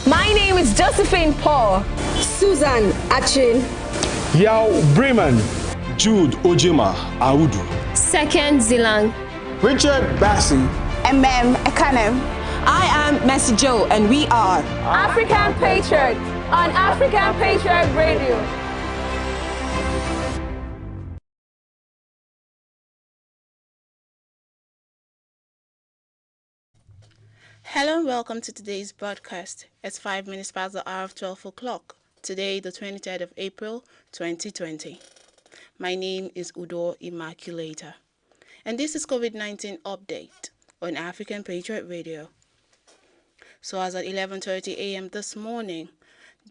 My name is Josephine Paul. Susan Achin. Yao Bremen. Jude Ojima Audu. Second Zilang. Richard Bassi. Ekanem. I am Mercy Joe, and we are African Patriot on African Patriot Radio. Hello and welcome to today's broadcast. It's 5 minutes past the hour of 12 o'clock. Today, the 23rd of April, 2020. My name is Udo Immaculata, and this is COVID-19 update on African Patriot Radio. So as at 11:30 a.m. this morning,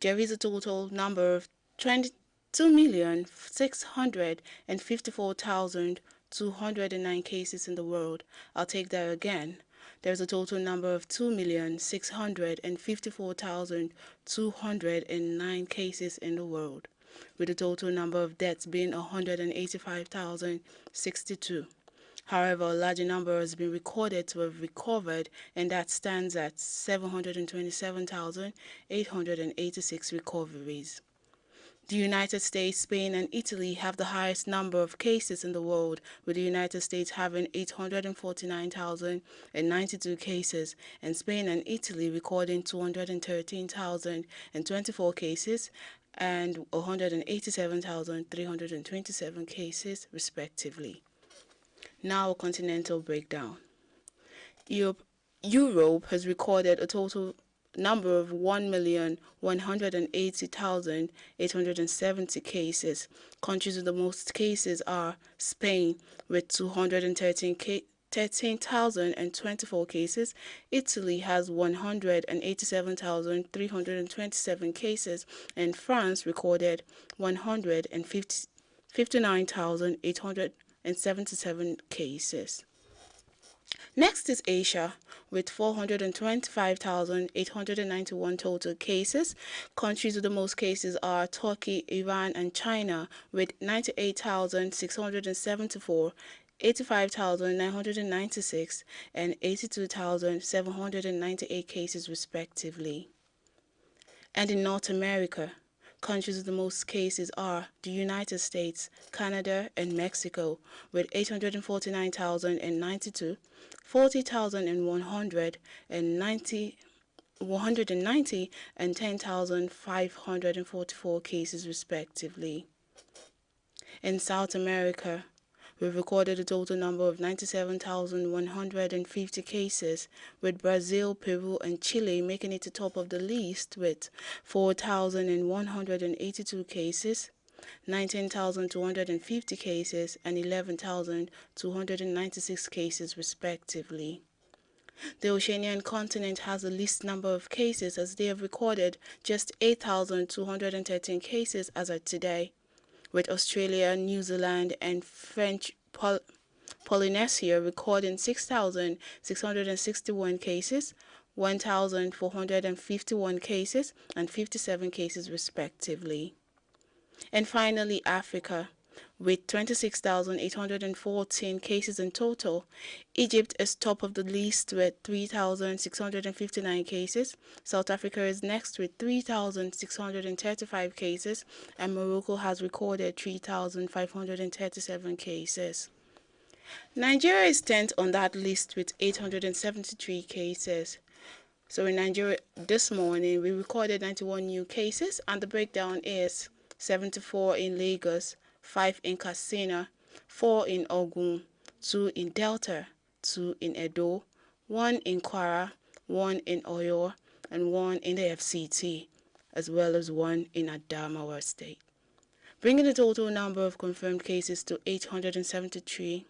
there is a total number of 22,654,209 cases in the world. I'll take that again. There's a total number of 2,654,209 cases in the world, with a total number of deaths being 185,062. However, a larger number has been recorded to have recovered, and that stands at 727,886 recoveries. The United States, Spain, and Italy have the highest number of cases in the world, with the United States having 849,092 cases, and Spain and Italy recording 213,024 cases and 187,327 cases, respectively. Now, a continental breakdown. Europe has recorded a total number of 1,180,870 cases. Countries with the most cases are Spain with 213,024 cases. Italy has 187,327 cases, and France recorded 159,877 cases. Next is Asia, with 425,891 total cases. Countries with the most cases are Turkey, Iran, and China, with 98,674, 85,996, and 82,798 cases, respectively. And in North America, countries with the most cases are the United States, Canada, and Mexico, with 849,092, 40,190, and 10,544 cases, respectively. In South America, we've recorded a total number of 97,150 cases, with Brazil, Peru, and Chile making it the top of the list with 4,182 cases, 19,250 cases, and 11,296 cases, respectively. The Oceanian continent has the least number of cases, as they have recorded just 8,213 cases as of today, with Australia, New Zealand, and French Polynesia recording 6,661 cases, 1,451 cases, and 57 cases, respectively. And finally, Africa, with 26,814 cases in total. Egypt is top of the list with 3,659 cases. South Africa is next with 3,635 cases, and Morocco has recorded 3,537 cases. Nigeria is 10th on that list with 873 cases. So in Nigeria this morning, we recorded 91 new cases, and the breakdown is 74 in Lagos, 5 in Katsina, 4 in Ogun, 2 in Delta, 2 in Edo, 1 in Kwara, 1 in Oyo, and 1 in the FCT, as well as 1 in Adamawa State, bringing the total number of confirmed cases to 873.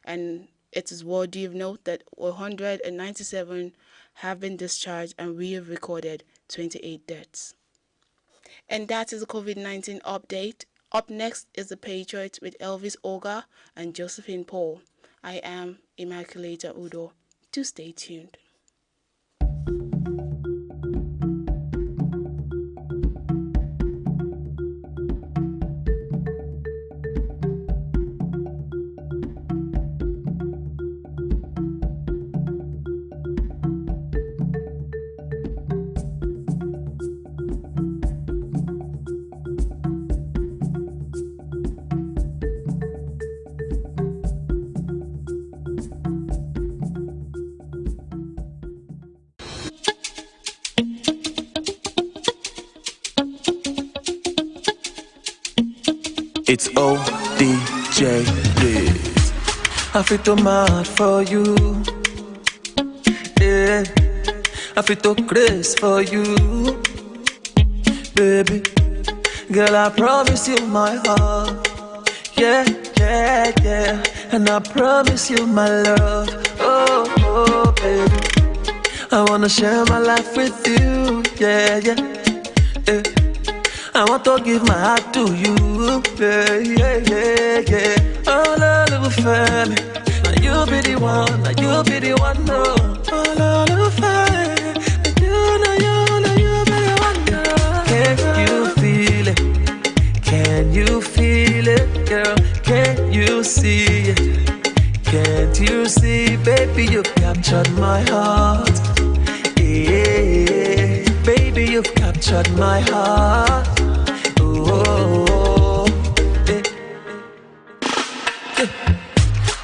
And it is worthy of note that 197 have been discharged, and we have recorded 28 deaths. And that is the COVID-19 update. Up next is The Patriot with Elvis Oga and Josephine Paul. I am Immaculata Udo. Do stay tuned. It's ODJ, please. I feel too mad for you. Yeah, I feel too crazy for you. Baby, girl, I promise you my heart. Yeah, yeah, yeah. And I promise you my love. Oh, oh, baby, I wanna share my life with you. Yeah, yeah, yeah. I want to give my heart to you. Yeah, yeah, yeah, yeah. Oh, little family, now you be the one, now you be the one, no. Oh, little family, you be the one, no. Can you feel it? Can you feel it, girl? Can you see it? Can't you see, baby, you've captured my heart. Yeah, baby, you've captured my heart. Oh, yeah. Yeah.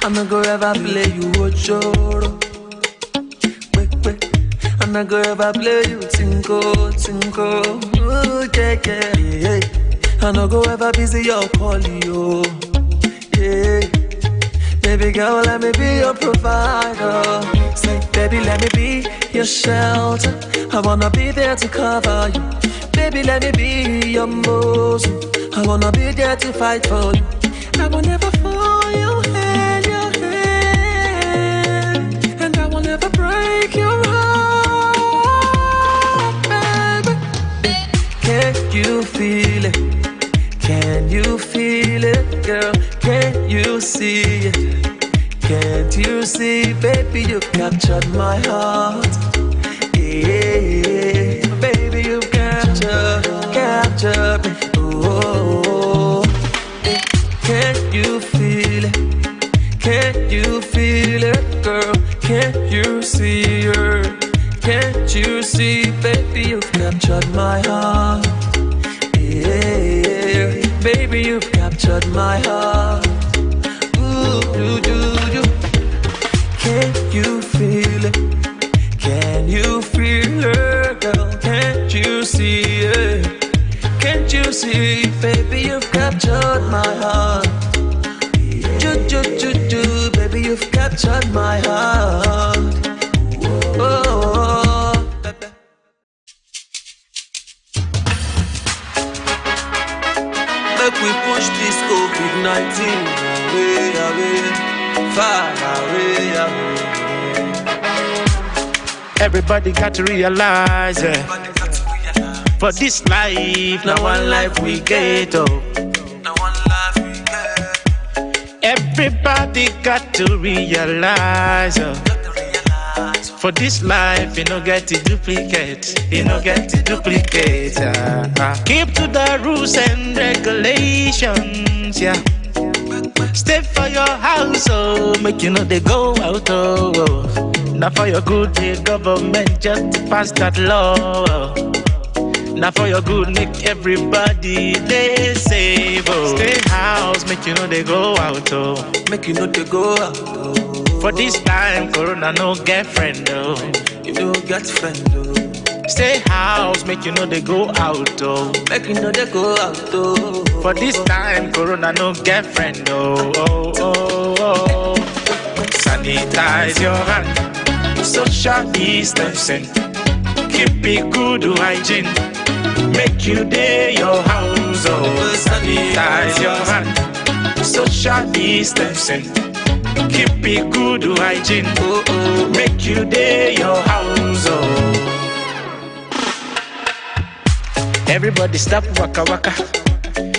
I'm not gonna ever play you Ojoro. Wait. I'm not gonna ever play you Tinko. Ooh, yeah, yeah, yeah. I'm not gonna ever busy your polio. Yeah. Baby girl, let me be your provider. Say, baby, let me be your shelter. I wanna be there to cover you. Baby, let me be your muscle. I wanna be there to fight for you. I will never fall your hand, and I will never break your heart, baby. Can you feel it? Can you feel it, girl? Can you see it? Can't you see, baby, you've captured my heart. Yeah, baby, you've captured me. Oh, can you feel it? Can you feel it, girl? Can't you see her? Can't you see, baby, you've captured my heart. Yeah, baby, you've captured my heart. Ooh, you. Can you feel it? Can you feel it, girl? Can't you see it? Can't you see, baby, you've captured my heart. Do, baby, you've captured my heart. Oh, make we push this COVID-19 away, far away. Everybody got to realize it. For this life, now one life we get, oh. Everybody got to realize, oh. For this life, you no get to duplicate. You no get to duplicate. Keep to the rules and regulations, yeah. Stay for your house, oh. Make you know they go out, oh. Now for your good, the government just pass that law, oh. Now for your good, make everybody they safe, oh. Stay house, make you know they go out, oh. Make you know they go out, oh. For this time, Corona no get friend, oh. You don't get friend, oh. Stay house, make you know they go out, oh. Make you know they go out, oh. For this time, Corona no get friend, oh. Sanitize your hand, social distancing, keep it good hygiene. Make you day your house, oh. Sanitize your hand, social distancing, keep it good hygiene. Make you day your house, oh. Everybody stop waka waka.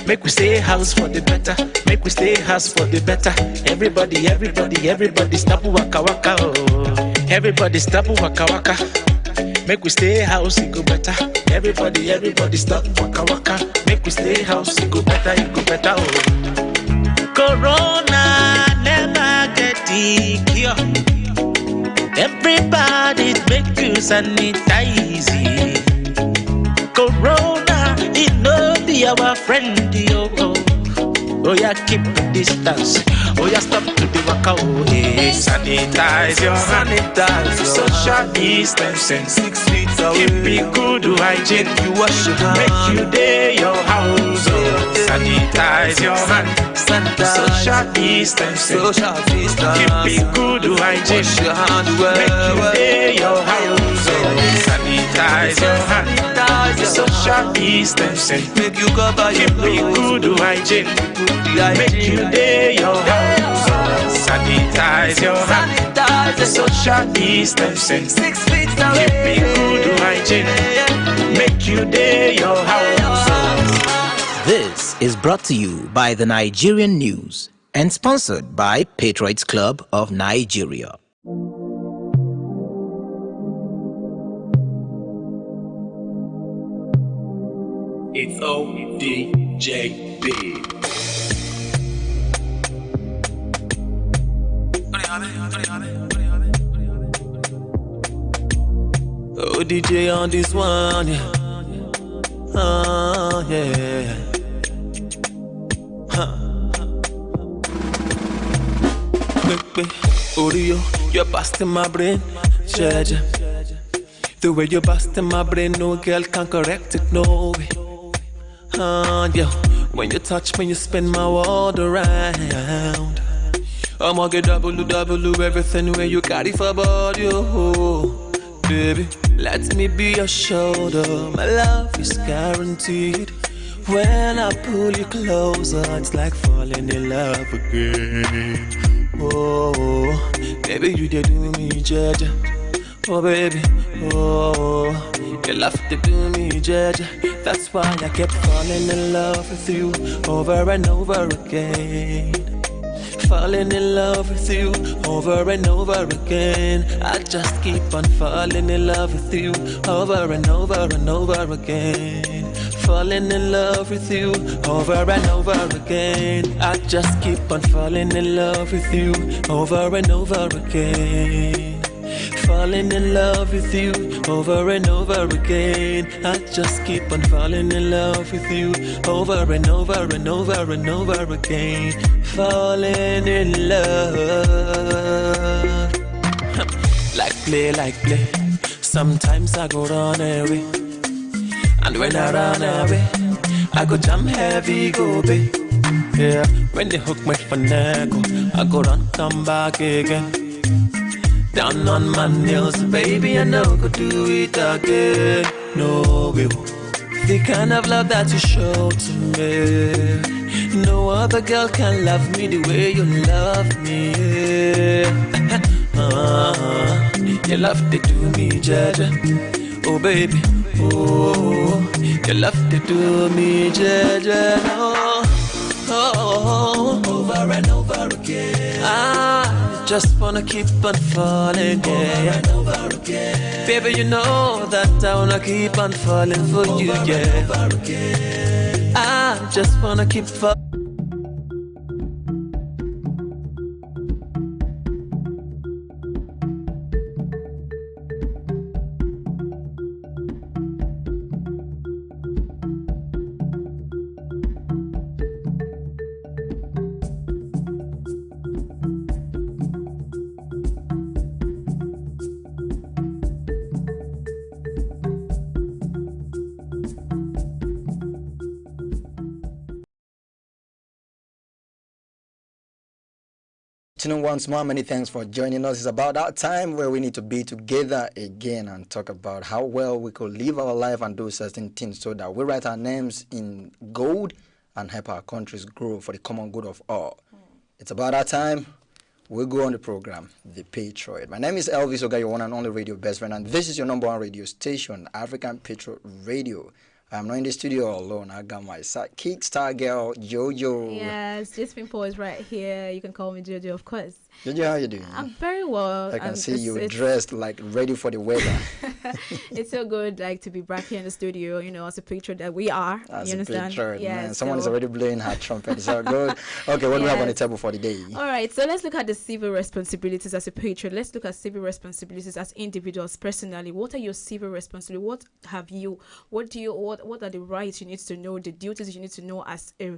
Make we stay house for the better. Make we stay house for the better. Everybody stop waka waka, oh. Everybody stop waka waka. Make we stay house, it go better. Everybody stop waka waka. Make we stay house, it go better, oh. Corona never get the cure. Everybody make you sanitize. Corona, it no be our friend, yo. Oh yeah, keep the distance. Oh yeah, stop to the waka, oh yeah. Sanitize your hand, social distancing, 6 feet away. Keep it good hygiene. You wash your hands. Make you day your house, oh. sanitize your hand. Social distancing. Keep it good hygiene. Make you day your house. Sanitize your hand. Social distancing. Keep it good hygiene. Make you day your house. Sanitize your hand. Social distancing. 6 feet away. Keep it good hygiene. Make you day your house. This is brought to you by the Nigerian News and sponsored by Patriots Club of Nigeria. It's ODJB. ODJ on this one, yeah. Yeah. Audio, you're busting my brain, Jaja. The way you're busting my brain, no girl can correct it, no way. Yeah. When you touch me, you spin my world around. I'ma get double everything where you carry for body, oh, baby. Let me be your shoulder, my love is guaranteed. When I pull you closer, it's like falling in love again. Oh, baby, you did do me, Jaja. Oh, baby, oh, you love to do me, Jaja. That's why I kept falling in love with you over and over again. Falling in love with you over and over again. I just keep on falling in love with you over and over and over again. Falling in love with you over and over again. I just keep on falling in love with you over and over again. Falling in love with you over and over again. I just keep on falling in love with you over and over and over and over again. Falling in love. Like play. Sometimes I go run away. And when I run away, I go jam heavy, go be. Yeah, when they hook me for neck, I go run, come back again. Down on my nails, baby, I know go do it again. No way. The kind of love that you show to me, no other girl can love me the way you love me. You love to do me, Jaja. Oh baby, oh, you love to do me, Jaja. Oh, over and over again. I just wanna keep on falling, yeah. Over and over again. Baby, you know that I wanna keep on falling for you, yeah. Over again. I just wanna keep falling. Once more, many thanks for joining us. It's about that time where we need to be together again and talk about how well we could live our life and do certain things so that we write our names in gold and help our countries grow for the common good of all. It's about that time. We'll go on the program, The Patriot. My name is Elvis Oga, your one and only radio best friend, and this is your number one radio station, African Patriot Radio. I'm not in the studio alone. I got my sidekick star girl, Jojo. Yes, Jasmine Paul is right here. You can call me Jojo, of course. Jojo, how you doing? I'm very well. I can see you dressed like ready for the weather. It's so good, like, to be back here in the studio, you know, as a patriot that we are. As you understand? Patriot, yeah, man. Someone is already blowing her trumpet. It's all good. Okay, what do we have on the table for the day? All right, so let's look at the civil responsibilities as a patriot. Let's look at civil responsibilities as individuals personally. What are your civil responsibilities? What are the rights you need to know, the duties you need to know as a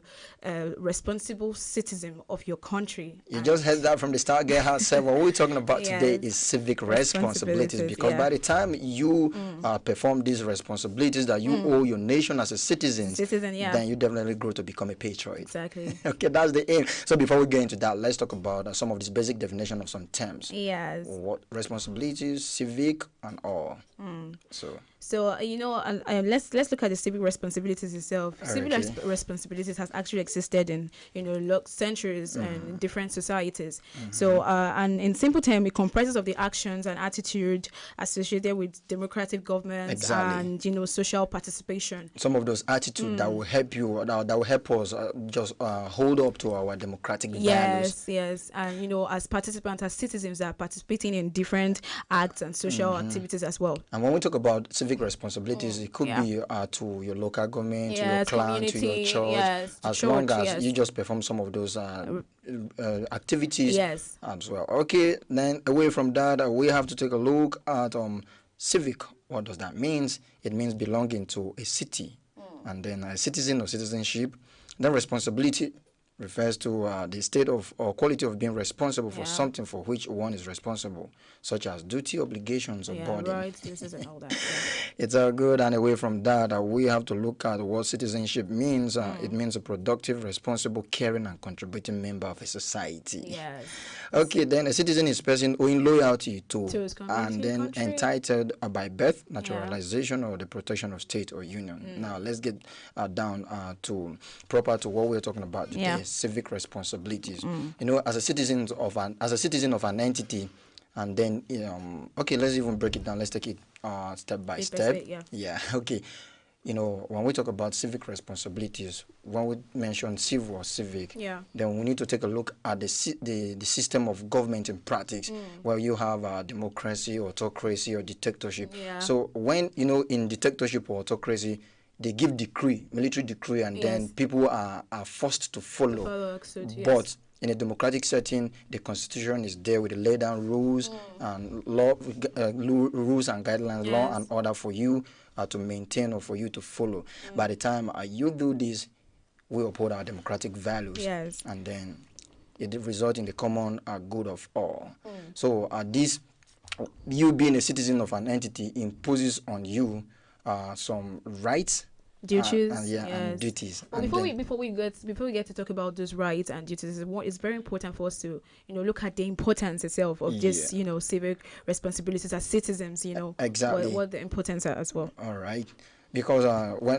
responsible citizen of your country? You just heard that from the start star girl herself. What we're talking about today is civic responsibilities, because by the time you perform these responsibilities that you owe your nation as a citizen, then you definitely grow to become a patriot. Exactly. Okay, that's the aim. So before we get into that, let's talk about some of these basic definition of some terms. Yes. What responsibilities, civic, and all. So let's look at the civic responsibilities itself. Civic responsibilities has actually existed in centuries and different societies. So and in simple terms, it comprises of the actions and attitude associated with democratic government and social participation. Some of those attitudes that will help you, that will help us just hold up to our democratic values. Yes, and as participants, as citizens, that are participating in different acts and social activities as well. And when we talk about civic responsibilities, it could be to your local government, to your clan, to your church, as long as you just perform some of those activities as well. Okay, then away from that, we have to take a look at civic. What does that mean? It means belonging to a city, and then a citizen or citizenship. Then responsibility refers to the state of or quality of being responsible for something for which one is responsible, such as duty, obligations, or burden. Rights, duties, and all that. It's all good. And away from that, we have to look at what citizenship means. It means a productive, responsible, caring, and contributing member of a society. Yes. Okay, then a citizen is a person owing loyalty to his community, and then country. Entitled by birth, naturalization, or the protection of state or union. Now, let's get down to proper to what we're talking about today. Civic responsibilities. As a citizen of an entity, and then okay, let's even break it down. Let's take it step by step. Okay. When we talk about civic responsibilities, when we mention civil or civic, then we need to take a look at the system of government in practice, where you have democracy, autocracy, or dictatorship. So when in dictatorship or autocracy, they give decree, military decree, and then people are forced to follow. But in a democratic setting, the constitution is there with the laid down rules and rules and guidelines, law and order for you to maintain or for you to follow. By the time you do this, we uphold our democratic values, and then it results in the common good of all. So this, you being a citizen of an entity, imposes on you some rights, duties, and duties. Well, before we get to talk about those rights and duties, it's very important for us to look at the importance itself of this civic responsibilities as citizens. Exactly what the importance are as well. All right. Because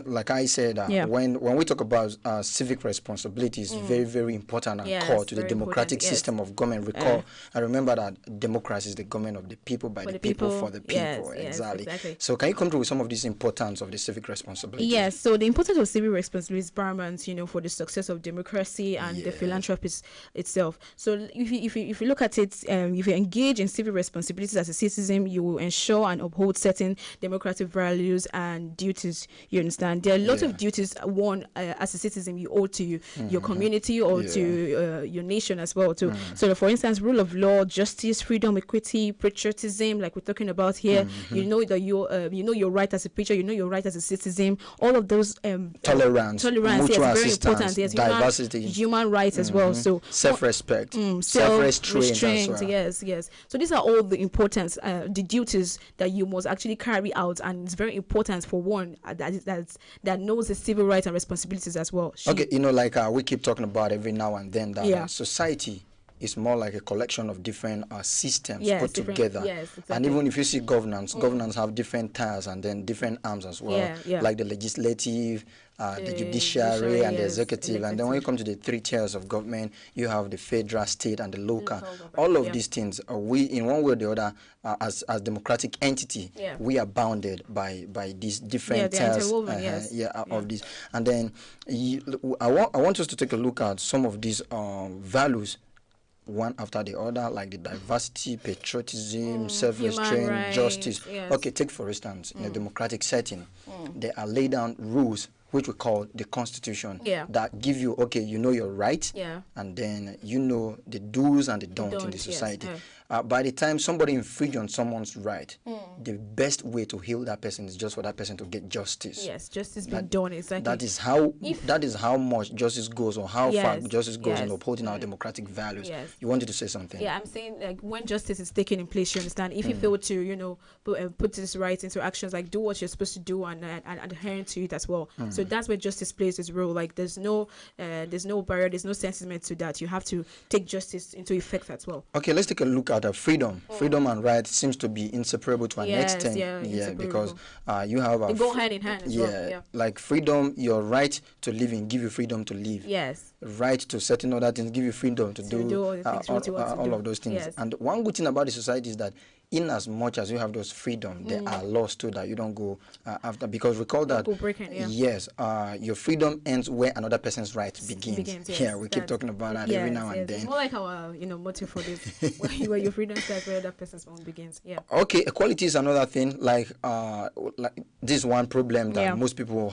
like I said, when we talk about civic responsibilities, very, very important and core to the democratic system of government. Recall and remember that democracy is the government of the people, by the people, for the people. Exactly. So can you come through with some of this importance of the civic responsibilities? Yes. So the importance of civic responsibility is paramount, for the success of democracy and the philanthropy itself. So if you look at it, if you engage in civic responsibilities as a citizen, you will ensure and uphold certain democratic values and duties. You understand? There are a lot of duties one as a citizen you owe to your community or to your nation as well too. So for instance, rule of law, justice, freedom, equity, patriotism, like we're talking about here. You know that you know your right as a patriot, you know your right as a citizen. All of those tolerance, mutual very important. Yes, diversity, human rights as well. So self-respect, self-restraint as well. Yes. So these are all the importance, the duties that you must actually carry out, and it's very important for one that knows the civil rights and responsibilities as well. Okay, like we keep talking about every now and then that society is more like a collection of different systems put together. Exactly. And even if you see governance have different tiers and then different arms as well, like the legislative, the judiciary, and the executive. And then when you come to the three tiers of government, you have the federal, state, and the local. All of these things, we, in one way or the other, as democratic entity, we are bounded by these different tiers of this. And then I want us to take a look at some of these values, one after the other, like the diversity, patriotism, self-restraint, justice. Okay, take for instance, in a democratic setting, there are laid down rules which we call the Constitution, that give you, your right, and then the do's and the don'ts in the society. by the time somebody infringes on someone's right, the best way to heal that person is just for that person to get justice. Yes, justice being done. Exactly. That is how much justice goes, or how far justice goes in upholding our democratic values. Yes. You wanted to say something? Yeah, I'm saying like when justice is taken in place, you understand. If you fail to, put this right into actions, like do what you're supposed to do and adhering to it as well. So that's where justice plays its role. Like there's no barrier, there's no sentiment to that. You have to take justice into effect as well. Okay, let's take a look at freedom. Freedom and right seems to be inseparable to an extent. Because you have they go hand in hand as well. Yeah. Like freedom, your right to living give you freedom to live. Yes. Right to certain other things give you freedom to do all of those things. Yes. And one good thing about the society is that in as much as you have those freedom, there are laws too that you don't go after, because recall that your freedom ends where another person's right begins. Yes. Yeah, we keep talking about that every now and then. It's more like our motto for this, where your freedom starts where that person's own begins. Yeah. Okay, equality is another thing. Like this one problem that most people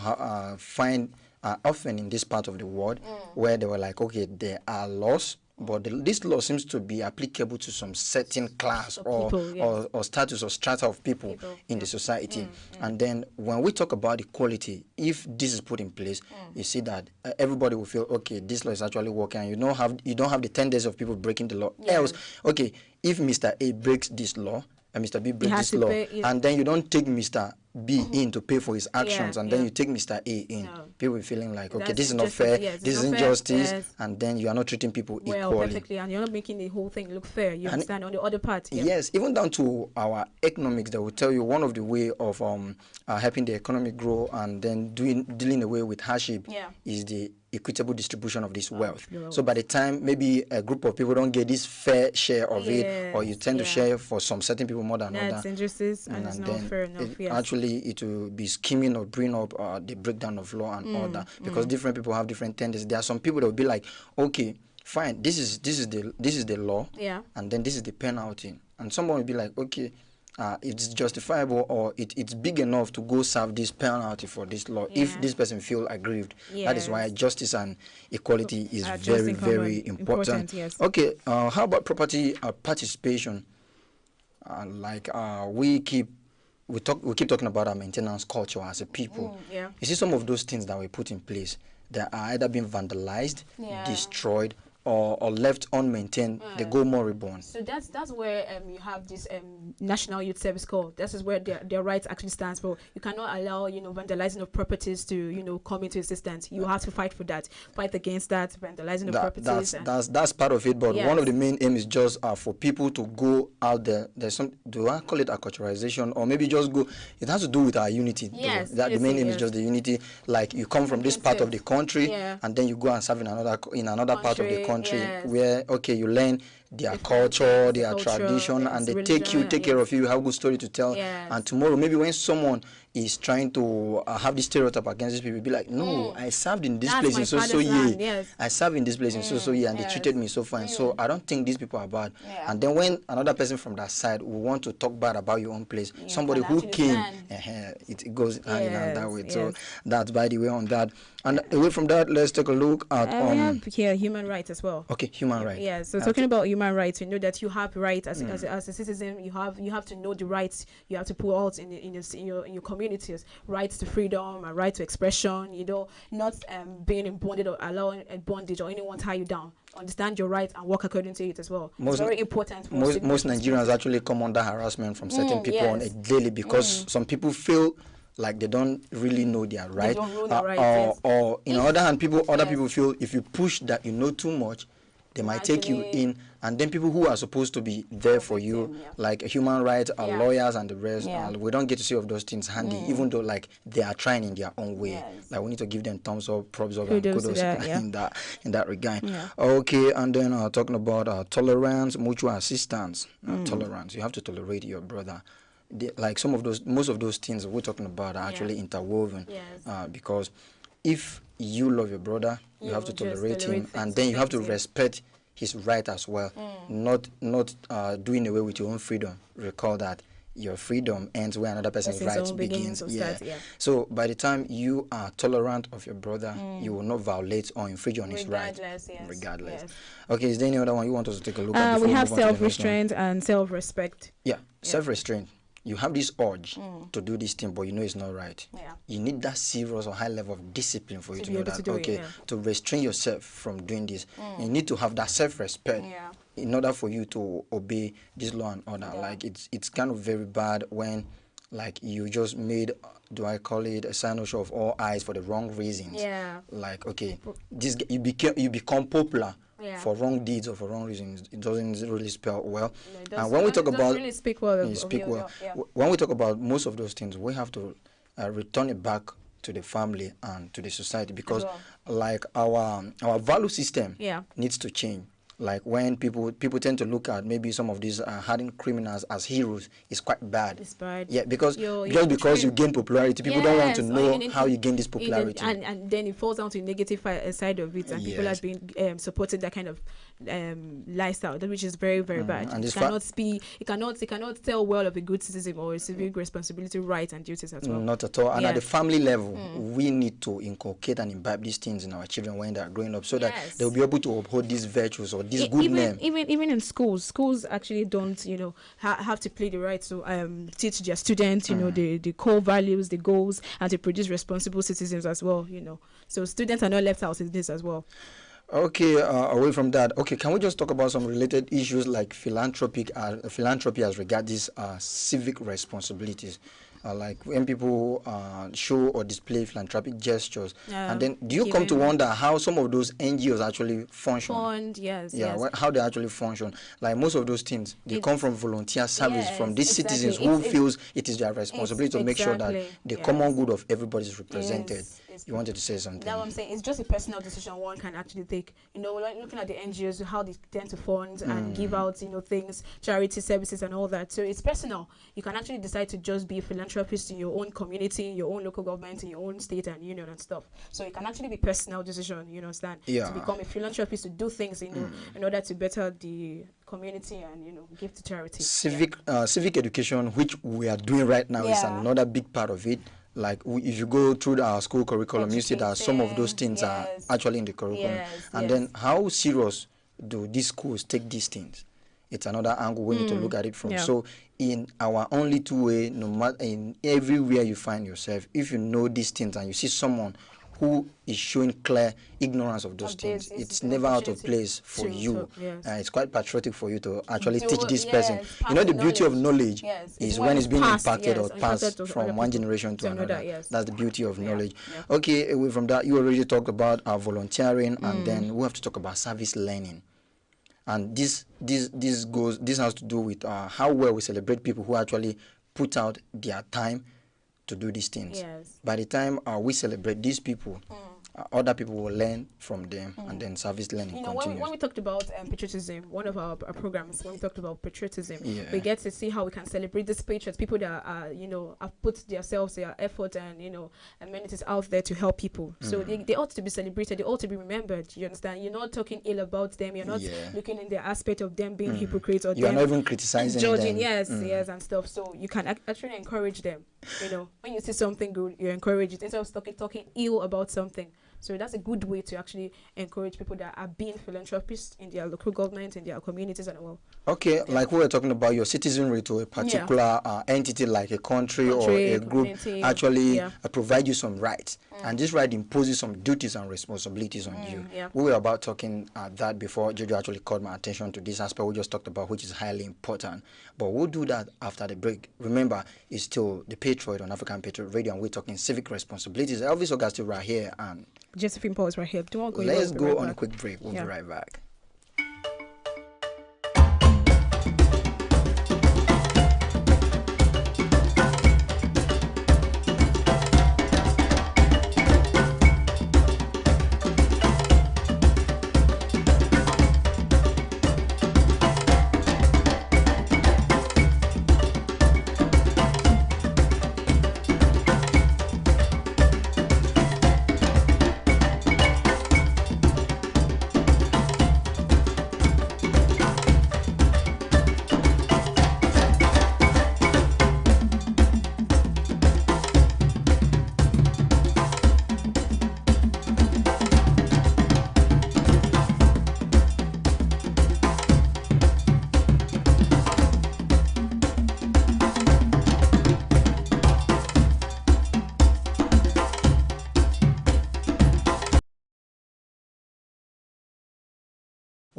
find often in this part of the world, where they were like, okay, there are laws, but this law seems to be applicable to some certain class or status or strata of people in the society. And then when we talk about equality, if this is put in place, you see that everybody will feel, okay, this law is actually working, and you don't have the tendency of people breaking the law. Else, okay, if Mr. A breaks this law and Mr. B breaks this law, and then you don't take Mr. B in to pay for his actions, and then you take Mr. A in, people will feeling like, okay, this is not fair, this is injustice, and then you are not treating people equally. Perfectly, and you're not making the whole thing look fair. You understand? On the other part. Yes, even down to our economics, they will tell you one of the way of helping the economy grow and then dealing away with hardship is the equitable distribution of this wealth. So by the time maybe a group of people don't get this fair share of it, or you tend to share for some certain people more than others, injustice, and it's not fair enough. Actually, it will be scheming or bring up the breakdown of law and order, because different people have different tendencies. There are some people that will be like, okay, fine, this is the law, and then this is the penalty, and someone will be like, okay, it's justifiable, or it's big enough to go serve this penalty for this law if this person feel aggrieved. That is why justice and equality is very, very important. Okay, how about property participation? We keep talking about our maintenance culture as a people. You see some of those things that we put in place that are either being vandalized, destroyed, or left unmaintained, they go moribund. So that's where you have this National Youth Service Corps. This is where their rights actually stands for. You cannot allow vandalizing of properties to come into existence. You have to fight for that, fight against that vandalizing of properties. That's part of it. But one of the main aims is just for people to go out there. There's some, do I call it acculturation, or maybe just go? It has to do with our unity. Yes, the main aim is just the unity. Like you come from this part of the country, and then you go and serve in another part of the country, where you learn their culture, their tradition, and they take care of you. You have a good story to tell. And tomorrow, maybe when someone is trying to have this stereotype against these people, be like, no, I served in this place in so year. I served in this place in so year, and they treated me so fine. So I don't think these people are bad. And then when another person from that side will want to talk bad about your own place, somebody who came, it goes hand in hand that way. So that's by the way on that. And away from that, let's take a look at we have here human rights as well. Okay, human rights. Yeah, so talking about human rights, we know that you have rights as a citizen. You have to know the rights you have to put out in your communities. Rights to freedom, a right to expression. Not being in bondage or allowing a bondage or anyone tie you down. Understand your rights and work according to it as well. It's very important. Most Nigerians actually come under harassment from certain people on a daily, because some people feel like they don't really know their right, or in other hand, other people feel if you push that you know too much, they might take you in, and then people who are supposed to be there for you, like human rights, lawyers and the rest, we don't get to see of those things handy, even though like they are trying in their own way. Like we need to give them thumbs up, props up, and kudos in that regard. Okay, and then talking about tolerance, mutual assistance, tolerance. You have to tolerate your brother. Most of those things we're talking about are actually interwoven, because if you love your brother, you have to tolerate him, and then you have to respect his right as well, not doing away with your own freedom. Recall that your freedom ends where another person's rights begins. Yeah. Start, yeah. So by the time you are tolerant of your brother, you will not violate or infringe on his right. Regardless. Yes. Okay, is there any other one you want us to take a look at? We have self-restraint and self-respect. Yeah, self-restraint. You have this urge to do this thing, but you know it's not right. Yeah. You need that serious or high level of discipline for you to know that, to to restrain yourself from doing this. You need to have that self-respect in order for you to obey this law and order. Like, it's kind of very bad when, like, you just made, do I call it a sign of all eyes for the wrong reasons. Yeah. Like, okay, this you become popular for wrong deeds or for wrong reasons. It doesn't really spell well. No, and when we talk about really speak well. When we talk about most of those things, we have to return it back to the family and to the society, because like our value system needs to change. Like, when people tend to look at maybe some of these hardened criminals as heroes, it's quite bad. It's bad. Yeah, because just because you gain popularity, people don't want to know how you gain this popularity. And then it falls down to the negative side of it, and people have been supporting that kind of lifestyle, which is very, very bad. And it cannot tell well of a good citizen or a civic responsibility, rights and duties as well. Not at all. And at the family level, we need to inculcate and imbibe these things in our children when they are growing up, so that they'll be able to uphold these virtues or this good name. Even in schools actually don't have to play the right to teach their students the core values, the goals, and to produce responsible citizens as well. So students are not left out in this as well. Okay, away from that, okay, can we just talk about some related issues like philanthropy as regards these civic responsibilities? Like when people show or display philanthropic gestures, and then do you come to wonder how some of those NGOs actually function? How they actually function. Like, most of those things, they come from volunteer service from these citizens who feels it is their responsibility to make sure that the common good of everybody is represented. You wanted to say something? That's what I'm saying. It's just a personal decision one can actually take. Like looking at the NGOs, how they tend to fund and give out, things, charity services and all that. So it's personal. You can actually decide to just be a philanthropist in your own community, in your own local government, in your own state and union and stuff. So it can actually be personal decision, you understand? To become a philanthropist, to do things, in order to better the community and, give to charity. Civic education, which we are doing right now, is another big part of it. Like, if you go through our school curriculum, you see that some of those things are actually in the curriculum. Then how serious do these schools take these things? It's another angle we need to look at it from. So in our only two way, no matter in everywhere you find yourself, if you know these things and you see someone who is showing clear ignorance of those things, it's never out of place for you. It's quite patriotic for you to actually teach this person. The beauty of knowledge is when it's being impacted or passed from one generation to another. That's the beauty of knowledge. Okay, away from that, you already talked about our volunteering, and then we have to talk about service learning. And this has to do with how well we celebrate people who actually put out their time to do these things. By the time we celebrate these people, other people will learn from them, and then service learning continues. When we talked about patriotism, one of our programs, when we talked about patriotism, we get to see how we can celebrate these patriots, people that have put themselves, their effort and amenities out there to help people. So they ought to be celebrated. They ought to be remembered. You understand? You're not talking ill about them. You're not looking in the aspect of them being hypocrites or you're not even criticizing judging them. Yes, and stuff. So you can actually encourage them. When you see something good, you encourage it instead of talking ill about something. So that's a good way to actually encourage people that are being philanthropists in their local government, in their communities and all. Okay, like we were talking about your citizenry to a particular entity like a country or a group actually provide you some rights. And this right imposes some duties and responsibilities on you. We were about talking that before Jojo actually called my attention to this aspect we just talked about, which is highly important. But we'll do that after the break. Remember, it's still the Patriot on African Patriot Radio, and we're talking civic responsibilities. Elvis Augustine right here, and Josephine Paul is right here. Let's go on a quick break. We'll be right back.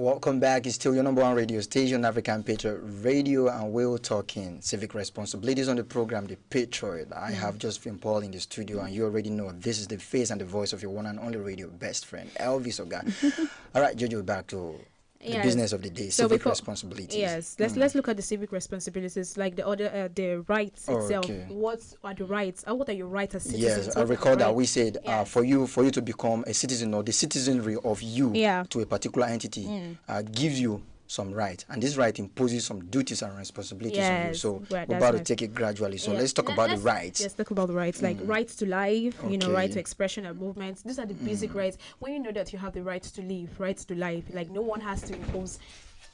Welcome back. It's still your number one radio station, African Patriot Radio, and we're talking civic responsibilities on the program, The Patriot. I have just been Paul in the studio, and you already know this is the face and the voice of your one and only radio best friend, Elvis Oga. All right, Jojo, back to the business of the day, civic responsibilities. Yes, let's look at the civic responsibilities, like the other the rights itself. Okay. What are the rights? What are your rights as citizens? Yes, I recall that we said for you to become a citizen, or the citizenry of you to a particular entity gives you some right, and this right imposes some duties and responsibilities on you. So we're about to take it gradually. So let's talk about the rights. Let's talk about the rights, like rights to life, right to expression and movement. These are the basic rights. When you know that you have the right to live, rights to life, like no one has to impose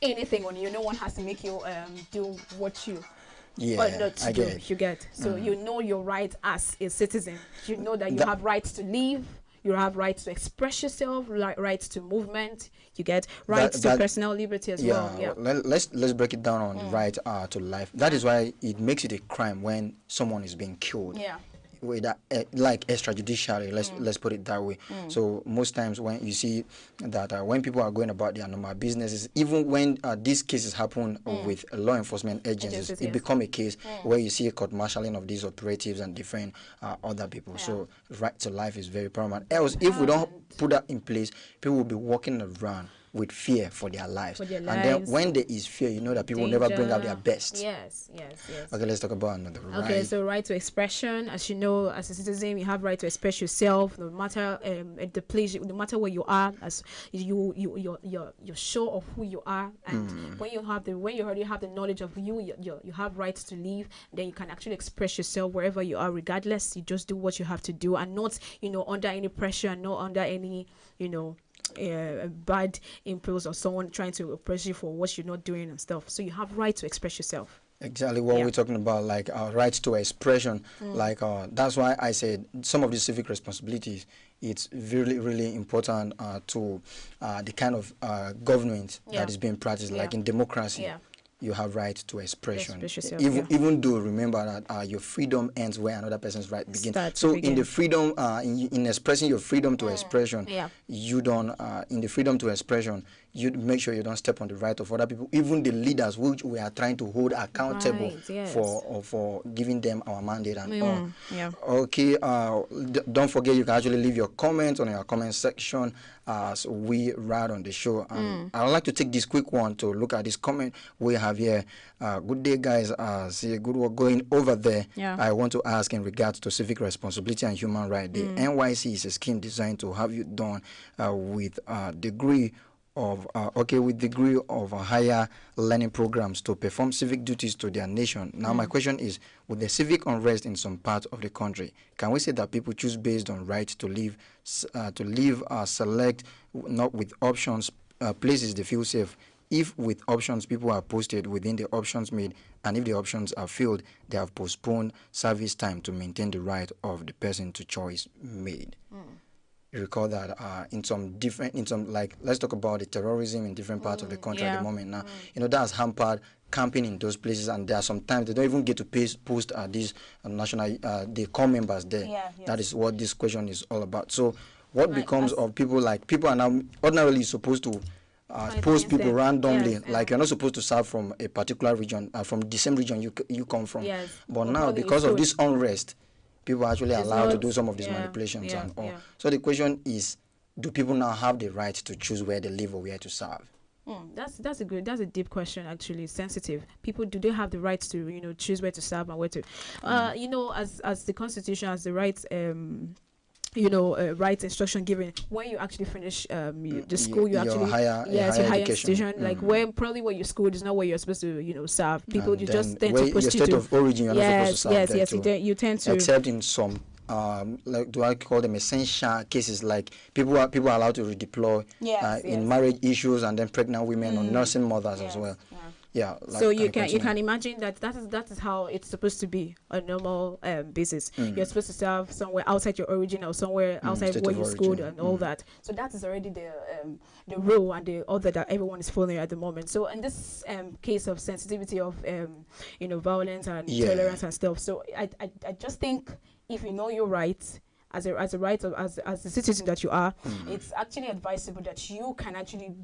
anything on you. No one has to make you do what you not do. You get. So you know your rights as a citizen. You know that you have rights to live. You have rights to express yourself, rights to movement. You get rights to personal liberty as well. Yeah. Let's break it down on right to life. That is why it makes it a crime when someone is being killed. Yeah. With that, like extrajudicially, let's put it that way. So most times when you see that when people are going about their normal businesses, even when these cases happen with law enforcement agencies, it become a case where you see a court marshalling of these operatives and different other people. So right to life is very paramount. Else, if we don't put that in place, people will be walking around with fear for their lives. And then when there is fear, you know that people will never bring out their best. Yes. Okay, let's talk about another right. Okay, so right to expression. As you know, as a citizen, you have right to express yourself, no matter the place, no matter where you are. As you're sure of who you are, and when you already have the knowledge of you have rights to live. Then you can actually express yourself wherever you are, regardless. You just do what you have to do, and not under any pressure, and not under any a bad impulse or someone trying to oppress you for what you're not doing and stuff. So you have right to express yourself. Exactly what we're talking about, like rights to expression. Like that's why I said some of the civic responsibilities. It's really, really important to the kind of government that is being practiced, like in democracy. Yeah. You have right to expression. Even though, remember that your freedom ends where another person's right begins. In the freedom, in expressing your freedom to expression, you don't, in the freedom to expression, you make sure you don't step on the right of other people, even the leaders which we are trying to hold accountable for giving them our mandate and all. Yeah. Okay, don't forget you can actually leave your comments on our comment section as we ride on the show. I would like to take this quick one to look at this comment we have here. Good day, guys. See good work going over there. I want to ask in regards to civic responsibility and human rights. The NYC is a scheme designed to have you done with degree of higher learning programs to perform civic duties to their nation. Now, my question is, with the civic unrest in some parts of the country, can we say that people choose based on right to live, select, not with options, places they feel safe? If with options people are posted within the options made, and if the options are filled, they have postponed service time to maintain the right of the person to choice made. You recall that let's talk about the terrorism in different parts of the country at the moment now. That has hampered camping in those places, and there are sometimes they don't even get to post these national the core members there. That is what this question is all about. So what becomes of people? Like, people are now ordinarily supposed to post people randomly, like you're not supposed to serve from a particular region, from the same region you come from. But now, because of this unrest, people are actually allowed to do some of these manipulations and all. So the question is, do people now have the right to choose where they live or where to serve? That's a deep question, actually. Sensitive. People, do they have the right to choose where to serve and where to as the Constitution has the rights rights instruction given when you actually finish the school, you actually higher institution, like where you schooled is not where you're supposed to serve people. You just tend to your state of origin, you're not supposed to serve you tend to, except in some like, do I call them essential cases, like people are allowed to redeploy in marriage issues, and then pregnant women or nursing mothers as well. So you can imagine that is how it's supposed to be on a normal basis. You're supposed to serve somewhere outside your origin or somewhere outside where you schooled and all that. So that is already the rule and the order that everyone is following at the moment. So in this case of sensitivity of violence and intolerance and stuff, so I just think if you know your rights as a right of as a citizen that you are, it's actually advisable that you can actually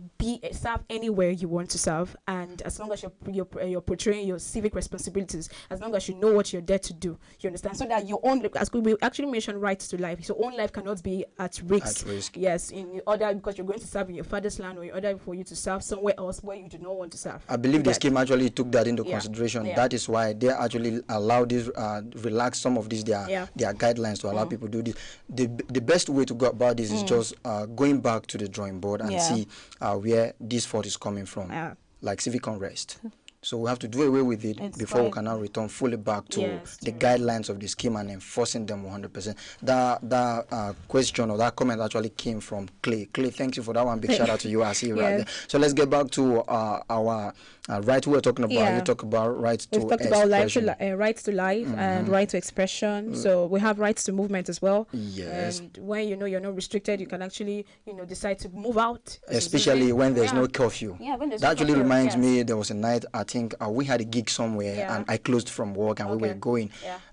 serve anywhere you want to serve, and as long as you're portraying your civic responsibilities, as long as you know what you're there to do, you understand, so that your own, as we actually mentioned, rights to life, your own life cannot be at risk. Yes, in order, because you're going to serve in your father's land, or in order for you to serve somewhere else where you do not want to serve. I believe the scheme actually took that into consideration. That is why they actually allow this, relax some of these their guidelines to allow people to do this. The best way to go about this is just going back to the drawing board and see where this fault is coming from, like civic unrest. So we have to do away with it before we can now return fully back to the guidelines of the scheme and enforcing them 100%. That question or that comment actually came from Clay. Clay, thank you for that one. Big shout out to you. I see you right there. So let's get back to our right we were talking about. You talk about rights to expression. We've talked about rights to life and right to expression. So we have rights to movement as well. Yes. And when you're not restricted, you can actually decide to move out. Especially when there's no curfew. Yeah, when there's that no actually curfew, reminds me, there was a night I think we had a gig somewhere and I closed from work and we were going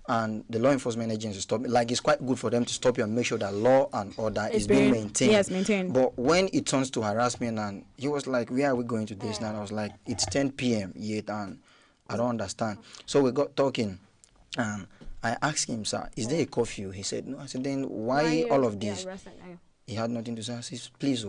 and the law enforcement agency stopped me. Like, it's quite good for them to stop you and make sure that law and order is being maintained. Yes, maintained. But when it turns to harassment and he was like, where are we going to this now? And I was like, it's 10 p.m. yet and I don't understand. So we got talking and I asked him, sir, is there a curfew? He said no. I said, then why all of this? He had nothing to say. I said, please,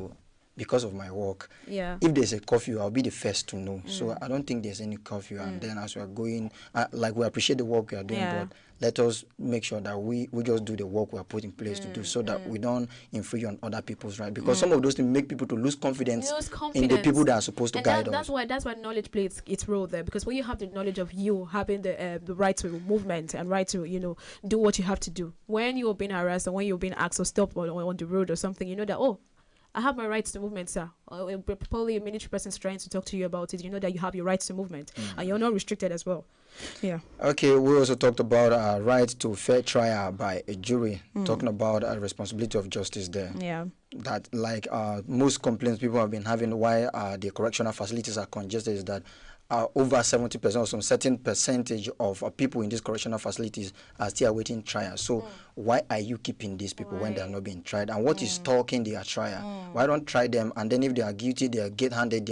because of my work. If there's a curfew, I'll be the first to know. So I don't think there's any curfew. And then as we are going, like, we appreciate the work we are doing, but let us make sure that we just do the work we are put in place to do, so that we don't infringe on other people's rights. Because some of those things make people to lose confidence in the people that are supposed to guide us. That's why knowledge plays its role there. Because when you have the knowledge of you having the right to movement and right to do what you have to do, when you're being harassed or when you're being asked or stopped on the road or something, you know that I have my rights to movement, sir. Probably a military person is trying to talk to you about it. You know that you have your rights to movement, and you're not restricted as well. Yeah. Okay, we also talked about right to fair trial by a jury, talking about responsibility of justice there. Yeah. That, like, most complaints people have been having why the correctional facilities are congested is that over 70% or some certain percentage of people in these correctional facilities are still awaiting trial. So why are you keeping these people when they are not being tried? And what is stalking their trial? Why don't try them? And then if they are guilty, they get handed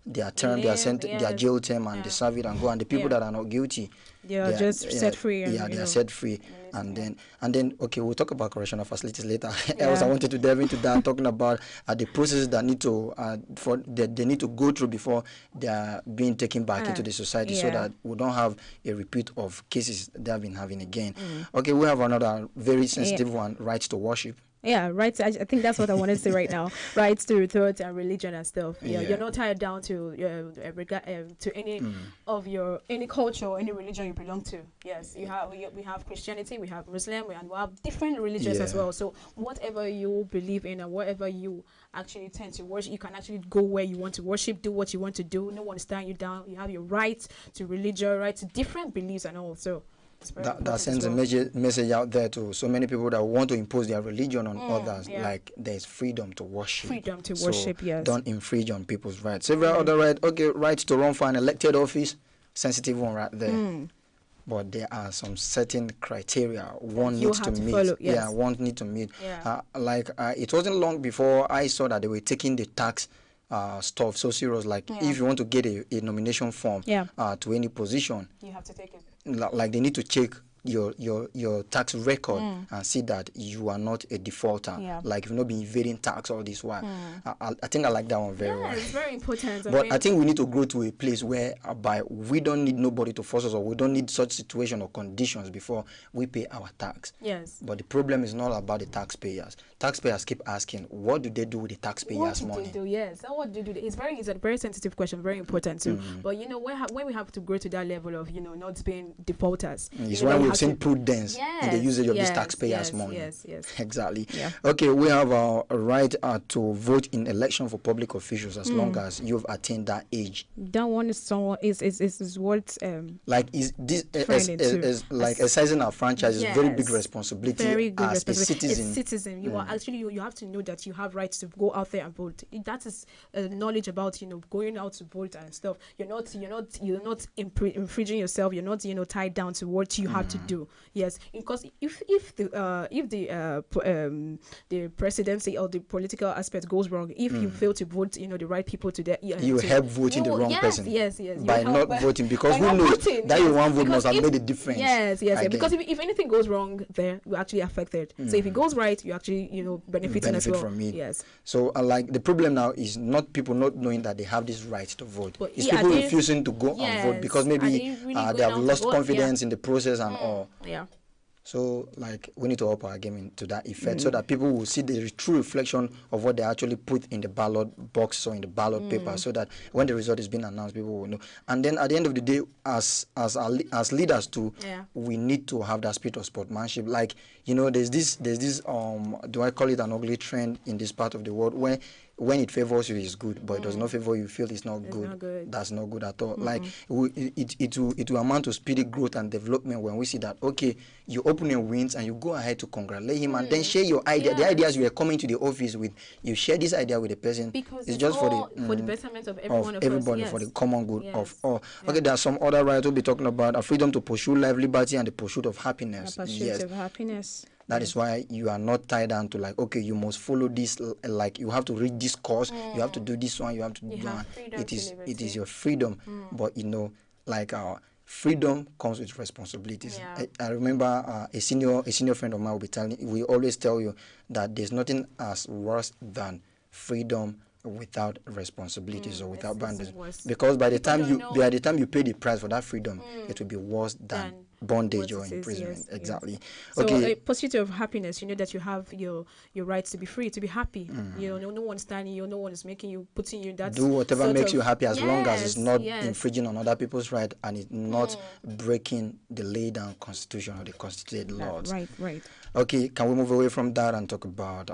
their term, their jail term, and they serve it and go. And the people that are not guilty, they are just set free. They are set free. And then okay, we'll talk about correctional facilities later. Else I wanted to delve into that, talking about the processes that need to they need to go through before they are being taken back into the society, so that we don't have a repeat of cases they have been having again. Okay, we have another very sensitive one: rights to worship. Yeah, right. I think that's what I want to say right now. Rights to thought and religion and stuff. You're not tied down to any culture or any religion you belong to. Yes, we have Christianity, we have Muslim, and we have different religions as well. So whatever you believe in and whatever you actually tend to worship, you can actually go where you want to worship, do what you want to do. No one is tying you down. You have your right to religion, right to different beliefs and all. So that sends a message out there to so many people that want to impose their religion on others. Like, there's freedom to worship. Freedom to worship, yes. Don't infringe on people's rights. Several other rights. Okay, rights to run for an elected office. Sensitive one right there. But there are some certain criteria one needs to meet. Follow, yes. Yeah, one need to meet. It wasn't long before I saw that they were taking the tax stuff so serious. Like, if you want to get a nomination form to any position, you have to take it. Like, they need to check your tax record and see that you are not a defaulter. Like, you've not been evading tax all this while. I think I like that one very well. It's very important. But I think we need to grow to a place where we don't need nobody to force us, or we don't need such situation or conditions before we pay our tax. Yes. But the problem is not about the taxpayers. Taxpayers keep asking, what do they do with the taxpayers' money? What do they do? Yes. And what do they do? It's a very sensitive question, very important too. But when we have to grow to that level of not being defaulters, it's when we've seen prudence in the usage of these taxpayers' money. Yes. Exactly. Okay, we have a right to vote in election for public officials as long as you've attained that age. That one is what like is this is like exercising our franchise is very big responsibility. Very good as responsibility. a citizen. As a citizen, you are actually you have to know that you have rights to go out there and vote. That is knowledge about going out to vote and stuff. You're not infringing yourself. You're not tied down to what you have to do. Yes, because if the presidency or the political aspect goes wrong, if you fail to vote, the right people to that, you help voting the wrong person. Yes. By not voting, because who knows that your one vote must have made a difference. Yes. Because if anything goes wrong there, you're actually affected. So if it goes right, you actually benefiting as well. From it. Yes. So like the problem now is not people not knowing that they have this right to vote. But it's people refusing to go and vote because maybe they have lost confidence in the process and all. Yeah. So, like, we need to up our game into that effect so that people will see the true reflection of what they actually put in the ballot box or in the ballot paper, so that when the result is being announced, people will know. And then at the end of the day, as leaders too, we need to have that spirit of sportsmanship. Like, there's this do I call it an ugly trend in this part of the world where when it favors you, it's good, but it does not favor you, feel it's not good. That's not good at all. Like it will amount to speedy growth and development when we see that, okay, your opponent wins and you go ahead to congratulate him and then share your idea, the ideas you were coming to the office with. You share this idea with the person because it's just for the betterment of everyone of everybody, us. for the common good of all. Okay, there are some other rights we'll be talking about: a freedom to pursue life, liberty, and the pursuit of happiness. Of happiness. That is why you are not tied down to like, okay, you must follow this, like you have to read this course, you have to do this one, you have to do that. It is your freedom, but like freedom comes with responsibilities. I remember a senior friend of mine we always tell you that there's nothing as worse than freedom without responsibilities or without boundaries, because by the time you pay the price for that freedom, it will be worse than bondage or imprisonment. Exactly. So okay. a pursuit of happiness, that you have your rights to be free, to be happy. No one's standing you, no one is making you, putting you that. Do whatever makes you happy, as long as it's not infringing on other people's right and it's not breaking the laid down constitution or the constituted laws. Right. Okay, can we move away from that and talk about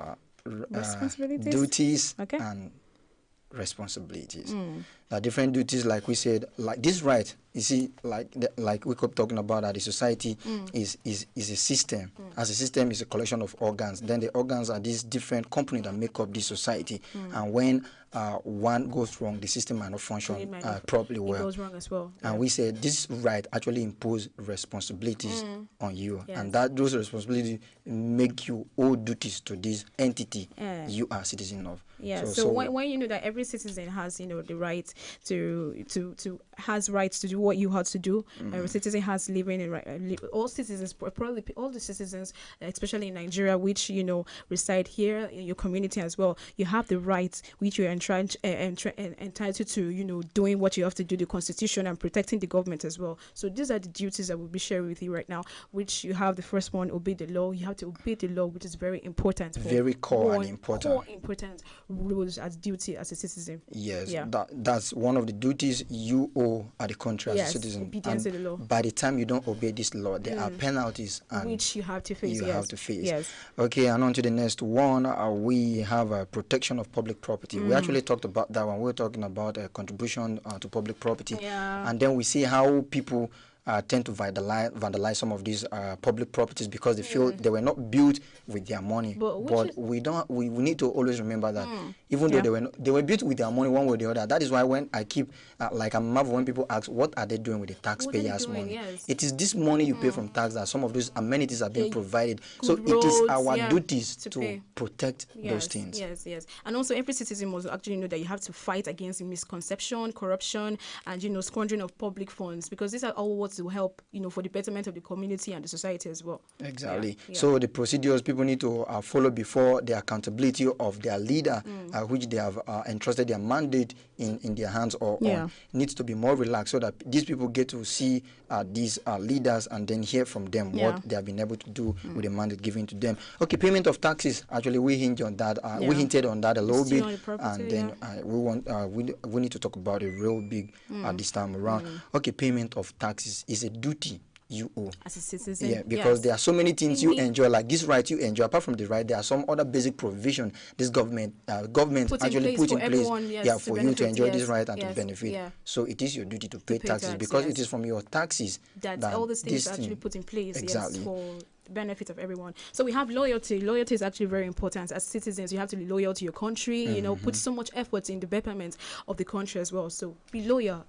duties and responsibilities? There are different duties, like we said, like this right. You see, like we kept talking about that the society is a system. As a system is a collection of organs. Then the organs are these different components that make up this society. And when one goes wrong, the system might not function properly well. It goes wrong as well. And we said this right actually impose responsibilities on you, and that those responsibilities make you owe duties to this entity you are citizen of. Yeah. So when you know that every citizen has the right to has rights to do what you have to do. Every citizen has living in right. All citizens, probably all the citizens, especially in Nigeria, which reside here in your community as well. You have the rights which you are entitled to. Doing what you have to do, the constitution, and protecting the government as well. So these are the duties that we'll be sharing with you right now. Which you have the first one: obey the law. You have to obey the law, which is very important. Very core and important. Core important rules as duty as a citizen. Yes, that's one of the duties you owe at the country as a citizen. Obedience to the law. By the time you don't obey this law, there are penalties which you have to face. Yes. Okay, and on to the next one. We have protection of public property. We actually talked about that when we were talking about contribution to public property. And then we see how people tend to vandalize some of these public properties because they feel they were not built with their money. But we need to always remember that even though they were built with their money one way or the other. That is why when I keep I'm marvel when people ask what are they doing with the taxpayers' money. Yes. It is this money you pay from tax that some of those amenities are being provided. So it is our duties to protect those things. Yes. And also every citizen must actually know that you have to fight against misconception, corruption, and squandering of public funds, because these are all what will help for the betterment of the community and the society as well. Exactly. So the procedures people need to follow before the accountability of their leader, which they have entrusted their mandate in their hands or needs to be more relaxed, so that these people get to see these leaders and then hear from them what they have been able to do with the mandate given to them. Okay, payment of taxes. Actually, we hinted on that. We hinted on that a little bit, and then we need to talk about it real big this time around. Okay, payment of taxes is a duty you owe as a citizen. Yeah, because there are so many things you enjoy, like this right you enjoy. Apart from the right, there are some other basic provision this government actually put in place for you to enjoy this right and to benefit. So it is your duty to pay taxes, because it is from your taxes that all these things are actually put in place. Exactly. For the benefit of everyone. So we have loyalty. Loyalty is actually very important. As citizens, you have to be loyal to your country. Put so much effort in the betterment of the country as well. So be loyal.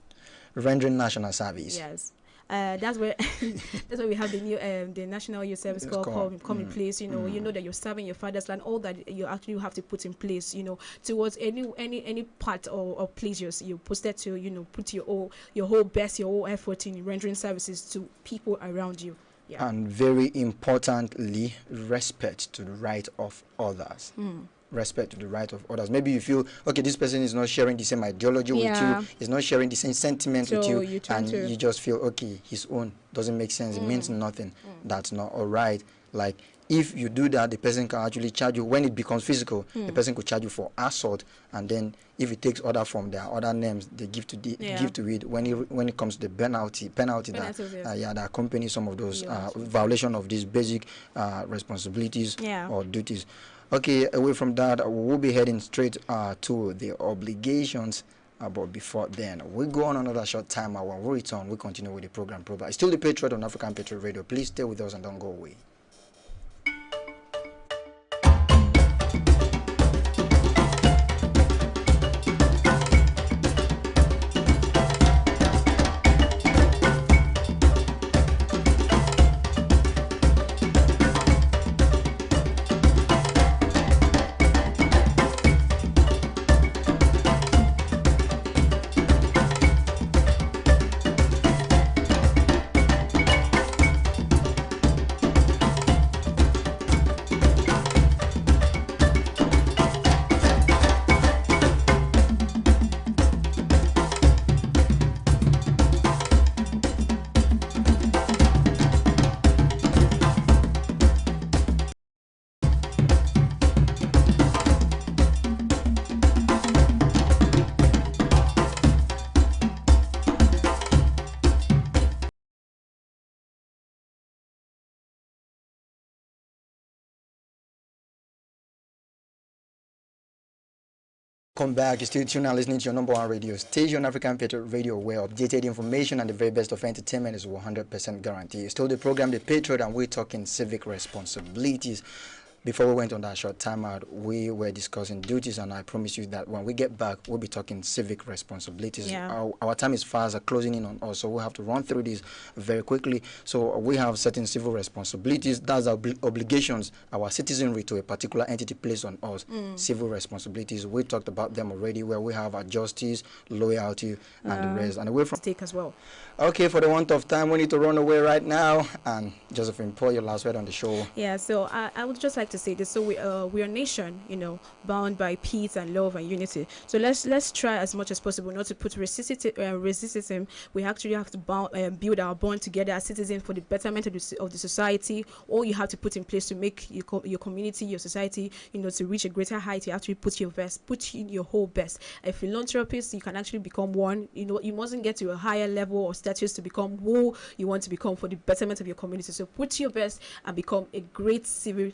Rendering national service. Yes. That's where that's why we have the new the National Youth Service Corps come in place. You know that you're serving your father's land. All that you actually have to put in place. Towards any part or place you posted to. Put your whole best, your whole effort in rendering services to people around you. Yeah. And very importantly, respect to the right of others. Respect to the right of others. Maybe you feel, okay, this person is not sharing the same ideology with you, is not sharing the same sentiment with you, and you just feel, okay, his own doesn't make sense, it means nothing. That's not all right. Like, if you do that, the person can actually charge you. When it becomes physical, the person could charge you for assault, and then if it takes other form, there are other names they give to it when it comes to the penalty that accompanies some of those violation of these basic responsibilities or duties. Okay, away from that, we'll be heading straight to the obligations. But before then, we go on another short time. When we return, we continue with the program. It's still the Patriot on African Patriot Radio. Please stay with us and don't go away. Come back, you're still tuned and listening to your number one radio station, African Patriot Radio, where updated information and the very best of entertainment is 100% guaranteed. It's still the program, The Patriot, and we're talking civic responsibilities. Before we went on that short time out, we were discussing duties, and I promise you that when we get back, we'll be talking civic responsibilities. Our time is fast closing in on us, so we'll have to run through this very quickly. So we have certain civil responsibilities. That's our obligations, our citizenry to a particular entity placed on us. Civil responsibilities, we talked about them already, where we have our justice, loyalty, and the rest. And away from take as well. Okay, for the want of time, we need to run away right now. And Josephine, pour your last word on the show. Yeah, so I would just like to say this. So we are a nation, bound by peace and love and unity. So let's try as much as possible not to put racism. We actually have to build our bond together as citizens for the betterment of the society. All you have to put in place to make your community, your society, to reach a greater height, you have to put your best, put in your whole best. A philanthropist, you can actually become one. You mustn't get to a higher level or status to become who you want to become for the betterment of your community. So put your best and become a great civil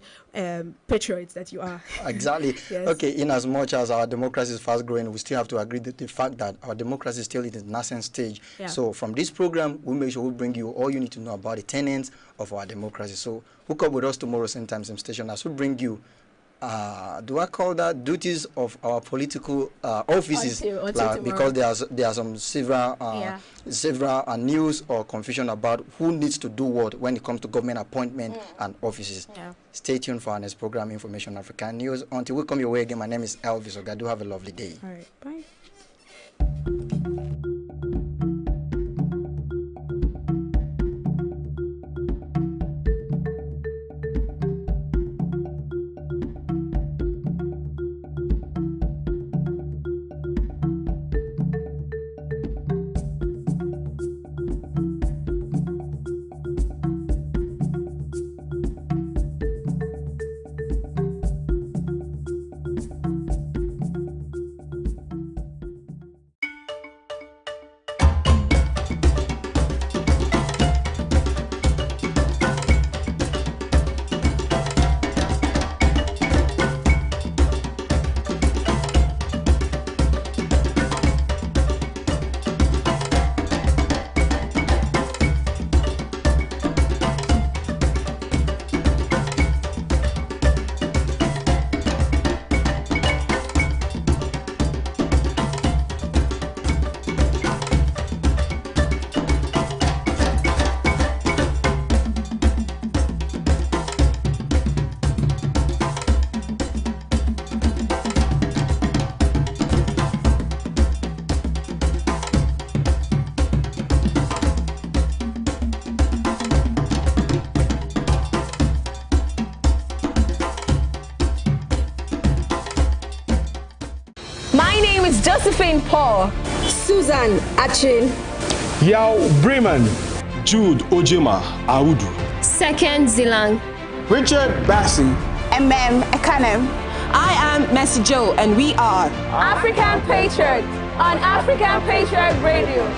patriots that you are. Exactly. Yes. Okay, in as much as our democracy is fast growing, we still have to agree that the fact that our democracy is still in its nascent stage. So from this program, we make sure we bring you all you need to know about the tenets of our democracy. So hook up with us tomorrow, same time, same station, as we bring you do I call that duties of our political offices? Because there are some several news or confusion about who needs to do what when it comes to government appointment and offices. Stay tuned for our next program, Information African News. Until we come your way again, my name is Elvis Ogadu. Have a lovely day. All right, bye. name is Josephine Paul. Susan Achin. Yao Bremen. Jude Ojema Audu. Second Zilang. Richard Bassi. Ekanem. I am Mercy Joe, and we are African Patriot on African Patriot Radio.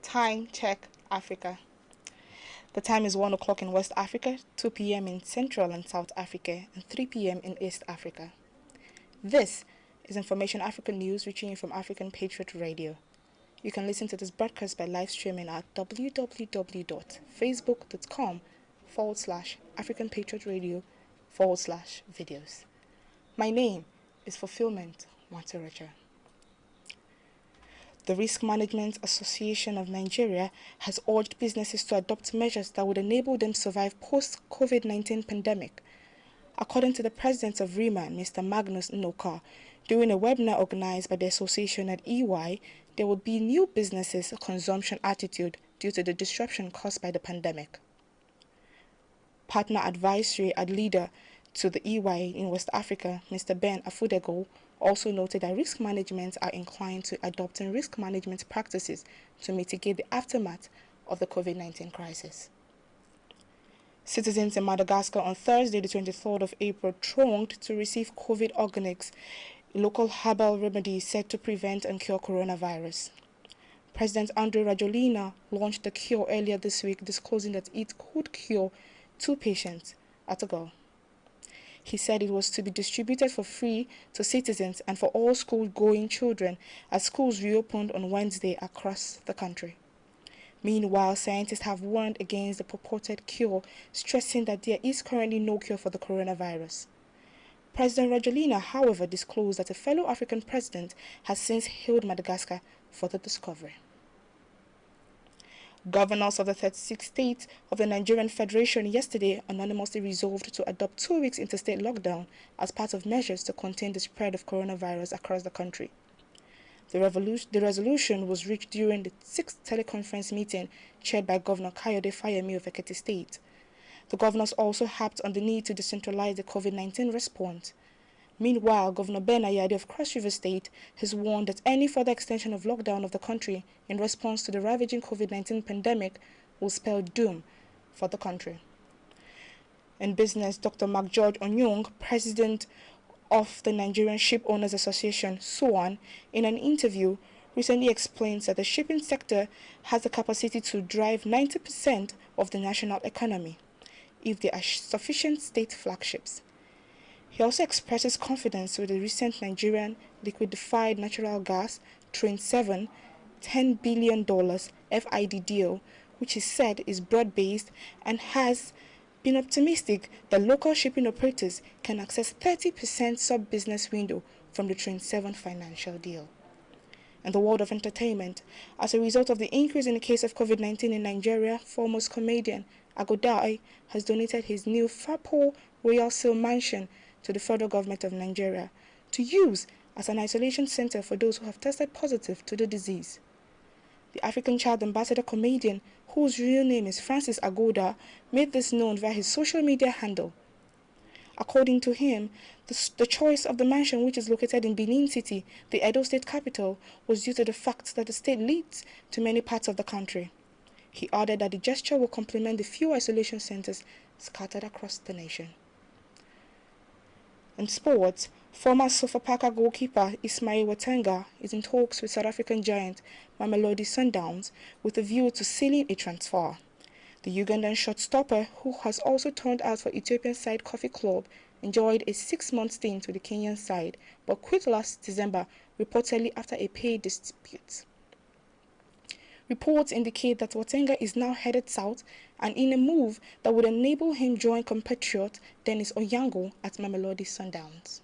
Time check Africa. The time is 1 o'clock in West Africa, 2 p.m. in Central and South Africa, and 3 p.m. in East Africa. This is Information Africa News reaching you from African Patriot Radio. You can listen to this broadcast by live streaming at www.facebook.com/African Patriot Radio /videos. My name is Fulfillment Mwataracha. The Risk Management Association of Nigeria has urged businesses to adopt measures that would enable them to survive post-COVID-19 pandemic. According to the president of RIMA, Mr. Magnus Nnoka, during a webinar organized by the association at EY, there will be new businesses' consumption attitude due to the disruption caused by the pandemic. Partner advisory and leader to the EY in West Africa, Mr. Ben Afudego, also noted that risk management are inclined to adopting risk management practices to mitigate the aftermath of the COVID-19 crisis. Citizens in Madagascar on Thursday, the 23rd of April, thronged to receive COVID organics, local herbal remedies said to prevent and cure coronavirus. President Andry Rajoelina launched the cure earlier this week, disclosing that it could cure 2 patients at a go. He said it was to be distributed for free to citizens and for all school-going children as schools reopened on Wednesday across the country. Meanwhile, scientists have warned against the purported cure, stressing that there is currently no cure for the coronavirus. President Rajoelina, however, disclosed that a fellow African president has since hailed Madagascar for the discovery. Governors of the 36 states of the Nigerian Federation yesterday unanimously resolved to adopt 2 weeks interstate lockdown as part of measures to contain the spread of coronavirus across the country. The resolution was reached during the 6th teleconference meeting chaired by Governor Kayode Fayemi of Ekiti State. The governors also harped on the need to decentralize the COVID-19 response. Meanwhile, Governor Ben Ayade of Cross River State has warned that any further extension of lockdown of the country in response to the ravaging COVID-19 pandemic will spell doom for the country. In business, Dr. Mark George Onyong, president of the Nigerian Ship Owners Association, SOAN, in an interview recently explains that the shipping sector has the capacity to drive 90% of the national economy if there are sufficient state flagships. He also expresses confidence with the recent Nigerian liquefied natural gas Train 7 $10 billion FID deal, which he said is broad-based and has been optimistic that local shipping operators can access 30% sub-business window from the Train 7 financial deal. In the world of entertainment, as a result of the increase in the case of COVID-19 in Nigeria, foremost comedian Agodai has donated his new Fapo Royal Seal mansion to the federal government of Nigeria to use as an isolation center for those who have tested positive to the disease. The African Child Ambassador comedian, whose real name is Francis Agoda, made this known via his social media handle. According to him, the choice of the mansion, which is located in Benin City, the Edo state capital, was due to the fact that the state leads to many parts of the country. He added that the gesture will complement the few isolation centers scattered across the nation. In sports, former Sofapaka goalkeeper Ismail Watenga is in talks with South African giant Mamelodi Sundowns with a view to sealing a transfer. The Ugandan shortstopper, who has also turned out for Ethiopian side Coffee Club, enjoyed a 6-month stint with the Kenyan side, but quit last December, reportedly after a pay dispute. Reports indicate that Watenga is now headed south and in a move that would enable him join compatriot Dennis Onyango at Mamelodi Sundowns.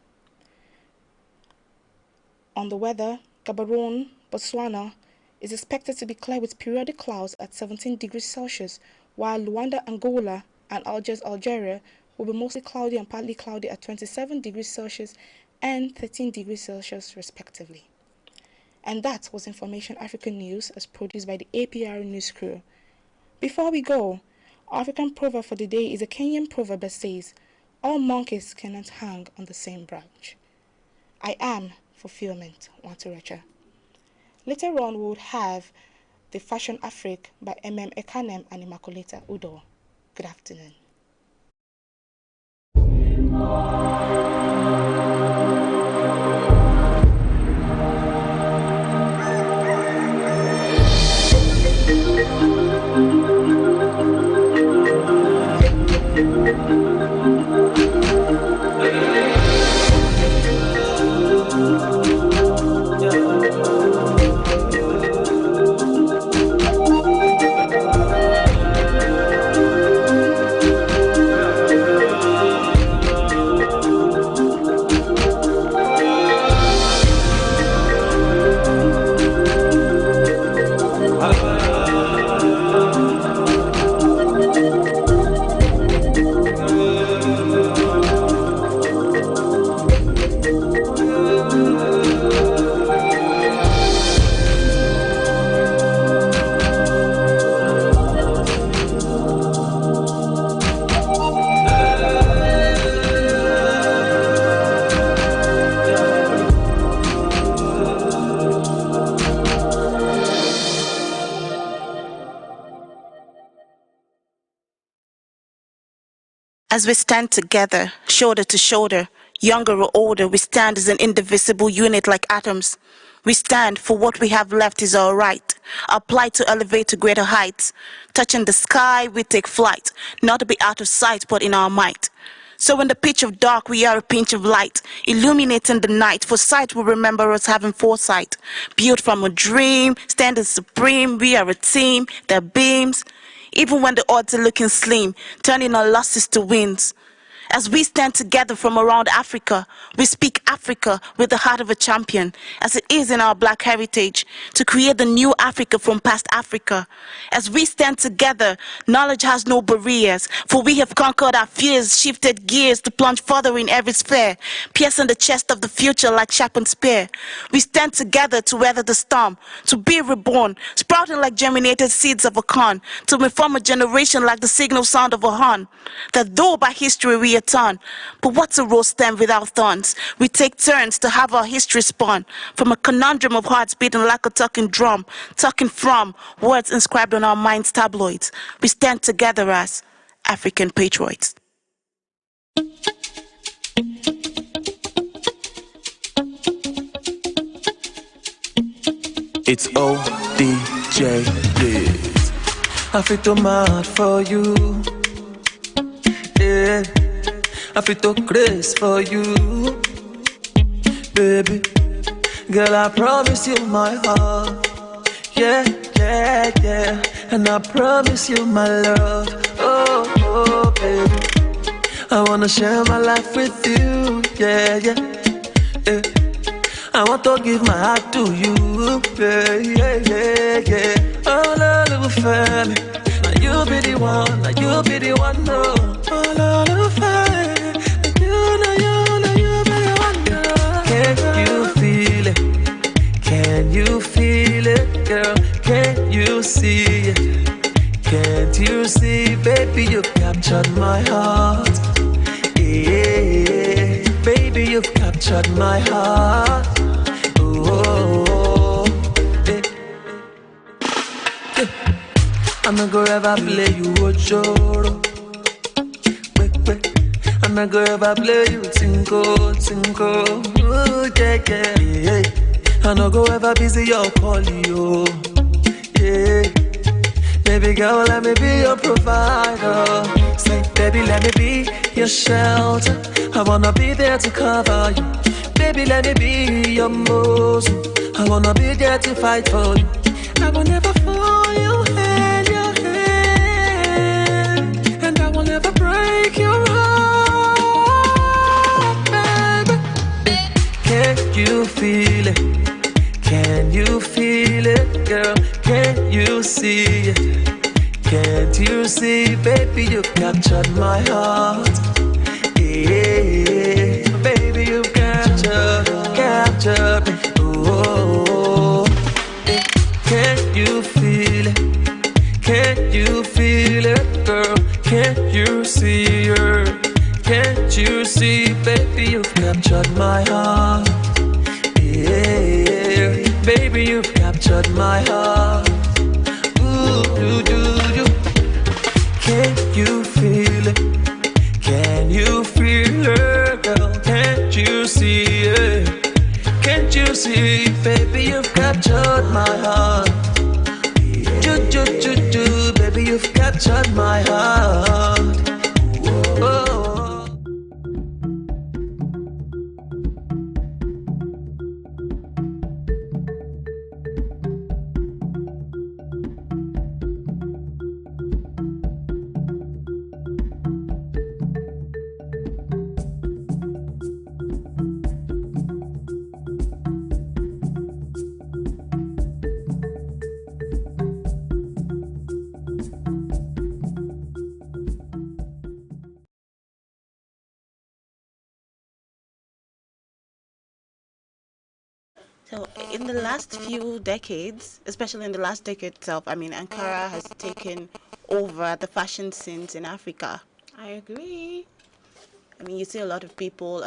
On the weather, Gaborone, Botswana, is expected to be clear with periodic clouds at 17 degrees Celsius, while Luanda, Angola, and Algiers, Algeria, will be mostly cloudy and partly cloudy at 27 degrees Celsius and 13 degrees Celsius, respectively. And that was Information African News as produced by the APR News Crew. Before we go, our African proverb for the day is a Kenyan proverb that says, all monkeys cannot hang on the same branch. I am fulfillment, Wanturecha. Later on, we would have the Fashion Afrique by Ekanem and Immaculata Udo. Good afternoon. As we stand together, shoulder to shoulder, younger or older, we stand as an indivisible unit like atoms. We stand for what we have left is our right, our plight to elevate to greater heights. Touching the sky, we take flight, not to be out of sight, but in our might. So in the pitch of dark, we are a pinch of light, illuminating the night, for sight will remember us having foresight. Built from a dream, standing supreme, we are a team that beams, even when the odds are looking slim, turning our losses to wins. As we stand together from around Africa, we speak Africa with the heart of a champion, as it is in our black heritage, to create the new Africa from past Africa. As we stand together, knowledge has no barriers, for we have conquered our fears, shifted gears to plunge further in every sphere, piercing the chest of the future like sharpened spear. We stand together to weather the storm, to be reborn, sprouting like germinated seeds of a corn, to reform a generation like the signal sound of a horn. That though by history we are torn, but what's a rose stem without thorns? We take turns to have our history spawn from a conundrum of hearts beating like a talking drum, talking from words inscribed on our minds' tabloids. We stand together as African patriots. It's ODJ, yes. I feel too mad for you. Yeah, I feel too crazy for you. Baby, girl, I promise you my heart. Yeah, yeah, yeah. And I promise you my love. Oh, oh, baby, I wanna share my life with you. Yeah, yeah, yeah. I want to give my heart to you, yeah, yeah, yeah, yeah. Oh, little family, now you be the one, now you be the one, no. Oh, little family, now you be the one, no. Can you feel it? Can you feel it, girl? Can you see it? Can't you see, baby, you've captured my heart. Yeah, baby, you've captured my heart. Oh, yeah. Yeah. I'm not gonna ever play you Ojoro. I'm not gonna ever play you Tinko, Tinko. Ooh, yeah, yeah, yeah. I'm not gonna ever busy your call, yo. Yeah. Baby girl, let me be your provider. Say, baby, let me be your shelter. I wanna be there to cover you. Baby, let me be your muscle. I wanna be there to fight for you. I will never fall your hand, and I will never break your heart, baby. Can you feel it? Can you feel it, girl? Can you see it? Can't you see, baby, you've captured my heart. Yeah, baby, you've captured me. Oh, yeah. Can you feel it? Can you feel it, girl? Can't you see her? Can't you see, baby, you've captured my heart. Yeah, baby, you've captured my heart. Ooh, do. Can you feel it? Can you feel it, girl? Can't you see it? Can't you see, baby, you've captured my heart. Do, baby, you've captured my heart. Oh. So in the last few decades, especially in the last decade itself, I mean, Ankara has taken over the fashion scenes in Africa. I agree. I mean, you see a lot of people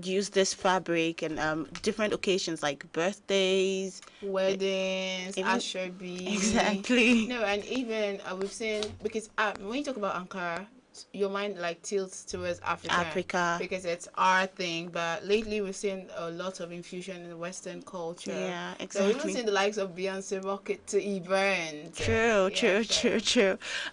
use this fabric in different occasions like birthdays, weddings, even, Ashobi. Exactly. No, and even we've seen, because when you talk about Ankara, your mind like tilts towards Africa because it's our thing, but lately we've seen a lot of infusion in the Western culture. Yeah, exactly. So we've seen the likes of Beyonce rocket to E-Brand. True.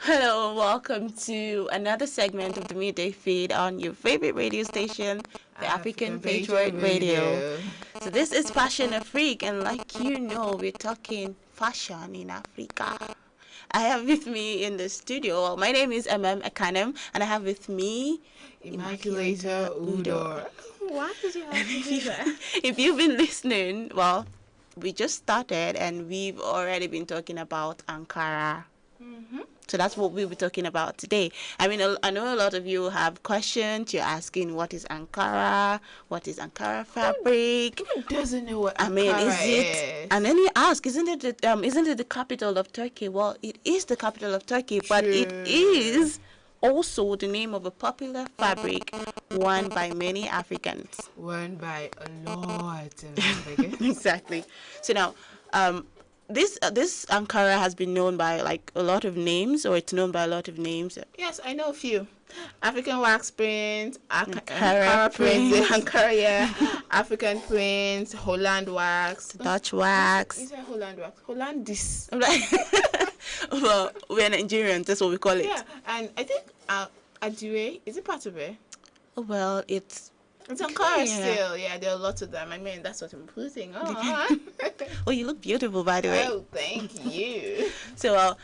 Hello, welcome to another segment of the Midday Feed on your favorite radio station, the African Patriot Radio. So this is Fashion Afrique, and like you know, we're talking fashion in Africa. I have with me in the studio, well, my name is Ekanem, and I have with me Immaculata Udor. Why did you have to do that? If you've been listening, well, we just started and we've already been talking about Ankara. So that's what we'll be talking about today. I mean, I know a lot of you have questions. You're asking, what is Ankara? What is Ankara fabric? Who doesn't know what Ankara I mean, is it? And then you ask, isn't it the capital of Turkey? Well, it is the capital of Turkey, but it is also the name of a popular fabric worn by many Africans. Worn by a lot of Africans. Exactly. So now, this Ankara has been known by like a lot of names, or it's known by a lot of names. Yes, I know a few. African wax print, Ankara print, Ankara, yeah. African print, Holland wax, Dutch wax. Is it Holland wax? Hollandis. Well, we're Nigerians, that's what we call it. Yeah, and I think Adire, is it part of it? Well, it's Ankara still. Yeah, there are lots of them. I mean, that's what I'm putting on. Oh, you look beautiful, by the way. Oh, thank you. So,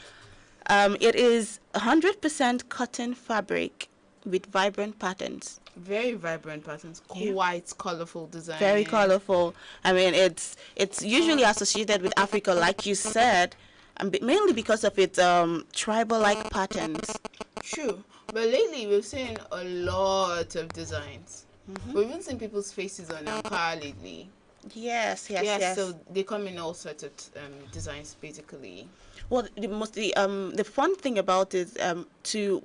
it is 100% cotton fabric with vibrant patterns. Very vibrant patterns, quite colorful design. Very colorful. I mean, it's usually associated with Africa, like you said, and mainly because of its tribal-like patterns. True, but lately we've seen a lot of desigins. We've even seen people's faces on Ankara lately. Yes. So they come in all sorts of designs, basically. Well, the fun thing about it to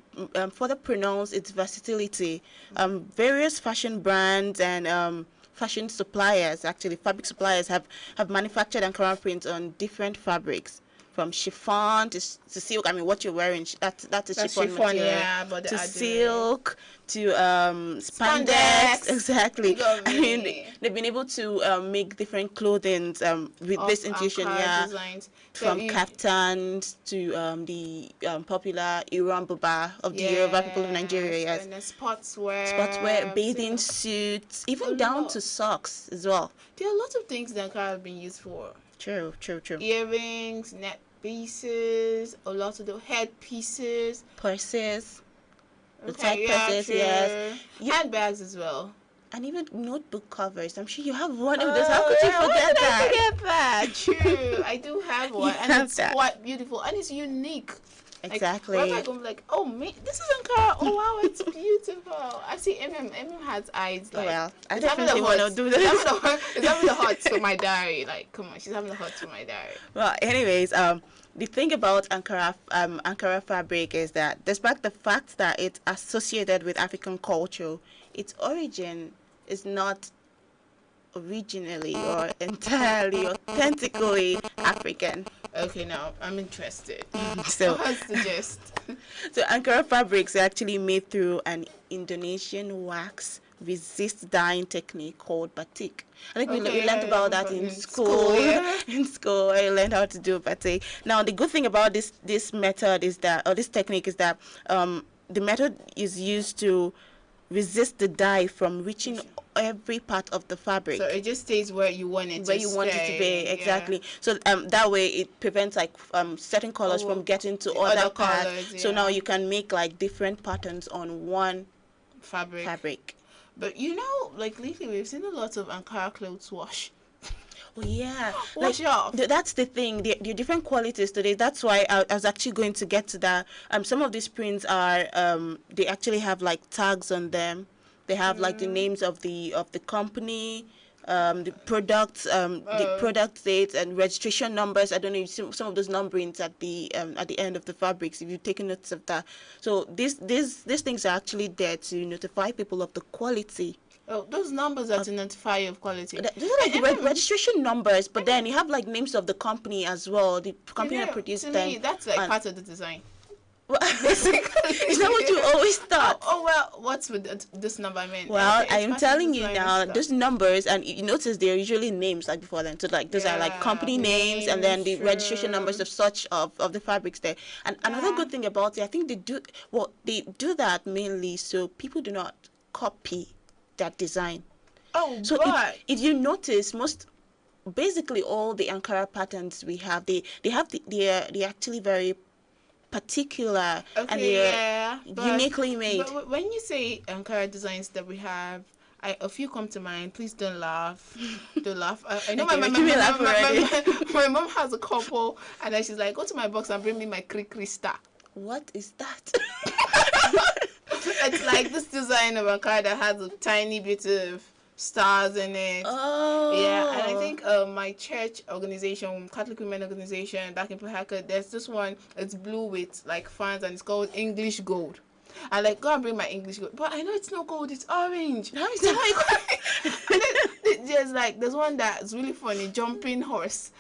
further pronounce its versatility, various fashion brands and fashion suppliers, actually fabric suppliers, have manufactured Ankara prints on different fabrics. From chiffon to silk. I mean, what you're wearing, that's a chiffon material. Yeah, but to silk, to spandex. Exactly. I mean, they've been able to make different clothing with this intuition. Yeah, designs. From kaftans to the popular Iran Buba of the Yoruba people of Nigeria. Yes. And then sportswear, bathing suits, even down to socks as well. There are a lot of things that Ankara have been used for. True. Earrings, neck pieces, a lot of the head pieces, purses, the okay, tight purses, yes. Handbags as well. And even notebook covers. I'm sure you have one of those. How could you forget that? I forget that? True, I do have one, and it's quite beautiful, and it's unique. Exactly. Like, I'm like, oh, this is Ankara. Oh wow, it's beautiful. I see MM has eyes. Like, well, I definitely want to do this. She's having the hearts for my diary. Like, come on, she's having the hearts for my diary. Well, anyways, the thing about Ankara fabric is that, despite the fact that it's associated with African culture, its origin is not originally or entirely authentically African. Okay, now I'm interested. So what's the gist? So Ankara fabrics are actually made through an Indonesian wax resist dyeing technique called batik. I think we learned about that in school. In school, I learned how to do batik. Now, the good thing about this method is that, or this technique is that, the method is used to resist the dye from reaching every part of the fabric. So it just stays where you want it to stay. Where you want it to be, exactly. Yeah. So that way it prevents like certain colors from getting to other parts. Colors, so now you can make like different patterns on one fabric. But you know, like lately we've seen a lot of Ankara clothes wash. Oh yeah, wash off. That's the thing. The different qualities today. That's why I was actually going to get to that. Some of these prints are they actually have like tags on them. They have like the names of the company, the products, the product dates and registration numbers. I don't know if some of those numberings at the end of the fabrics, if you've taken notes of that. So these things are actually there to notify people of the quality. Oh, those numbers are to notify of quality. Those are like registration numbers, but then you have like names of the company as well. The company that produced them. To me, that's like part of the design. Well, basically, is that what you always thought? Oh well, what's with this number? I mean, well, I'm telling you now, those numbers, and you notice they're usually names like before then. So like those are like company names, and then the registration numbers of such of the fabrics there. And another good thing about it, I think they do that mainly so people do not copy that design. Oh, so if you notice, basically all the Ankara patterns we have, they're actually very particular and they're uniquely made. But when you say Ankara designs that we have, a few come to mind. Please don't laugh. Don't laugh. I know my mom has a couple, and then she's like, go to my box and bring me my Kri star. What is that? It's like this design of Ankara that has a tiny bit of stars in it. Oh. Yeah, and I think my church organization, Catholic Women Organization, back in Port Harcourt, there's this one. It's blue with like fans, and it's called English Gold. I like go and bring my English gold, but I know it's not gold, it's orange. How is that? And then there's one that's really funny, jumping horse.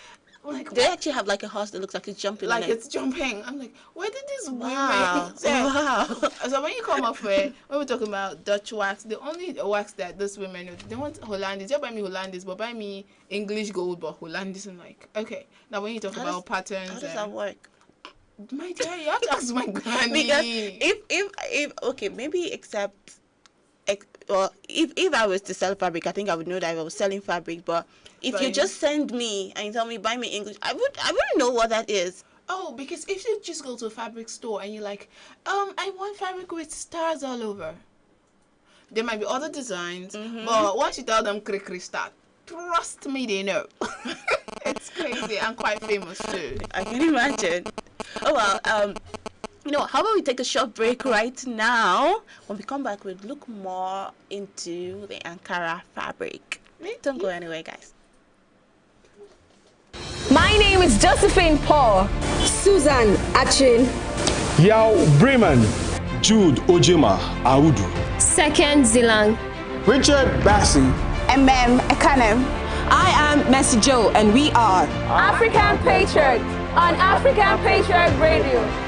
I'm like, they actually have like a horse that looks like it's jumping. Like it's jumping. I'm like, where did this wow. women? So when you come up with, when we're talking about Dutch wax, the only wax that those women they want Hollandis. Don't buy me Hollandis, but buy me English gold, but Hollandis. I'm like, okay. Now when you talk about patterns, how does that work? My dear, you have to ask my granny. Because if okay, maybe except well, if I was to sell fabric, I think I would know that I was selling fabric. But if you just send me and you tell me buy me English, I wouldn't know what that is. Oh, because if you just go to a fabric store and you're like, I want fabric with stars all over, there might be other designs, but once you tell them Kri star, trust me, they know. It's crazy and quite famous too. I can imagine. Oh well, how about we take a short break right now? When we come back, we'll look more into the Ankara fabric. Don't go anywhere, guys. My name is Josephine Paul. Susan Achin. Yao Bremen. Jude Ojima Audu. Second Zilang. Richard Bassi. Ekanem. I am Messi Joe, and we are African Patriot on African Patriot Radio.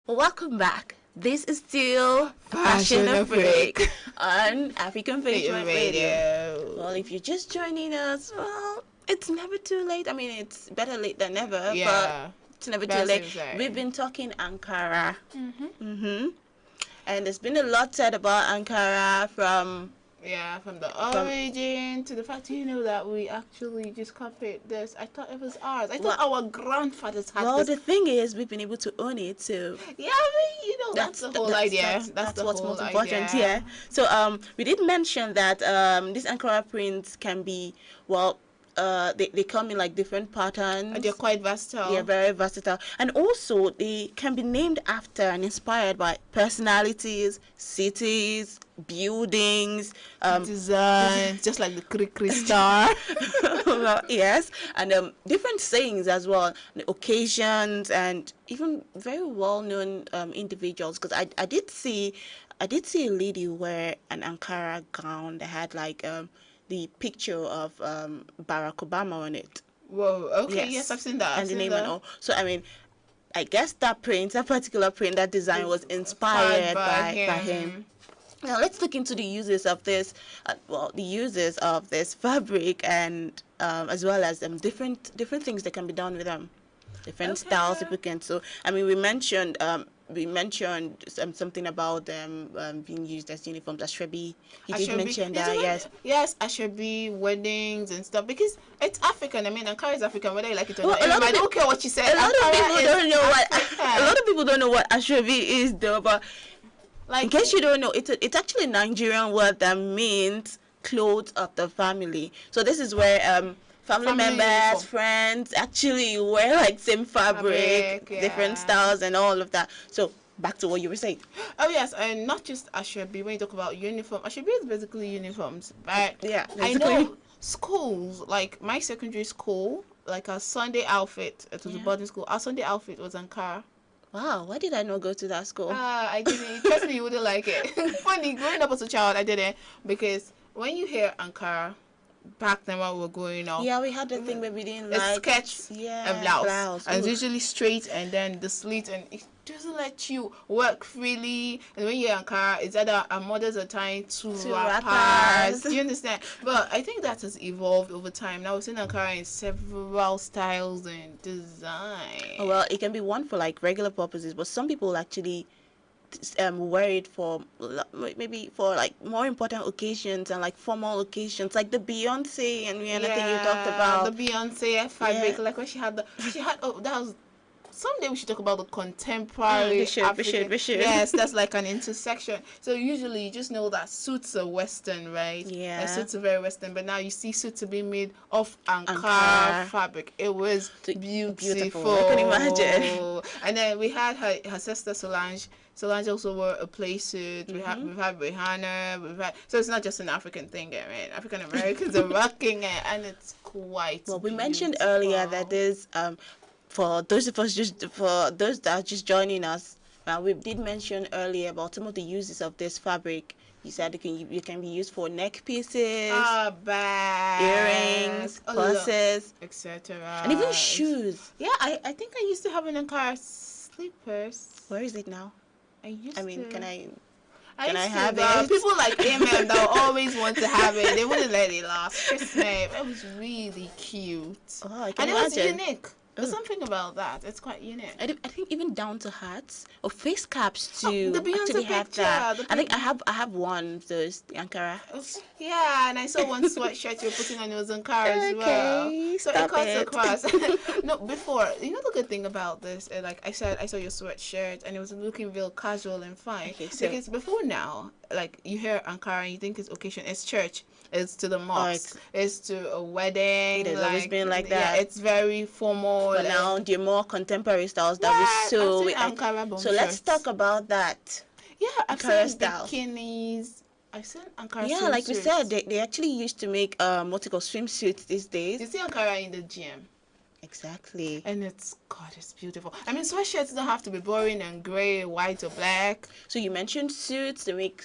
Welcome back. This is still Fashion Afrique on African Patriot Radio. Well, if you're just joining us, well, it's never too late. I mean, it's better late than never, but it's never too late. We've been talking Ankara. And there's been a lot said about Ankara from the origin to the fact that we actually just copied this. I thought it was ours. I thought our grandfathers had this. Well, the thing is, we've been able to own it, so... Yeah, I mean, that's the whole idea. That's what's most important, yeah. So, we did mention that these Ankara prints can be, well... they come in like different patterns. And they're quite versatile. They're very versatile. And also, they can be named after and inspired by personalities, cities, buildings, designs, just like the Kri star. Well, yes, and different sayings as well, occasions, and even very well-known individuals. Because I did see a lady wear an Ankara gown that had like the picture of Barack Obama on it. Whoa, okay, yes, I've seen that. And the name and all. So, I mean, I guess that particular print, that design was inspired by him. Now, let's look into the uses of this, the uses of this fabric, and as well as different things that can be done with them. Different styles if we can. So, I mean, we mentioned something about them being used as uniforms. Asoebi, you did mention that, yes. Yes, Asoebi, weddings and stuff, because it's African. I mean, Ankara is African, whether you like it or not. I don't care what you said. A lot of people don't know what Asoebi is, though. But like, in case you don't know, it's actually a Nigerian word that means clothes of the family. So this is where family members, friends actually wear like same fabric, different styles and all of that. So back to what you were saying. Oh yes, and not just Asoebi. When you talk about uniform, Asoebi is basically uniforms. But yeah, I know schools, like my secondary school, like our Sunday outfit, it was a boarding school. Our Sunday outfit was Ankara. Wow, why did I not go to that school? I didn't. Trust me, you wouldn't like it. Funny, growing up as a child, I didn't, because when you hear Ankara, back then while we were growing up. Yeah, we had the thing where we didn't a like sketch, a blouse. And it's usually straight, and then the slit, and it doesn't let you work freely. And when you're in Ankara, it's either our mothers are tying two wrappers. Do you understand? But I think that has evolved over time. Now we're seeing Ankara in several styles and design. Well, it can be one for like regular purposes, but some people actually wear it for maybe for like more important occasions and like formal occasions, like the Beyonce and Rihanna thing you talked about. The Beyonce fabric, like when she had that was. Someday we should talk about the contemporary we should. Yes, that's like an intersection. So usually you just know that suits are Western, right? Yeah. And suits are very Western, but now you see suits are being made of Ankara fabric. It was beautiful. I can imagine. And then we had her sister Solange. Solange also wore a play suit. We've had Rihanna. So it's not just an African thing, right? African Americans are rocking it, and it's quite. Well, we mentioned earlier that there's for those that are just joining us, we did mention earlier about some of the uses of this fabric. You said it can be used for neck pieces, bags, earrings, purses, etc. And even shoes. Yeah, I think I used to have an Ankara slippers. Where is it now? Can I have it? People like Amen that always want to have it. They wouldn't let it last. Christmas. It was really cute. Oh, I can imagine. It was unique. There's something about that. It's quite unique. I think even down to hats or face caps too. The Beyonce actually have picture, that. I think I have one of those, the Ankara. Yeah, and I saw one sweatshirt you're putting on, it was Ankara as well. So it cuts across. No, before, the good thing about this, like I said, I saw your sweatshirt and it was looking real casual and fine. Okay, so because before now, like you hear Ankara and you think it's occasion, it's church. It's to the mosque. It's to a wedding. It has always been like that. Yeah, it's very formal. But now the more contemporary styles that we saw. So let's talk about that. Yeah, I've seen bikinis. I've seen Ankara. Yeah, like we said, they actually used to make what you call swimsuits these days. You see Ankara in the gym. Exactly. And it's beautiful. I mean, sweatshirts don't have to be boring and grey, white or black. So you mentioned suits. They make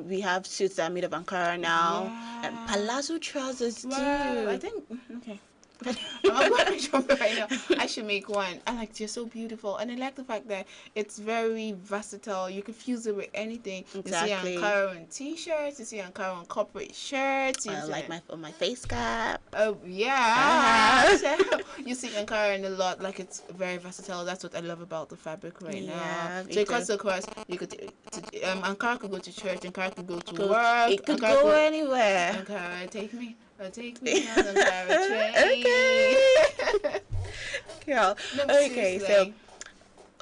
we have suits that are made of Ankara now. Yeah. And palazzo trousers too. I think okay. I'm not sure right now. I should make one. You're so beautiful, and I like the fact that it's very versatile. You can fuse it with anything. Exactly. You see Ankara on t-shirts. You see Ankara on corporate shirts. Like my face cap. Oh yeah. You see Ankara in a lot. Like it's very versatile. That's what I love about the fabric right now. So it cuts across. You could Ankara could go to church. Ankara could go to work. It could go anywhere. Ankara, take me on Ankara train. Okay. Girl. Okay, so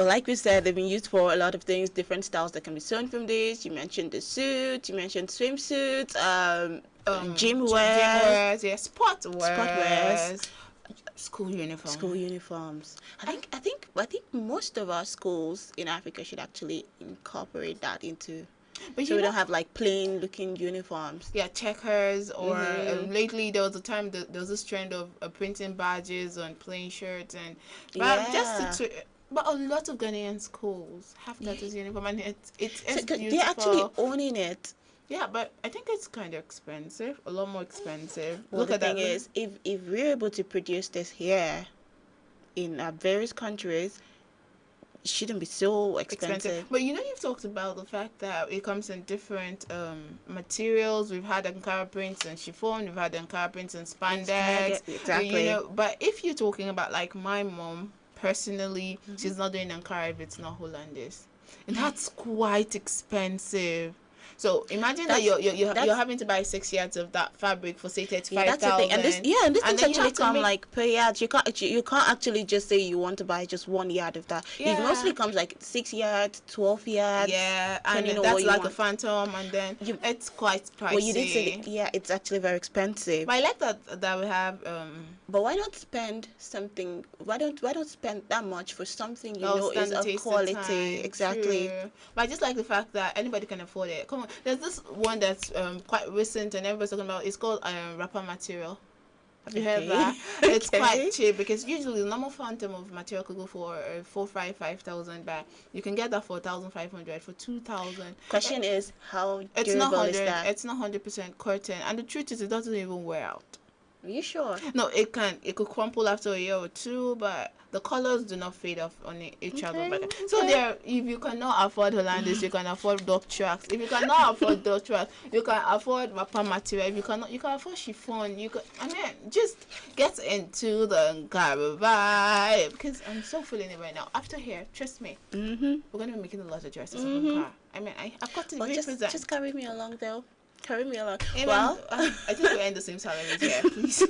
like we said, they've been used for a lot of things, different styles that can be sewn from this. You mentioned the suits, you mentioned swimsuits, gym wears, sport wears, school uniforms. I think most of our schools in Africa should actually incorporate that into. But we don't have like plain looking uniforms. Yeah, checkers or lately there was a time that there was this trend of printing badges on plain shirts and but a lot of Ghanaian schools have that as uniform and it's beautiful. They're actually owning it. Yeah, but I think it's kind of expensive, a lot more expensive. Well, the thing is, if we're able to produce this here in various countries, it shouldn't be so expensive. But you've talked about the fact that it comes in different materials. We've had Ankara prints and chiffon. We've had Ankara prints and spandex. Exactly. But if you're talking about like my mom personally, she's not doing Ankara if it's not Hollandaise, and that's quite expensive. So imagine that you're having to buy 6 yards of that fabric for say 35,000. That's the thing. And this things actually come like per yard. You can't actually just say you want to buy just 1 yard of that. Yeah. It mostly comes like 6 yards, 12 yards. Yeah, and that's like a phantom, and then it's quite pricey. Well, you did say it's actually very expensive. But I like that we have. But why not spend something? Why don't spend that much for something is of quality? Exactly. True. But I just like the fact that anybody can afford it. Come on. There's this one that's quite recent and everybody's talking about. It's called wrapper material. Have you heard that? It's quite cheap because usually the normal phantom of material could go for 5,000, but you can get that for 1,500 for 2,000. Question is, how it's not durable is that? It's not 100% cotton, and the truth is, it doesn't even wear out. Are you sure? No, it can. It could crumple after a year or two, but the colors do not fade off on each other. So there, if you cannot afford Hollandis, you can afford Dock tracks. If you cannot afford Dock tracks, you can afford Mapa material. If you cannot, you can afford chiffon. You can. I mean, just get into the Ankara vibe because I'm so feeling it right now. After here, trust me, we're gonna be making a lot of dresses of Ankara. I mean, I've got to represent. Just carry me along though. Carry me along. Well, I think we end the same salaries here, please.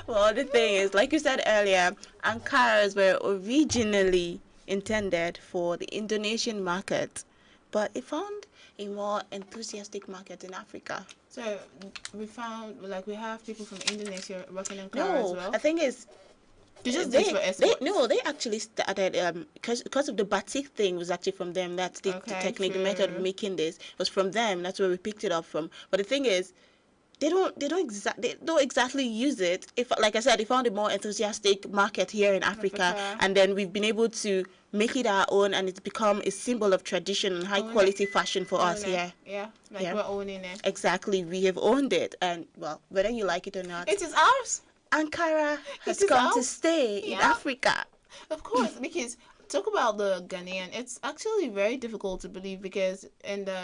Well, the thing is, like you said earlier, Ankaras were originally intended for the Indonesian market, but it found a more enthusiastic market in Africa. So we found, like, we have people from Indonesia working in Ankara as well? I think it's... They actually started because of the batik thing was actually from them. That's the technique, the method of making this was from them. That's where we picked it up from. But the thing is, they don't exactly use it. If, like I said, they found a more enthusiastic market here in Africa, and then we've been able to make it our own, and it's become a symbol of tradition and high quality fashion for us here. We're owning it. Exactly, we have owned it, and well, whether you like it or not, it is ours. Ankara has come to stay in Africa. Of course, because talk about the Ghanaian, it's actually very difficult to believe because in the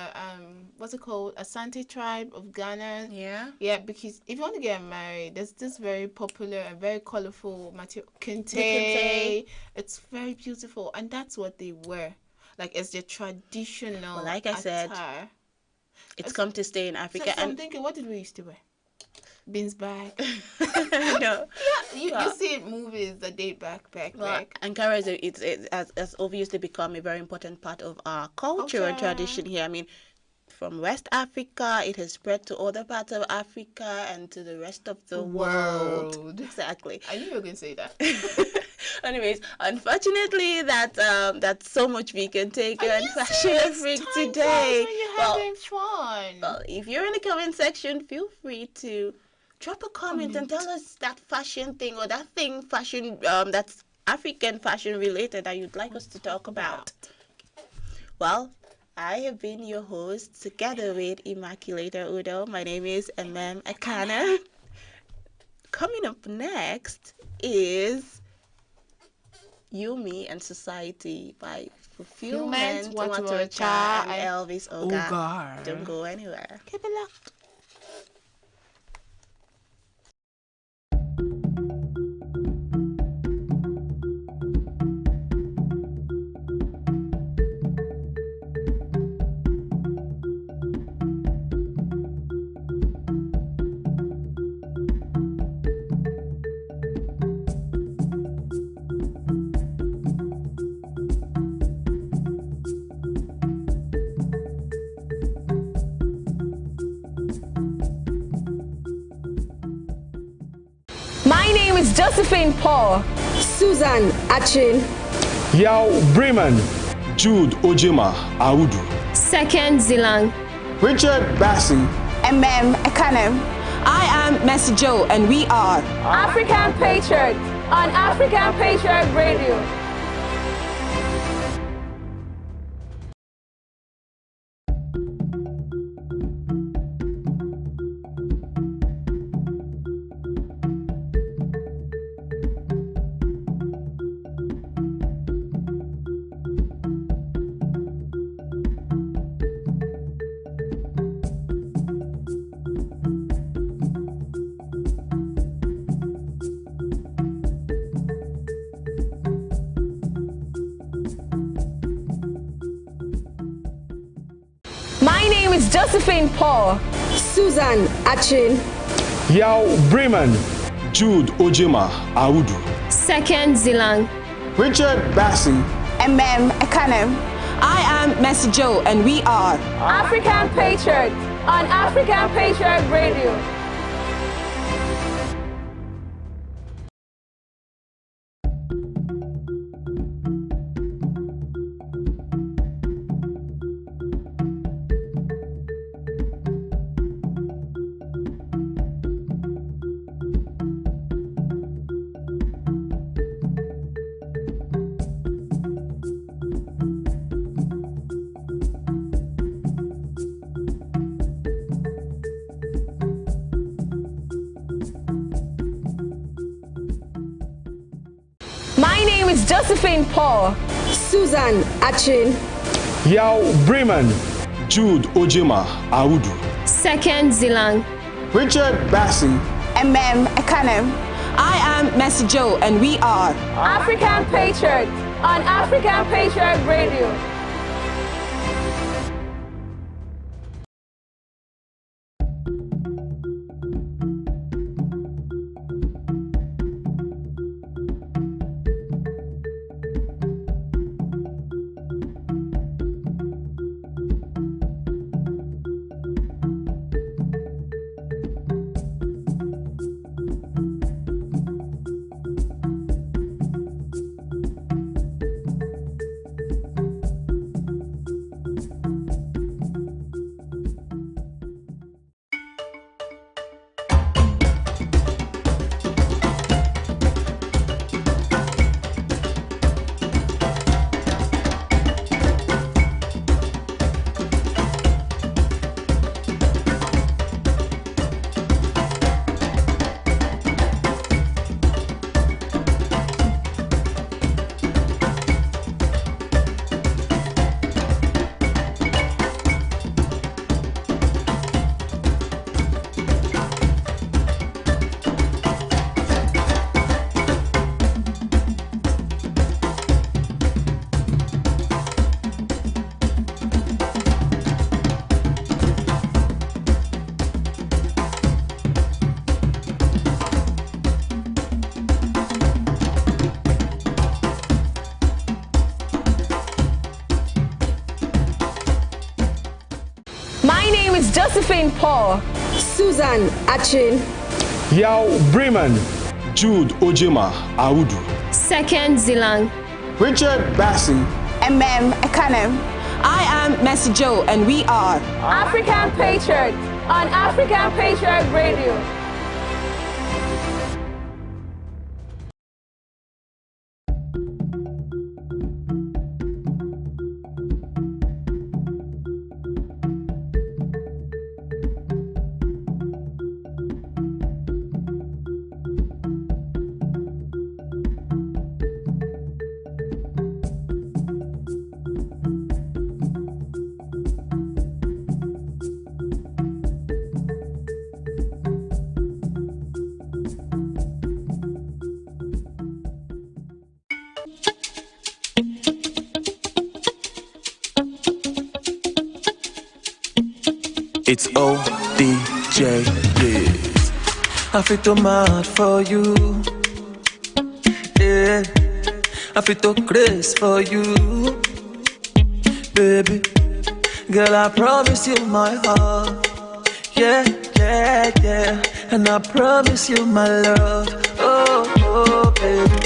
what's it called, Asante tribe of Ghana. Yeah, because if you want to get married, there's this very popular and very colorful material, kente. It's very beautiful, and that's what they wear. Like, it's the traditional. Well, like I said, it's come to stay in Africa. So I'm thinking, what did we used to wear? Beans bag. No. You see it movies that date back. Ankara has obviously become a very important part of our culture and tradition here. I mean, from West Africa, it has spread to other parts of Africa and to the rest of the world. Exactly. I knew you were going to say that. Anyways, unfortunately, that's so much we can take on Fashion Freak today. When you're having fun. Well, if you're in the comment section, feel free to drop a comment and tell us that fashion thing or that thing fashion that's African fashion related that you'd like us to talk about. Well, I have been your host together with Immaculata Udo. My name is Akana. Coming up next is You, Me, and Society by Fulfillment, Watocha, and Elvis Ogar. Don't go anywhere. Keep it locked. My name is Josephine Paul. Susan Achin. Yao Bremen. Jude Ojima Audu. Second Zilang. Richard Bassi. Ekanem. I am Mercy Joe, and we are African Patriot on African Patriot Radio. My name is Josephine Paul. Susan Achin. Yao Bremen. Jude Ojima Audu. Second Zilang. Richard Bassi. Ekanem. I am Mercy Joe, and we are African Patriot on African Patriot Radio. Josephine Paul, Susan Achin, Yao Bremen, Jude Ojema Audu, Second Zilang, Richard Bassi, Ekanem. I am Messi Joe, and we are African Patriot on African Patriot Radio. Josephine Paul, Susan Achin, Yao Bremen, Jude Ojema Audu, Second Zilang, Richard Bassi, Ekanem. I am Messi Joe, and we are African Patriot on African Patriot Radio. It's ODJ Biz. I feel too mad for you. Yeah, I feel too crazy for you. Baby, girl, I promise you my heart. Yeah, yeah, yeah. And I promise you my love. Oh, oh, baby,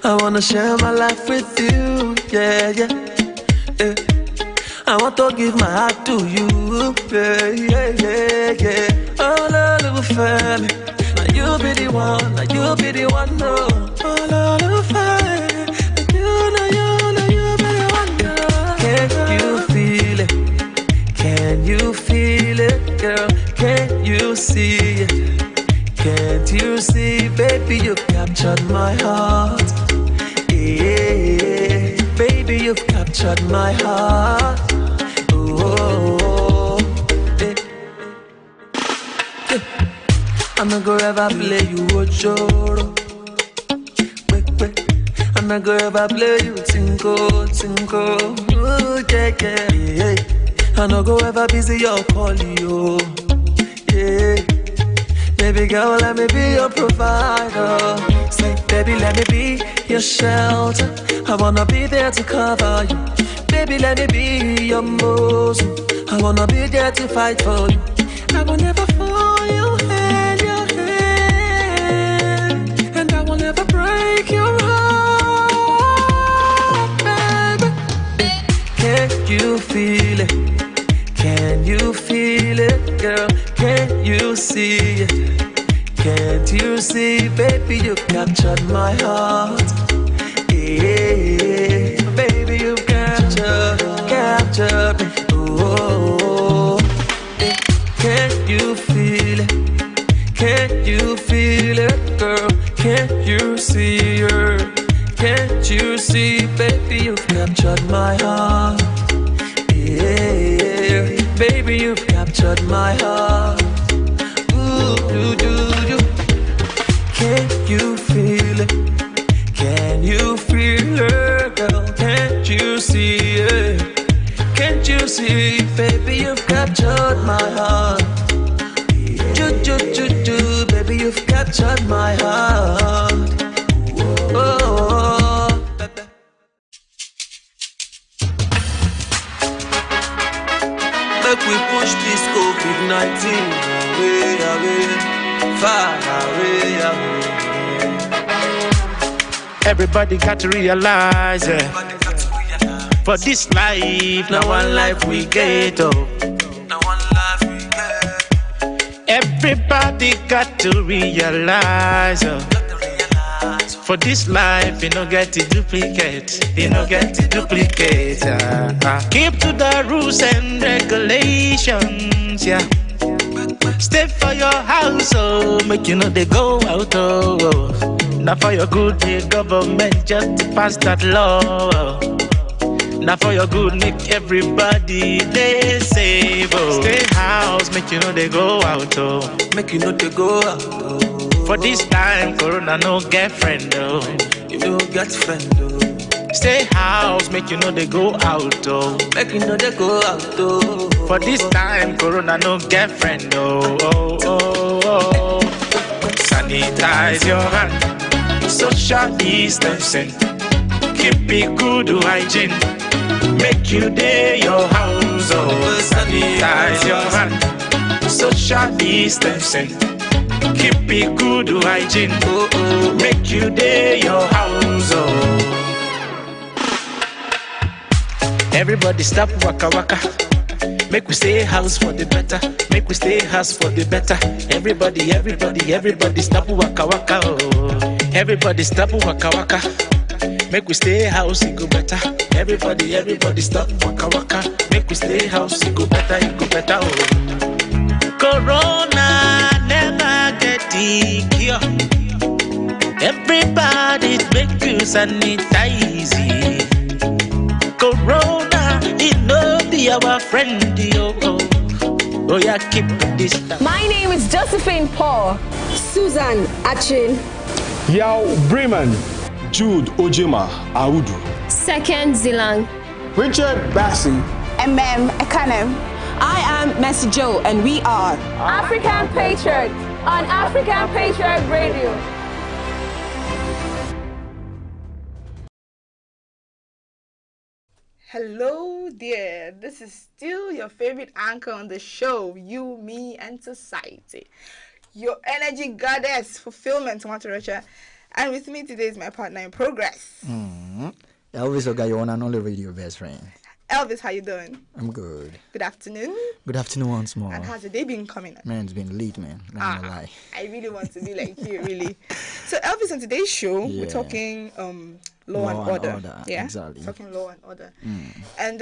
I wanna share my life with you. Yeah, yeah, yeah. I want to give my heart to you, yeah, yeah, yeah, yeah. Oh, little family, now you be the one, now you be the one, no. Oh, little family, now you be the one, no. Can you feel it? Can you feel it, girl? Can you see it? Can't you see, baby, you captured my heart. Yeah, baby, you've captured my heart. Oh, yeah. Yeah. I'm not gonna ever play you Ojoro. I'm not gonna ever play you Tinko, Tinko. Ooh, yeah, yeah, yeah. I'm not gonna ever busy your call, yo. Yeah. Baby girl, let me be your provider. Say, baby, let me be your shelter. I wanna be there to cover you. Baby, let me be your Muslim. I wanna be there to fight for you. I will never fall your hand, and I will never break your heart, baby. Can you feel it? Can you feel it, girl? Can you see it? Can't you see, baby, you captured my heart. Yeah, baby, you captured me. Oh, yeah. Can you feel it? Can you feel it, girl? Can't you see her? Can't you captured my heart. Yeah, baby, you've captured my heart. Ooh, do. Can you feel it? Can you feel it, girl? Can't you see it? Can't you see, baby, you've captured my heart. Do, baby, you've captured my heart. Oh, baby. Make we push this COVID-19 away, far away. Everybody got to realize it. For this life, now one life we get, oh. Everybody got to realize, oh. For this life, you don't get to duplicate. You don't get to duplicate. Keep to the rules and regulations, yeah. Stay for your house, oh. Make you know they go out, oh. Now for your good, the government just pass that law, oh. Now for your good, make everybody they save, oh. Stay house, make you know they go out, oh. Make you know they go out, oh. For this time, Corona no get friend, oh. You don't get friend, oh. Stay house, make you know they go out, oh. Make you know they go out, oh. For this time, Corona no get friend, oh. Sanitize your hand, social distancing, keep it good hygiene. Make you day your house, oh. Sanitize your hand, social distancing, keep it good hygiene. Make you day your house, oh. Everybody stop waka waka. Make we stay house for the better. Make we stay house for the better. Everybody stop waka waka, oh. Everybody stop waka waka. Make we stay house, it go better. Everybody stop waka waka. Make we stay house, it go better, oh. Corona never get the cure. Everybody make you sanitize. Corona, it no be our friend, oh yeah, keep this stuff. My name is Josephine Paul. Susan Achin. Yao Bremen. Jude Ojema Audu. Second Zilang. Richard Bassi. Ekanem. I am Messi Joe, and we are African Patriot on African Patriot Radio. Hello there, this is still your favorite anchor on the show, You, Me, and Society. Your energy goddess, fulfillment, Monterocha. And with me today is my partner in progress. Elvis Oga, your one and only radio best friend. Elvis, how you doing? I'm good. Good afternoon. Good afternoon once more. And how's the day been coming up? Man, it's been lit, man. Not gonna lie. I really want to be like you, really. So Elvis, on today's show, we're talking law and order. Yeah, exactly. Talking law and order. And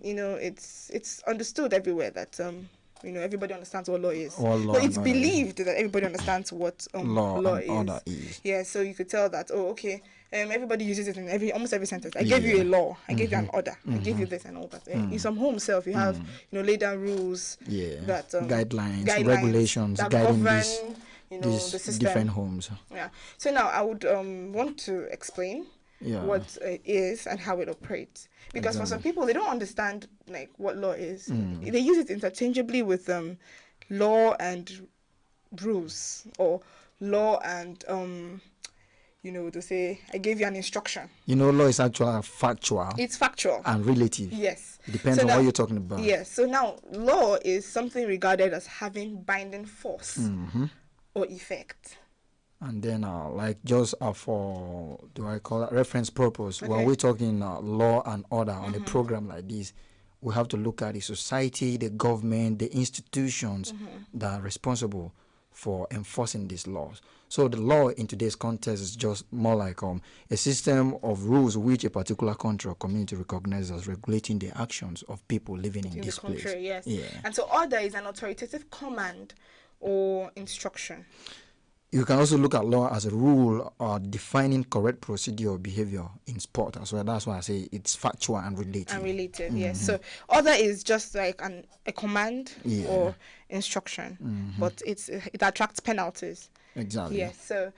you know, it's understood everywhere that you know, everybody understands what law is. But it's believed that everybody understands what law is. Order is. Yeah, so you could tell that, oh, okay, everybody uses it in almost every sentence. I gave you a law. I gave you an order. I gave you this and all that. In some home self, you have, you know, laid down rules. That guidelines, regulations that guiding govern, this, you know, the system. different homes. Yeah. So now I would want to explain what it is and how it operates. Because for some people, they don't understand like what law is. They use it interchangeably with law and rules, or law and you know, to say I gave you an instruction. You know, law is actually factual. It's factual and relative. Yes. It depends on what you're talking about. Yes. So now law is something regarded as having binding force or effect. And then, like, just for, do I call it reference purpose, when we're talking law and order on a program like this, we have to look at the society, the government, the institutions that are responsible for enforcing these laws. So the law in today's context is just more like a system of rules which a particular country or community recognizes as regulating the actions of people living in this place. Country, yes. Yeah. And so order is an authoritative command or instruction. you can also look at law as a rule or defining correct procedure or behavior in sport as well. That's why I say it's factual and related. Yes. So other is just like a command or instruction, but it attracts penalties. Exactly. Yes. So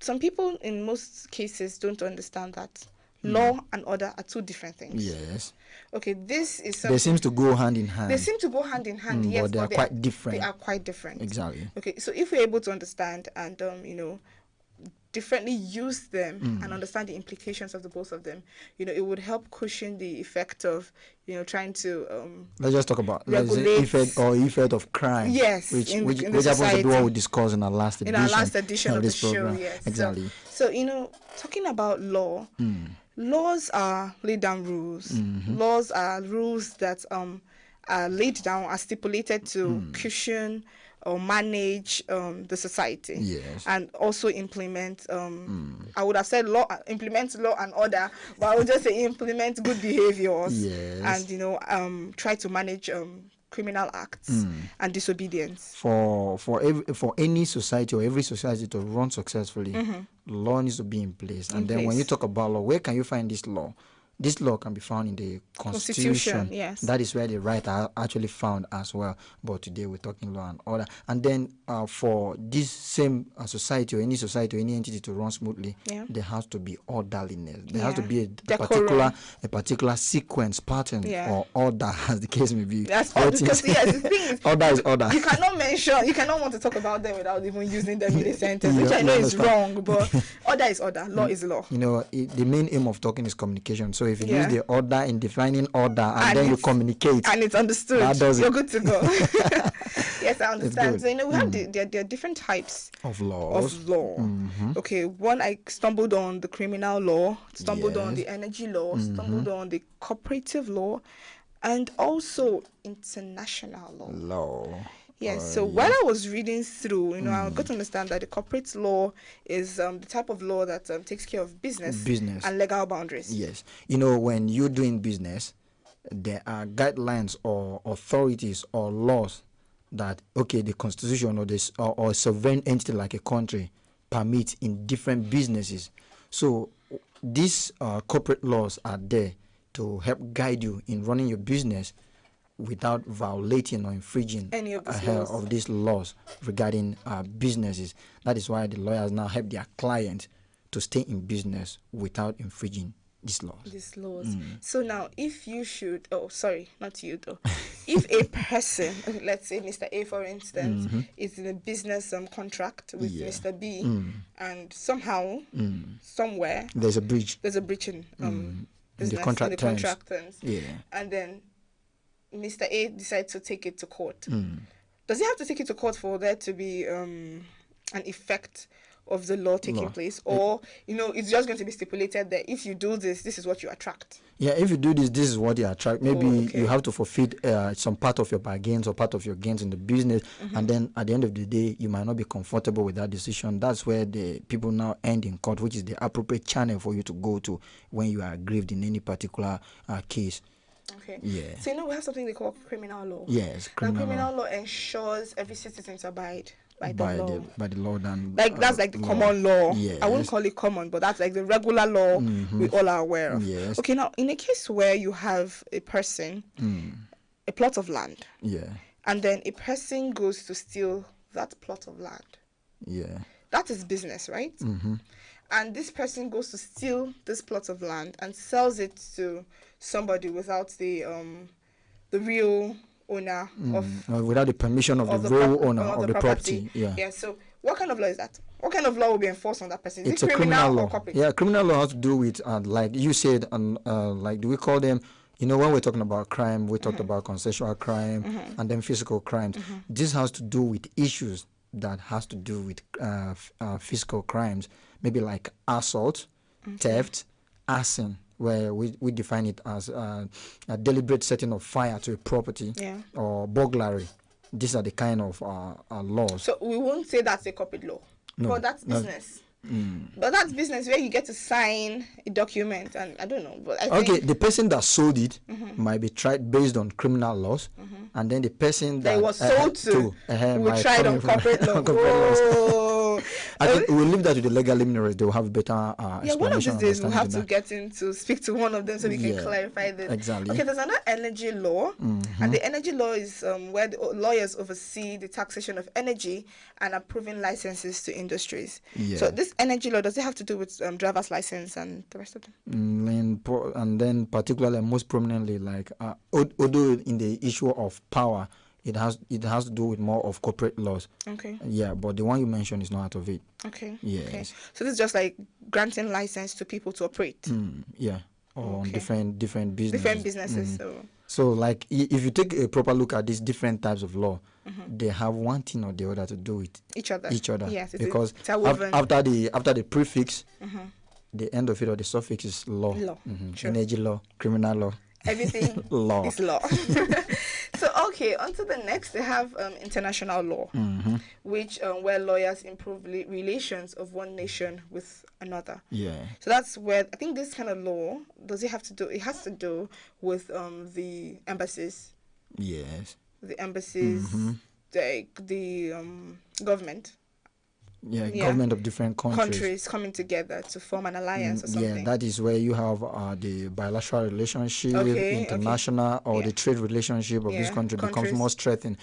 some people in most cases don't understand that law and order are two different things. Yes. Okay, this is they seem to go hand in hand. They seem to go hand in hand, yes, but they are quite different. They are quite different. Exactly. Okay, so if we're able to understand and differently use them and understand the implications of the both of them, it would help cushion the effect of trying to let's just talk about regulate effect of crime. Yes, which happens to be what we discussed in our last edition of this program. Show. Yes, exactly. So talking about law. Laws are laid down rules. Laws are rules that are laid down, are stipulated to cushion or manage the society. Yes. And also implement, I would have said implement law and order, but I would just say implement good behaviors. Yes. And, try to manage criminal acts and disobedience. For any society or every society to run successfully, law needs to be in place. And then when you talk about law, where can you find this law? This law can be found in the Constitution. Yes. That is where the right are actually found as well. But today we're talking law and order. And then for this same society or any entity to run smoothly, there has to be orderliness. There has to be a particular sequence, pattern, or order, as the case may be. That's because the thing is, order is order. You cannot want to talk about them without even using them in a sentence, which I know is wrong, but order is order, law is law. The main aim of talking is communication. So if you use the order in defining order and then you communicate and it's understood, you're good to go. Yes, I understand. So we have there are different types of laws. Okay, one I stumbled on the criminal law, stumbled on the energy law, stumbled on the cooperative law, and also international law. Yes, so while I was reading through, I got to understand that the corporate law is the type of law that takes care of business and legal boundaries. Yes. When you're doing business, there are guidelines or authorities or laws that, the constitution or a sovereign entity like a country permits in different businesses. So these corporate laws are there to help guide you in running your business without violating or infringing any of these laws regarding businesses. That is why the lawyers now help their clients to stay in business without infringing these laws. So now, if you should, not you though, if a person, let's say Mr. A for instance, is in a business contract with Mr. B, and somehow, somewhere, there's a breach in the contract terms. And then Mr. A decides to take it to court. Does he have to take it to court for there to be an effect of the law taking place? Or, it's just going to be stipulated that if you do this, this is what you attract? Yeah, if you do this, this is what you attract. Maybe you have to forfeit some part of your bargains or part of your gains in the business. And then at the end of the day, you might not be comfortable with that decision. That's where the people now end in court, which is the appropriate channel for you to go to when you are aggrieved in any particular case. Okay. Yeah. So we have something they call criminal law. Yes, criminal law ensures every citizen to abide by the law. By the law, that's like the common law. Yes. I wouldn't call it common, but that's like the regular law we all are aware of. Yes. Okay, now in a case where you have a person, a plot of land, and then a person goes to steal that plot of land. That is business, right? And this person goes to steal this plot of land and sells it to somebody without the real owner without the permission of the real owner of the property. Yeah. So what kind of law is that? What kind of law will be enforced on that person? It's a criminal law. Criminal law has to do with like you said, like do we call them? When we're talking about crime, we talked about consensual crime and then physical crimes. This has to do with issues that has to do with physical crimes, maybe like assault, theft, arson, where we define it as a deliberate setting of fire to a property, or burglary. These are the kind of laws. So we won't say that's a corporate law, but that's business. But that's business where you get to sign a document, and I don't know. But I think the person that sold it might be tried based on criminal laws, and then the person that was sold to will be tried on corporate law. I think we'll leave that to the legal luminaries. They will have better one of these days we'll have to that. get in to speak to one of them so we can clarify this. Exactly. Okay, there's another energy law, and the energy law is where the lawyers oversee the taxation of energy and approving licenses to industries. Yeah. So this energy law, does it have to do with driver's license and the rest of them? And then particularly, most prominently, like although in the issue of power, it has to do with more of corporate laws. Okay. Yeah, but the one you mentioned is not out of it. Okay. Yes. Okay. So this is just like granting license to people to operate. Yeah. Or different businesses. Different businesses. So like if you take a proper look at these different types of law, they have one thing or the other to do with each other. Yes. Because after the prefix, the end of it or the suffix is law. Sure. Energy law, criminal law. Everything law. is law. So okay, on to the next. They have international law, which where lawyers improve relations of one nation with another. Yeah. So that's where I think this kind of law, does it have to do? It has to do with the embassies. Yes. The embassies, the government. Yeah, government of different countries coming together to form an alliance or something. Yeah, that is where you have the bilateral relationship, international or the trade relationship of this country becomes more strengthened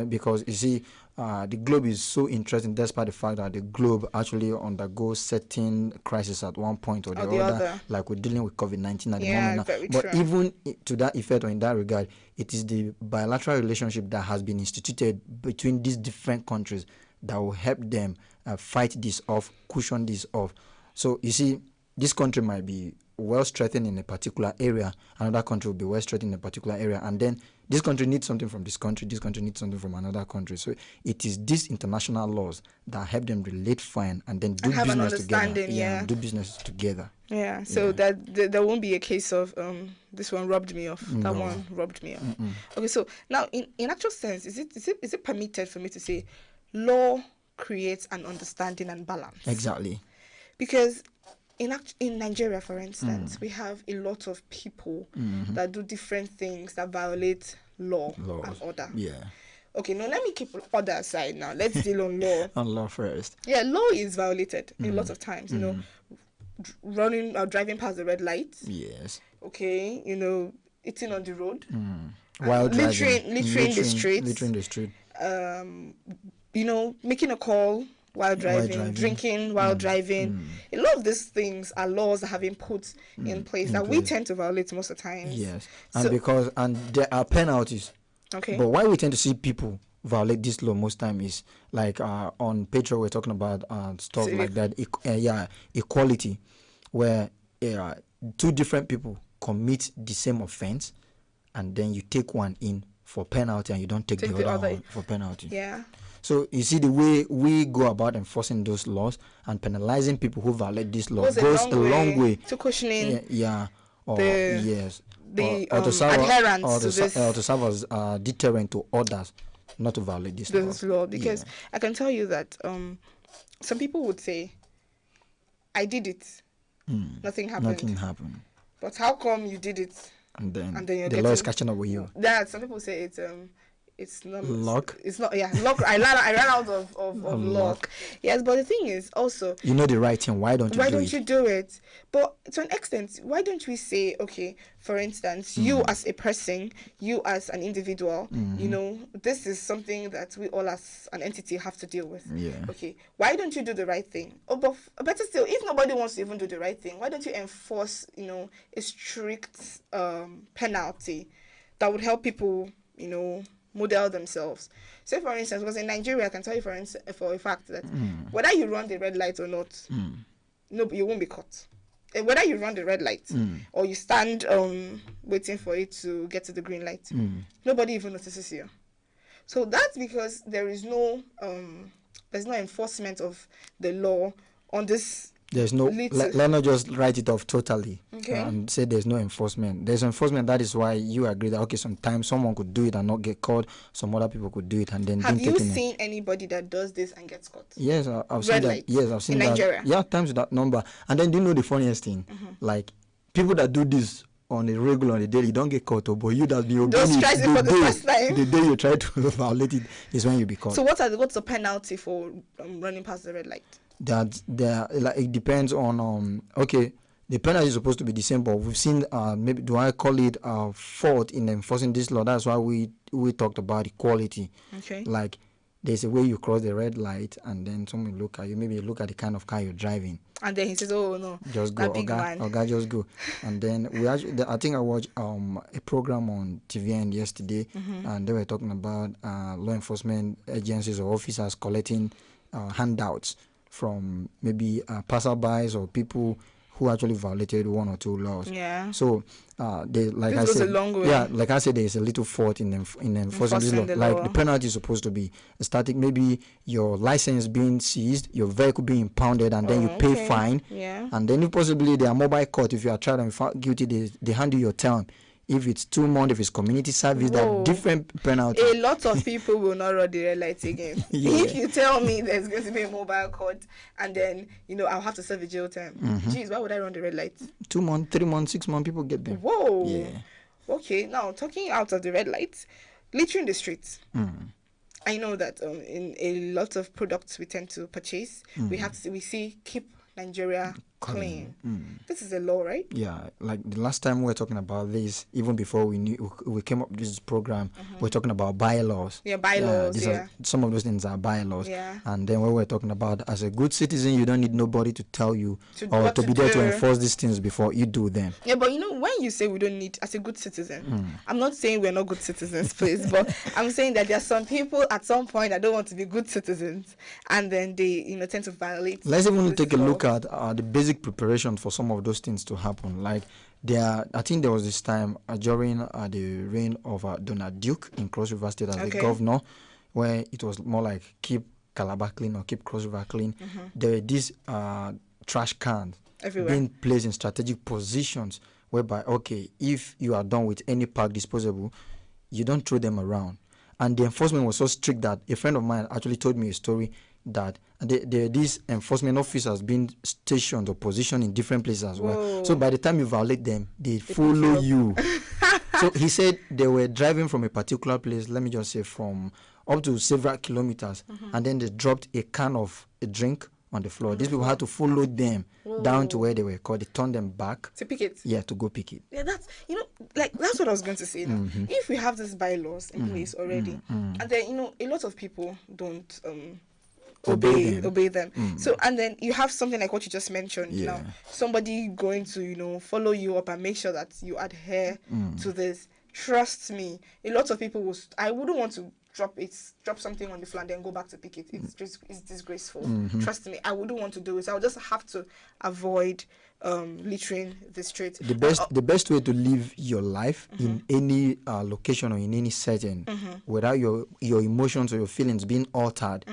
because you see, the globe is so interesting despite the fact that the globe actually undergoes certain crises at one point or the other. Like we're dealing with COVID-19 at the moment now. But even to that effect or in that regard, it is the bilateral relationship that has been instituted between these different countries that will help them fight this off, cushion this off. So you see, this country might be well strengthened in a particular area, another country will be well strengthened in a particular area, and then this country needs something from this country needs something from another country. So it is these international laws that help them relate fine and then do business together. Do business together. Yeah, so that there won't be a case of this one robbed me off, that one robbed me off. Okay, so now in actual sense, is it permitted for me to say law creates an understanding and balance? Exactly. Because in Nigeria, for instance, we have a lot of people that do different things that violate laws and order. Yeah. Okay, now let me keep order aside now. Let's deal on law. On law first. Yeah, law is violated a lot of times, you know, running or driving past the red light. Yes. Okay, you know, eating on the road. While littering the streets. Littering the street. You know, making a call while driving, drinking while driving. A lot of these things are laws that have been put in place that we tend to violate most of the time. Yes, and there are penalties. Okay. But why we tend to see people violate this law most time is like on Patreon we're talking about stuff like that. Equality, where two different people commit the same offense, and then you take one in for penalty and you don't take the other one for penalty. Yeah. So you see the way we go about enforcing those laws and penalizing people who violate these laws goes a long way to cushioning. Adherence to serve as deterrent to others not to violate this law. Because I can tell you that some people would say, I did it. Nothing happened. But how come you did it? And then the law is catching up with you. Yeah, some people say it's not luck. It's not luck. I ran out of luck. Yes, but the thing is also, you know the right thing. Why don't you do it? But to an extent, why don't we say, okay, for instance, you as a person, you as an individual, you know, this is something that we all as an entity have to deal with. Yeah. Okay. Why don't you do the right thing? But better still, if nobody wants to even do the right thing, why don't you enforce, you know, a strict penalty that would help people, you know, model themselves. Say for instance, because in Nigeria, I can tell you for a fact that whether you run the red light or not, no, you won't be caught. And whether you run the red light or you stand waiting for it to get to the green light, nobody even notices you. So that's because there is no enforcement of the law on this. There's no, let's not just write it off totally and say there's no enforcement. There's enforcement. That is why you agree that, okay, sometimes someone could do it and not get caught. Some other people could do it and then Have you seen anybody that does this and gets caught? Yes, I've seen that. Yes, I've seen that. In Nigeria? Yeah, times with that number. And then do you know the funniest thing? Like, people that do this on a regular, on a daily, you don't get caught up. But you that be obeying Don't stress it for the first time. The day you try to violate it is when you be caught. So what's the penalty for running past the red light? That like it depends on okay. The penalty is supposed to be the same, but we've seen maybe do I call it fault in enforcing this law? That's why we talked about equality. Okay. Like there's a way you cross the red light, and then someone look at you. Maybe you look at the kind of car you're driving. And then he says, "Oh no, just go, Oga, just go." And then I think I watched a program on TVN yesterday, and they were talking about law enforcement agencies or officers collecting handouts from maybe passerbys or people who actually violated one or two laws. Yeah. So, this goes a long way. Yeah, like I said, there is a little fault in enforcing this law. Like the penalty is supposed to be static. Maybe your license being seized, your vehicle being impounded, and then you pay fine. Yeah. And then if possibly they are mobile court, if you are tried and found guilty, they hand you your term. If it's 2 months, if it's community service, there are different penalties. A lot of people will not run the red lights again. Yeah. If you tell me there's going to be a mobile court and then, I'll have to serve a jail term. Jeez, why would I run the red lights? 2 months, 3 months, 6 months, people get them. Whoa. Yeah. Okay, now talking out of the red lights, littering the streets. I know that in a lot of products we tend to purchase, we see keep Nigeria clean. This is a law, right? Yeah, like the last time we were talking about this, even before we came up with this program, we're talking about bylaws. Yeah, bylaws. Some of those things are bylaws. Yeah. And then we were talking about as a good citizen, you don't need nobody to tell you or to be do. there to enforce these things before you do them. Yeah, but when you say we don't need as a good citizen, I'm not saying we're not good citizens, please, but I'm saying that there are some people at some point that don't want to be good citizens, and then they tend to violate. Let's even take a look at the basic preparation for some of those things to happen. Like I think there was this time during the reign of Donald Duke in Cross River State as the governor, where it was more like keep Calabar clean or keep Cross River clean. There were these trash cans everywhere being placed in strategic positions, whereby if you are done with any park disposable, you don't throw them around. And the enforcement was so strict that a friend of mine actually told me a story that these enforcement officers being stationed or positioned in different places as well. Whoa. So by the time you violate them, they follow you. So he said they were driving from a particular place, let me just say from up to several kilometers, and then they dropped a can of a drink on the floor. These people had to follow them down to where they were caught. They turned them back to pick it. Yeah, to go pick it. Yeah, that's that's what I was going to say now. If we have these bylaws in place already, and then a lot of people don't obey them. So and then you have something like what you just mentioned now. Somebody going to follow you up and make sure that you adhere to this. Trust me, a lot of people I wouldn't want to drop something on the floor and then go back to pick it. It's disgraceful. Trust me, I wouldn't want to do it. So I would just have to avoid littering the street. The best way to live your life in any location or in any setting without your emotions or your feelings being altered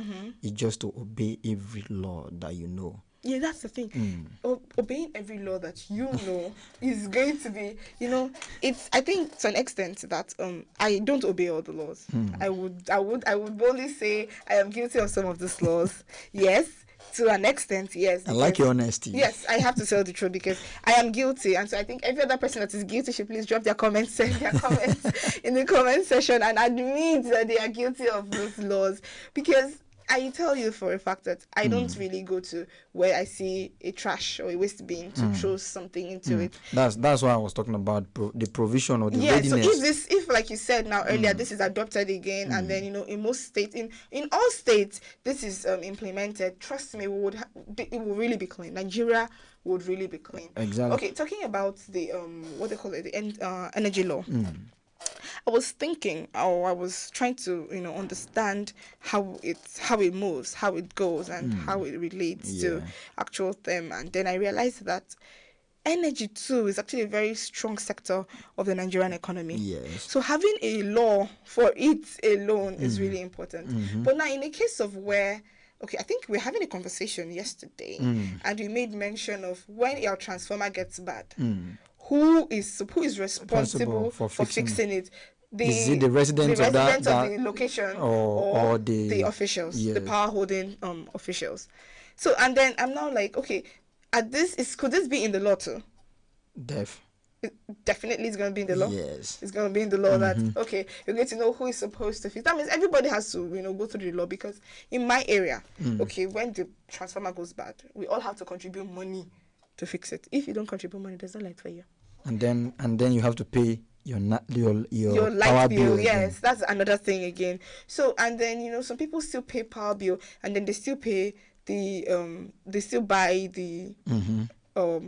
is just to obey every law that you know. Yeah, that's the thing. Obeying every law that you know is going to be, it's, I think to an extent that I don't obey all the laws. I would boldly say I am guilty of some of these laws. Yes, to an extent, yes. I like your honesty. Yes, I have to tell the truth because I am guilty, and so I think every other person that is guilty should please drop their comments in the comment section and admit that they are guilty of those laws, because I tell you for a fact that I don't really go to where I see a trash or a waste bin to throw something into it. That's why I was talking about the provision or the readiness. So if like you said now earlier, this is adopted again, and then in most states, in all states, this is implemented. Trust me, it will really be clean. Nigeria would really be clean. Exactly. Okay, talking about the what they call it, the energy law. I was thinking, or I was trying to, understand how it moves, how it goes, and how it relates to actual them. And then I realized that energy too is actually a very strong sector of the Nigerian economy. Yes. So having a law for it alone is really important. But now, in the case of where, I think we were having a conversation yesterday, and we made mention of when your transformer gets bad. Who is responsible for fixing it? Is it the residents of the location or the officials, the power holding officials? So, and then I'm now like, could this be in the law too? definitely it's going to be in the law. Yes. It's going to be in the law that, okay, you're going to know who is supposed to fix. That means everybody has to, go through the law, because in my area, okay, when the transformer goes bad, we all have to contribute money to fix it. If you don't contribute money, there's no light for you. And then you have to pay your light power bill. Yes, that's another thing again. So, and then, some people still pay power bill, and then they still pay they still buy the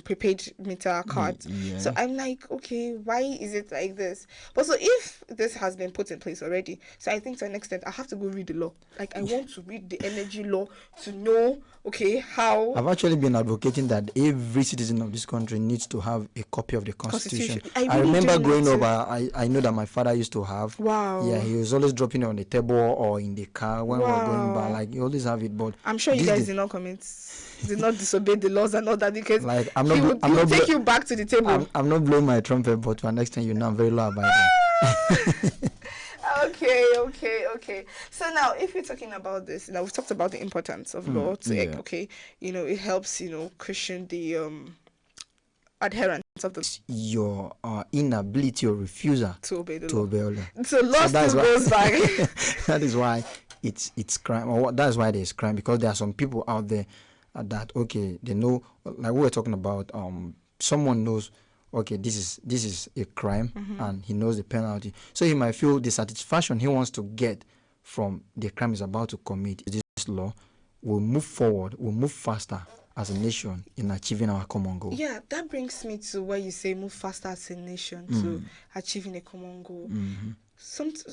prepaid meter card. So I'm like, okay, why is it like this? But so if this has been put in place already, so I think to an extent I have to go read the law. Like, I want to read the energy law to know, okay, how. I've actually been advocating that every citizen of this country needs to have a copy of the Constitution. I remember growing up, I know that my father used to have. Wow. Yeah, he was always dropping it on the table or in the car when we were going by. Like, you always have it. But I'm sure you guys did not did not disobey the laws and all that, because like, he would take you back to the table. I'm not blowing my trumpet, but to an extent, I'm very law abiding. Okay. So now, if we're talking about this, now we've talked about the importance of law to, it helps, cushion the adherence of the your inability or refusal to obey the law. So law still goes back. That is why it's crime, or that's why there's crime, because there are some people out there that, okay, they know, like we were talking about, someone knows, okay, this is a crime, and he knows the penalty, so he might feel the satisfaction he wants to get from the crime he's about to commit. This law will move forward, will move faster as a nation in achieving our common goal. Yeah, that brings me to where you say move faster as a nation to achieving a common goal.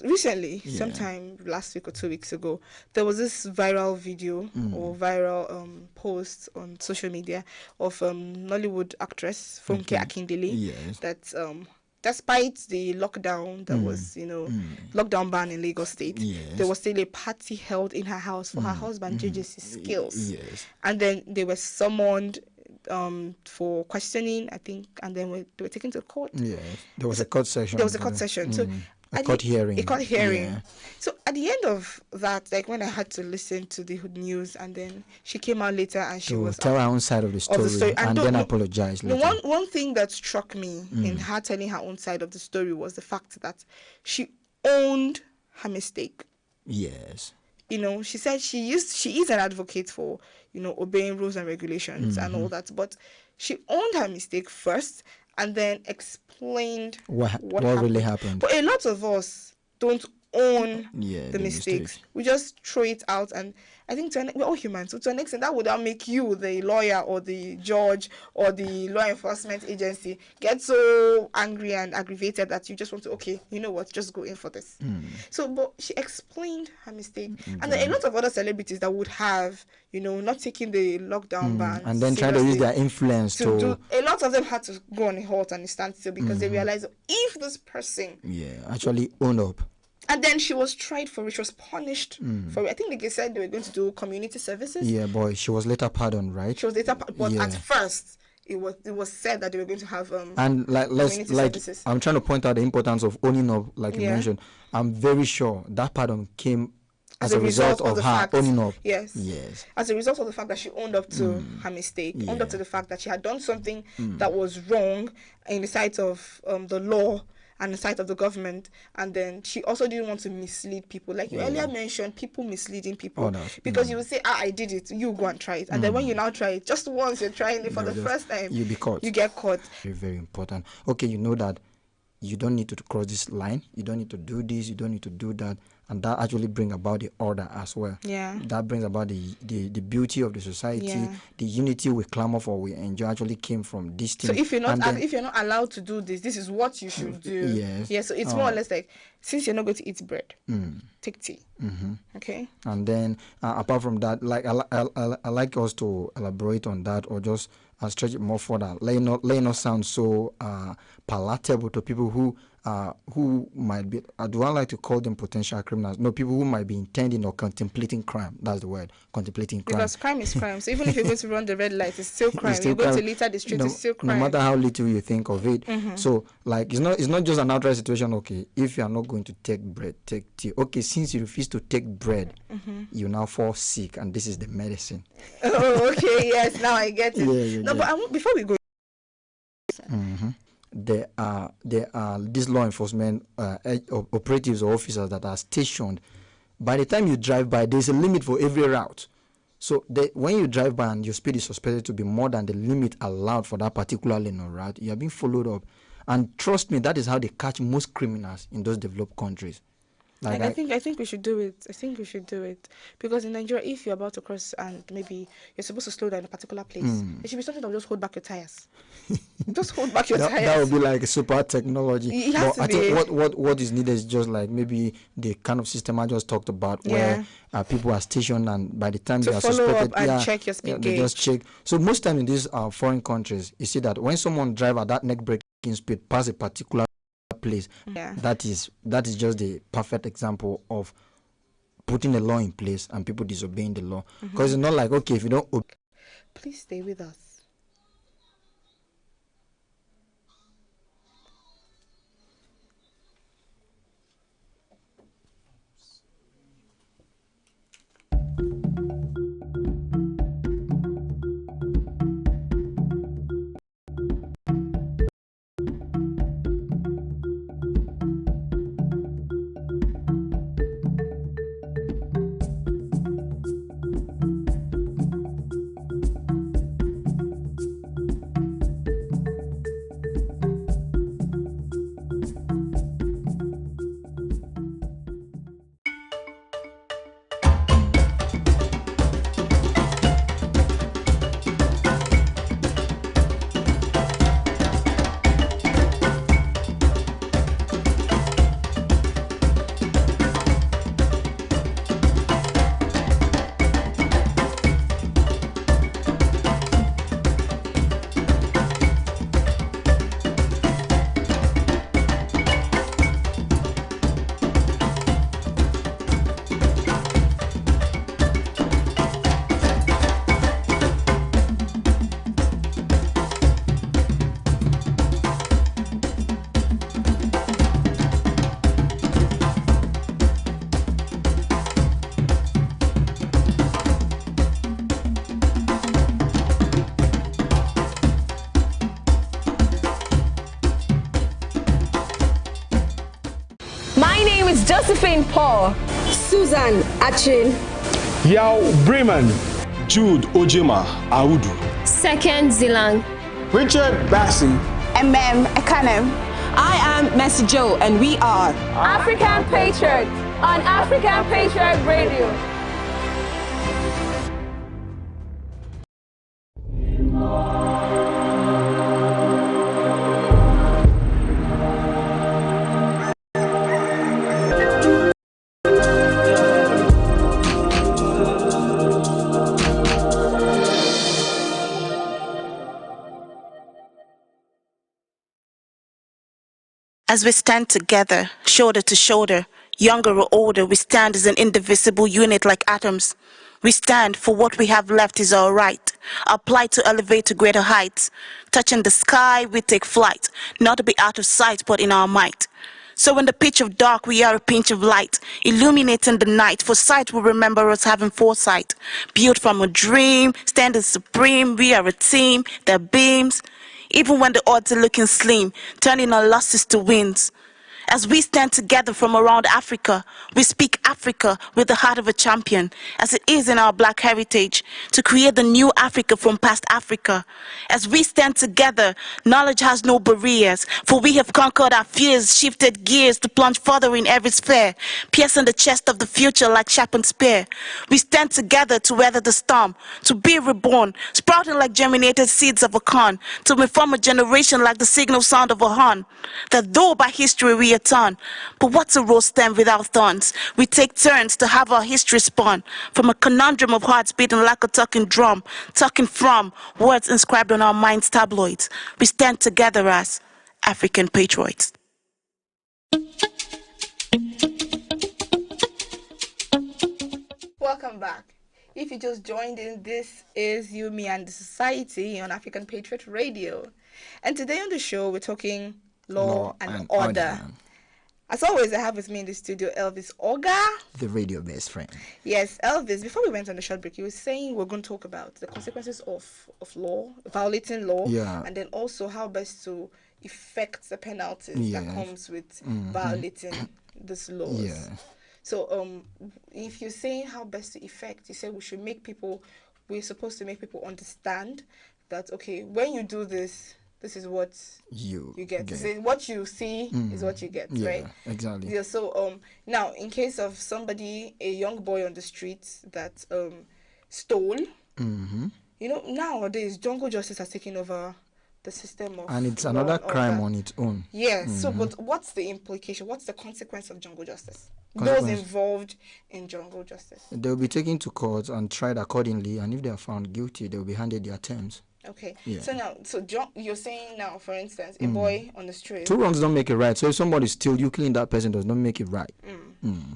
Recently, sometime last week or 2 weeks ago, there was this viral video or viral post on social media of Nollywood actress Funke Akindele that despite the lockdown that was, lockdown ban in Lagos State, there was still a party held in her house for her husband JJC Skills. And then they were summoned for questioning, I think, and then they were taken to court. There was a court session. So a court hearing. Yeah. So at the end of that, like when I had to listen to the news, and then she came out later and she was tell her own side of the story, and then apologize later. One thing that struck me in her telling her own side of the story was the fact that she owned her mistake. Yes. She said she is an advocate for, obeying rules and regulations and all that, but she owned her mistake first and then explained what really happened. But a lot of us don't own the mistakes. We just throw it out, and I think we're all human. So to an extent, that would now make you, the lawyer or the judge or the law enforcement agency, get so angry and aggravated that you just want to, okay, you know what, just go in for this. So, but she explained her mistake, and then a lot of other celebrities that would have, not taking the lockdown ban, and then try to use their influence to do. A lot of them had to go on a halt and a standstill because they realized if this person actually own up. And then she was tried for it. She was punished for it. I think they said they were going to do community services. Yeah, boy, she was later pardoned, right? She was later but at first it was said that they were going to have and services. I'm trying to point out the importance of owning up, like you mentioned. I'm very sure that pardon came as a result of her owning up. Yes. As a result of the fact that she owned up to her mistake, owned up to the fact that she had done something that was wrong in the sight of the law and the sight of the government, and then she also didn't want to mislead people. Like you earlier mentioned, people misleading people because you would say, I did it, you go and try it, and then when you now try it, just once you're trying it for the first time, you get caught. Very, very important. Okay, you know that you don't need to cross this line, you don't need to do this, you don't need to do that, and that actually brings about the order as well. That brings about the beauty of the society, the unity we clamor for, we enjoy, actually came from this thing. So if you're not allowed to do this, this is what you should do. So it's more or less like, since you're not going to eat bread, take tea. Okay. And then apart from that, like I like us to elaborate on that, or just stretch it more further, letting us sound so palatable to people who might be, do I like to call them potential criminals? No, people who might be intending or contemplating crime. That's the word, contemplating crime. Because crime is crime. So even if you're going to run the red light, it's still crime. You're going to litter the street, it's still crime. No matter how little you think of it. So, like, it's not just an outright situation. Okay, if you are not going to take bread, take tea. Okay, since you refuse to take bread, you now fall sick, and this is the medicine. Oh, okay, yes, now I get it. But before we go, there are these law enforcement operatives or officers that are stationed. By the time you drive by, there's a limit for every route. So when you drive by and your speed is suspected to be more than the limit allowed for that particular lane or route, you are being followed up. And trust me, that is how they catch most criminals in those developed countries. Like I think we should do it. I think we should do it because in Nigeria, if you're about to cross and maybe you're supposed to slow down in a particular place, there should be something that will just hold back your tires. Just hold back your tires. That would be like a super technology. It has to I be. think what is needed is just like maybe the kind of system I just talked about, where people are stationed and by the time they are suspected, and check your speed they just check. So most time in these foreign countries, you see that when someone drive at that neck braking speed past a particular place, that is just the perfect example of putting a law in place and people disobeying the law. Because it's not like, okay, if you don't please stay with us. Josephine Paul, Susan Achin, Yao Bremen, Jude Ojema Audu, Second Zilang, Richard Bassi, Ekanem. I am Mercy Joe, and we are African Patriot on African Patriot Radio. As we stand together, shoulder to shoulder, younger or older, we stand as an indivisible unit like atoms. We stand for what we have left is our right, our plight to elevate to greater heights. Touching the sky, we take flight, not to be out of sight, but in our might. So in the pitch of dark, we are a pinch of light, illuminating the night, for sight will remember us having foresight. Built from a dream, standing supreme, we are a team that beams. Even when the odds are looking slim, turning our losses to wins. As we stand together from around Africa, we speak Africa with the heart of a champion, as it is in our black heritage, to create the new Africa from past Africa. As we stand together, knowledge has no barriers, for we have conquered our fears, shifted gears to plunge further in every sphere, piercing the chest of the future like sharpened spear. We stand together to weather the storm, to be reborn, sprouting like germinated seeds of a corn, to reform a generation like the signal sound of a horn, that though by history we are torn, but what's a rose stem without thorns? We take turns to have our history spawn from a conundrum of hearts beating like a talking drum, talking from words inscribed on our minds' tabloids. We stand together as African patriots. Welcome back. If you just joined in, this is You, Me and the Society on African Patriot Radio. And today on the show, we're talking law and order. As always, I have with me in the studio Elvis Oga, the radio best friend. Yes, Elvis, before we went on the short break, you were saying we're going to talk about the consequences of law, violating law, and then also how best to, effect the penalties that comes with violating these laws. Yeah. So if you're saying how best to effect, you say we're supposed to make people understand that, okay, when you do this, this is what you get. So what you see is what you get, right? Exactly. Yeah. So now, in case of somebody, a young boy on the streets that stole, nowadays jungle justice has taken over the system of, and it's another crime on its own. Yeah. So, but what's the implication? What's the consequence of jungle justice? Those involved in jungle justice, they'll be taken to court and tried accordingly, and if they are found guilty, they'll be handed their terms. Okay. Yeah. So you're saying now, for instance, a boy on the street. 2 wrongs don't make it right. So if somebody steals, you killing that person does not make it right.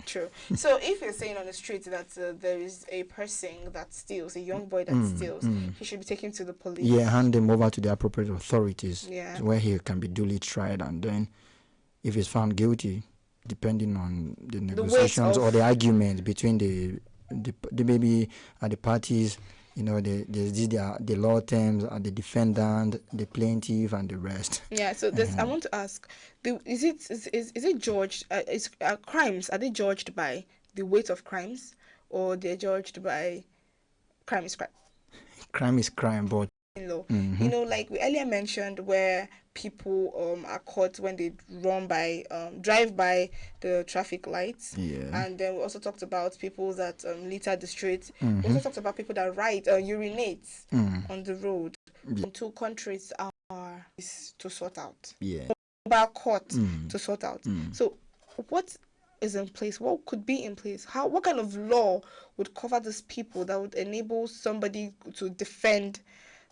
True. So if you're saying on the street that there is a person that steals, a young boy that steals, he should be taken to the police. Yeah, hand him over to the appropriate authorities. Yeah. Where he can be duly tried, and then if he's found guilty, depending on the negotiations or the arguments between the maybe the parties. The law terms are the defendant, the plaintiff, and the rest. Yeah. So I want to ask: is it judged? Crimes, are they judged by the weight of crimes, or they're judged by crime is crime? Crime is crime, but like we earlier mentioned, where people are caught when they drive by the traffic lights. Yeah. And then we also talked about people that litter the streets. We also talked about people that urinate on the road. Yeah. 2 countries are to sort out. Yeah. Mobile court to sort out. So what is in place? What could be in place? What kind of law would cover these people that would enable somebody to defend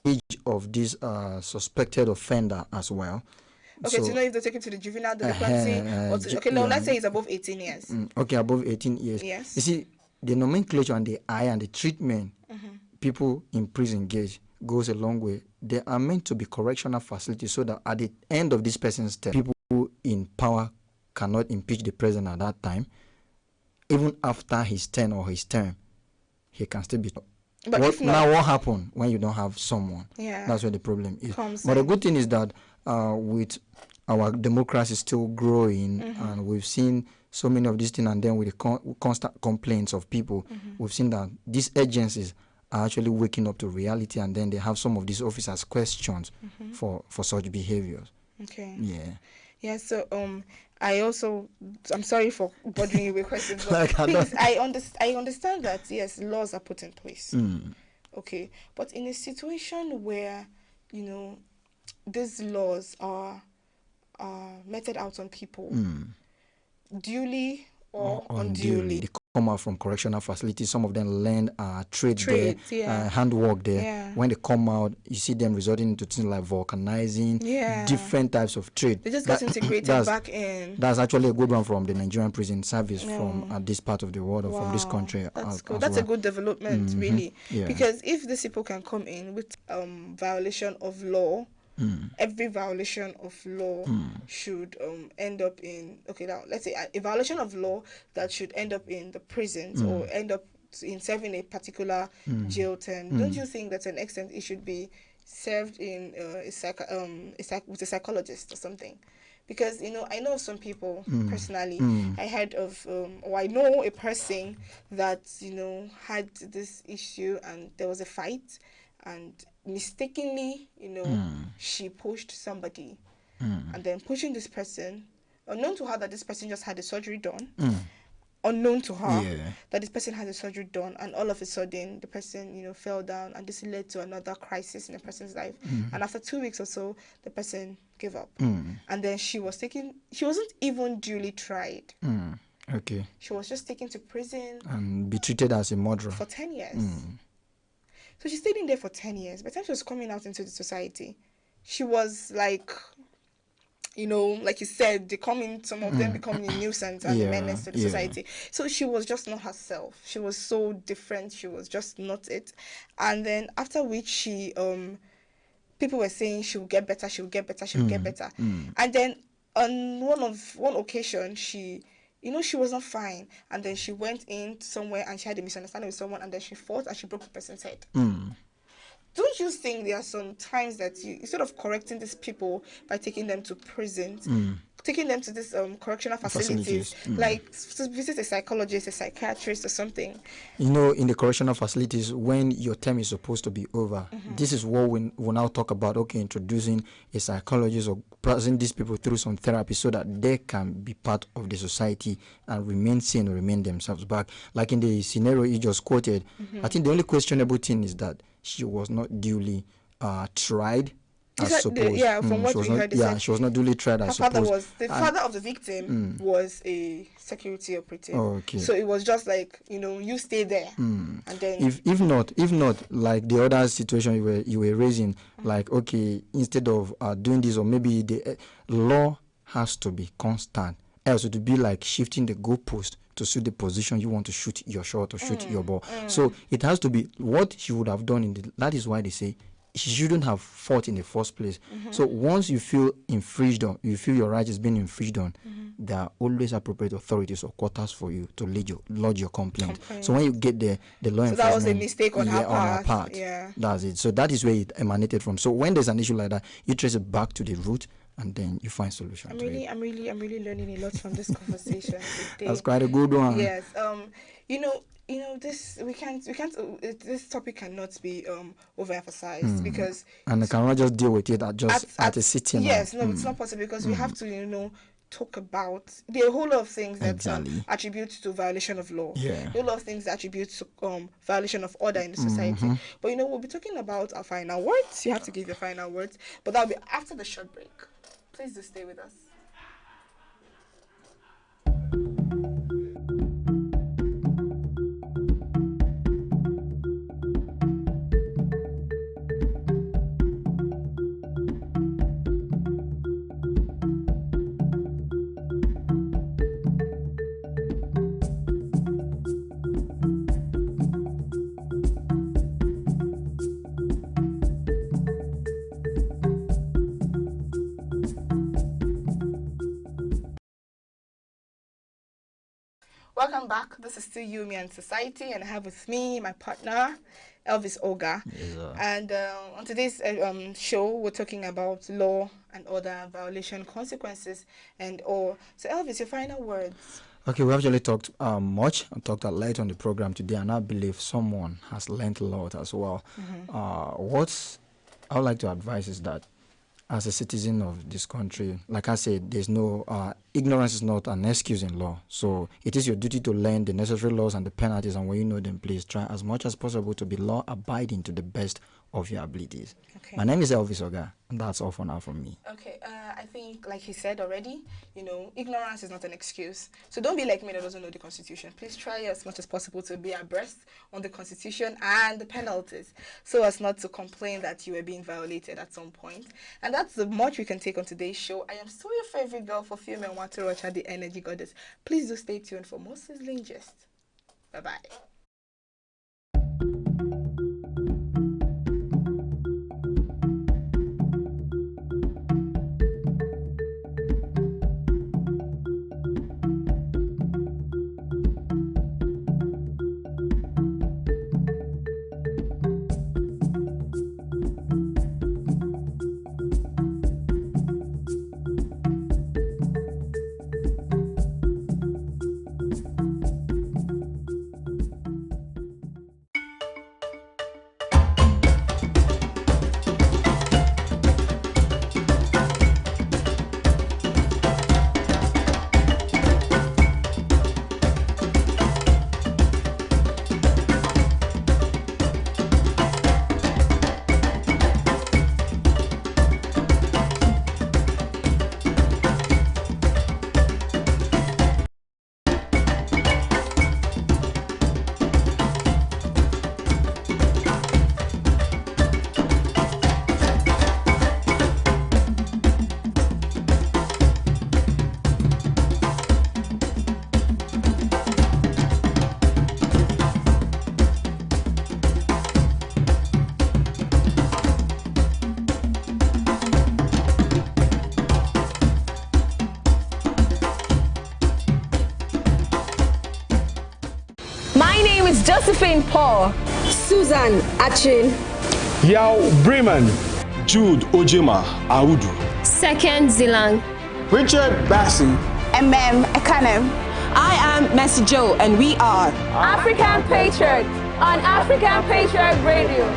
age of this suspected offender as well? Okay, so if they take it to the juvenile delinquency, let's say it's above 18 years. Okay, above 18 years. Yes. You see, the nomenclature and the eye and the treatment people in prison goes a long way. They are meant to be correctional facilities so that at the end of this person's term, people in power cannot impeach the president at that time. Even after his term or his term, he can still be. But what happens when you don't have someone? Yeah. That's where the problem is. But the good thing is that with our democracy still growing, and we've seen so many of these things, and then with the constant complaints of people, we've seen that these agencies are actually waking up to reality, and then they have some of these officers questions for such behaviors. Okay. Yeah. Yeah, so I'm sorry for bothering you with questions, but I understand that, yes, laws are put in place. Okay, but in a situation where, these laws are meted out on people, duly or unduly. They come out from correctional facilities. Some of them learn trade there, handwork there. Yeah. When they come out, you see them resorting to things like vulcanizing, different types of trade. They just got integrated back in. That's actually a good one from the Nigerian prison service from this part of the world or from this country. That's good. That's a good development, really. Yeah. Because if these people can come in with violation of law, every violation of law should end up in, now let's say a violation of law that should end up in the prisons or end up in serving a particular jail term. Don't you think that to an extent it should be served in with a psychologist or something? Because I know some people personally. I heard of or I know a person that had this issue, and there was a fight, and mistakenly, she pushed somebody, and then pushing this person, unknown to her that this person just had a surgery done, unknown to her that this person had a surgery done, and all of a sudden the person, fell down, and this led to another crisis in the person's life. And after 2 weeks or so, the person gave up, and then she wasn't even duly tried. Okay. She was just taken to prison and be treated as a murderer for 10 years. So she stayed in there for 10 years. By the time she was coming out into the society, she was like, like you said, some of them becoming a nuisance and a menace to the society. So she was just not herself. She was so different. She was just not it. And then after which she, people were saying she will get better, she will get better, she will get better. And then on one occasion, she was not fine, and then she went in somewhere and she had a misunderstanding with someone, and then she fought and she broke the person's head. don't you think there are some times that you, instead of correcting these people by taking them to prisons, taking them to this correctional facilities. Like to visit a psychologist, a psychiatrist, or something? You know, in the correctional facilities, when your term is supposed to be over, this is what we will now talk about. Okay, introducing a psychologist or passing these people through some therapy so that they can be part of the society and remain sane or remain themselves back. Like in the scenario you just quoted, I think the only questionable thing is that she was not duly tried. From what we heard, she was not duly tried. Her father was father of the victim was a security operative. So it was just like, you stay there, and then if not, like the other situation you were raising, like okay, instead of doing this, or maybe the law has to be constant, else it would be like shifting the goalpost to suit the position you want to shoot your shot or shoot your ball. So it has to be what she would have done that is why they say she shouldn't have fought in the first place. So once you feel infringed on, you feel your right is being infringed on, there are always appropriate authorities or quarters for you to lodge your complaint. So when you get there, the law enforcement... that was a mistake on her part. Yeah. That's it. So that is where it emanated from. So when there's an issue like that, you trace it back to the root, and then you find solution. I'm really learning a lot from this conversation today. That's quite a good one. Yes. This topic cannot be overemphasized because and I cannot just deal with it at a sitting. Yes, it's not possible because we have to talk about the whole lot of things that attribute to violation of law. A whole lot of things that attribute to violation of order in the society. But we'll be talking about our final words. You have to give your final words, but that'll be after the short break. Please do stay with us. Welcome back. This is still You, Me and Society, and I have with me my partner, Elvis Oga. And on today's show, we're talking about law and order, violation, consequences, and all. So Elvis, your final words. Okay, we actually talked much and talked a lot on the program today, and I believe someone has learned a lot as well. What I would like to advise is that as a citizen of this country, like I said, there's no ignorance is not an excuse in law. So it is your duty to learn the necessary laws and the penalties, and when you know them, please try as much as possible to be law abiding to the best of your abilities. Okay. My name is Elvis Oga, and that's all for now from me. Okay, I think, like he said already, ignorance is not an excuse. So don't be like me that doesn't know the Constitution. Please try as much as possible to be abreast on the Constitution and the penalties, so as not to complain that you were being violated at some point. And that's the much we can take on today's show. I am still your favorite girl for female Watorocha, the energy goddess. Please do stay tuned for more sizzling gist. Bye-bye. Josephine Paul, Susan Achin, Yao Bremen, Jude Ojema Audu. Second Zilang. Richard Bassi. Ekanem. I am Messi Joe, and we are African Patriot on African Patriot Radio.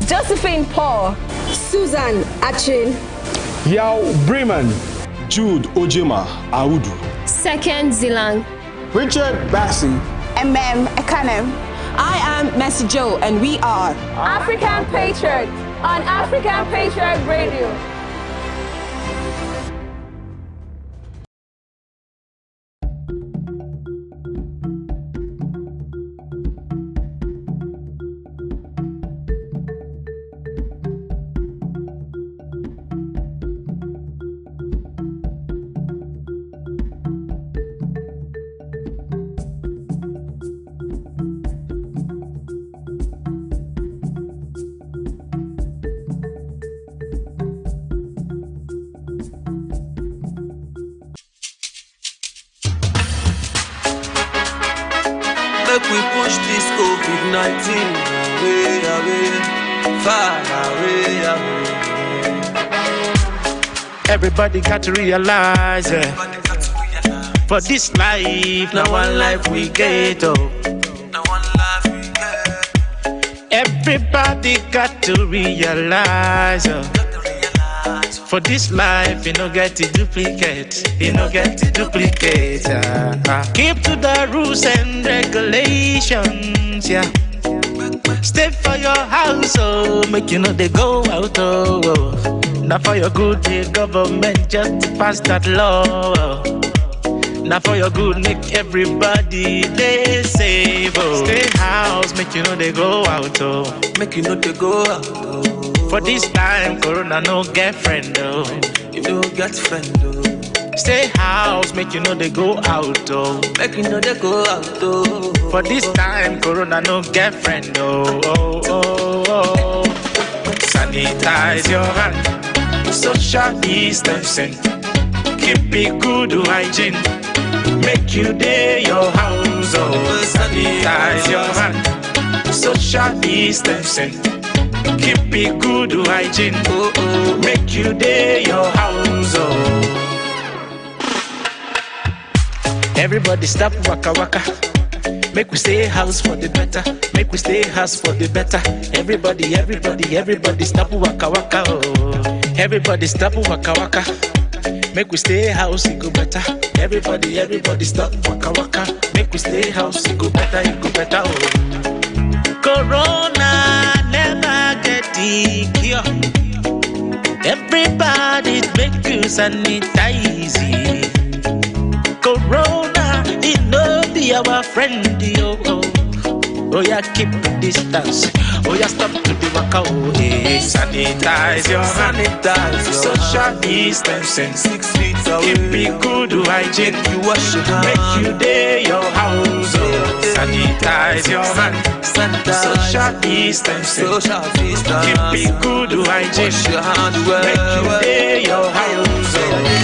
Josephine Paul, Susan Achin, Yao Bremen, Jude Ojema Audu. Second Zilang. Richard Bassi. Ekanem. I am Messi Joe, and we are African Patriot on African Patriot Radio. Make we push this COVID-19 away, away, far away, away. Everybody got to realize it. For this life, now one life we get, oh. Now one life we get. Everybody got to realize, oh. For this life, you no get to duplicate. You no get to duplicate. Keep to the rules and regulations, yeah. Stay for your house, oh. Make you know they go out, oh. Now for your good, the government just pass that law, oh. Now for your good, make everybody they save, oh. Stay house, make you know they go out, oh. Make you know they go out, oh. For this time, Corona no get friend, oh. You don't get friend, oh. Stay house, make you know they go out, oh. Make you know they go out, oh. For this time, Corona no get friend, oh, oh, oh, oh. Sanitize your hand, social distancing. Keep it good hygiene. Make you day your house, oh. Sanitize your hand, social distancing. Keep it good hygiene, oh, oh. Make you day your house, oh. Everybody stop waka waka. Make we stay house for the better. Make we stay house for the better. Everybody, everybody, everybody stop waka waka, oh. Everybody stop waka waka. Make we stay house, it go better. Everybody, everybody stop waka waka. Make we stay house, it go better, oh. Corona never get the cure. Everybody make you sanitize. Corona, it no be our friend, yo. Oh yeah, keep the distance. Oh yeah, stop to the waka, oh yeah. Sanitize your hand, social distancing. 6 feet away. Keep it good hygiene. You wash your hand. Make you day your house, oh. Sanitize your hand, social distancing. Keep it good hygiene. Wash your hand well. Make you day your house, oh.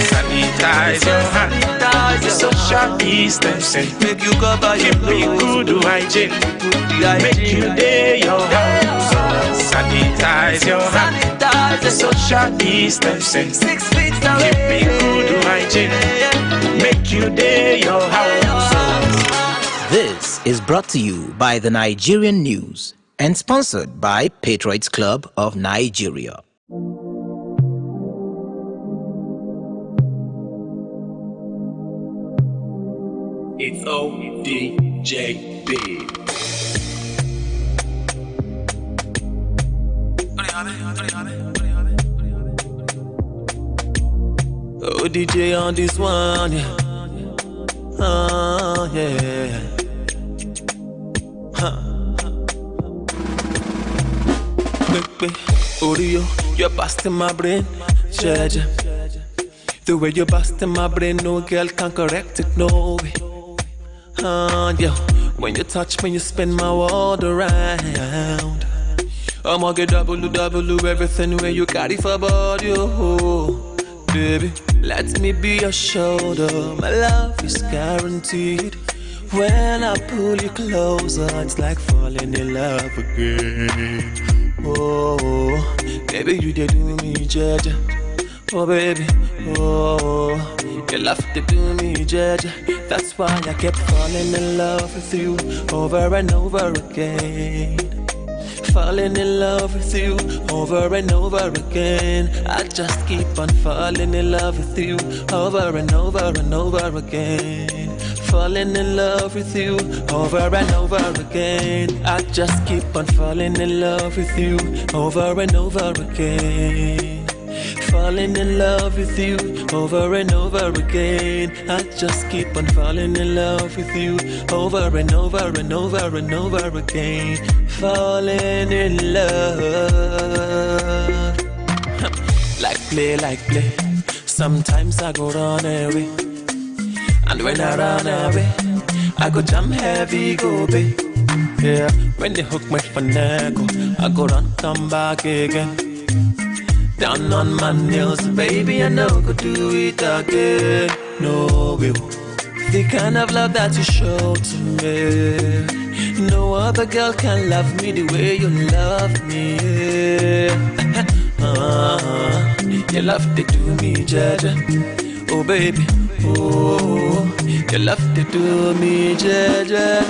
Sanitize social distancing. Make you cover your Keep me nose. good hygiene. Make you day your house. Sanitize your hands. Social distancing. 6 feet away. Keep me good hygiene. Make you day your house. This is brought to you by the Nigerian News and sponsored by Patriots Club of Nigeria. It's ODJB. Oh, DJ on this one, yeah. Oh, yeah. Huh. Baby, Oreo, you're busting my brain, Jaja. The way you're busting my brain, no girl can correct it, no way. Yeah. When you touch me, you spin my world around. I'ma get double everything where you carry for body, oh. Baby, let me be your shoulder. My love is guaranteed. When I pull you closer, it's like falling in love again. Oh, baby, you did do me, Jaja. Oh, baby, oh, you love to do me, Jaja. That's why I kept falling in love with you over and over again. Falling in love with you over and over again. I just keep on falling in love with you over and over and over again. Falling in love with you over and over again. I just keep on falling in love with you over and over again. Falling in love with you over and over again. I just keep on falling in love with you over and over and over and over again. Falling in love. Like play. Sometimes I go run away. And when I run away, I go jam heavy, go babe. Yeah, when they hook me for nego, I go run, come back again. Down on my nails, baby, I know could do it again. No way. The kind of love that you show to me, no other girl can love me the way you love me. You love to do me, Jaja. Oh baby, oh, you love to do me, Jaja.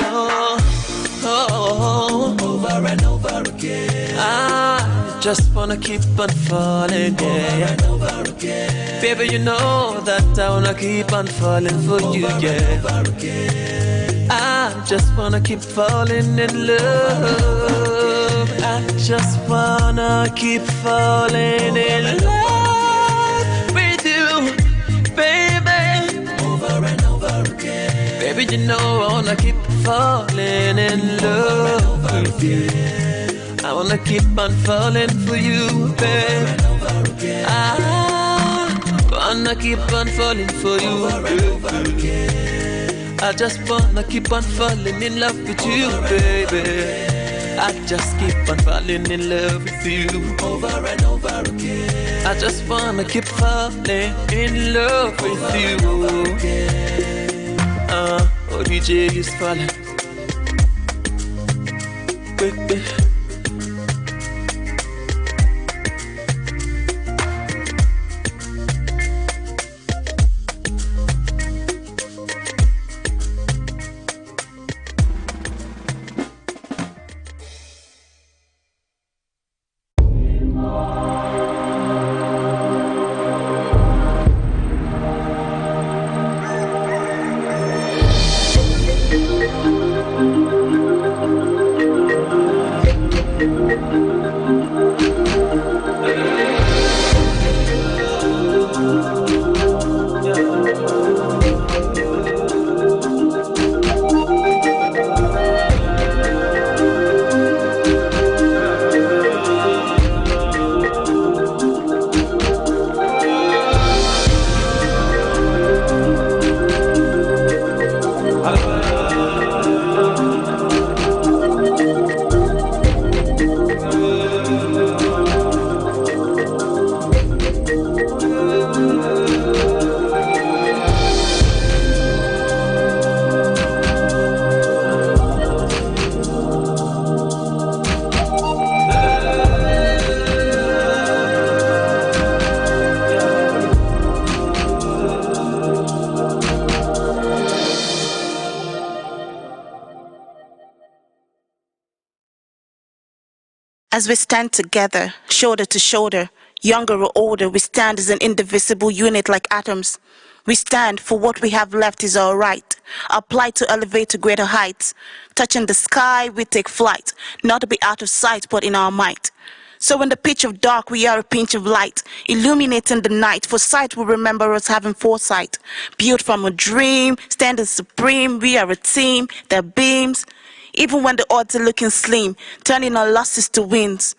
Oh, over and over again. I just wanna keep on falling, yeah. Over and over again. Baby, you know that I wanna keep on falling for you, yeah. Over again. I just wanna keep falling in love. I just wanna keep falling in love with you, baby. Over and over again. Baby, you know I wanna keep falling in love with you. I wanna keep on falling for you, babe. I wanna keep on falling for you, baby. I just wanna keep on falling in love with you, baby. I just keep on falling in love with you over and over again. I just wanna keep falling in love with you. Oh, DJ is falling. Baby. As we stand together, shoulder to shoulder, younger or older, we stand as an indivisible unit like atoms. We stand for what we have left is our right. Our plight to elevate to greater heights. Touching the sky, we take flight, not to be out of sight, but in our might. So in the pitch of dark, we are a pinch of light, illuminating the night, for sight will remember us having foresight. Built from a dream, standing supreme, we are a team that beams. Even when the odds are looking slim, turning our losses to wins.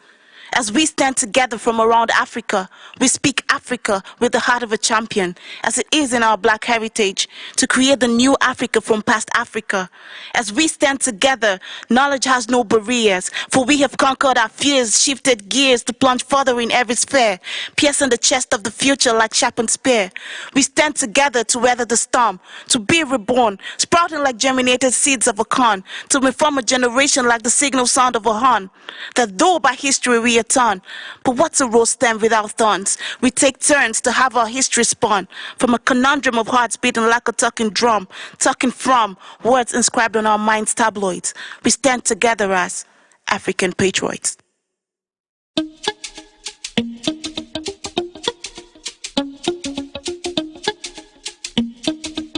As we stand together from around Africa, we speak Africa with the heart of a champion, as it is in our black heritage, to create the new Africa from past Africa. As we stand together, knowledge has no barriers, for we have conquered our fears, shifted gears to plunge further in every sphere, piercing the chest of the future like sharpened spear. We stand together to weather the storm, to be reborn, sprouting like germinated seeds of a corn, to reform a generation like the signal sound of a horn. That though by history we are torn, but what's a rose stem without thorns? We take turns to have our history spawn from a conundrum of hearts beating like a talking drum, talking from words inscribed on our minds' tabloids. We stand together as African patriots.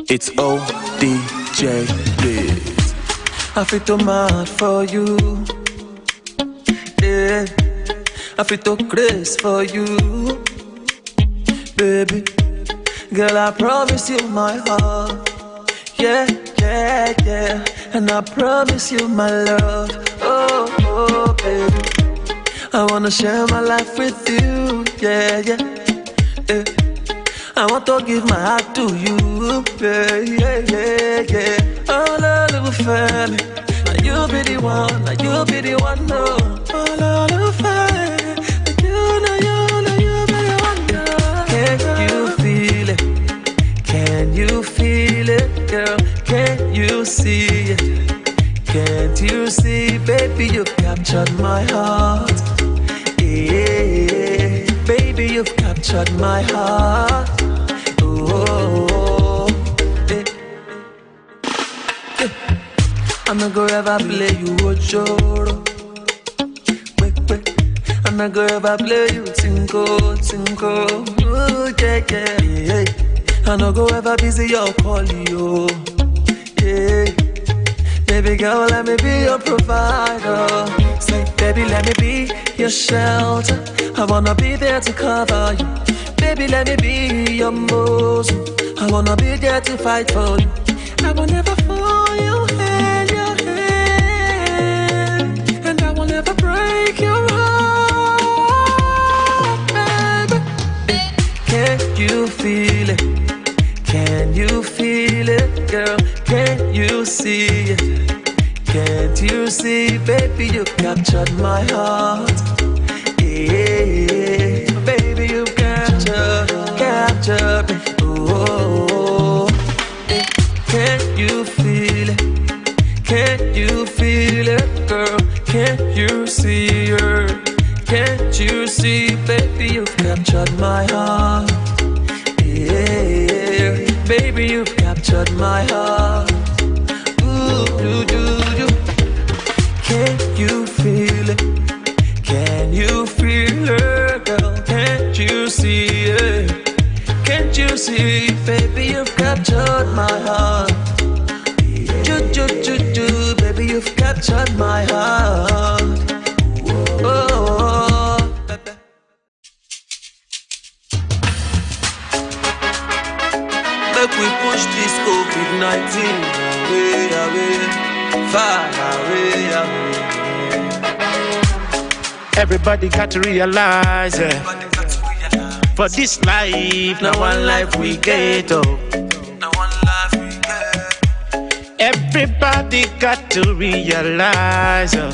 It's ODJ Biz. I feel too mad for you. Yeah, I feel too crazy for you, baby. Girl, I promise you my heart. Yeah, yeah, yeah. And I promise you my love. Oh, oh, baby. I wanna share my life with you. Yeah, yeah, yeah. I want to give my heart to you. Yeah, yeah, yeah, yeah. Oh, little family. Now you be the one. Now you be the one. No. Oh, little family. Now you be the one. No. Can you feel it? Can you feel it, girl? Can you see it? Can't you see, baby, you've captured my heart. Yeah, baby, you've captured my heart. Oh, yeah. Yeah. I'm not gonna ever play you Ojoro. I'm not gonna ever play you Tinko, Tinko. Ooh, yeah, yeah, yeah. I'm not gonna ever busy your call, yo. Yeah. Baby girl, let me be your provider. Say, baby, let me be your shelter. I wanna be there to cover you. Baby, let me be your muzzle. I wanna be there to fight for you. I will never fall your hand, and I will never break your heart, baby. Can you feel it? Can you feel it, girl? Can you see it? Can't you see, baby, you captured my heart. Yeah, baby, you captured me. Oh, yeah. Can you feel it? Can you feel it, girl? Can't you see her? Can't you see, baby, you've captured my heart. Yeah, baby, you've captured my heart. Ooh, do. Can you feel it? Can you feel it, girl? Can't you see it? Can't you see, baby, you've captured my heart. Do, baby, you've captured my heart. Oh, baby. Make we push this COVID-19 away, far away. Everybody got to realize it. For this life, now one life we get, oh. Everybody got to realize, oh.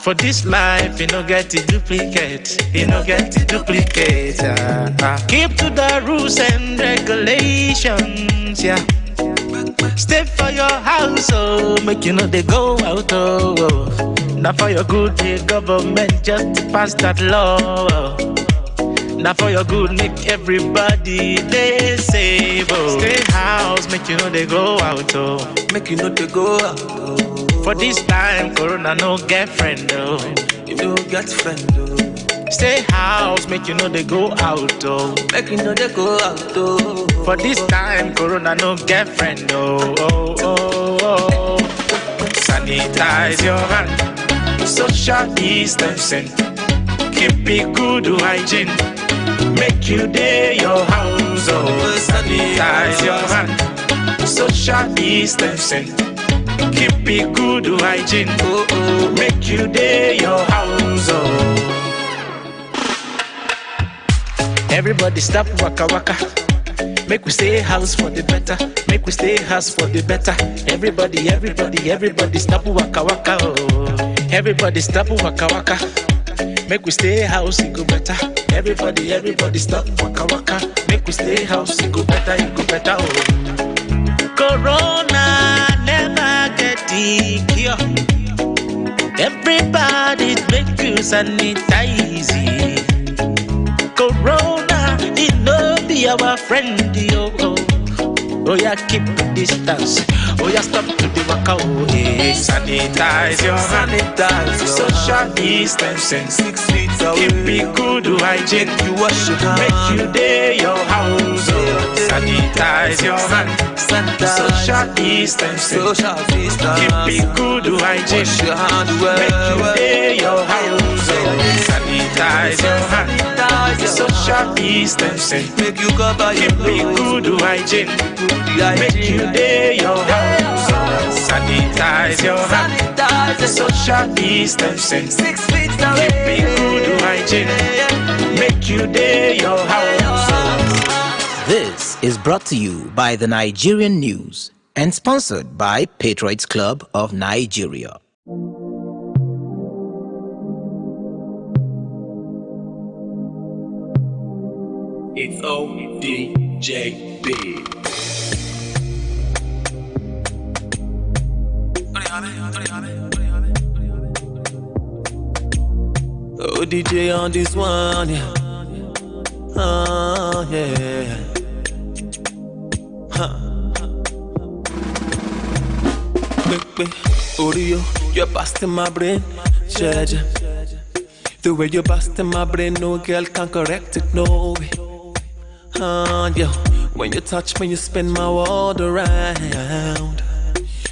For this life, you don't get to duplicate. You don't get to duplicate. Keep to the rules and regulations, yeah. Stay for your house, oh. Make you know they go out, oh. Now for your good, the government just pass that law, oh. Now for your good, make everybody they safe, oh. Stay house, make you know they go out, oh. Make you know they go out, oh. For this time, Corona no girlfriend, oh. If no get friend, oh. Stay house, make you know they go out, oh. Make you know they go out, oh. For this time, Corona no get friend, oh, oh, oh, oh. Sanitize your hand, social distancing. Keep it good hygiene. Make you day your house, oh. Sanitize your hand, social distancing. Keep it good hygiene. Oh, oh. Make you day your house, oh. Everybody stop waka waka. Make we stay house for the better. Make we stay house for the better. Everybody stop waka waka. Oh. Everybody stop waka waka. Make we stay house, it go better. Everybody stop waka waka. Make we stay house, it go better, oh. Corona never get the cure. Everybody make you sanitize it. Corona, it no be our friend, yo. Oh yeah, keep distance. Oh yeah, stop to the waka, oh yeah. Sanitize your hand, social distancing. 6 feet away. Keep it good hygiene. You wash your hand. Make you day your house, oh. Sanitize your hand, social distancing. Keep it good hygiene. Wash your hand well. Make you day your house, oh. Sanitize your hand, social distancing. Make you cover your Keep it good hygiene. Make you day your house, oh. Sanitize your hand, social distancing. 6 feet away. Keep it good hygiene. Make you day your house, oh. This is brought to you by the Nigerian News and sponsored by Patriots Club of Nigeria. It's ODJB. Oh, DJ on this one, yeah. Oh, yeah. Quick, Oreo, you're busting my brain, Jaja. The way you're busting my brain, no girl can correct it, no way. Yeah. When you touch me, you spin my world around.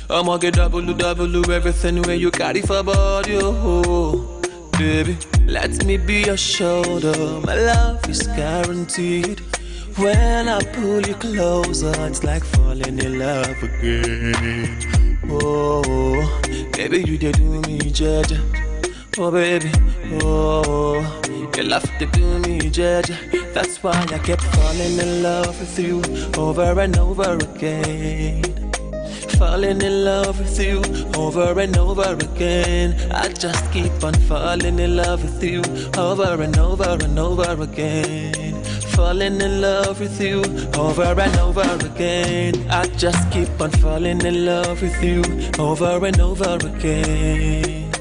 I'ma get double everything where you carry for body, oh. Baby, let me be your shoulder. My love is guaranteed. When I pull you closer, it's like falling in love again. Oh, baby, you did do me, Jaja. Oh, baby, oh, you love to do me, Jaja. That's why I kept falling in love with you over and over again. Falling in love with you over and over again. I just keep on falling in love with you over and over and over again. Falling in love with you over and over again. I just keep on falling in love with you over and over again.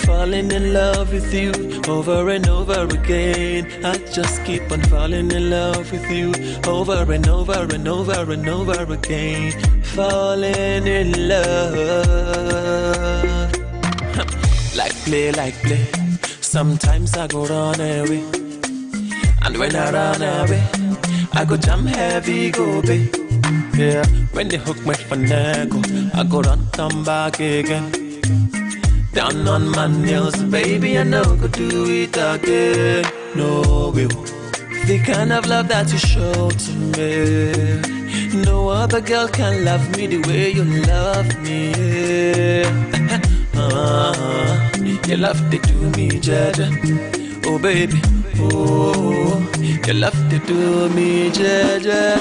Falling in love with you over and over again. I just keep on falling in love with you over and over and over and over again. Falling in love. Like play. Sometimes I go run away. And when I run away, I go jam heavy, go babe. Yeah, when they hook me for neck, I go run, come back again. Down on my nails, baby, I know could do it again. No way, the kind of love that you show to me. No other girl can love me the way you love me. You love to do me, Jaja. Oh baby, oh, you love to do me, Jaja.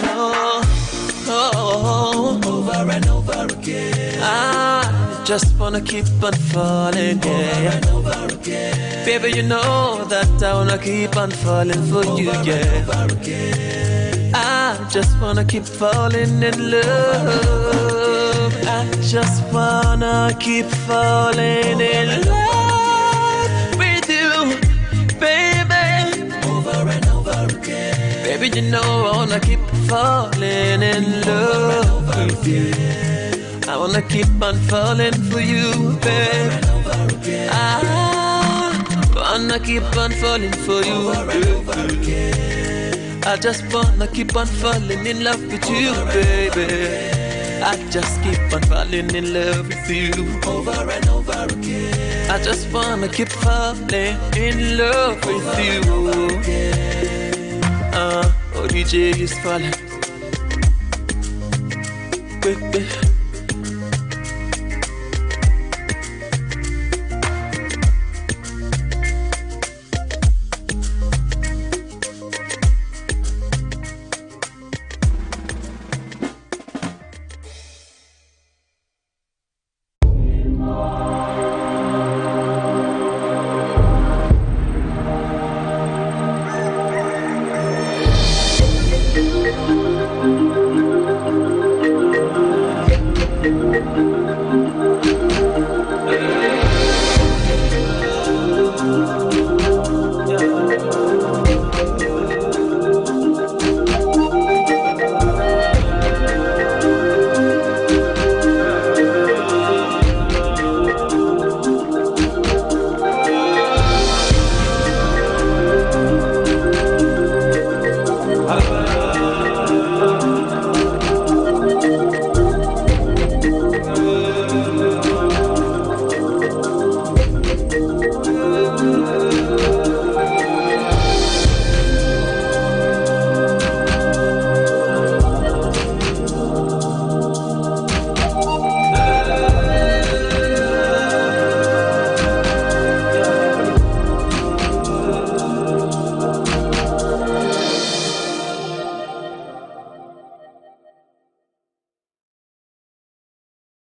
Oh, over and over again. I just wanna keep on falling, yeah. Over and over again. Baby, you know that I wanna keep on falling for you, yeah. I just wanna keep falling in love. I just wanna keep falling in love with you, baby. Over and over again. Baby, you know I wanna keep falling in love with you. I wanna keep on falling for you, baby. wanna keep on falling for you, baby. I just wanna keep on falling in love with you, baby. I just keep on falling in love with you over and over again. I just wanna keep falling in love with you. Oh, DJ is falling. Baby.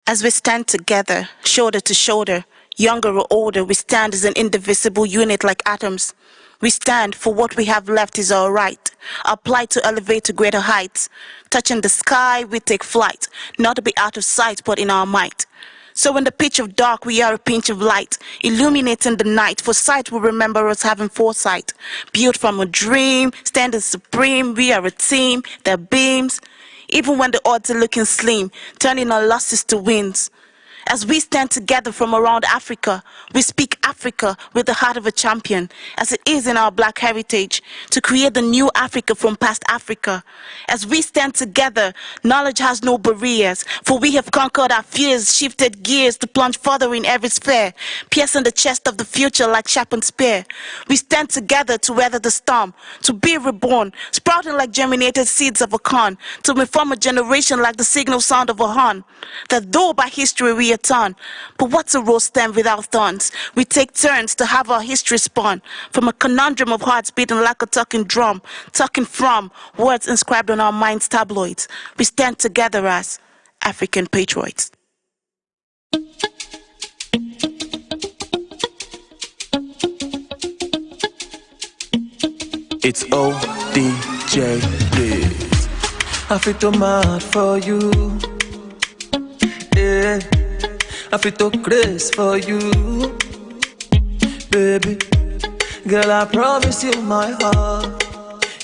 As we stand together, shoulder to shoulder, younger or older, we stand as an indivisible unit like atoms. We stand for what we have left is our right, our plight to elevate to greater heights. Touching the sky, we take flight, not to be out of sight, but in our might. So in the pitch of dark, we are a pinch of light, illuminating the night, for sight will remember us having foresight. Built from a dream, standing supreme, we are a team that beams. Even when the odds are looking slim, turning our losses to wins. As we stand together from around Africa, we speak Africa with the heart of a champion, as it is in our black heritage, to create the new Africa from past Africa. As we stand together, knowledge has no barriers, for we have conquered our fears, shifted gears to plunge further in every sphere, piercing the chest of the future like sharpened spear. We stand together to weather the storm, to be reborn, sprouting like germinated seeds of a corn, to reform a generation like the signal sound of a horn, that though by history we are torn, but what's a rose stem without thorns? We take turns to have our history spawn from a conundrum of hearts beating like a talking drum, talking from words inscribed on our minds' tabloids. We stand together as African patriots. It's ODJ Blitz. I feel too mad for you. Yeah. I feel too crazy for you. Baby, girl, I promise you my heart.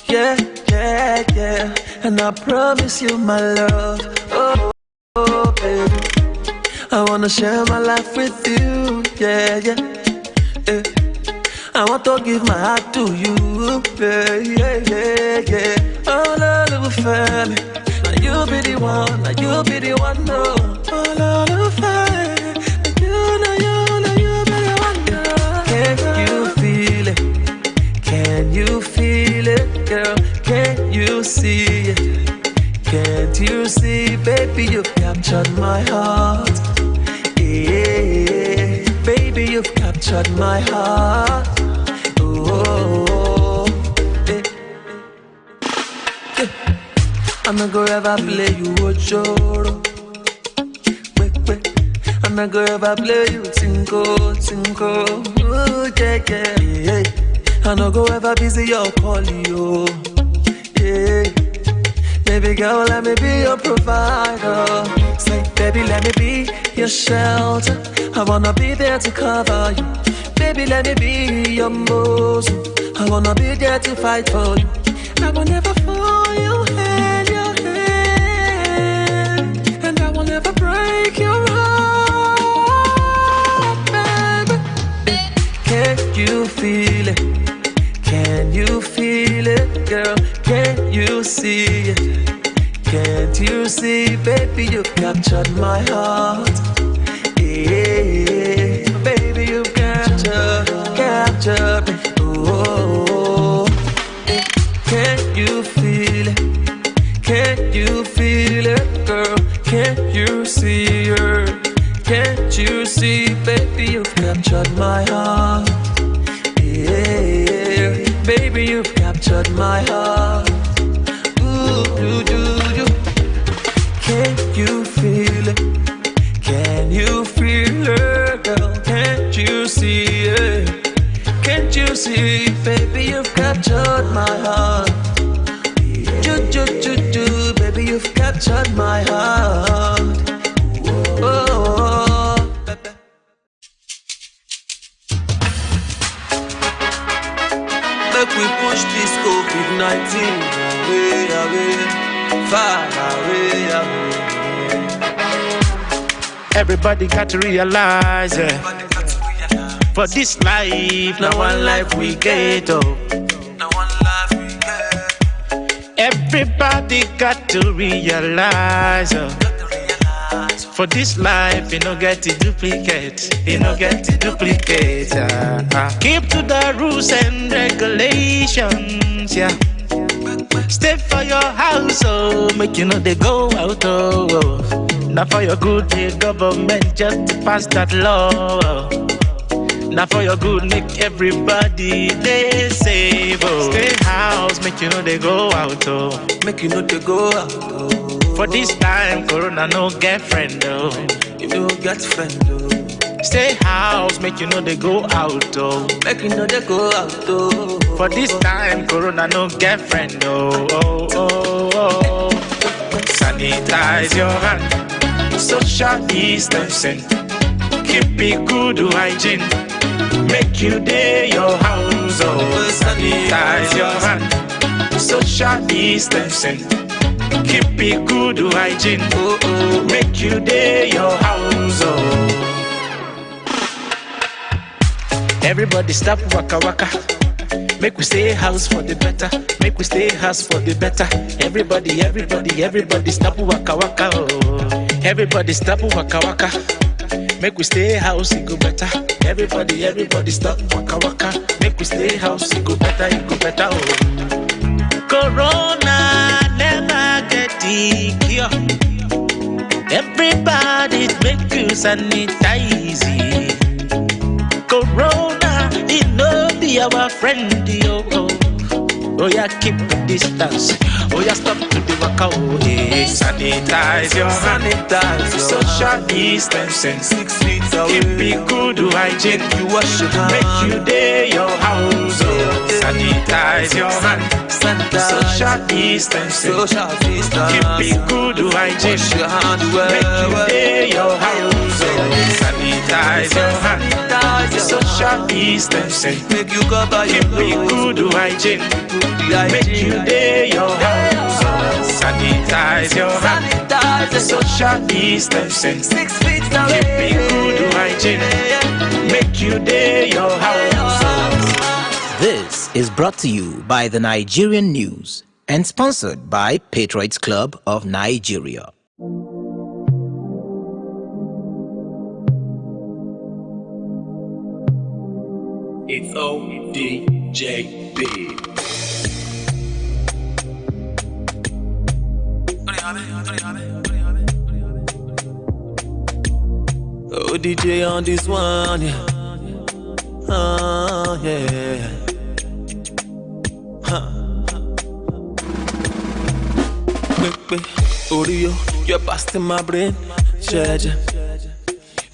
Yeah, yeah, yeah. And I promise you my love. Oh, oh, baby, I wanna share my life with you. Yeah, yeah, yeah. I want to give my heart to you. Yeah, yeah, yeah, yeah. Oh, little family, now you be the one, now you be the one, no. Oh, little family, now you be the one, no. Can you feel it? Can you feel it, girl? Can you see it? Can't you see, baby, you've captured my heart. Yeah, baby, you've captured my heart. Oh, yeah. Yeah. I'm not gonna ever play you Ojoro. I'm not gonna ever play you Tinko, Tinko. Ooh, yeah, yeah, yeah. I'm not gonna ever busy your call, yo. Yeah. Baby girl, let me be your provider. Say, baby, let me be your shelter. I wanna be there to cover you. Baby, let me be your muzzle. I wanna be there to fight for you. I will never fall your hand, and I will never break your heart, baby. Can you feel it? Can you feel it, girl? Can you see it? Can't you see, baby, you've captured my heart. Yeah, baby, you've captured me. Oh, can you feel it? Can you feel it, girl? Can't you see her? Can't you see, baby, you've captured my heart. Yeah, baby, you've captured my heart. Ooh, do. Can you feel it? Can you feel it, girl? Can't you see it? Can't you see, baby, you've captured my heart. Do, baby, you've captured my heart. Oh, make we push this COVID-19 away, far away. Everybody got to realize it. For this life, now one life we get. Everybody got to realize. For this life, you no get to duplicate. You no get to duplicate. Keep to the rules and regulations. Yeah. Stay for your house, oh, make you know they go out, oh. Now for your good, the government just to pass that law. Now for your good, make everybody they safe, oh. Stay house, make you know they go out, oh. Make you know they go out, oh. For this time, Corona no get friend, oh. You no get friend, oh. Stay house, make you know they go out, oh. Make you know they go out, oh. For this time, Corona no get friend, oh. Sanitize your hand, social distancing, keep it good hygiene, make you day your house, oh. Sanitize your hand, social distancing, keep it good hygiene, make you day your house, oh. Everybody stop waka waka. Make we stay house for the better. Make we stay house for the better. Everybody stop waka waka. Oh. Everybody stop waka waka. Make we stay house, it go better. Everybody stop waka waka. Make we stay house, it go better, oh. Corona never get the cure. Everybody make you sanitize it. Corona, it no be our friend, oh. Oh yeah, keep the distance. Oh yeah, stop to the waka, oh yeah. Sanitize your hand, social distancing, 6 feet away. Keep it good hygiene. You wash your hand. Make you day your house, oh. Sanitize your hand, social distancing, keep it good hygiene. Wash your hand well. Make you day your house, oh. Sanitize your hand, social distancing, make you cover your keep it good hygiene. Make you day your house, oh. Sanitize your hand, social distancing, 6 feet away. Keep it good hygiene. Make you day your house, oh. This is brought to you by the Nigerian News and sponsored by Patriots Club of Nigeria. It's ODJB. ODJ on this one, yeah. Oh, yeah. Oreo, you're busting my brain, Jaja.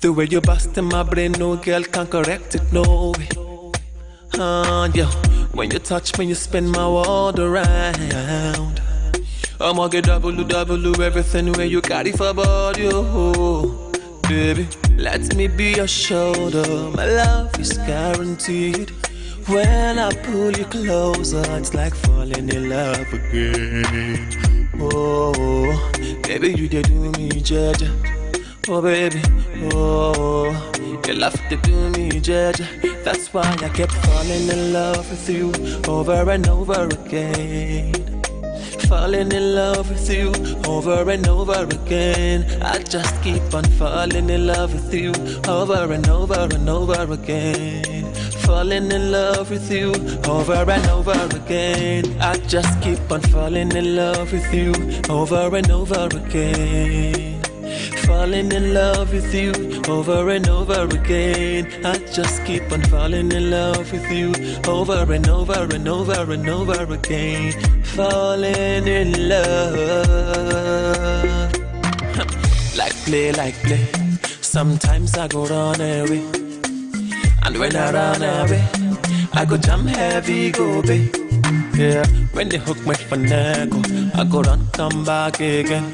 The way you're busting my brain, no girl can correct it, no way. Yeah. When you touch me, you spin my world around. I'ma get double everything where you got it for body, oh. Baby, let me be your shoulder. My love is guaranteed. When I pull you closer, it's like falling in love again. Oh, baby, you did do me, Jaja. Oh baby, oh, you love to do me, judge. That's why I kept falling in love with you over and over again. Falling in love with you over and over again. I just keep on falling in love with you over and over and over again. Falling in love with you over and over again. I just keep on falling in love with you over and over again. Falling in love with you over and over again. I just keep on falling in love with you over and over and over and over again. Falling in love. Like play. Sometimes I go run away, and when I run away, I go jam heavy, go babe. Yeah, when they hook me for neck, I go run, come back again.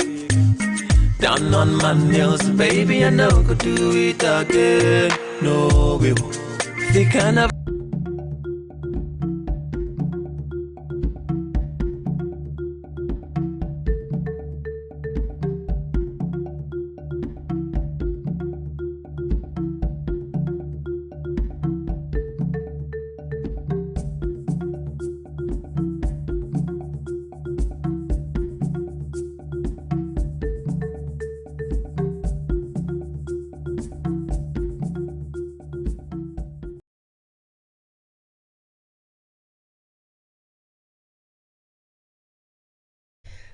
Down on my nails, baby, I know could do it again. No, we won't. The kind of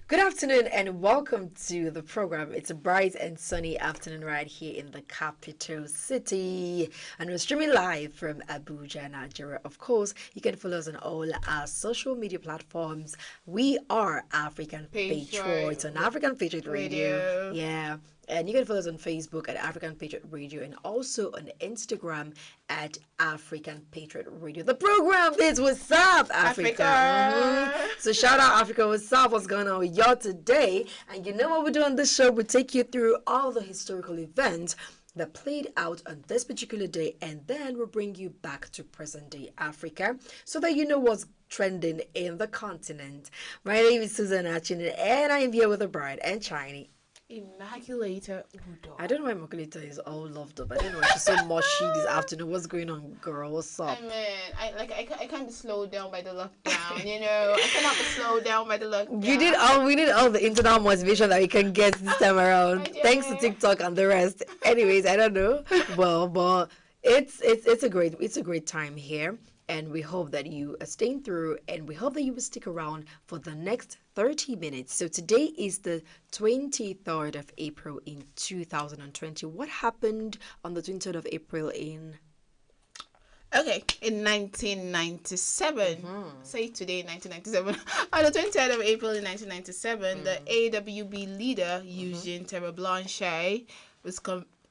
Good afternoon and welcome to the program. It's a bright and sunny afternoon right here in the capital city, and we're streaming live from Abuja, Nigeria. Of course, you can follow us on all our social media platforms. We are African Patriots on African Patriot Radio. Yeah. And you can follow us on Facebook at African Patriot Radio and also on Instagram at African Patriot Radio. The program is What's Up, Africa. So shout out, Africa. What's up? What's going on with y'all today? And you know what we do on this show? We take you through all the historical events that played out on this particular day, and then we'll bring you back to present day Africa so that you know what's trending in the continent. My name is Susan Achin, and I am here with a bride and Chinese. Immaculata Udo. I don't know why Immaculata is all loved up. I don't know why she's so mushy this afternoon. What's going on, girl? What's up? I can't be slowed down by the lockdown, you know. I cannot be slowed down by the lockdown. We need all the internal motivation that we can get this time around. Thanks to TikTok and the rest. Anyways, I don't know. Well, but it's a great time here. And we hope that you are staying through, and we hope that you will stick around for the next 30 minutes. So today is the 23rd of April in 2020. What happened on the 23rd of April in... Okay, in 1997, say today, 1997, on the 23rd of April in 1997, the AWB leader, Eugene Terre-Blanchet, was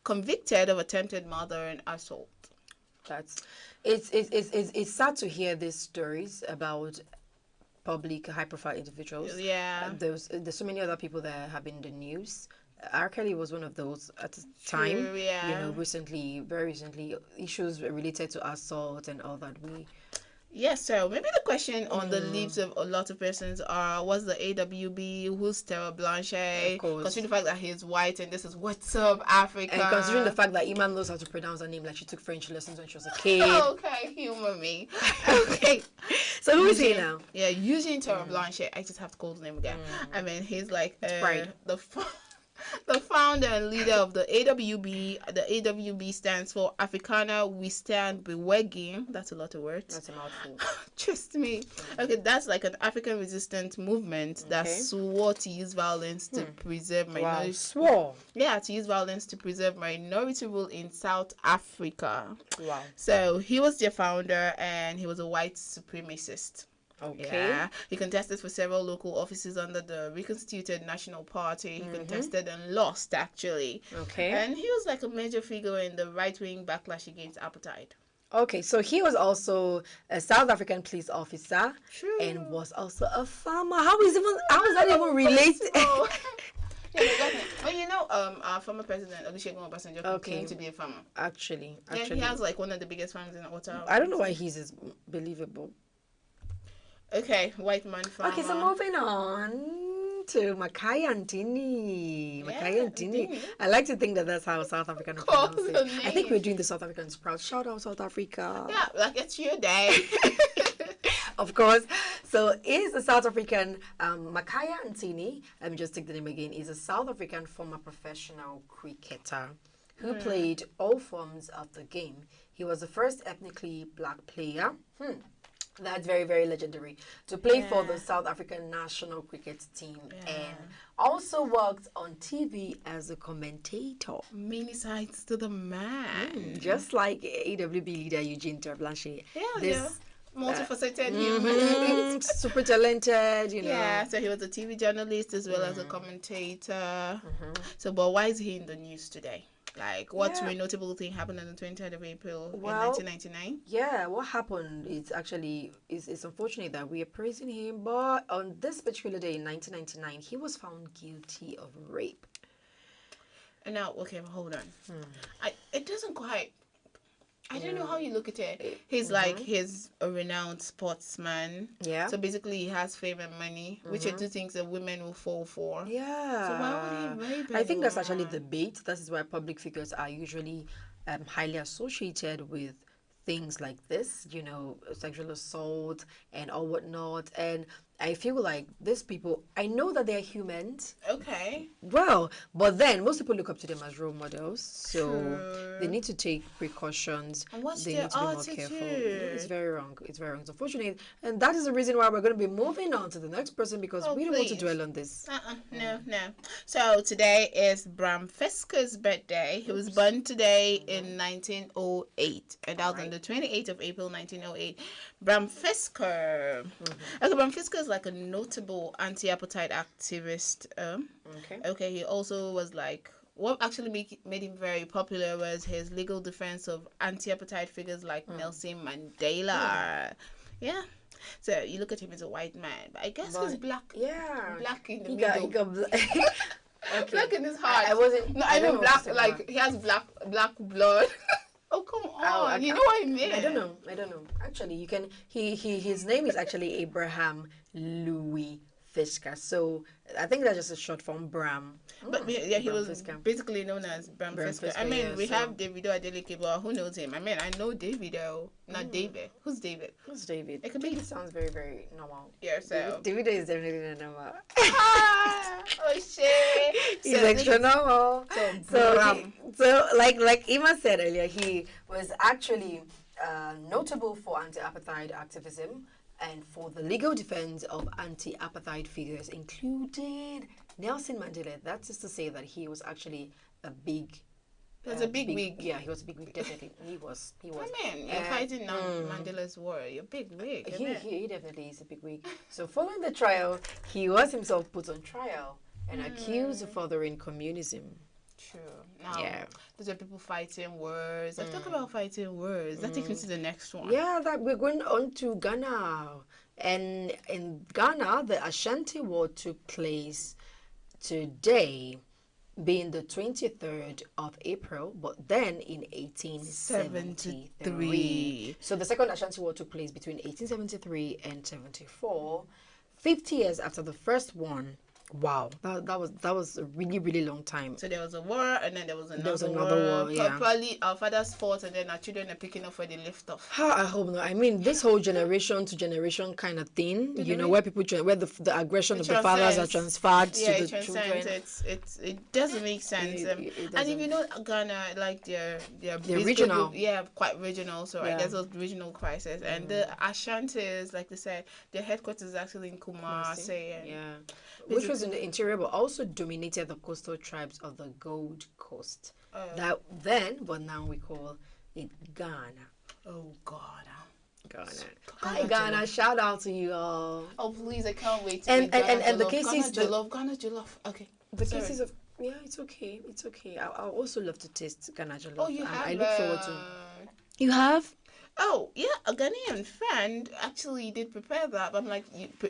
convicted of attempted murder and assault. It's sad to hear these stories about public high-profile individuals. Yeah. There's so many other people that have been in the news. R. Kelly was one of those at the time. Yeah. You know, very recently, issues related to assault and all that. Yes, so maybe the question on the lips of a lot of persons are, what's the AWB, who's Terre-Blanchet, considering the fact that he's white and this is What's Up, Africa. And considering the fact that Iman knows how to pronounce her name, like she took French lessons when she was a kid. Okay, humor me. Okay. So who is he now? Yeah, Eugene Terre-Blanchet. I just have to call his name again. I mean, he's like the founder and leader of the AWB. The AWB stands for Afrikaner We Stand Beweging. That's a lot of words. That's a mouthful. Trust me. Okay, that's like an African resistance movement that swore to use violence to preserve minority. Swore? Yeah, to use violence to preserve minority rule in South Africa. Wow. So he was their founder, and he was a white supremacist. Okay. Yeah. He contested for several local offices under the reconstituted National Party. He contested and lost, actually. Okay. And he was like a major figure in the right-wing backlash against apartheid. Okay, so he was also a South African police officer. True. And was also a farmer. How is that even related? Yeah, exactly. But you know, our former president Olusegun Obasanjo claimed to be a farmer. Actually. Yeah, he has like one of the biggest farms in Ottawa. I don't know why he's as believable. Okay, white man farmer. Okay, so moving on to Makai Antini. Makai Antini. I like to think that that's how South African pronounce it. I think we're doing the South Africans proud. Shout out South Africa. Yeah, like it's your day. Of course. So is a South African Makhaya Ntini, let me just take the name again, is a South African former professional cricketer who played all forms of the game. He was the first ethnically black player. That's very, very legendary. To play for the South African national cricket team and also worked on TV as a commentator. Many sides to the man. Just like AWB leader Eugene Terblanche. Multifaceted human. Super talented, you know. Yeah, so he was a TV journalist as well as a commentator. So, but why is he in the news today? Like, what notable thing happened on the 23rd of April in 1999? Yeah, what happened is actually, it's unfortunate that we are praising him, but on this particular day in 1999, he was found guilty of rape. And now, okay, hold on. It doesn't quite... I don't know how you look at it. He's he's a renowned sportsman. Yeah. So basically, he has fame and money, which are two things that women will fall for. Yeah. So why would he rape I think that's actually the bait. That is why public figures are usually highly associated with things like this, you know, sexual assault and all whatnot. And I feel like these people, I know that they're humans. Okay. Well, but then most people look up to them as role models. So they need to take precautions. And what's they their need to be more attitude? careful. It's very wrong. It's very wrong. It's unfortunate. And that is the reason why we're going to be moving on to the next person because we don't want to dwell on this. No. So today is Bram Fisker's birthday. He was born today in 1908. And that was on the 28th of April, 1908. Bram Fisker. Okay, Bram Fisker is like a notable anti-apartheid activist. Okay, he also was like, what actually made him very popular was his legal defense of anti-apartheid figures like Nelson Mandela. Yeah. So you look at him as a white man, but I guess he's black. Yeah. Black in the middle. He got black. Okay. Black in his heart. I wasn't. No, I mean black. Like he has black blood. Oh, come on. You know what I mean? I don't know. Actually, you can... His name is actually Abraham Louis Fisker. So, I think that's just a short form, Bram. But yeah, he was basically known as Bram Fisker. I mean, we have Davido Adeleke, but who knows him? I mean, I know Davido, not David. Who's David? It could be... It sounds very, very normal. Yeah, so... Davido is definitely not normal. Oh, shit. He's extra normal. So, like Ima said earlier, he was actually notable for anti-apartheid activism and for the legal defense of anti-apartheid figures, including Nelson Mandela. That's just to say that he was actually a big... He was a big wig. Yeah, he was a big wig, definitely. He was. I mean, you're fighting Mandela's war. You're a big wig. He definitely is a big wig. So following the trial, he was himself put on trial and accused of furthering communism. True. Now, those are people fighting wars. Let's talk about fighting wars. That takes me to the next one. Yeah, that we're going on to Ghana. And in Ghana, the Ashanti War took place today, being the 23rd of April, but then in 1873. So the second Ashanti War took place between 1873 and 74, 50 years after the first one. Wow, that was a really, really long time. So there was a war, and then there was another war. Yeah. Probably our fathers fought, and then our children are picking up where they left off. I hope not. I mean, this whole generation to generation kind of thing, you know, where people where the aggression of the fathers are transferred to the children. It doesn't make sense. And if you know Ghana, like they're regional. Quite regional. So I guess those regional crisis. And the Ashantis, like they said, their headquarters is actually in Kumasi. Which was in the interior, but also dominated the coastal tribes of the Gold Coast. But now we call it Ghana. Oh, Ghana. Hi, Ghana. Shout out to you all. Oh, please, I can't wait to and the cases... Ghana Jollof. Okay. The cases of... Yeah, it's okay. I also love to taste Ghana Jollof. Oh, you have? I look forward to... You have? Oh, yeah, a Ghanaian friend actually did prepare that. But I'm like,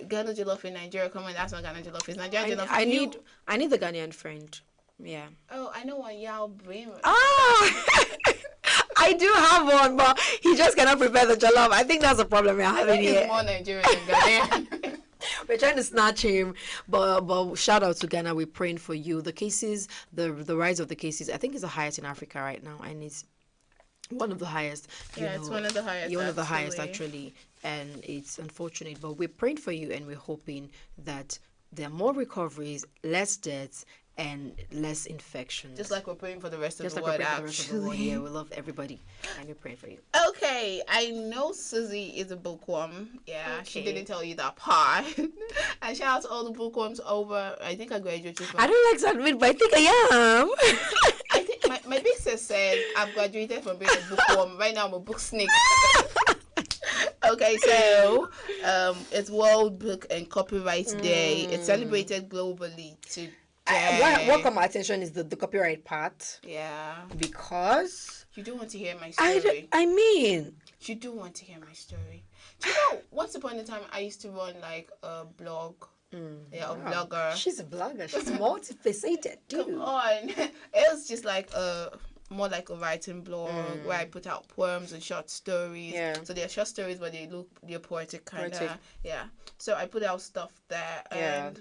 Ghana Jollof in Nigeria, come on, that's not Ghana Jollof. It's Nigerian Jollof. I need the Ghanaian friend. Yeah. Oh, I know one, Yao Bremer. I do have one, but he just cannot prepare the jollof. I think that's the problem we're having here. He's more Nigerian than Ghanaian. We're trying to snatch him, but shout out to Ghana. We're praying for you. The cases, the rise of the cases, I think is the highest in Africa right now, and it's one of the highest. It's one of the highest. One of the highest actually, and it's unfortunate. But we're praying for you, and we're hoping that there are more recoveries, less deaths, and less infections. Just like we're praying for the rest of the world, Yeah, we love everybody, and we're praying for you. Okay, I know Susie is a bookworm. Yeah, she didn't tell you that part. And shout out to all the bookworms over. I think I graduated from... I don't like to admit, but I think I am. I think my big sis said I've graduated from being a bookworm. Right now I'm a book snake. Okay, so it's World Book and Copyright Day. It's celebrated globally today. What caught my attention is the copyright part. Yeah. Because you do want to hear my story. I mean, you do want to hear my story. Do you know, once upon a time I used to run like a blog. Yeah, a blogger. She's a blogger. She's multifaceted, dude. Come on. It was just like more like a writing blog where I put out poems and short stories. Yeah. So they're short stories, but they're poetic kind of. Yeah. So I put out stuff there, and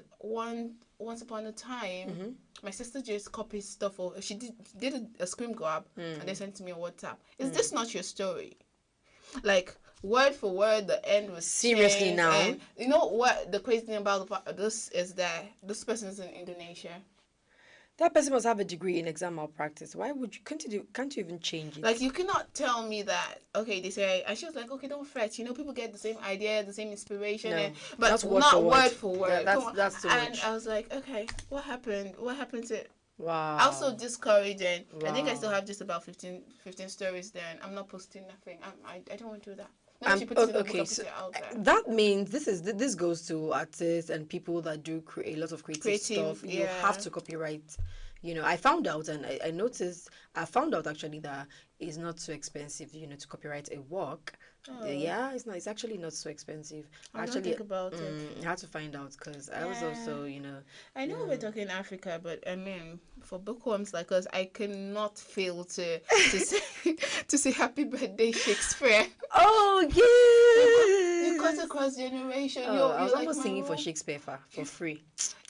once upon a time, my sister just copied stuff over. She did a screen grab and they sent to me on WhatsApp. Is this not your story? Like word for word, the end was seriously changed. now. And you know what the crazy thing about this is that this person is in Indonesia. That person must have a degree in exam malpractice. Why would you can't you even change it? Like you cannot tell me that. Okay, they say, and she was like, okay, don't fret. You know, people get the same idea, the same inspiration, but that's word not for word for word. Yeah, that's too much. And I was like, okay, what happened? What happened to it? Wow. Also discouraged, and I think I still have just about 15 stories there, and I'm not posting nothing. I don't want to do that. Okay, so that means this goes to artists and people that do create a lot of creative stuff. You have to copyright. You know, I found out and I found out actually that it's not so expensive, you know, to copyright a work. Yeah, it's actually not so expensive. Actually, think about it. I had to find out because I was also, you know. I know we're talking Africa, but I mean, for bookworms like us, I cannot fail to say happy birthday Shakespeare. Oh yeah, you cut across generation. I was almost singing for Shakespeare for free.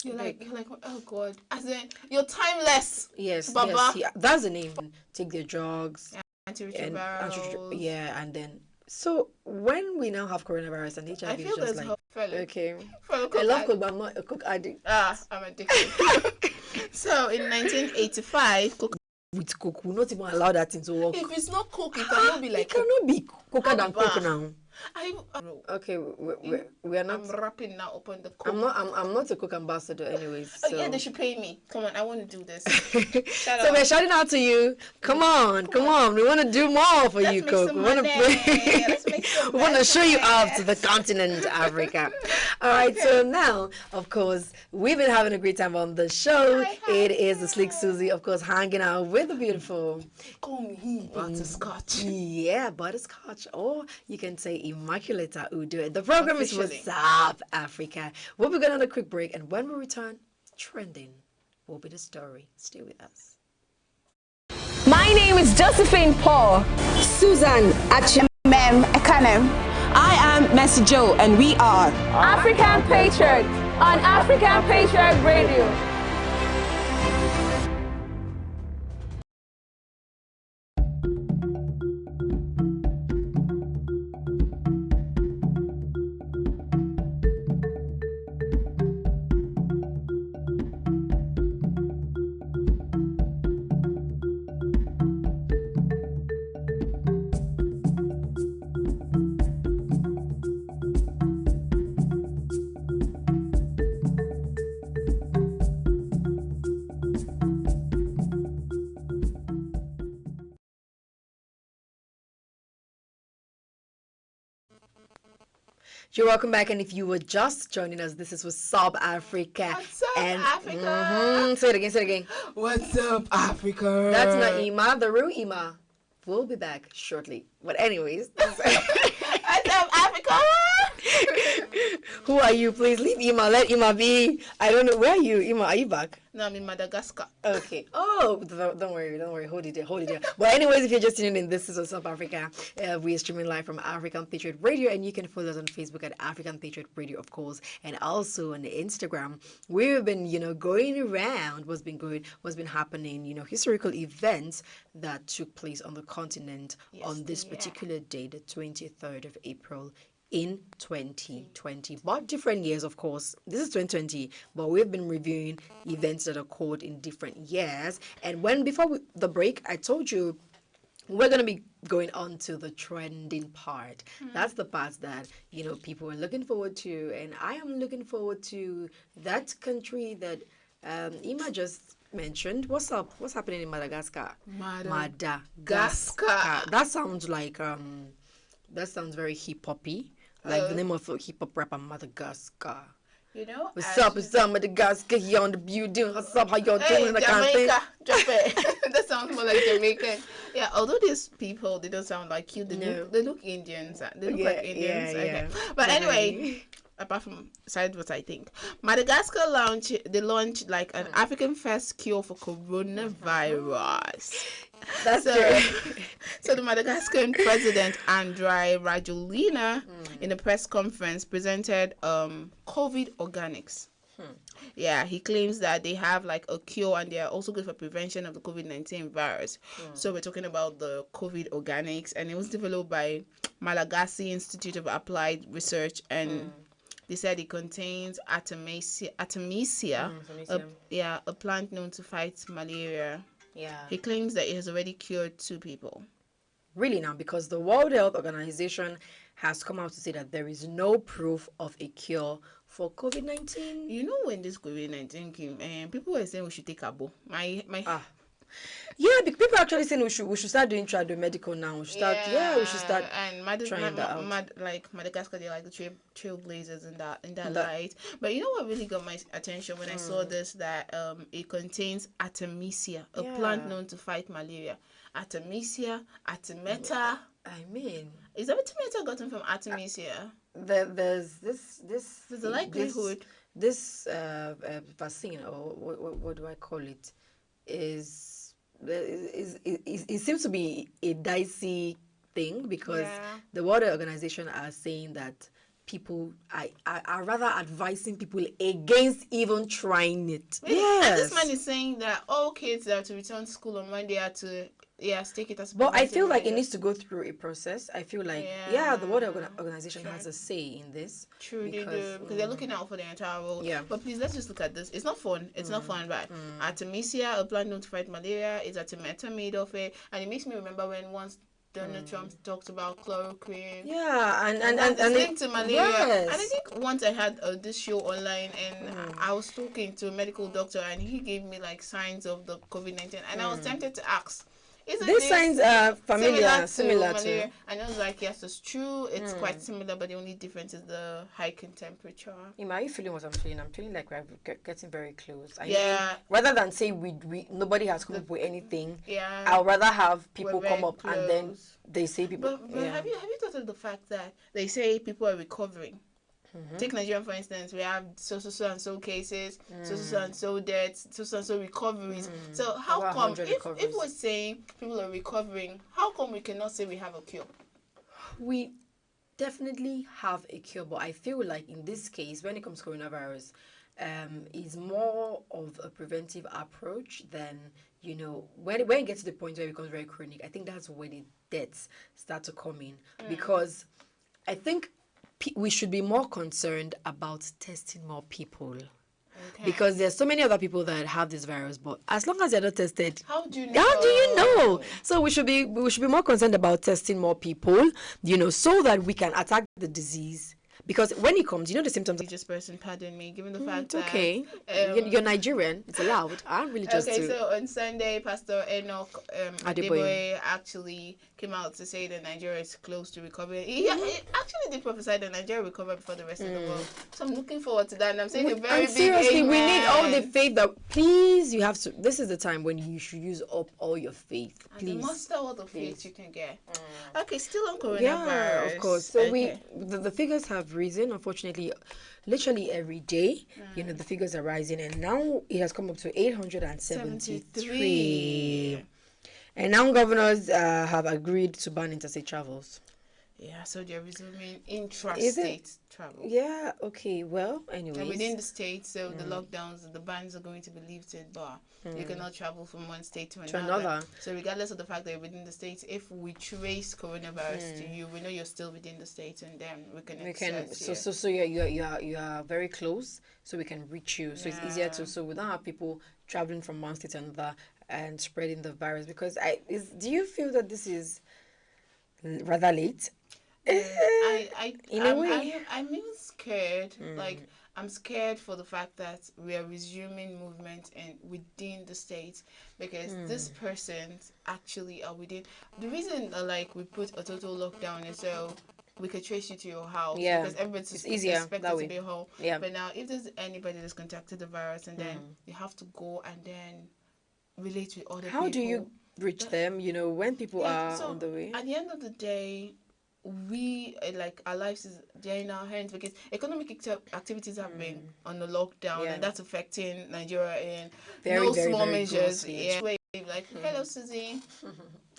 You're like, oh God, as in you're timeless. Yes, Baba. Yes, that's the name. Take their drugs. Antiretrovirals. Yeah, and then so when we now have coronavirus and HIV, I feel is just like okay. I love coke, but I'm not a coke addict. I'm addicted. So in 1985, coke. With coke, we'll not even allow that thing to work. If it's not coke, it cannot be like. It cannot be coca than coke now. Okay, we are not. I'm rapping now upon the coke. I'm not a coke ambassador, anyways. So. Oh yeah, they should pay me. Come on, I want to do this. So we're shouting out to you. Come on. We want to do more for you, Coke. We want to we want to show you off to the continent, Africa. All right. So now, of course, we've been having a great time on the show. It is the Slick Susie, of course, hanging out with the beautiful. Call me Butterscotch. Yeah, Butterscotch. Or you can say Immaculate Udo. The program is with South Africa. We'll be going on a quick break, and when we return, trending will be the story. Stay with us. My name is Josephine Paul. Susan Achin. Ekanem. I am Mercy Joe, and we are African Patriot on African Patriot Radio. You're welcome back, and if you were just joining us, this is with South Africa. What's up, Africa? Say it again. What's up, Africa? That's not Ima, the real Ima. We'll be back shortly. But anyways. What's up, Africa? Who are you? Please leave Ima. Let Ima be. I don't know. Where are you, Ima? Are you back? No, I'm in Madagascar. Okay. Oh, don't worry. Hold it there. But anyways, if you're just tuning in, this is What's Up Africa. We are streaming live from African Patriot Radio, and you can follow us on Facebook at African Patriot Radio, of course, and also on Instagram. We've been, going around what's been happening, historical events that took place on the continent on this particular day, the 23rd of April. In 2020, but different years, of course. This is 2020, but we've been reviewing events that occurred in different years. And before the break, I told you we're going to be going on to the trending part. That's the part that, people are looking forward to. And I am looking forward to that country that Ima just mentioned. What's up? What's happening in Madagascar? Madagascar. That sounds like, that sounds very hip-hoppy. Like the name of a hip-hop rapper, Madagascar. What's up, Madagascar? Here on the building. What's up? How y'all doing? Jamaica. That sounds more like Jamaican. Yeah, although these people, they don't sound like you. They look Indians. They look like Indians. Okay. But anyway, apart from what I think, Madagascar launched like an African first cure for coronavirus. That's true. So the Madagascan president Andry Rajoelina in a press conference presented COVID organics. Yeah, he claims that they have like a cure and they are also good for prevention of the COVID-19 virus. So we're talking about the COVID organics, and it was developed by Malagasy Institute of Applied Research, and they said it contains Artemisia, a plant known to fight malaria. Yeah. He claims that it has already cured 2 people. Really now, because the World Health Organization has come out to say that there is no proof of a cure for COVID-19. When this COVID-19 came, people were saying we should take Abo. Yeah, people are actually saying we should start doing medical now. We should start and trying that out. Like Madagascar, they're like the trailblazers in that light. But you know what really got my attention when I saw this, that it contains Artemisia, a plant known to fight malaria. Artemisia, Artemata. Is Artemata gotten from Artemisia? There's a likelihood. This vaccine, or what do I call it, it seems to be a dicey thing, because the World Organization are saying that people are rather advising people against even trying it. Yes. And this man is saying that all kids that are to return to school on Monday are to take it as. But I feel like it needs to go through a process. I feel like the World Organization has a say in this. True, they do, because they're looking out for the entire world. Yeah. But please, let's just look at this. It's not fun. It's not fun, right? Artemisia, a plant known to fight malaria, is Artemata made of it, and it makes me remember when once Donald Trump talked about chloroquine. Yeah, and it's linked to malaria. Yes. And I think once I had this show online, and I was talking to a medical doctor, and he gave me like signs of the COVID-19, and I was tempted to ask, these signs are similar to. And I was like, yes, it's true. It's quite similar, but the only difference is the hike in temperature. Ima, are you feeling what I'm feeling? I'm feeling like we're getting very close. Rather than say we nobody has come up with anything, I'd rather have people come up close. And then they say people. But have you thought of the fact that they say people are recovering? Take Nigeria, for instance. We have so and so cases, so and so deaths, so and so recoveries. So how come, if we're saying people are recovering, how come we cannot say we have a cure? We definitely have a cure, but I feel like in this case, when it comes to coronavirus, is more of a preventive approach than, when it gets to the point where it becomes very chronic. I think that's where the deaths start to come in, because I think we should be more concerned about testing more people. Because there's so many other people that have this virus, but as long as they're not tested, how do you know? So we should be more concerned about testing more people, so that we can attack the disease. Because when it comes, the symptoms. Religious person, pardon me, given the fact that okay, you're Nigerian, it's allowed. I'm religious too. So on Sunday, Pastor Enoch Adeboye actually came out to say that Nigeria is close to recovery. He actually did prophesy that Nigeria will recover before the rest of the world. So I'm looking forward to that, and I'm saying a very big seriously, amen. We need all the faith that, please, you have to. This is the time when you should use up all your faith. Please. And muster all the faith you can get. Okay, still on coronavirus. Yeah, of course. So the figures have risen. Unfortunately, literally every day, the figures are rising, and now it has come up to 873. And now governors have agreed to ban interstate travels. Yeah, so they're resuming intrastate travel. Yeah, okay, well, anyways. And within the state, so the lockdowns, the bans are going to be lifted, but you cannot travel from one state to another. So regardless of the fact that you're within the states, if we trace coronavirus to you, we know you're still within the states, and then we can so you are very close, so we can reach you. So it's easier so we don't have people traveling from one state to another and spreading the virus. Because do you feel that this is rather late? I'm even scared. Like, I'm scared for the fact that we are resuming movement and within the states, because these persons actually are within. The reason we put a total lockdown is so we could trace you to your house. Yeah, because everybody's expected to be home. Yeah. But now, if there's anybody that's contacted the virus, and then you have to go and then relate with other people. How do you reach them? When people are on the way. At the end of the day, we our lives they're in our hands, because economic activities have been on the lockdown, and that's affecting Nigeria in very small measures. Hello, Susie.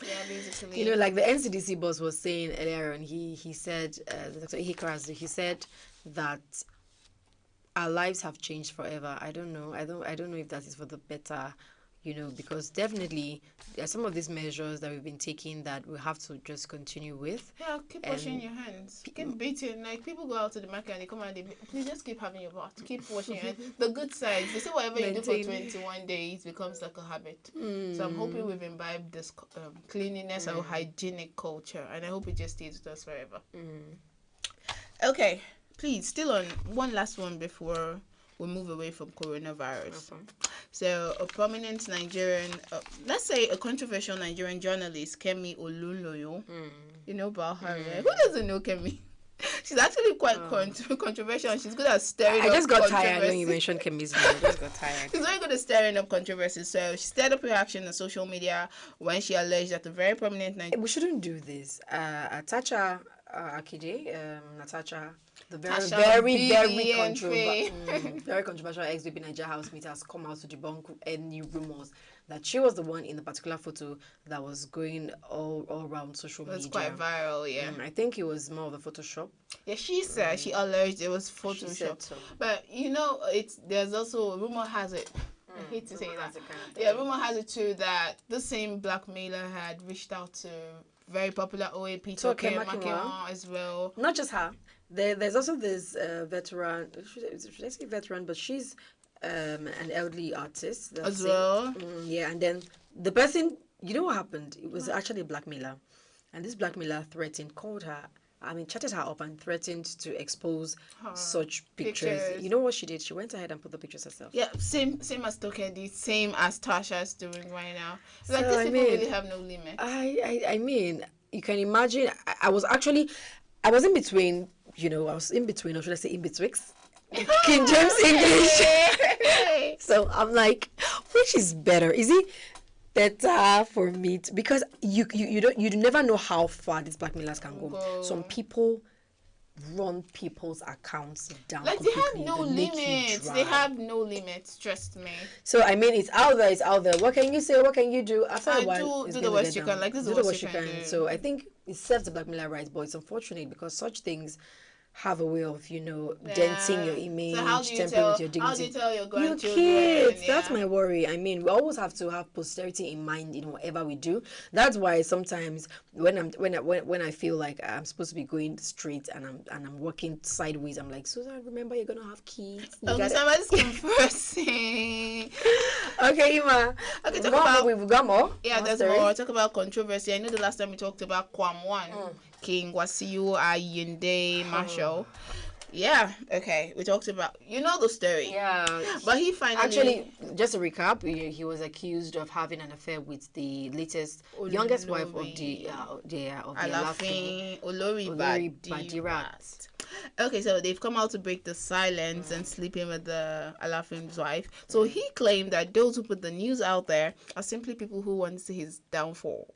Yeah, basically. Like the NCDC boss was saying earlier, and he said, Dr. Ihikarazu, he said that our lives have changed forever. I don't know if that is for the better. Because definitely there are some of these measures that we've been taking that we have to just continue with. Yeah, keep washing your hands. Keep beating. People go out to the market and they come and please just keep having your bath. Keep washing your hands. The good sides. They say whatever you do for 21 days becomes like a habit. So I'm hoping we've imbibed this cleanliness or hygienic culture, and I hope it just stays with us forever. Okay, please, still on one last one before we move away from coronavirus. So a prominent Nigerian, let's say a controversial Nigerian journalist, Kemi Olunloyo, you know about her, right? Who doesn't know Kemi? She's actually quite controversial, and she's good at stirring up I just got tired when you mentioned Kemi's name. I just got tired. She's very good at stirring up controversy. So she stirred up reaction on social media when she alleged that a very prominent Nigerian... We shouldn't do this. Atacha Akide, Natasha, the very controversial ex-VP Nigeria housemate, has come out to debunk any rumors that she was the one in the particular photo that was going all around social media. It was quite viral, yeah. I think it was more of a Photoshop. Yeah, she said, she alleged it was Photoshop. So. But, there's also, rumor has it, I hate to say that. Yeah, rumor has it too that the same blackmailer had reached out to very popular OAP Toke Makinwa as well. Not just her. There's also this veteran, should I say veteran, but she's an elderly artist. As well. Yeah, and then the person, you know what happened? It was actually a blackmailer. And this blackmailer chatted her up and threatened to expose such pictures. You know what she did? She went ahead and put the pictures herself. Yeah, same as Toke did, same as Tasha's doing right now. So, these people really have no limit. I mean, you can imagine, I was in between, or should I say in betwixt King James English. So I'm like, which is better? Is it better for me because you never know how far these blackmailers can go. Some people run people's accounts down. Like they have no limits. They have no limits. Trust me. So I mean, it's out there. It's out there. What can you say? What can you do? After a while, do the worst you can. Like this is what you can do. So I think it serves the blackmailer right, but it's unfortunate because such things have a way of, denting your image, tampering with your dignity. How do you tell your grandchildren? Your kids, that's my worry. I mean, we always have to have posterity in mind in whatever we do. That's why sometimes when I feel like I'm supposed to be going straight and I'm working sideways, I'm like, Susan, remember you're gonna have kids. Somebody's conversing. Okay, Ima. Okay, we've got more. Yeah, there's more. Talk about controversy. I know the last time we talked about Kwam1. King Wasiu Ayinde Marshall. Yeah, okay. We talked about the story. Yeah. But he finally actually, just to recap, he was accused of having an affair with the latest youngest wife of the Alafin Olori Badirat. Okay, so they've come out to break the silence and sleeping with the Alafin's wife. So he claimed that those who put the news out there are simply people who want to see his downfall.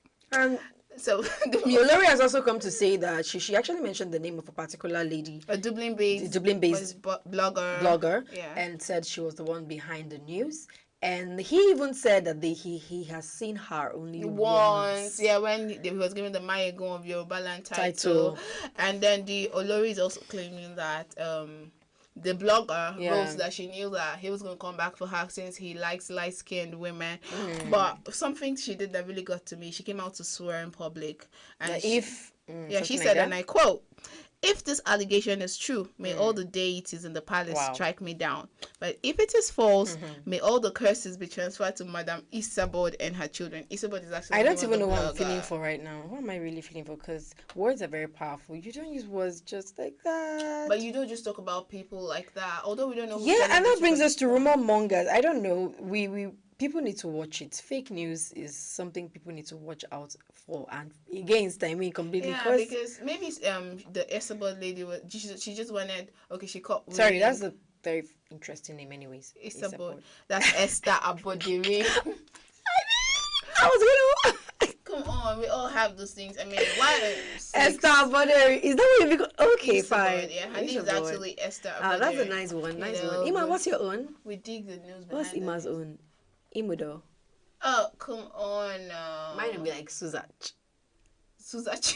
So Olori has also come to say that she actually mentioned the name of a particular lady, a Dublin-based blogger, yeah, and said she was the one behind the news. And he even said that he has seen her only once. Yeah, when he was given the Mayegun of Yorubaland title. And then the Olori is also claiming that the blogger wrote that she knew that he was going to come back for her since he likes light-skinned women. But something she did that really got to me, she came out to swear in public. And she said, and I quote, "If this allegation is true, may all the deities in the palace strike me down. But if it is false, may all the curses be transferred to Madam Isabod and her children." Isabod is actually I don't even know what I'm feeling for right now. What am I really feeling for? Because words are very powerful. You don't use words just like that. But you don't just talk about people like that. Although we don't know. Yeah, and that brings us to rumor mongers. I don't know. We people need to watch it. Fake news is something people need to watch out for and against. I mean, completely. Yeah, because maybe the Isabel lady was she just wanted. Okay, she caught. Sorry, that's a very interesting name, anyways. Isabel. That's Esther Abodiri. I was gonna. Come on, we all have those things. I mean, why? Esther Abodiri. Is that what you okay, Isabel, fine. Yeah, her name is actually Esther Abodiri. That's a nice one. Nice one. Ima, what's your own? We dig the news. What's Ima's own? Imudo. Oh, come on. Mine would be like Suzach. Suzach.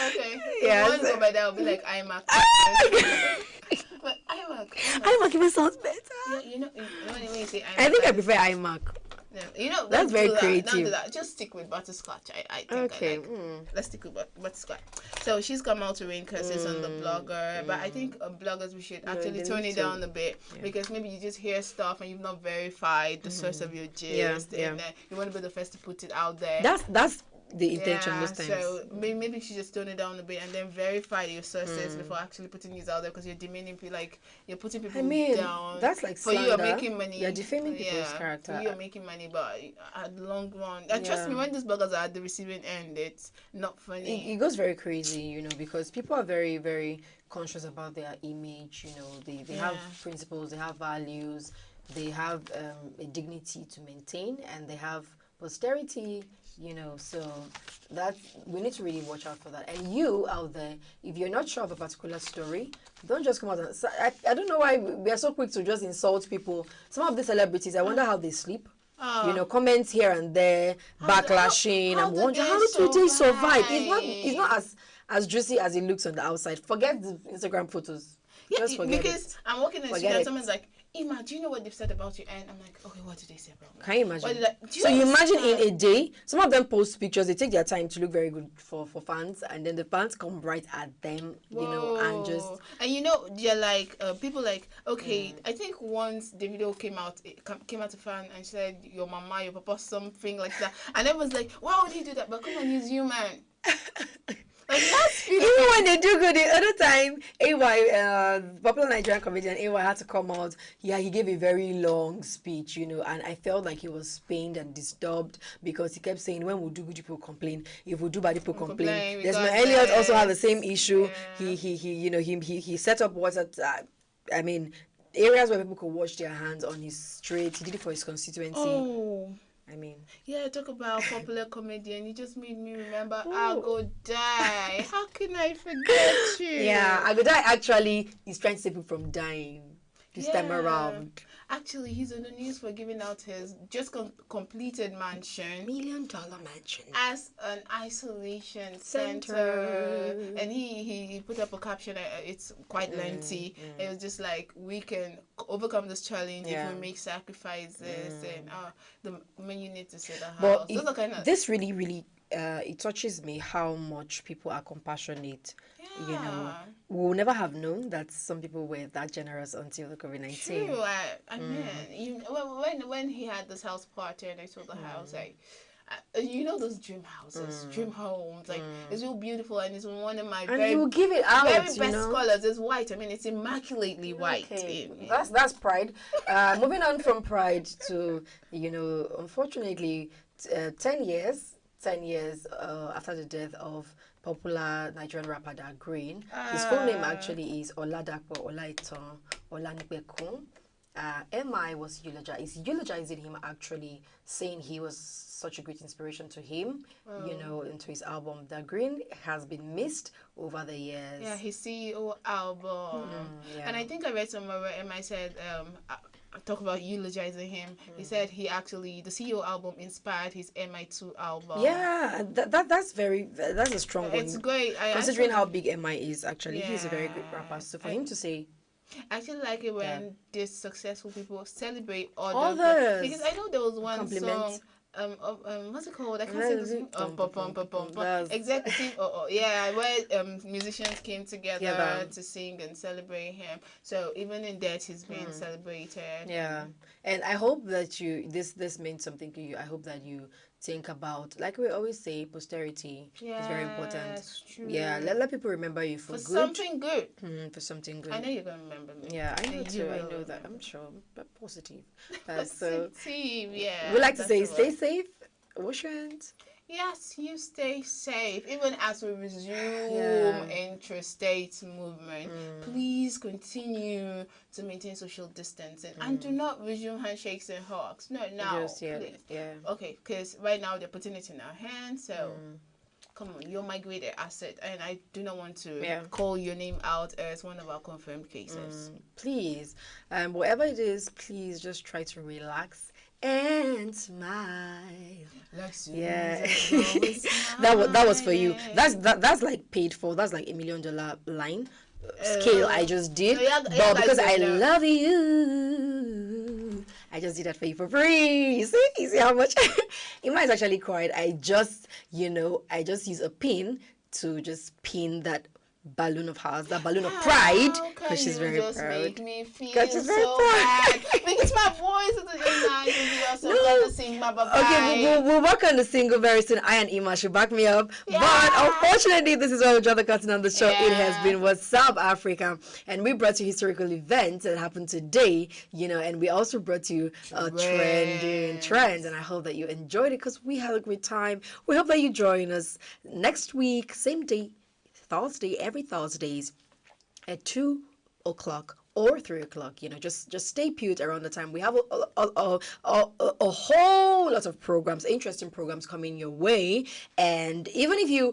Okay. Yeah. One go by that would be like iMac. But iMac even sounds better. Yeah, you know when you say iMac. I think I prefer iMac. No, you know, that's very creative. Don't do that. Just stick with butterscotch. I think. Okay. Let's stick with butterscotch. So she's come out to rain curses on the blogger, but I think bloggers we should actually tone it down a bit because maybe you just hear stuff and you've not verified the source of your gist, and you want to be the first to put it out there. That's the intention most times. So maybe you should just tone it down a bit and then verify your sources before actually putting these out there because you're demeaning people, like you're putting people down. That's like for you, you're making money. You're defaming people's character. For you, you're making money, but at the long run, and trust me, when these bloggers are at the receiving end, it's not funny. It goes very crazy, you know, because people are very, very conscious about their image. You know, they have principles, they have values, they have a dignity to maintain, and they have posterity. You know, so that we need to really watch out for that. And you out there, if you're not sure of a particular story, don't just come out and I don't know why we are so quick to just insult people. Some of the celebrities, I wonder how they sleep. You know, comments here and there, backlashing. I'm wondering how do they survive? It's not as juicy as it looks on the outside. Forget the Instagram photos. Yeah, just forget because I'm walking in the street and someone's like, Ima, do you know what they've said about you? And I'm like, okay, what did they say about me? Can you imagine? So you imagine in a day, some of them post pictures, they take their time to look very good for fans, and then the fans come right at them, you know, and just... And you know, they're like, people like, okay, I think once the video came out to fan and said, your mama, your papa, something like that. And everyone's like, why would he do that? But come on, he's human. Like, even when they do good, the other time, AY, popular Nigerian comedian AY had to come out. Yeah, he gave a very long speech, you know, and I felt like he was pained and disturbed because he kept saying, when we do good, people complain. If we do bad, people complain. Desmond Elliott also had the same issue. Yeah. He set up I mean, areas where people could wash their hands on his street. He did it for his constituency. Oh. I mean, yeah, talk about popular comedian. You just made me remember I Go Die. How can I forget you? Yeah, I Go Die actually is trying to save people from dying this time around. Actually, he's on the news for giving out his just completed mansion, $1 million mansion, as an isolation center. And he put up a caption. It's quite lengthy. It was just like, we can overcome this challenge if we make sacrifices, and the men you need to see the house. Those are kind of this really it touches me how much people are compassionate. You know, we'll never have known that some people were that generous until the COVID-19. True. I mean, when he had this house party and I saw the house, like, you know, those dream houses, dream homes, like it's real beautiful, and it's one of my very give it out, very best colors. It's white. I mean, it's immaculately white. Okay. That's Pride. Moving on from Pride to, you know, unfortunately, 10 years after the death of popular Nigerian rapper Da Green. His full name actually is Oladapo Olaitan Olanipekun. MI was eulogizing him, actually saying he was such a great inspiration to him, into his album. The Green has been missed over the years. Yeah, his CEO album. And I think I read somewhere where MI said, talk about eulogizing him. He said the CEO album inspired his MI2 album. Yeah, that's a strong one. It's great. Considering how big MI is, actually, he's a very great rapper. So for him to say, I actually like it when these successful people celebrate others. Because I know there was one song. What's it called? I can't say this. Executive. Where musicians came together to sing and celebrate him. So even in death, he's being celebrated. Yeah, and I hope that this means something to you. I hope that you think about, like we always say, posterity is very important. True. Yeah, let people remember you for good. Something good. For something good. I know you're gonna remember me. Yeah, I know too. I know that. I'm sure, but positive. Positive. Yeah. We like to say, stay safe. Wash your hands. Yes, you stay safe. Even as we resume interstate movement, please continue to maintain social distancing and do not resume handshakes and hugs. No, now. Just yet. Yeah. Okay, because right now they're putting it in our hands, so come on, you're my greater asset, and I do not want to call your name out as one of our confirmed cases. Please, whatever it is, please just try to relax and smile. Yeah. that was for you. That's like paid for. That's like $1 million line scale I just did. But because I love you, I just did that for you for free. You see how much? Ima is actually quiet. I just use a pin to just pin that balloon of hers, that balloon of pride, because she's very proud. Make me feel so bad. Because my voice isn't nice. So sing my bye-bye. Okay, we'll work on the single very soon. I and Ima should back me up. Yeah. But unfortunately, this is why we draw the curtain on the show. It has been What's Up Africa, and we brought you historical events that happened today. And we also brought you trending trends, and I hope that you enjoyed it because we had a great time. We hope that you join us next week, same day. Thursday, every Thursdays at 2 o'clock or 3 o'clock. Just stay put around the time. We have a whole lot of programs, interesting programs coming your way. And even if you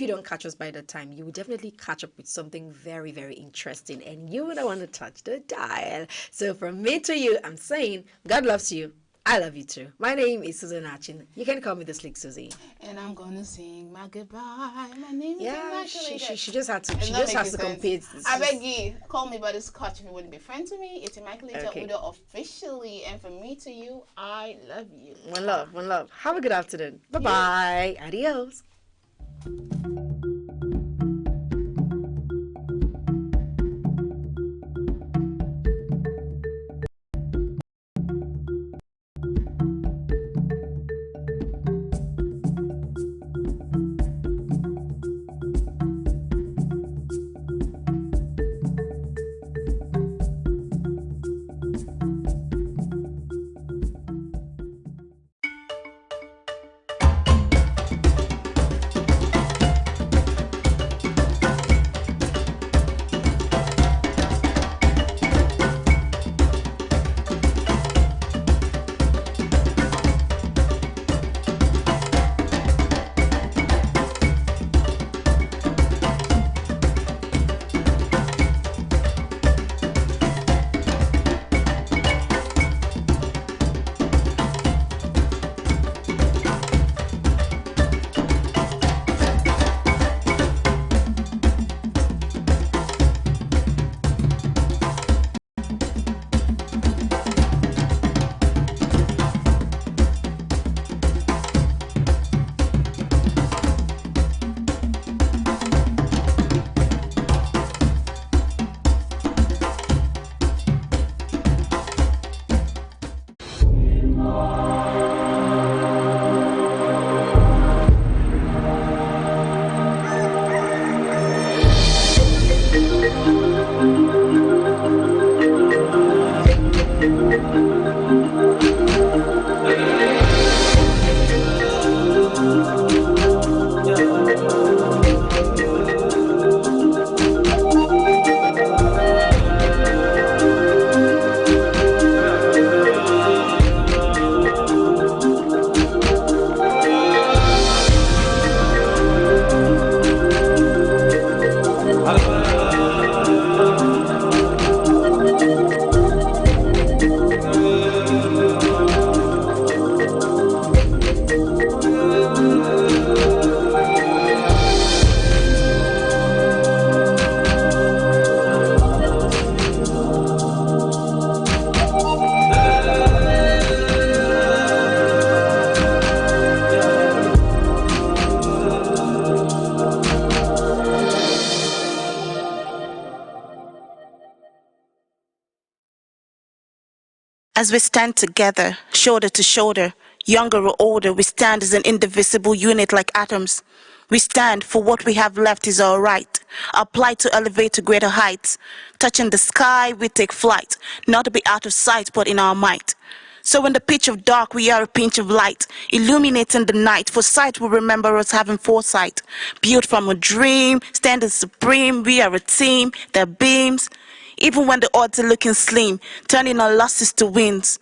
don't catch us by the time, you will definitely catch up with something very, very interesting. And you would want to touch the dial. So from me to you, I'm saying God loves you. I love you too. My name is Susan Achin. You can call me the Slick Susie. And I'm gonna sing my goodbye. My name is she just had to. She just has to compete. I beg you, call me butterscotch if you wouldn't be friends with me. It's Immaculate Udo officially, and from me to you, I love you. One love. Have a good afternoon. Bye bye. Adios. As we stand together, shoulder to shoulder, younger or older, we stand as an indivisible unit like atoms. We stand for what we have left is our right. Apply to elevate to greater heights. Touching the sky, we take flight, not to be out of sight, but in our might. So in the pitch of dark, we are a pinch of light, illuminating the night. For sight will remember us having foresight. Built from a dream, standing supreme, we are a team that beams. Even when the odds are looking slim, turning our losses to wins.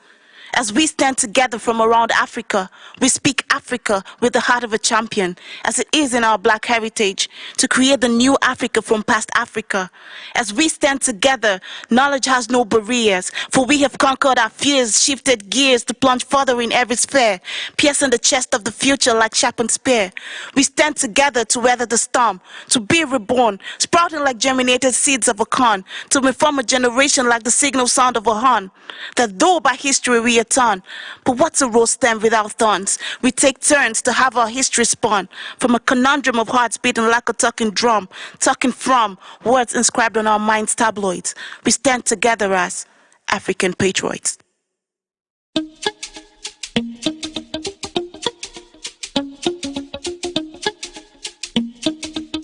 As we stand together from around Africa, we speak Africa with the heart of a champion, as it is in our black heritage, to create the new Africa from past Africa. As we stand together, knowledge has no barriers, for we have conquered our fears, shifted gears to plunge further in every sphere, piercing the chest of the future like sharpened spear. We stand together to weather the storm, to be reborn, sprouting like germinated seeds of a corn, to reform a generation like the signal sound of a horn, that though by history we are torn, but what's a rose stem without thorns? We take turns to have our history spawn from a conundrum of hearts beating like a talking drum, talking from words inscribed on our minds' tabloids. We stand together as African patriots.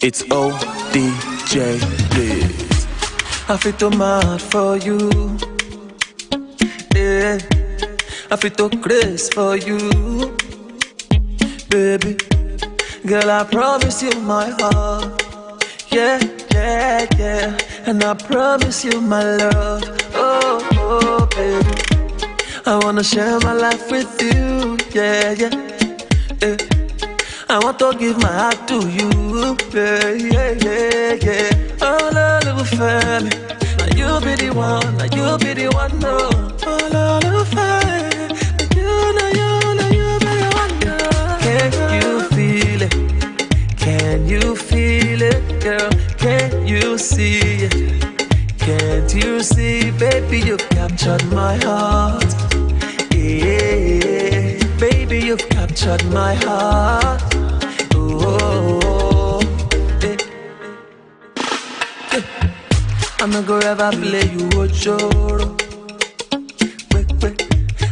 It's ODJ Blitz. I feel too mad for you. Yeah. I feel too crazy for you, baby. Girl, I promise you my heart. Yeah, yeah, yeah. And I promise you my love. Oh, oh, baby. I wanna share my life with you. Yeah, yeah, yeah. I want to give my heart to you. Yeah, yeah, yeah, yeah. Oh, little family. Now you be the one. Now you be the one. No. Oh, little family. Can you feel it, girl? Can you see it? Can't you see, baby, you've captured my heart. Yeah, baby, you've captured my heart. Oh, yeah. Yeah. I'm not gonna ever play you Ochoro.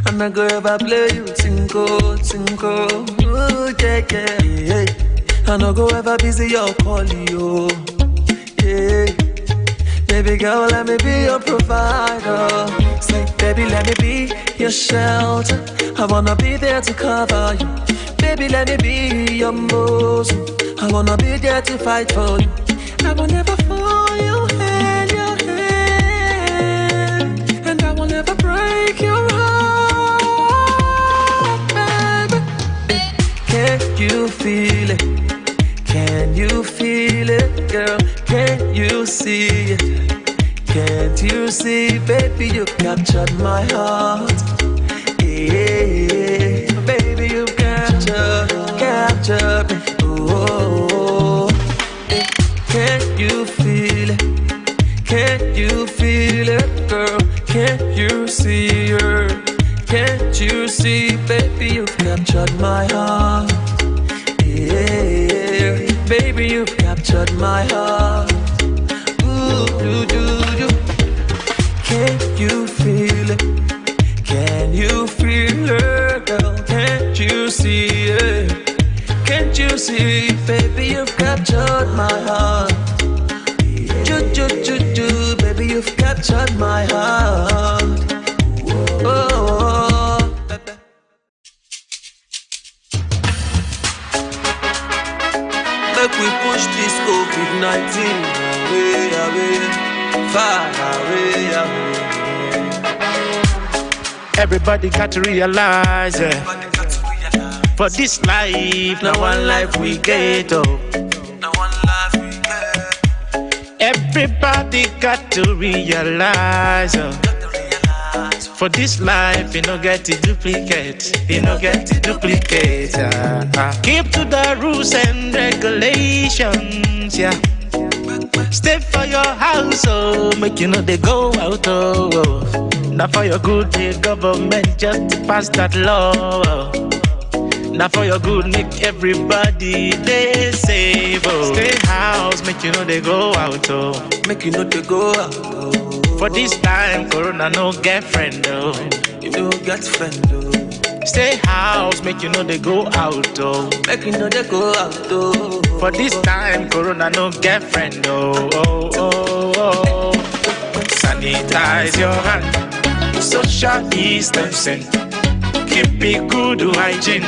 I'm not gonna ever play you Tinko, Tinko. Ooh, yeah, yeah, yeah. I'm not gonna ever busy your call, yo. Yeah. Baby girl, let me be your provider. Say, baby, let me be your shelter. I wanna be there to cover you. Baby, let me be your muzzle. I wanna be there to fight for you. I will never fall your hand, and I will never break your heart, baby. Can you feel it? Can you feel it, girl? Can you see it? Can't you see, baby, you've captured my heart. Yeah, baby, you've captured me. Oh, can you feel it? Can you feel it, girl? Can't you see her? Can't you see, baby, you've captured my heart. Yeah, baby, you've captured my heart. Ooh, you. Can you feel it? Can you feel it, girl? Can't you see it? Can't you see, baby, you've captured my heart. Do, baby, you've captured my heart. Oh. Make we push this COVID-19 away, far away. Everybody got to realize it. For this life, now one life we get, oh. Everybody got to realize, oh. For this life, you no get to duplicate. You no get to duplicate. Keep to the rules and regulations, yeah. Stay for your house, oh. Make you know they go out, oh. Now for your good, the government just pass that law, oh. Now for your good, make everybody they save, oh. Stay house, make you know they go out, oh. Make you know they go out, oh. For this time, Corona no girlfriend, oh. you know get friend oh. Stay house, make you know they go out oh. Make you know they go out oh. For this time, Corona no get friend oh. Sanitize your hand, social distancing. Keep it good hygiene.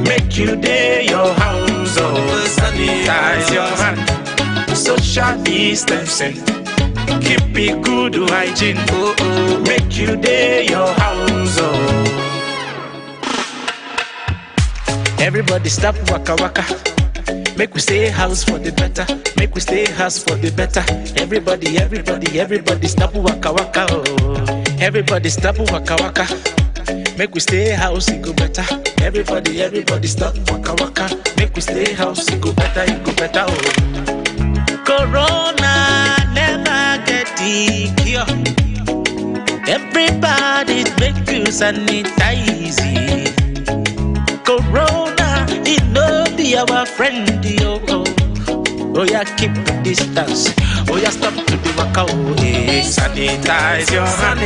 Make you day your house oh. Sanitize your hand, social distancing. Keep it good hygiene. Make you day your house oh. Everybody stop waka waka. Make we stay house for the better. Make we stay house for the better. Everybody stop waka waka oh. Everybody stop waka waka. Make we stay house, it go better. Everybody stop waka waka. Make we stay house, it go better oh. Corona never get the cure. Everybody make you sanitize it. Corona, it no be our friend, yo. Oh yeah, keep the distance. Oh yeah, stop to the waka, oh yeah. Sanitize your hand,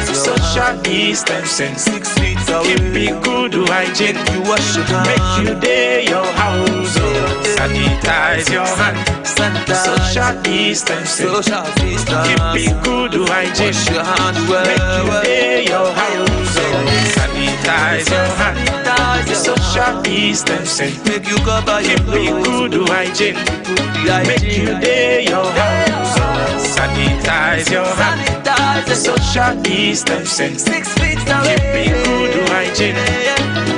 social distancing. 6 feet away. Keep it good hygiene. You wash your hand. Make you day your house, oh. Sanitize your hand, social distancing. Keep it good hygiene. Wash your hand well. Make you day your house, oh. Sanitize your hand, social distancing. Make you cover your Keep it good hygiene. Make you day your house, oh. Sanitize your hand, social distancing. 6 feet away. Keep it good hygiene.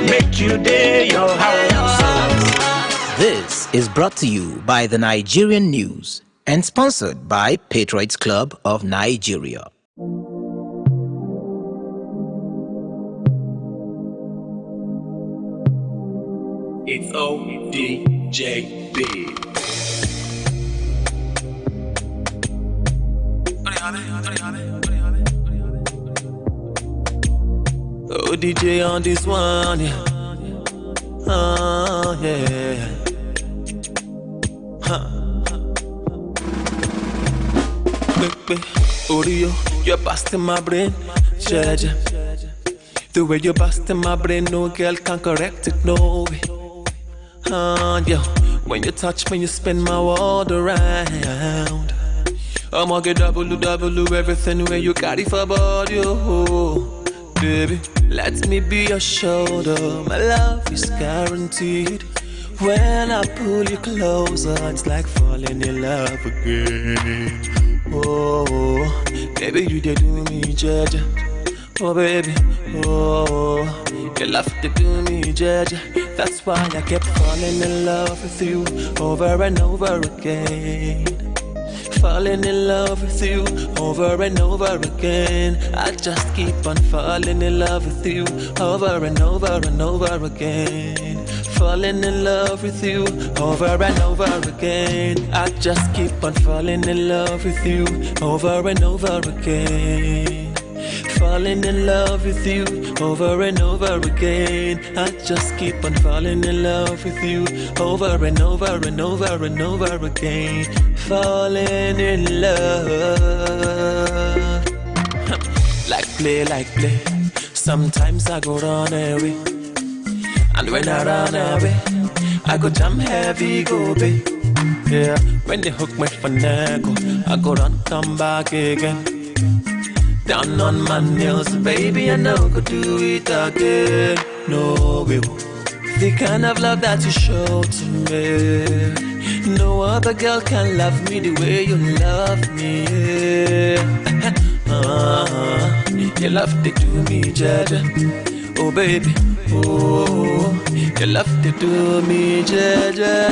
Make you day your house, oh. This is brought to you by the Nigerian News and sponsored by Patriots Club of Nigeria. It's ODJB. Oh, DJ on this one, yeah. Oh, yeah. Huh. Baby, Oreo, you're busting my brain, Jaja. The way you're busting my brain, no girl can correct it, no way. Yeah. When you touch me, you spin my world around. I'ma get double everything where you carry for body, oh. Baby, let me be your shoulder. My love is guaranteed. When I pull you closer, it's like falling in love again. Oh, baby, you did do me, Jaja. Oh, baby, oh, you love to do me, Jaja. That's why I kept falling in love with you over and over again. Falling in love with you over and over again. I just keep on falling in love with you over and over and over again. Falling in love with you over and over again. I just keep on falling in love with you over and over again. Falling in love with you over and over again. I just keep on falling in love with you over and over and over and over again. Falling in love. Like play. Sometimes I go run away. And when I run away, I go jam heavy, go babe. Yeah, when they hook me for nego, I go run, come back again. Down on my nails, baby, I know could do it again. No way. The kind of love that you show to me, no other girl can love me the way you love me. You love to do me, Jaja. Oh baby, oh, you love to do me, Jaja.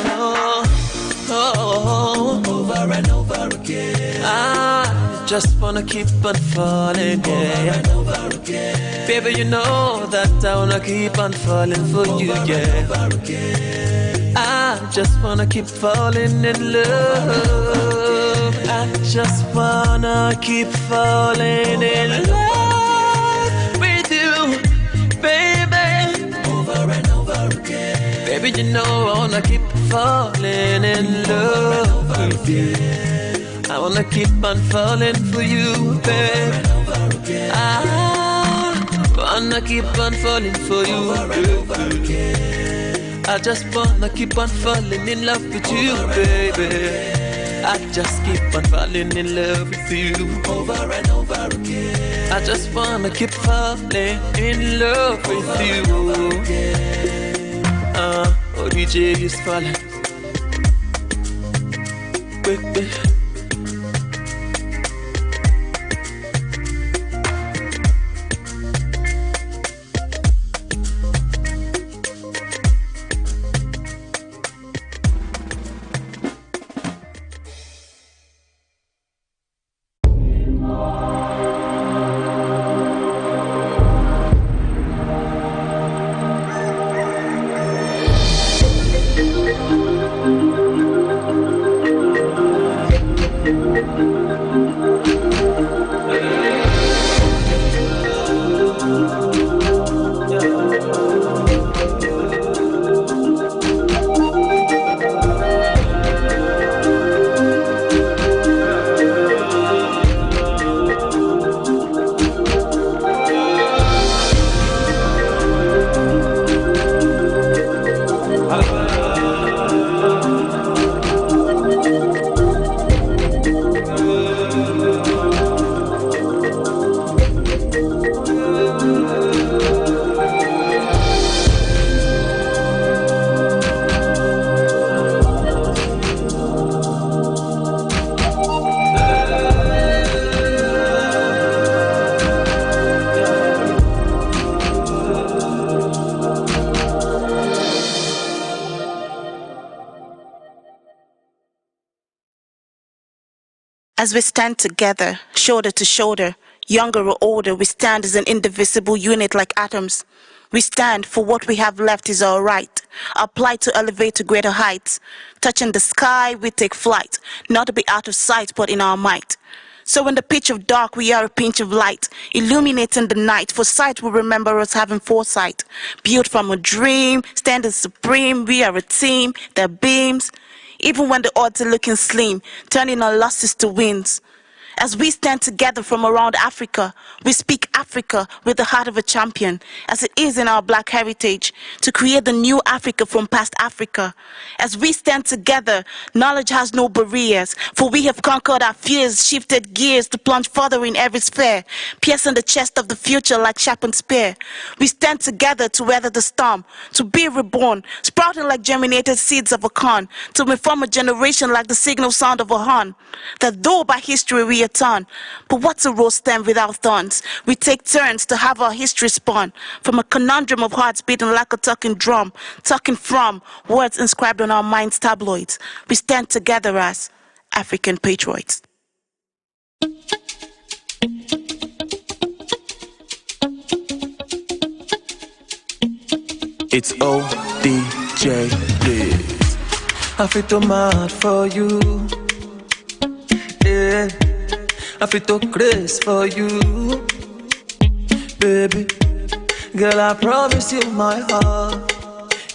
Oh, over and over again. I just wanna keep on falling, yeah. Over and over again. Baby, you know that I wanna keep on falling for you, yeah. Over again. I just wanna keep falling in love. I just wanna keep falling in love with you, baby. Over and over again. Baby, you know I wanna keep falling in love with you. I wanna keep on falling for you, baby. wanna keep on falling for you. I just wanna keep on falling in love with you, baby. I just keep on falling in love with you over and over again. I just wanna keep falling in love with you. Oh, DJ is falling. Baby. As we stand together, shoulder to shoulder, younger or older, we stand as an indivisible unit like atoms. We stand for what we have left is our right, our plight to elevate to greater heights. Touching the sky, we take flight, not to be out of sight, but in our might. So in the pitch of dark, we are a pinch of light, illuminating the night, for sight will remember us having foresight. Built from a dream, standing supreme, we are a team that beams, even when the odds are looking slim, turning our losses to wins. As we stand together from around Africa, we speak Africa with the heart of a champion, as it is in our black heritage, to create the new Africa from past Africa. As we stand together, knowledge has no barriers, for we have conquered our fears, shifted gears to plunge further in every sphere, piercing the chest of the future like sharpened spear. We stand together to weather the storm, to be reborn, sprouting like germinated seeds of a corn, to reform a generation like the signal sound of a horn, that though by history we are torn, but what's a rose stem without thorns? We take turns to have our history spun from a conundrum of hearts beating like a talking drum, talking from words inscribed on our minds' tabloids. We stand together as African patriots. It's ODJ, please. I feel too mad for you. Yeah. I feel to grace for you, baby. Girl, I promise you my heart.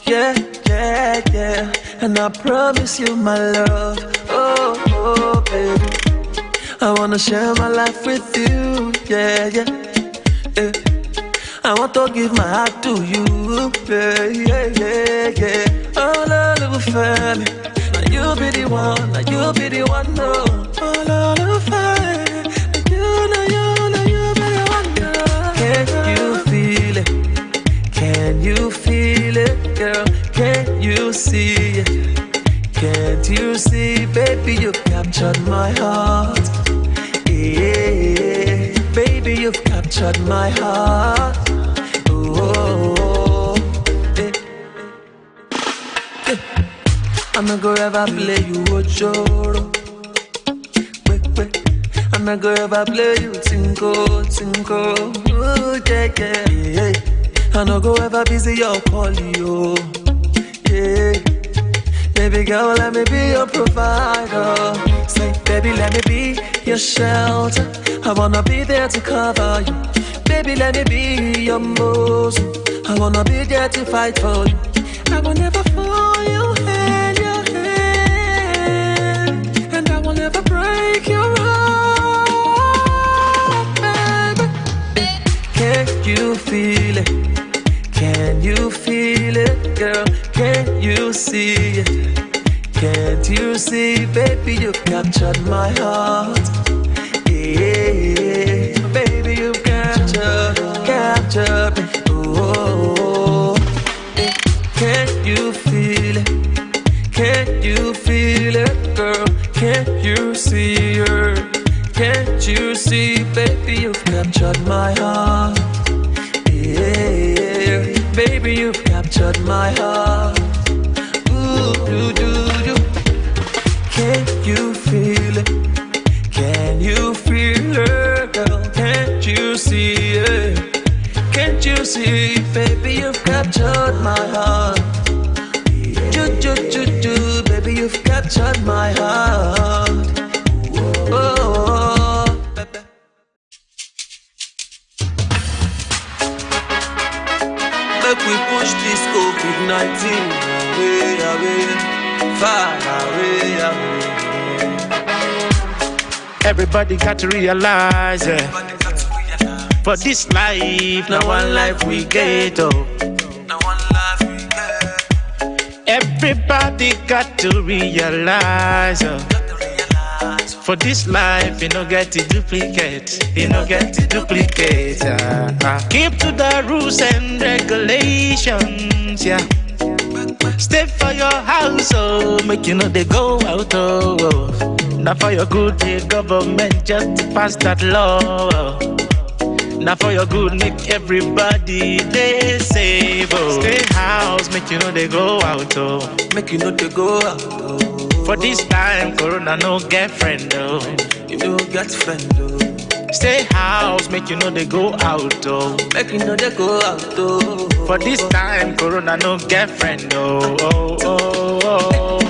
Yeah, yeah, yeah. And I promise you my love. Oh, oh, baby. I wanna share my life with you. Yeah, yeah, yeah. I want to give my heart to you. Yeah, yeah, yeah, yeah. Oh, little family. Now you be the one. Now you be the one. No. Oh, little family. Can you feel it? Can you feel it, girl? Can you see it? Can't you see, baby, you've captured my heart. Yeah, baby, you've captured my heart. Oh, yeah. Yeah. I'm not gonna ever play you Ojoro. I'm not gonna ever play you tinko, tinko. Ooh, yeah, yeah, yeah. I'm not gonna ever busy your call, yo. Yeah. Baby girl, let me be your provider. Say, baby, let me be your shelter. I wanna be there to cover you. Baby, let me be your muzzle. I wanna be there to fight for you. I will never fall your hand, and I will never break your heart. you feel it? Can you feel it, girl? Can you see it? Can't you see, baby, you've captured my heart. Yeah, baby, you've captured me. Oh, can't you feel it? Can't you feel it, girl? Can't you see her? Can't you see, baby, you've captured my heart. Yeah, baby, you've captured my heart. Ooh, Can you feel it? Can you feel her, girl? Can't you see it? Can't you see, baby, you've captured my heart. Baby, you've captured my heart. Oh, make we push this COVID-19 away, far away. Everybody got to realize it. For this life, now one life we get. Everybody got to realize. For this life, you don't get to duplicate. You don't get to duplicate. Keep to the rules and regulations. Yeah. Stay for your house, oh, make you know they go out, oh. Now for your good, the government just to pass that law. Oh. Now for your good, make everybody they safe, oh. Stay house, make you know they go out, oh. Make you know they go out, oh. For this time, Corona no get friend, oh. You don't get friend, oh. Stay house, make you know they go out, oh. Make you know they go out, oh. For this time, Corona no get friend, oh, oh, oh, oh.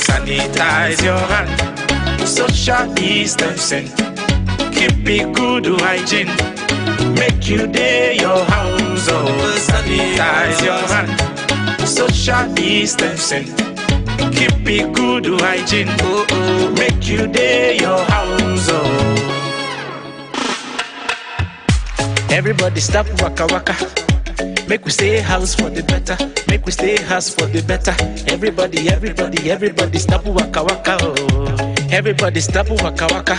Sanitize your hand, social distancing, keep it good hygiene, make you day your house, oh. Sanitize your hand, social distancing, keep it good hygiene, oh, oh. Make you day your house, oh. Everybody stop waka waka. Make we stay house for the better. Make we stay house for the better. Everybody stop waka waka. Oh. Everybody stop waka waka.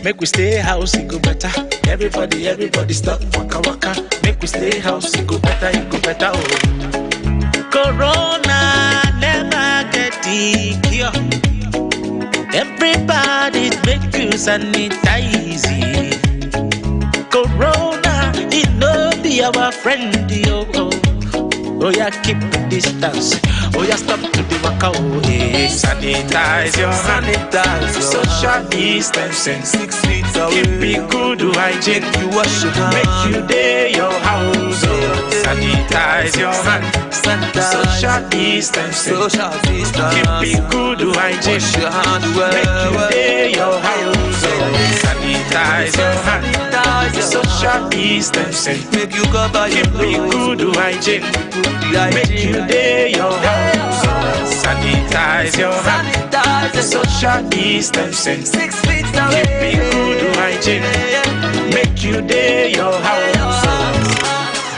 Make we stay house, it go better. Everybody stop waka waka. Make we stay house, it go better, oh. Corona never get the cure. Everybody make you sanitize it. Corona, it no be our friend, yo. Oh yeah, keep distance. Oh yeah, stop to the waka, oh yeah. Sanitize your hand, social distancing, 6 feet away. Keep it good hygiene. You wash your hands. Make you day your house, oh. Sanitize your hand, social distancing, keep it good hygiene. Wash your hand well. Make you day your house, oh. Sanitize your hand, social distancing, make you cover your clothes. Keep it good hygiene. Make you day your house. Sanitize your hand, social distancing, 6 feet away. Keep it good hygiene. Make you day your house.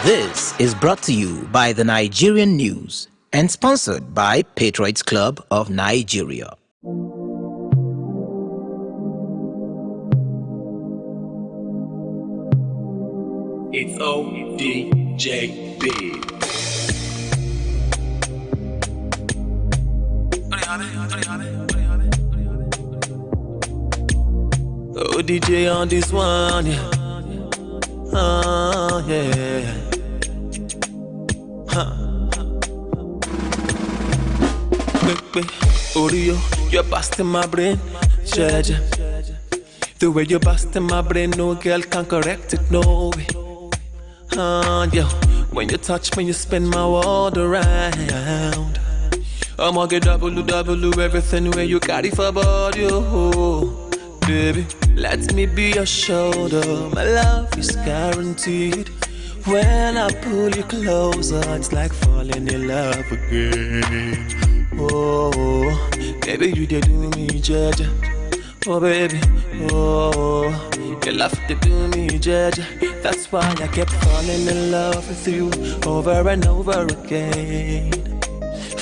This is brought to you by the Nigerian News and sponsored by Patriots Club of Nigeria. It's ODJB. ODJ on this one, yeah. Oh, yeah. Oreo, you're busting my brain, Jaja. The way you're busting my brain, no girl can correct it, no way. Yeah. When you touch me, you spin my world around. I'ma get double everything where you carry for body, oh. Baby, let me be your shoulder. My love is guaranteed. When I pull you closer, it's like falling in love again. Oh, baby, you did do me, Jaja. Oh baby, oh, you love to do me, Judge. That's why I kept falling in love with you over and over again.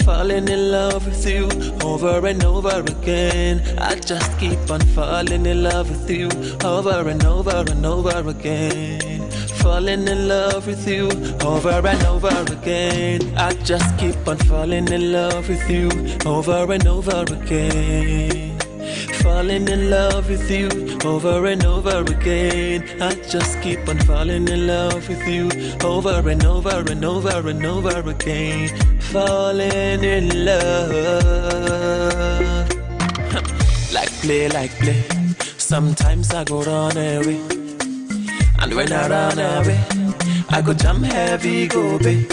Falling in love with you over and over again. I just keep on falling in love with you over and over and over again. Falling in love with you over and over again. I just keep on falling in love with you over and over again. Falling in love with you over and over again. I just keep on falling in love with you over and over and over and over again. Falling in love. Like play. Sometimes I go run away, and when I run away, I go jump heavy, go babe.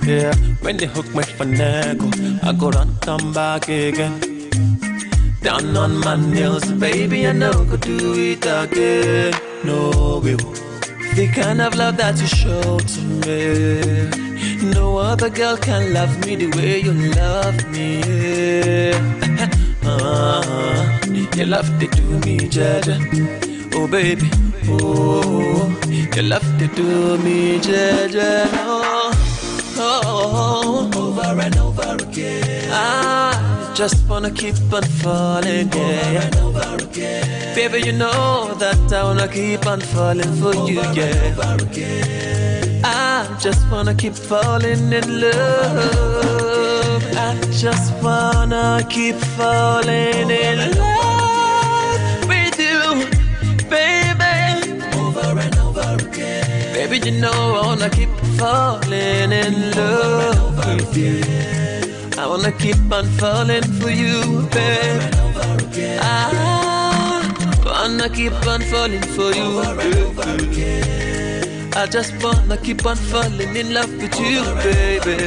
Yeah, when they hook me for nego, I go run, come back again. Down on my nails, baby, I know could do it again. No, we won't. The kind of love that you show to me, no other girl can love me the way you love me. You love to do me, Jaja. Oh baby, oh, you love to do me, Jaja. Oh, over and over again. I just wanna keep on falling, yeah. Over and over again. Baby, you know that I wanna keep on falling for you, yeah. Over again. I just wanna keep falling in love. I just wanna keep falling in love with you, baby. Over and over again. Baby, you know I wanna keep falling in love with you. I wanna keep on falling for you, babe. I wanna keep on falling for you, baby. I just wanna keep on falling in love with you, baby.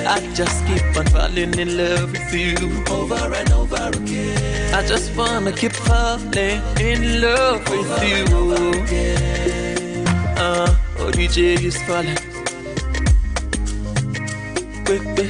I just keep on falling in love with you over and over again. I just wanna keep falling in love with you. Oh, DJ is falling. Baby.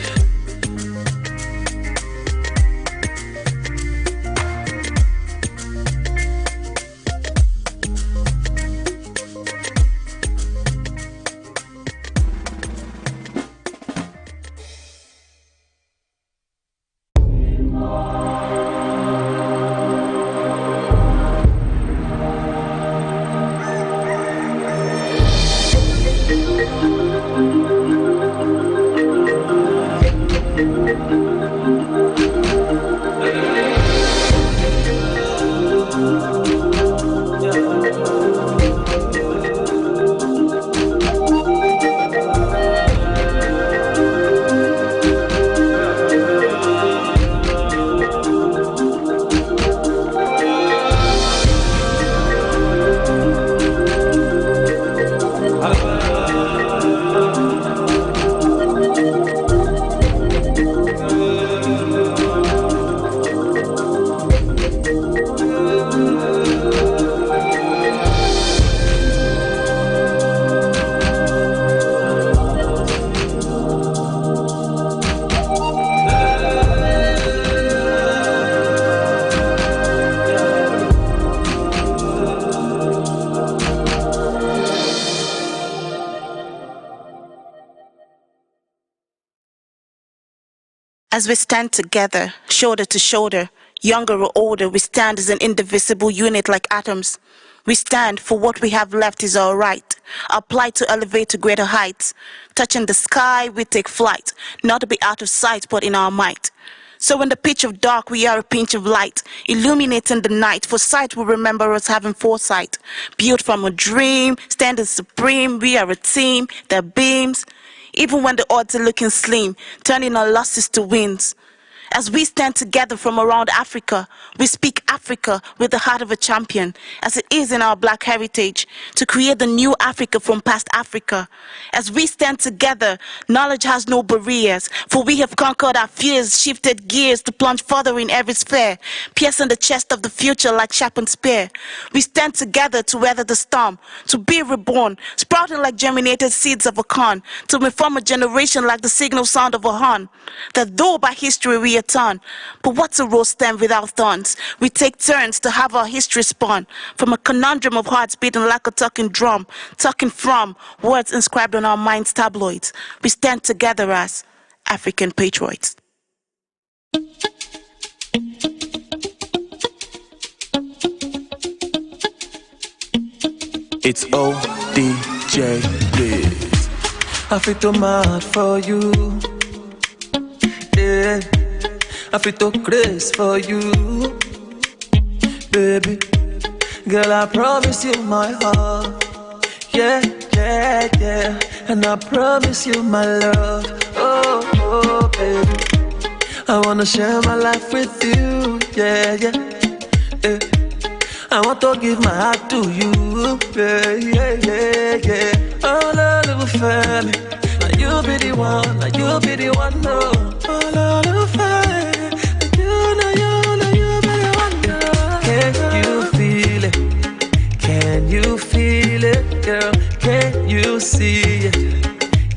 As we stand together, shoulder to shoulder, younger or older, we stand as an indivisible unit like atoms. We stand for what we have left is our right, our plight to elevate to greater heights. Touching the sky, we take flight, not to be out of sight, but in our might. So in the pitch of dark, we are a pinch of light, illuminating the night, for sight will remember us having foresight. Built from a dream, standing supreme, we are a team that beams, even when the odds are looking slim, turning our losses to wins. As we stand together from around Africa, we speak Africa with the heart of a champion, as it is in our black heritage, to create the new Africa from past Africa. As we stand together, knowledge has no barriers, for we have conquered our fears, shifted gears to plunge further in every sphere, piercing the chest of the future like sharpened spear. We stand together to weather the storm, to be reborn, sprouting like germinated seeds of a corn, to reform a generation like the signal sound of a horn, that though by history we a ton. But what's a rose stem without thorns? We take turns to have our history spun from a conundrum of hearts beating like a talking drum, talking from words inscribed on our minds' tabloids. We stand together as African patriots. It's ODJ Biz. I feel too mad for you. Yeah, I feel too crazy for you. Baby, girl, I promise you my heart. Yeah, yeah, yeah. And I promise you my love. Oh, oh, baby, I wanna share my life with you. Yeah, yeah, yeah. I want to give my heart to you, yeah, yeah, yeah, yeah. Oh, little family, now you be the one, now you be the one, no. Oh, little family, now you be the one, no. Can you feel it? Can you feel it, girl? Can you see it?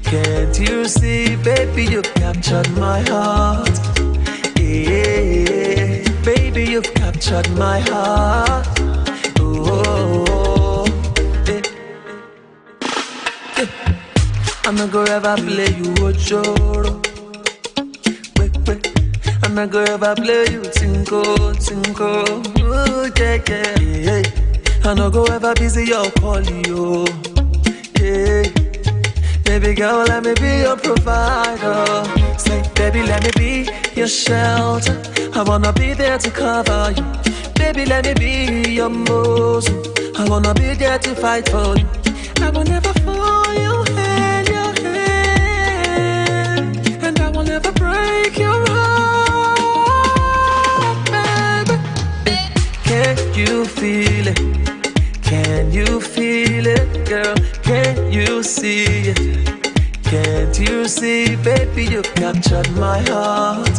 Can't you see, baby, you captured my heart. Yeah, baby, you've captured my heart. Oh, yeah. Yeah. I'm not gonna ever play you Ojoro. I'm not gonna ever play you Tinko, Tinko. Ooh, yeah, yeah, yeah. I'm not gonna ever busy your polio. Yeah. Baby girl, let me be your provider. Say, baby, let me be your shelter. I wanna be there to cover you. Baby, let me be your muscle. I wanna be there to fight for you. I will never fall your hand, and I will never break your heart, baby. Can you feel it? Can you feel it, girl? Can you see it? Can't you see, baby, you've captured my heart.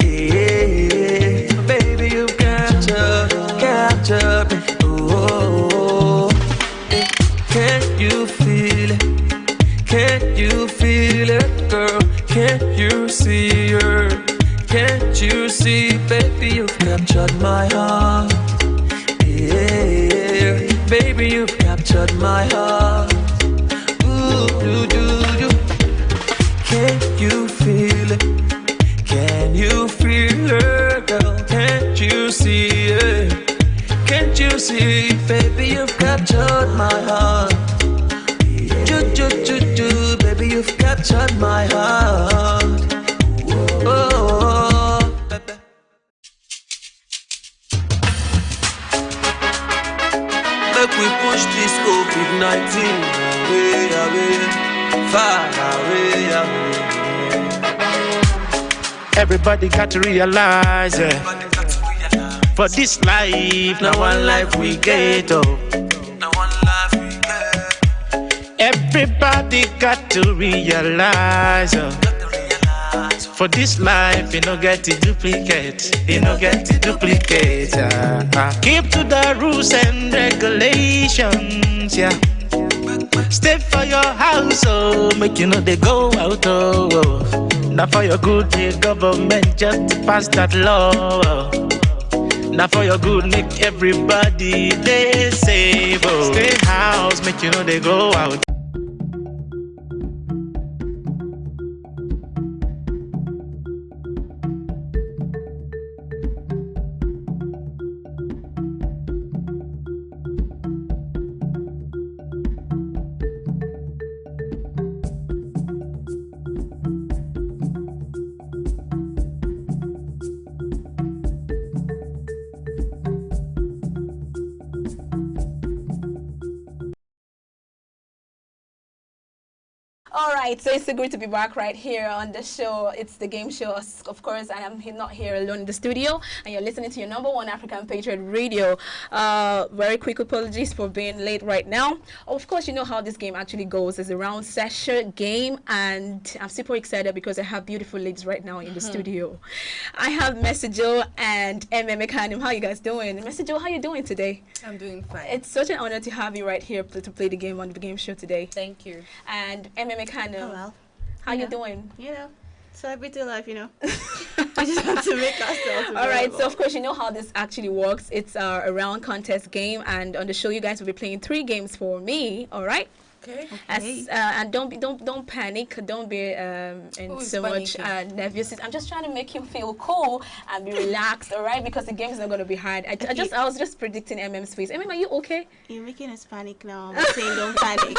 Yeah, baby, you've captured me. Oh, can you feel it? Can you feel it, girl? Can't you see her? Can't you see, baby, you've captured my heart. Yeah, baby, you've captured my heart. Ooh, do. Can you feel it? Can you feel it, girl? Can't you see it? Can't you see, baby, you've captured my heart. Do, baby, you've captured my heart. Oh, baby. Make we push this COVID-19 away, far away. Everybody got to realize, for this life, now one life we get, oh. Everybody got to realize, for this life, you no get to duplicate, you no get to duplicate. Keep to the rules and regulations, yeah. Stay for your house, oh, make you know they go out, oh. Now for your good, the government just pass that law, oh. Now for your good, make everybody they safe, oh. Stay house, make you know they go out. All right, so it's so good to be back right here on the show. It's the game show, of course, and I'm not here alone in the studio, and you're listening to your #1 African Patriot Radio. Very quick apologies for being late right now. Of course, you know how this game actually goes. It's a round session game, and I'm super excited because I have beautiful ladies right now in the studio. I have Messi Joe and MM Ekanem. How you guys doing? Messi Joe, how you doing today? I'm doing fine. It's such an honor to have you right here to play the game on the game show today. Thank you. And MM Ekanem. Oh, well. How you doing? You know, celebrity life, you know. I just want to make ourselves all right, so of course you know how this actually works. It's a round contest game, and on the show you guys will be playing 3 games for me. All right. Okay. And don't panic. Don't be in so much nervous. I'm just trying to make you feel cool and be relaxed, all right? Because the game is not going to be hard. I was just predicting MM's face. MM, are you okay? You're making us panic now. I'm saying don't panic.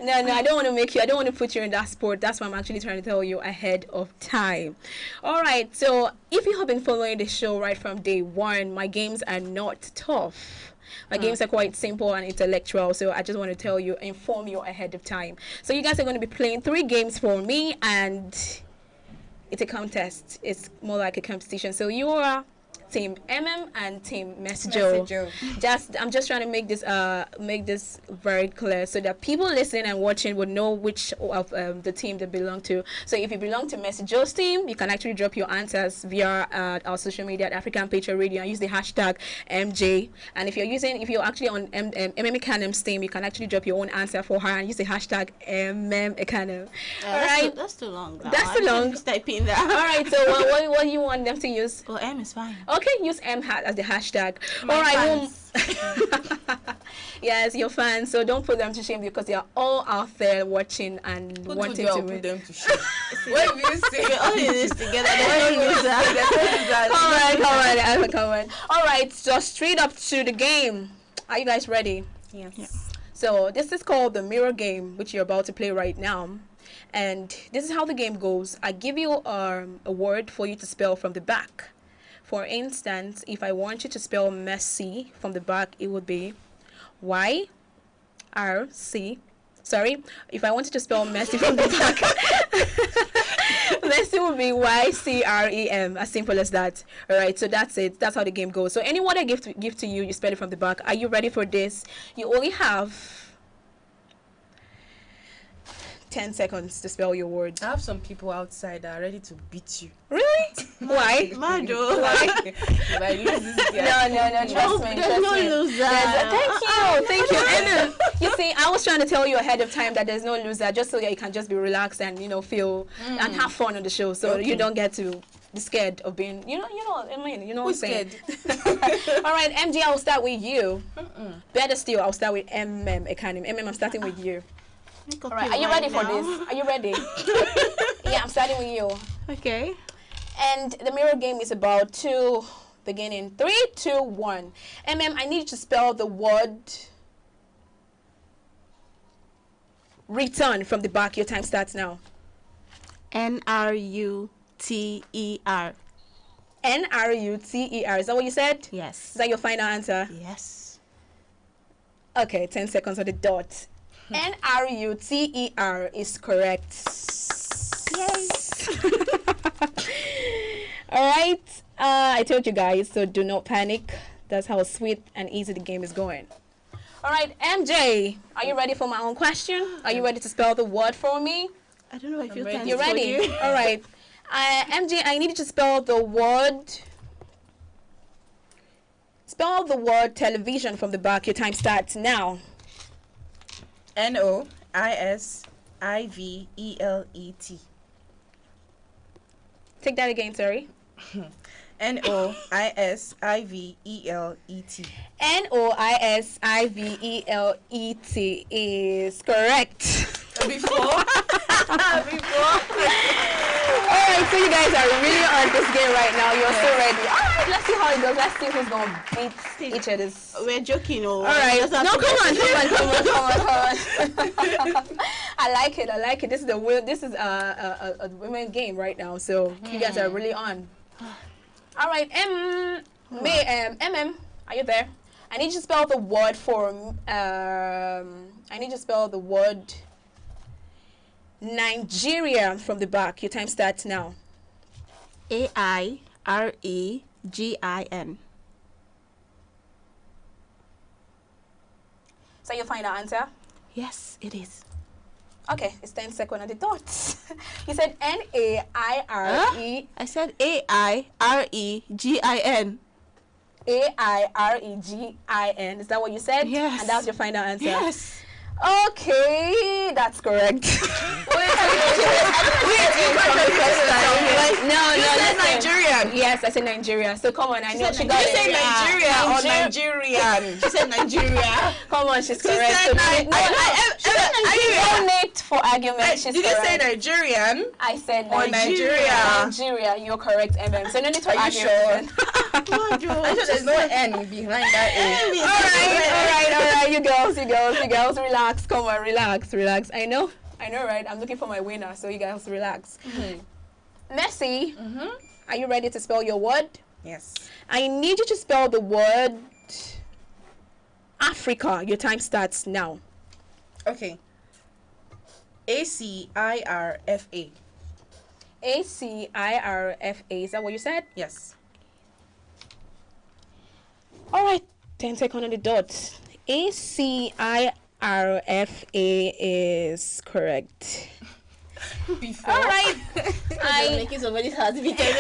No, I don't want to make you. I don't want to put you in that sport. That's why I'm actually trying to tell you ahead of time. All right. So if you have been following the show right from day one, my games are not tough. My games are quite simple and intellectual, so I just want to inform you ahead of time. So you guys are going to be playing 3 games for me, and it's a contest. It's more like a competition. So you are Team MM and Team Messaggio. I'm just trying to make this very clear so that people listening and watching would know which of the team they belong to. So if you belong to Messaggio's team, you can actually drop your answers via our social media at African Patriot Radio and use the hashtag MJ. And if you're actually on MM Ekanem's team, you can actually drop your own answer for her and use the hashtag MM Ekanem. All right. That's too long. That's too long. Just typing that. All right. So what do you want them to use? Well, M is fine. Okay, use M as the hashtag. All right. Yes, your fans. So don't put them to shame because they are all out there watching and wanting to win. Put them to shame. What do you say? We're all in this together. There's no loser. Come on. All right. So straight up to the game. Are you guys ready? Yes. Yeah. So this is called the mirror game, which you're about to play right now. And this is how the game goes. I give you a word for you to spell from the back. For instance, if I want you to spell Messi from the back, it would be Y-R-C. Sorry, if I wanted to spell Messi from the back, Messi would be Y-C-R-E-M. As simple as that. All right, so that's it. That's how the game goes. So any word I give to you, you spell it from the back. Are you ready for this? You only have 10 seconds to spell your word. I have some people outside that are ready to beat you. Really? Why? Mado. Why? Like, lose this guy. No. Trust me. There's no loser. Thank you. And you see, I was trying to tell you ahead of time that there's no loser, just so that you can just be relaxed and feel and have fun on the show, so you don't get to be scared of being, what I'm saying. All right, MJ, I'll start with you. Better still, I'll start with MM Ekanem. MM, I'm starting with you. All right, are you ready for this? Are you ready? Yeah, I'm starting with you. Okay. And the mirror game is about 2, beginning 3, 2, 1. MM, I need you to spell the word return from the back. Your time starts now. N-R-U-T-E-R. N-R-U-T-E-R. Is that what you said? Yes. Is that your final answer? Yes. Okay, 10 seconds on the dot. N-R-U-T-E-R is correct. Yes. All right. I told you guys, so do not panic. That's how sweet and easy the game is going. All right, MJ, are you ready for my own question? Are you ready to spell the word for me? I don't know if you're You ready? All right. MJ, I need you to spell the word. Spell the word television from the back. Your time starts now. Noisivelet. Take that again, sorry. Noisivelet. Noisivelet is correct. Before. Alright, so you guys are really on this game right now. You're so ready. Alright, let's see how it goes. Let's see who's going to beat each other's. We're joking. Alright, no, come on. I like it. This is a women game right now, so you guys are really on. Alright, MM, are you there? I need you to spell the word for, I need you to spell the word Nigeria from the back. Your time starts now. A-I-R-E-G-I-N. So you find the answer? Yes, it is. Okay, it's 10 seconds on the dot. You said N-A-I-R-E. I said A-I-R-E-G-I-N. A-I-R-E-G-I-N. Is that what you said? Yes. And that was your final answer? Yes. Okay, that's correct. No, You said listen. Nigerian. Yes, I said Nigeria. So come on, I know she got You it. say Nigeria or Nigerian? She said Nigeria. Come on, she's She correct. said So Nigeria. no need for argument. She's Did you say correct. Nigerian? I said Or Nigeria. Nigeria? Nigeria, you're correct, MM. So no need to Are you argue. sure? I'm sure there's no N behind that A. All right. You girls, relax. Come on, relax. I know, right? I'm looking for my winner, so you guys relax. Messi, are you ready to spell your word? Yes. I need you to spell the word Africa. Your time starts now. Okay. ACIRFA. ACIRFA. Is that what you said? Yes. All right. 10 seconds on the dot. ACIRFA is correct. Before. All right. I'm making somebody's heart beat. Yeah,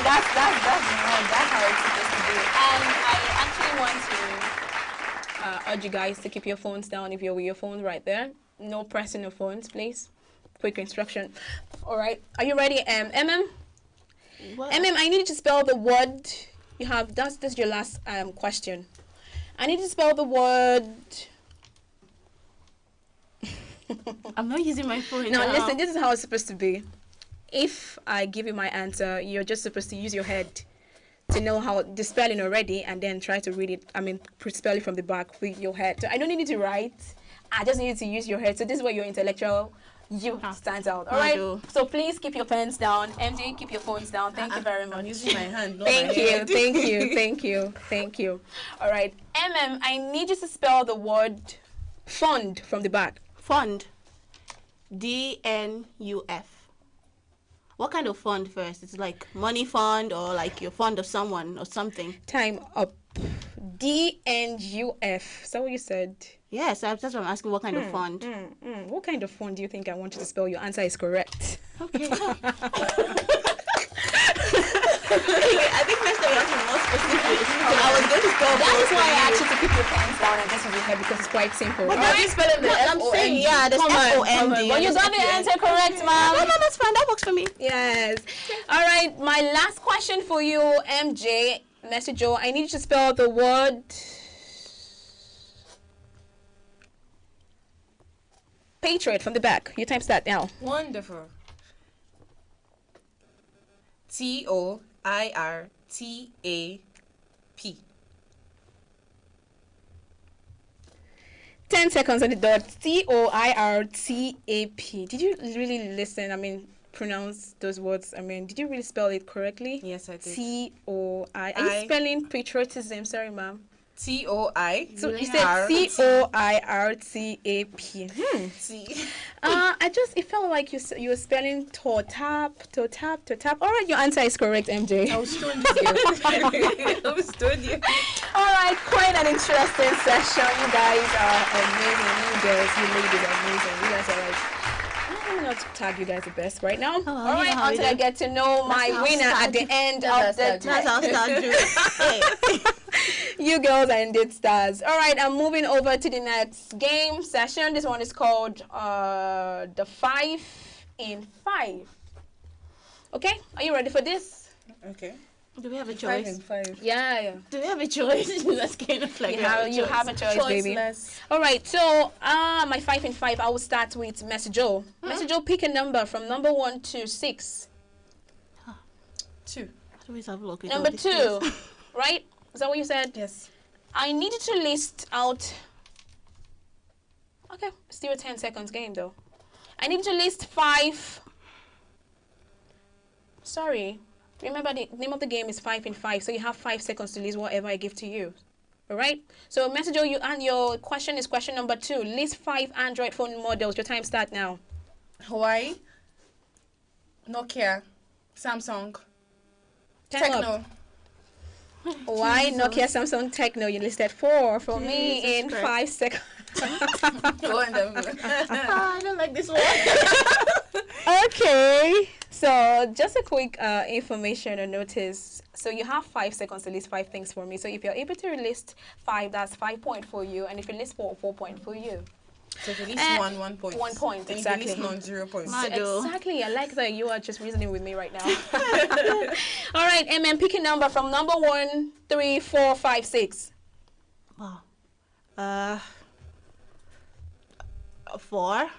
that's the one. That's how it's supposed to be. And I actually want to urge you guys to keep your phones down if you're with your phone right there. No pressing your phones, please. Quick instruction. All right. Are you ready, MM? What? MM, I need you to spell the word you have. This is your last question. I need you to spell the word. I'm not using my phone Now, now. listen, this is how it's supposed to be. If I give you my answer, you're just supposed to use your head to know how the spelling already and then try to read it. Spell it from the back with your head. So I don't need you to write. I just need you to use your head. So this is where your intellectual stands out. All right? So please keep your pens down. MJ, keep your phones down. Thank you very much. I'm using my hand, not Thank my you. head. Thank you. All right. MM, I need you to spell the word fund from the back. Fund. DNUF. What kind of fund first? It's like money fund or like you're fond of someone or something. Time up. DNUF. Is that what you said? Yes, that's what I'm asking. What kind of fund? What kind of fund do you think I want you to spell? Your answer is correct. Okay. I think next time you have to be more specific. I was going to spell That is why I asked you to keep your pens down and just use your head because it's quite simple. But are you spelling the I'm saying, yeah, there's F-O-N-D. Well, you got the answer correct, ma'am. No, that's fine. That works for me. Yes. All right, my last question for you, MJ. Message Joe, I need you to spell the word Patriot from the back. Your time start now. Wonderful. TOIRTAP. 10 seconds on the dot. TOIRTAP. Did you really listen? Pronounce those words. Did you really spell it correctly? Yes, I did. TOI. Are you spelling patriotism? Sorry, ma'am. TOI. So you said TOIRTAP. It felt like you were spelling to tap. All right, your answer is correct, MJ. I was stoned you. All right, quite an interesting session. You guys are amazing. You girls, you ladies are amazing. You guys are like, I'm not to tag you guys the best right now. All right, until I get to know my winner at the end of the That's how stars do it. You girls are indeed stars. All right, I'm moving over to the next game session. This one is called the 5 in 5. Okay, are you ready for this? Okay. Do we have a choice? 5 and 5. Yeah. Do we have a choice? That's kind of like you have a choice, baby. All right, so my 5 in 5, I will start with Messi Joe. Messi Joe, pick a number from number 1 to 6. 2. Number 2, right? Is that what you said? Yes. I need you to list out. Okay, still a 10 seconds game though. I need you to list 5. Sorry. Remember the name of the game is 5 in 5, so you have 5 seconds to list whatever I give to you. All right? So, Messenger, your question is question number 2. List 5 Android phone models. Your time start now. Hawaii, Nokia, Samsung, Techno. Why Nokia, Samsung, Techno? You listed 4 for me in 5 seconds. Wonderful. I don't like this one. Okay. So just a quick information or notice. So you have 5 seconds to list 5 things for me. So if you're able to list 5, that's 5 points for you. And if you list 4, 4 points for you. So if you list 1 point. 1 point, and exactly. If you list none, 0 points. Exactly. I like that you are just reasoning with me right now. All right, pick a number from number 1, 3, 4, 5, 6. Wow. 4.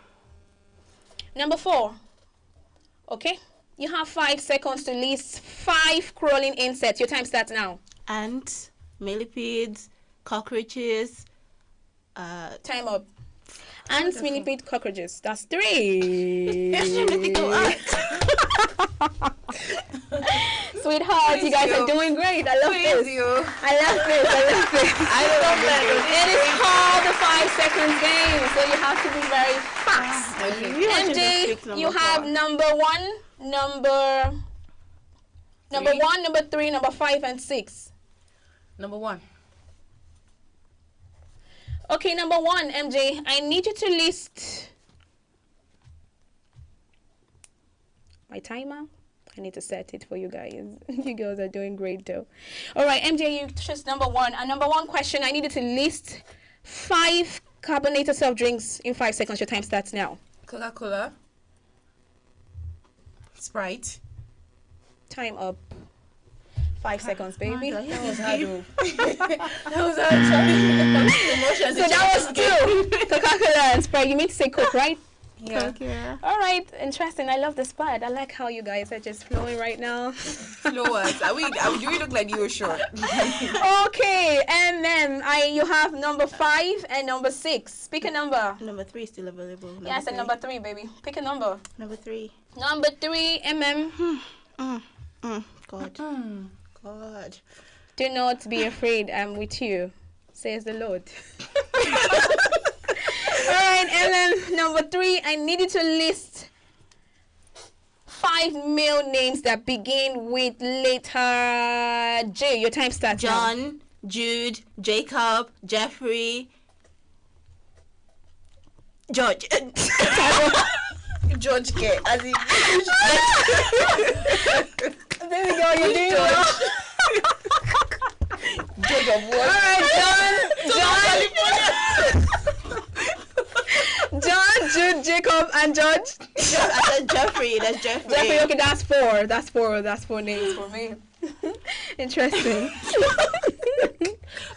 Number 4. Okay. You have 5 seconds to list 5 crawling insects. Your time starts now. Ants, millipedes, cockroaches. Time up. Ants, millipede, cockroaches. That's 3. Sweetheart, you guys are doing great. I love this. I love this. I love it. It is called the 5 seconds game, so you have to be very fast. MJ, you have number 1, number 1, number 3, number 5, and 6. Number 1. Okay, number 1, MJ, I need you to list my timer. I need to set it for you guys. You girls are doing great though. All right, MJ, you choose number 1. And number 1 question, I need you to list 5 carbonated soft drinks in 5 seconds. Your time starts now. Coca-Cola. Sprite. Time up. 5 seconds, baby. That was hard. That was hard. So that was 2. Coca-Cola and Sprite. You mean to say Coke, right? Yeah. Yeah. All right. Interesting. I love this part. I like how you guys are just flowing right now. Flowers. Do we look like you were short? Okay. And then you have number 5 and number 6. Pick a number. Number 3 is still available. Yes, and number 3, baby. Pick a number. Number 3. Number 3, God. God. Do not be afraid. I'm with you, says the Lord. All right, number 3, I need you to list 5 male names that begin with letter J. Your time starts now. John, Jude, Jacob, Jeffrey, George. George K. As in there we go, you're doing well. Jacob, what? All right, John, Jude, Jacob, and George. I said Jeffrey. That's Jeffrey. Jeffrey, okay, that's 4. That's 4 names for me. Interesting.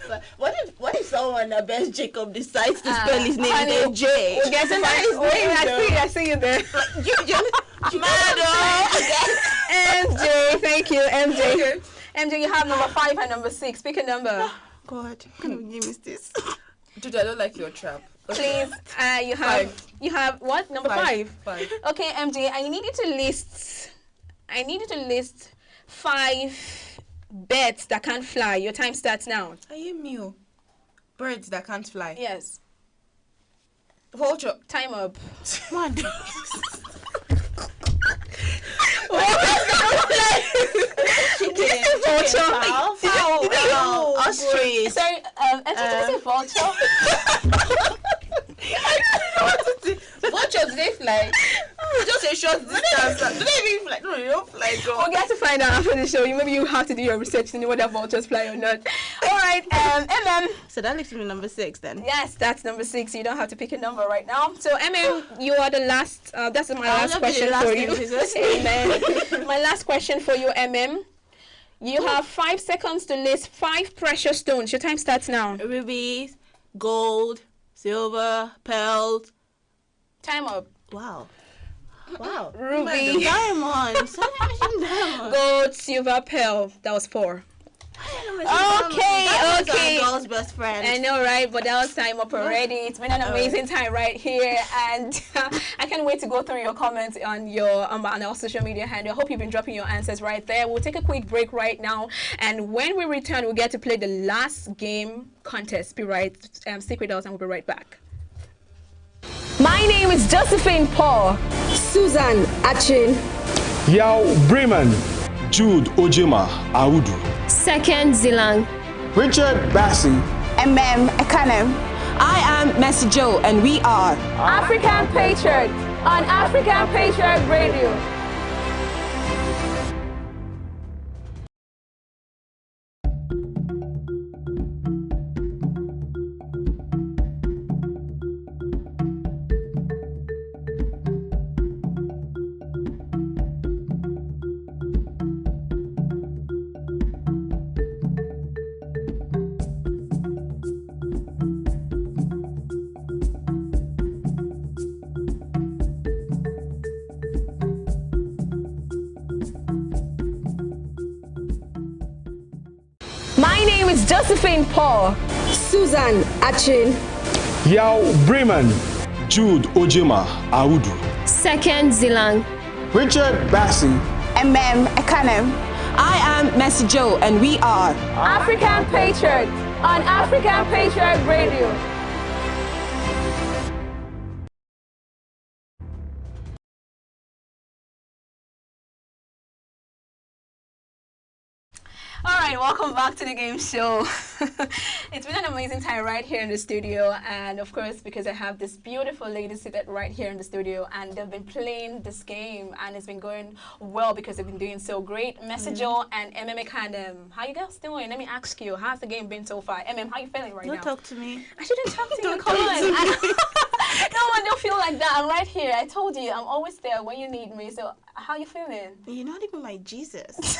But what if someone that bears Jacob decides to spell his name with J? We'll get to find. Wait, I see you there. MJ, thank you, MJ. Okay. MJ, you have number 5 and number 6. Pick a number. God, can you give me this? Dude, I don't like your trap. Please, you have what? Number 5. 5. Okay, MJ, I need you to list 5 birds that can't fly. Your time starts now. Are you mute? Birds that can't fly. Yes. Vulture. Time up. One. Chicken. Vulture. Ostrich. Sorry, did you say vulture? Vultures, do they fly? Just a short distance. Do they even fly? No, they don't fly. We'll get to find out after the show. Maybe you have to do your research to know whether vultures fly or not. All right, So that leaves me number 6 then. Yes, that's number 6. You don't have to pick a number right now. So you are the last. That's my last question for you. Amen. My last question for you, You have 5 seconds to list 5 precious stones. Your time starts now. Rubies, gold, silver, pearls. Time up. Wow. Ruby. Diamonds. Gold, silver, pearl. That was 4. Okay. Girl's best friend. I know, right? But that was time up already. It's been an amazing time right here, and I can't wait to go through your comments on on our social media handle. I hope you've been dropping your answers right there. We'll take a quick break right now, and when we return, we'll get to play the last game contest. Stick with us, and we'll be right back. My name is Josephine Paul. Susan Achin. Yao Bremen. Jude Ojema Audu. Second Zilang. Richard Bassi. Ekanem. I am Messi Joe, and we are African Patriot on African Patriot Radio. Josephine Paul. Susan Achin. Yao Bremen. Jude Ojima Audu. Second Zilang. Richard Bassi. Ekanem. I am Messi Joe, and we are African Patriot on African Patriot Radio. All right, welcome back to the game show. It's been an amazing time right here in the studio, and of course, because I have this beautiful lady seated right here in the studio, and they've been playing this game, and it's been going well because they've been doing so great. Messenger and Ekanem, how you guys doing? Let me ask you, how's the game been so far? How you feeling right now? Don't talk to me. I shouldn't talk to you. Come on. No, I don't feel like that. I'm right here. I told you, I'm always there when you need me. So, how you feeling? You're not even my Jesus.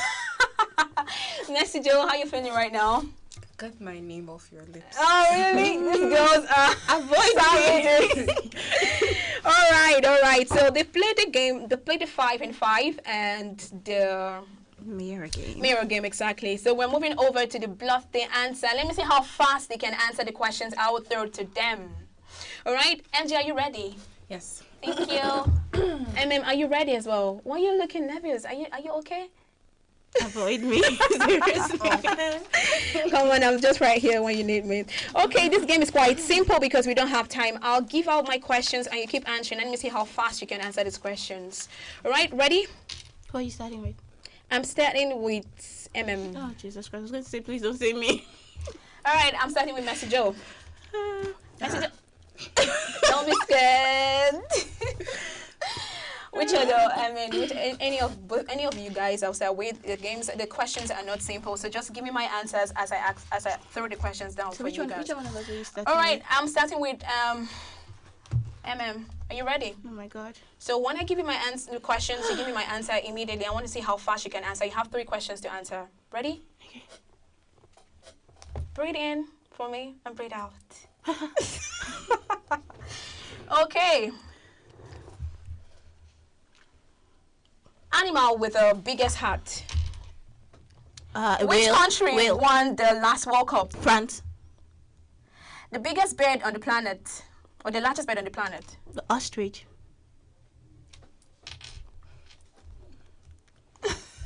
Messi Joe, how you feeling right now? Get my name off your lips. Oh, really? These girls are avoid all right. So they played the game. They played the 5 and 5 and the mirror game. Mirror game, exactly. So we're moving over to the bluff the answer. Let me see how fast they can answer the questions I will throw to them. All right, MJ, are you ready? Yes. Thank you. Are you ready as well? Why are you looking nervous? Are you okay? Avoid me. Seriously. Come on, I'm just right here when you need me. Okay, this game is quite simple because we don't have time. I'll give out my questions and you keep answering. Let me see how fast you can answer these questions. All right, ready? Who are you starting with? I'm starting with Oh, Jesus Christ. I was going to say, please don't say me. All right, I'm starting with Messi Joe. Messi Joe. Don't be scared. Which other? Any of you guys outside with the games, the questions are not simple. So just give me my answers as I throw the questions down for you guys. Which one of us are you starting? All right, I'm starting with Are you ready? Oh my God. So when I give you my questions, you give me my answer immediately. I want to see how fast you can answer. You have 3 questions to answer. Ready? Okay. Breathe in for me and breathe out. Okay. Animal with the biggest heart. Which country won the last World Cup? France. The biggest bird on the planet, or the largest bird on the planet? The ostrich.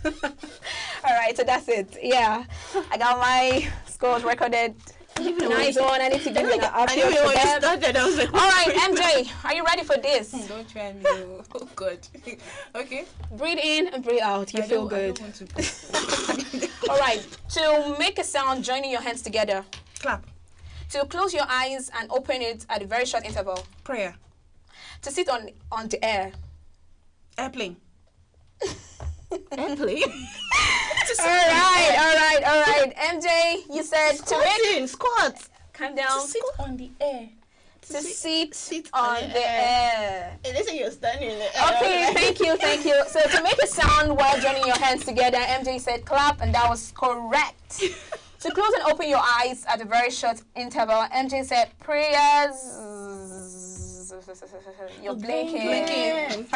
All right, so that's it. Yeah, I got my scores recorded. Nice one. I need to give you an update for them. All right, MJ, are you ready for this? Don't try me. Oh, God. Okay. Breathe in and breathe out. You feel good. All right. To make a sound, joining your hands together. Clap. To close your eyes and open it at a very short interval. Prayer. To sit on the air. Airplane. Airplane? All right. MJ, you said squat. Calm down. To sit on the air. To sit on the air. Listen, you're standing in the air. Okay, thank you. So to make a sound while joining your hands together, MJ said clap, and that was correct. To close and open your eyes at a very short interval, MJ said prayers. You're blinking.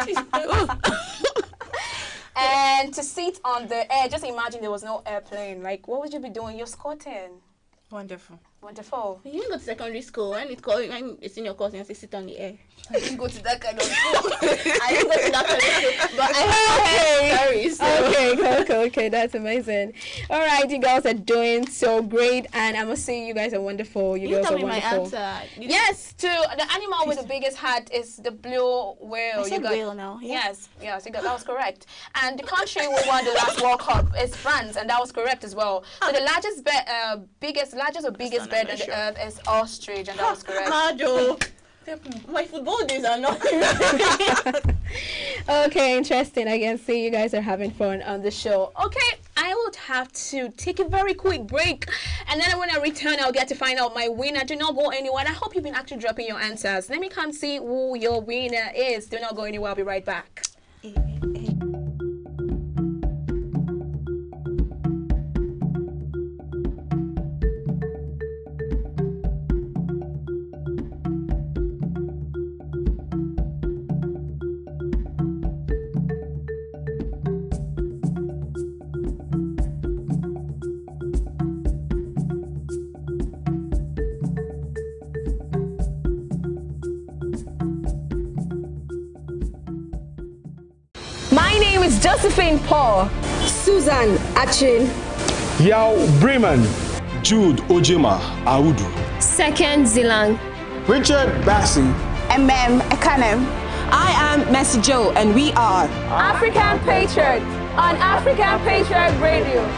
And to sit on the air, just imagine there was no airplane. Like, what would you be doing? You're squatting. Wonderful. You didn't go to secondary school. When it's in your course, you say sit on the air. I didn't go to that kind of school. I didn't go to that kind of school. But I have Okay, that's amazing. All right, you girls are doing so great, and I must say you guys are wonderful. You girls tell are me wonderful. My answer. Yes, the animal with the biggest heart is the blue whale. I said whale now. Yeah. Yes, that was correct. And the country who won the last World Cup is France, and that was correct as well. So the largest biggest bird on the earth is ostrich, and that was correct. Majo. My football days are not. Okay, interesting. I can see you guys are having fun on the show. Okay, I would have to take a very quick break, and then when I return, I'll get to find out my winner. Do not go anywhere. I hope you've been actually dropping your answers. Let me come see who your winner is. Do not go anywhere. I'll be right back. name is Josephine Paul. Susan Achin. Yao Bremen. Jude Ojema Audu. Second Zilang. Richard Bassi. Ekanem. I am Messi Joe, and we are African Patriot on African Patriot Radio.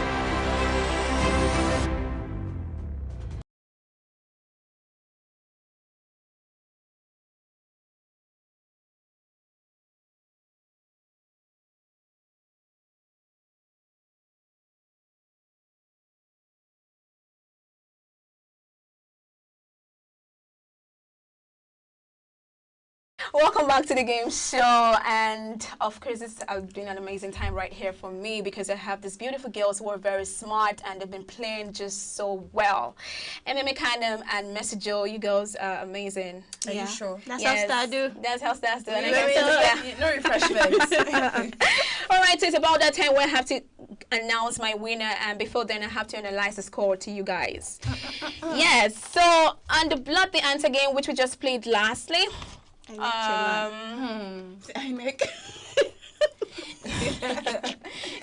Welcome back to the game show, and of course it's been an amazing time right here for me because I have these beautiful girls who are very smart and they've been playing just so well. MMA Khanum and Messi Joe, you girls are amazing. Are you sure? That's how stars do. That's how stars do. And No refreshments. All right, so it's about that time where I have to announce my winner, and before then I have to analyze the score to you guys. Yes, so on the Blood the Answer game, which we just played lastly, I make.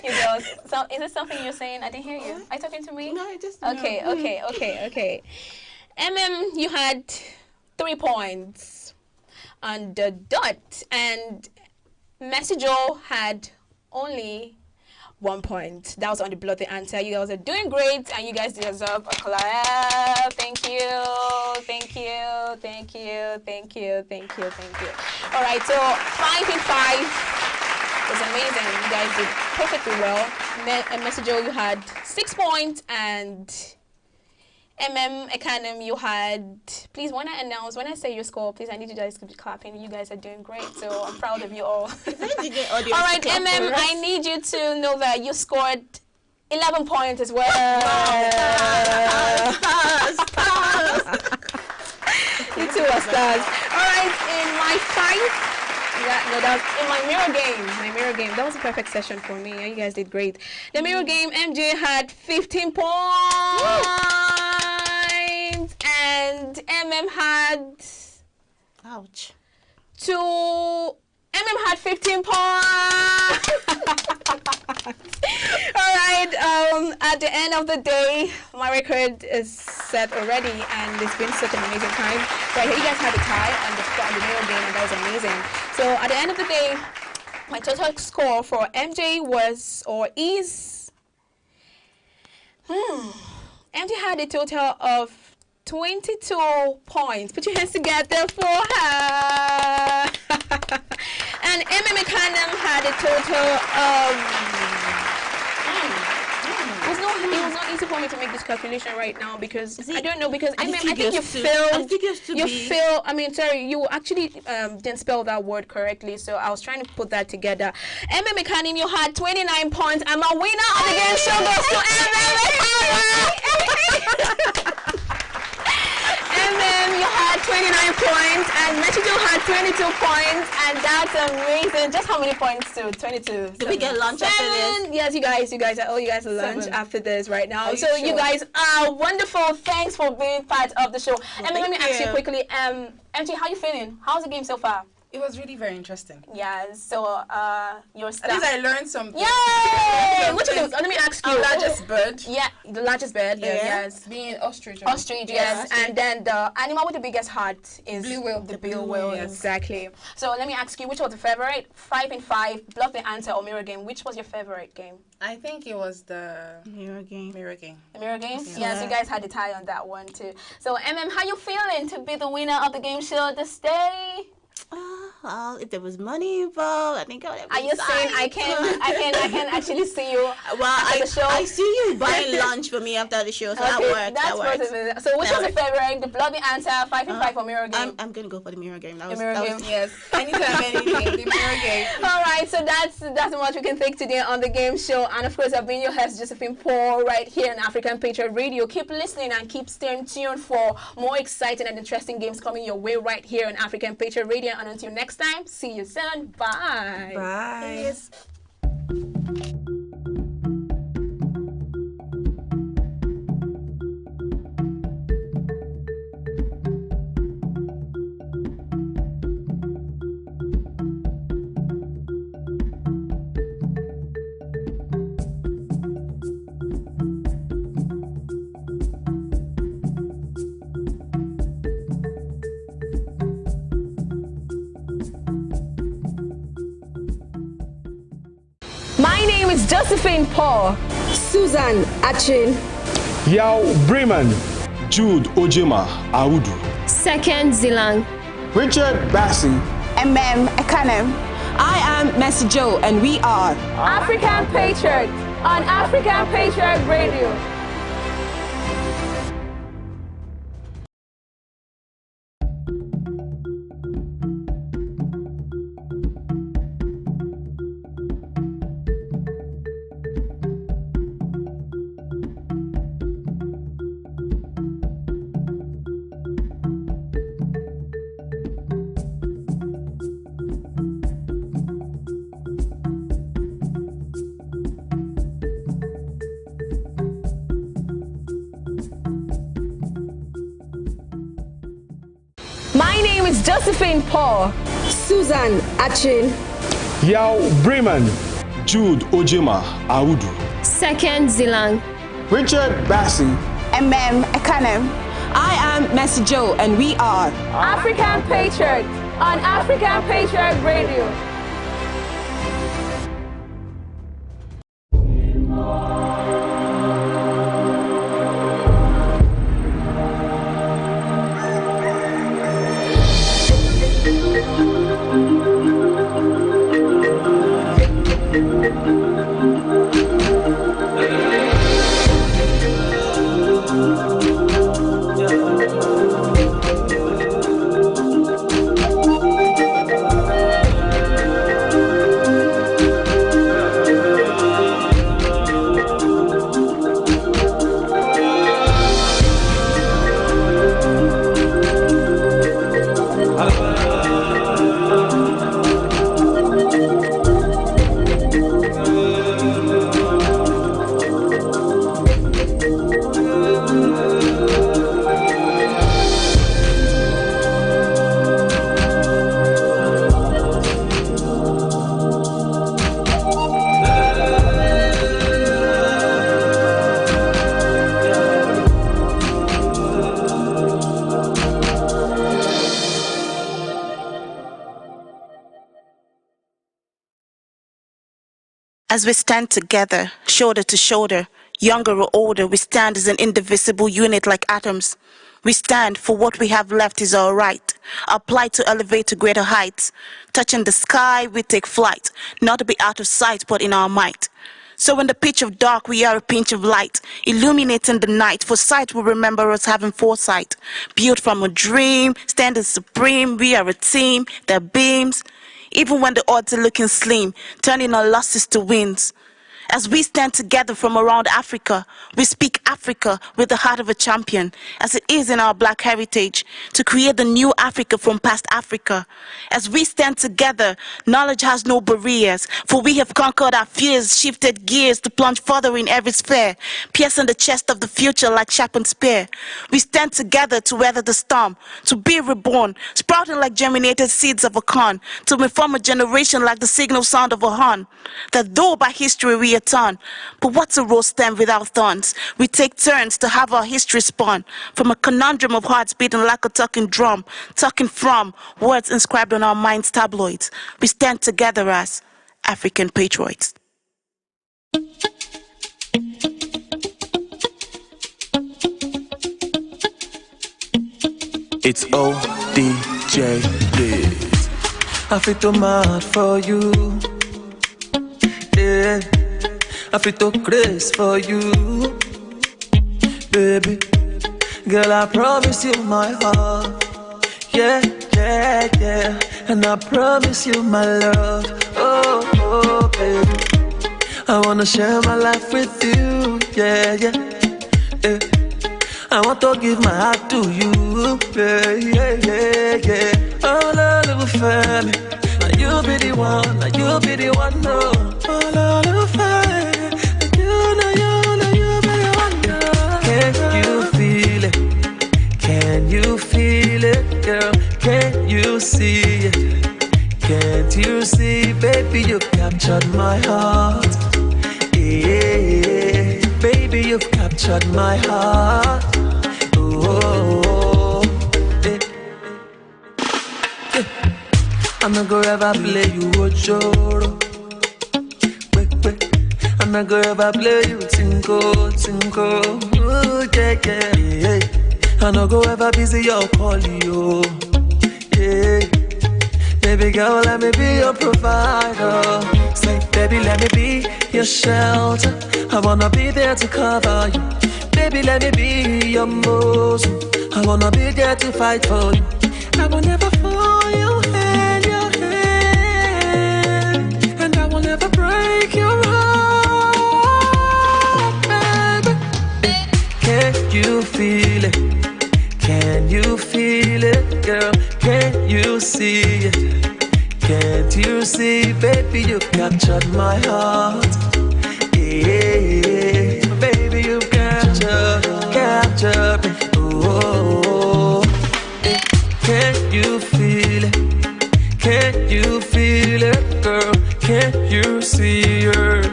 You girls, so is it something you're saying? I didn't hear you. Are you talking to me? No, I just Okay. You had 3 points on the dot, and Messi Joe had only 1 point. That was on the Blood the Answer. You guys are doing great, and you guys deserve a clap. Thank you. All right, so 5 in 5 was amazing. You guys did perfectly well. Messi Joe, you had 6 points, and Ekanem, you had, please, when I say your score, please, I need you guys to be clapping. You guys are doing great, so I'm proud of you all. All right, I need you to know that you scored 11 points as well. You two are stars. All right, in my fight, in my mirror game, that was a perfect session for me. You guys did great. The mirror game, MJ had 15 points, and MM had, ouch, 15 points. All right, at the end of the day, my record is set already, and it's been such an amazing time. Right here, you guys had a tie on the mirror game, and that was amazing. So at the end of the day, my total score for MJ is MJ had a total of 22 points. Put your hands together for her. And MMA Khanum had a total of it was not easy for me to make this calculation right now because I don't know, because I think you failed. You actually didn't spell that word correctly, so I was trying to put that together. MMA Khanum, you had 29 points. I'm a winner of the game show goes to you had 29 points, and Mexico had 22 points, and that's amazing. Just how many points to 22? Do we get lunch after this? Yes, you guys are lunch after this right now. Are you so sure? You guys are wonderful. Thanks for being part of the show. And let me ask you quickly, MJ, how you feeling? How's the game so far? It was really very interesting. Yeah, so your stuff. At least I learned something. Yay! Let me ask you. The largest bird. Yeah, the largest bird. Yes. Being ostrich. Ostrich, yes. And then the animal with the biggest heart is blue whale. The blue whale, yes. Exactly. So let me ask you, which was the favorite? 5 in 5, Block the Answer or Mirror Game? Which was your favorite game? I think it was the Mirror Game. The Mirror Game? Yes, you guys had the tie on that one too. So how you feeling to be the winner of the game show this day? Well, if there was money involved, I think I would have. Are you saying I can actually see you after the show? I see you buying lunch for me after the show, so that works. That works. So which was your favorite? The Bloody Answer, 5 in 5 or Mirror Game? I'm gonna go for the Mirror Game. Yes. Anytime, anything. The Mirror Game. All right, so that's much we can take today on the game show. And of course, I've been your host, Josephine Paul, right here on African Patriot Radio. Keep listening and keep staying tuned for more exciting and interesting games coming your way right here on African Patriot Radio. And until next time, see you soon. Bye. Bye. Peace. Josephine Paul. Susan Achin. Yao Bremen. Jude Ojema Audu. Second Zilang. Richard Bassi. Ekanem. I am Mercy Joe, and we are African Patriot on African Patriot Radio. My name is Josephine Paul. Susan Achin. Yao Bremen. Jude Ojema Audu. Second Zilang. Richard Bassi. Ekanem. I am Mercy Joe, and we are African Patriot on African Patriot Radio. As we stand together, shoulder to shoulder, younger or older, we stand as an indivisible unit like atoms. We stand for what we have left is our right, our plight to elevate to greater heights. Touching the sky, we take flight, not to be out of sight, but in our might. So in the pitch of dark, we are a pinch of light, illuminating the night. For sight will remember us having foresight. Built from a dream, standing supreme, we are a team that beams. Even when the odds are looking slim, turning our losses to wins. As we stand together from around Africa, we speak Africa with the heart of a champion, as it is in our black heritage, to create the new Africa from past Africa. As we stand together, knowledge has no barriers, for we have conquered our fears, shifted gears to plunge further in every sphere, piercing the chest of the future like sharpened spear. We stand together to weather the storm, to be reborn, sprouting like germinated seeds of a corn, to reform a generation like the signal sound of a horn, that though by history we are torn, but what's a rose stem without thorns? We take turns to have our history spawn from a conundrum of hearts beating like a talking drum, talking from words inscribed on our minds' tabloids. We stand together as African patriots. It's ODJ Biz. I feel too mad for you. Yeah. I feel too crazy for you. Baby, girl, I promise you my heart. Yeah, yeah, yeah. And I promise you my love. Oh, oh, baby, I wanna share my life with you. Yeah, yeah, yeah. I want to give my heart to you. Yeah, yeah, yeah, yeah. Oh, little family, now you be the one, now you be the one, no. Oh, little family, you be the one, no. Can you feel it? Can you feel it, girl? Can you see it? Can't you see, baby, you captured my heart. Yeah, baby, you've captured my heart. Oh, yeah. Yeah. I'm not gonna ever play you Ojoro. I'm And I go ever play you tinko, tinko. Ooh, yeah, yeah, yeah. And I go ever busy your polio. Yeah. Baby girl, let me be your provider. Say, baby, let me be your shelter. I wanna be there to cover you. Baby, let me be your muscle. I wanna be there to fight for you. I will never fall your hand, and I will never break your heart, baby. Can you feel it? Can you feel it, girl? Can you see it? Can't you see, baby, you've captured my heart. Yeah, baby, you've captured me. Oh, can you feel it? Can you feel it, girl? Can't you see her?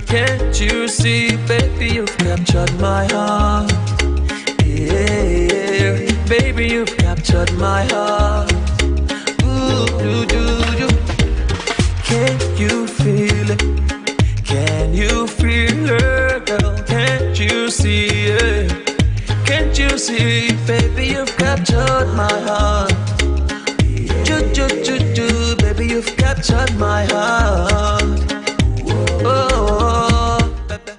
Can't you see, baby, you've captured my heart. Yeah, baby, you've captured my heart. Ooh, do. Can you feel it? Can you feel it, girl? Can't you see it? Can't you see, baby, you've captured my heart. Do, baby, you've captured my heart. Oh, baby.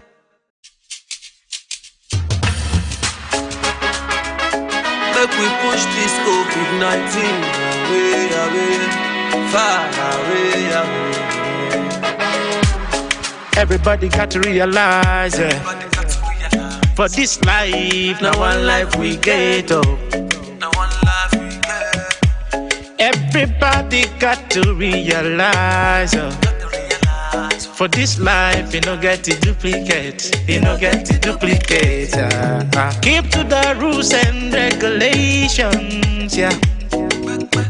Make we push this COVID-19 away, far away. Everybody got to realize it. For this life, now one life we get up. Everybody got to realize for this life, you don't get to duplicate. You don't get to duplicate. Keep to the rules and regulations, yeah.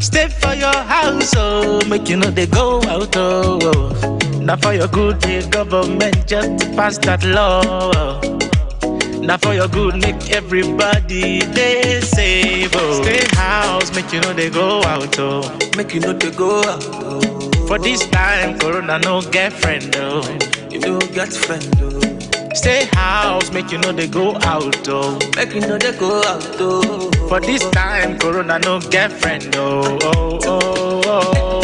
Stay for your house, oh, make you know they go out, oh. Now for your good, the government just pass that law, oh. Now for your good, make everybody they safe, oh. Stay house, make you know they go out, oh. Make you know they go out, oh. For this time, Corona no get friend, oh. You no get friend, oh. Stay house, make you know they go out, oh. Make you know they go out, oh. For this time, Corona no get friend, oh, oh, oh, oh.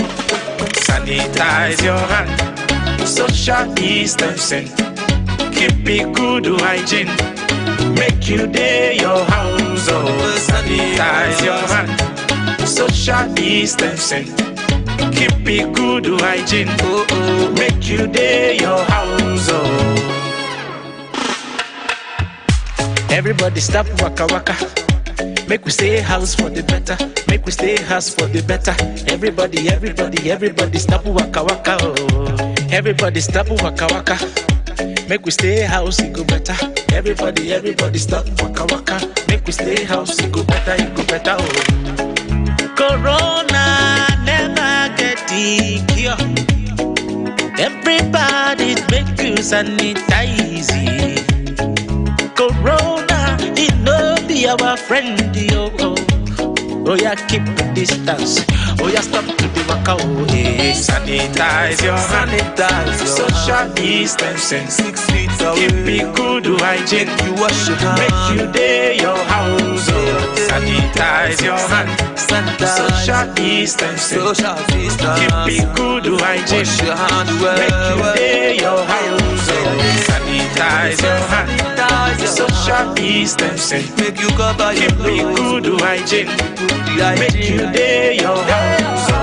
Sanitize your hand, social distancing. Keep it good hygiene. Make you day your house, oh. Sanitize your hand, social distancing. Keep it good hygiene, oh, oh. Make you day your house, oh. Everybody stop waka waka. Make we stay house for the better. Make we stay house for the better. Everybody stop waka waka, oh. Everybody stop waka waka. Make we stay house, it go better. Everybody stop waka waka. Make we stay house, it go better, oh. Corona never get the cure. Everybody make you sanitize. Corona, it no be our friend, yo. Oh yeah, keep the distance. Oh yeah, stop to the waka, oh yeah. Sanitize your hand, social distancing. 6 feet away. Keep it good hygiene. You wash your hands. Make you day your house, oh. Sanitize your hand, social distancing. Keep it good hygiene. Wash your hand well. Make you day your house, oh. Sanitize your hand, social distancing. Make you cover your clothes. Keep it good hygiene. Make you day your house, oh.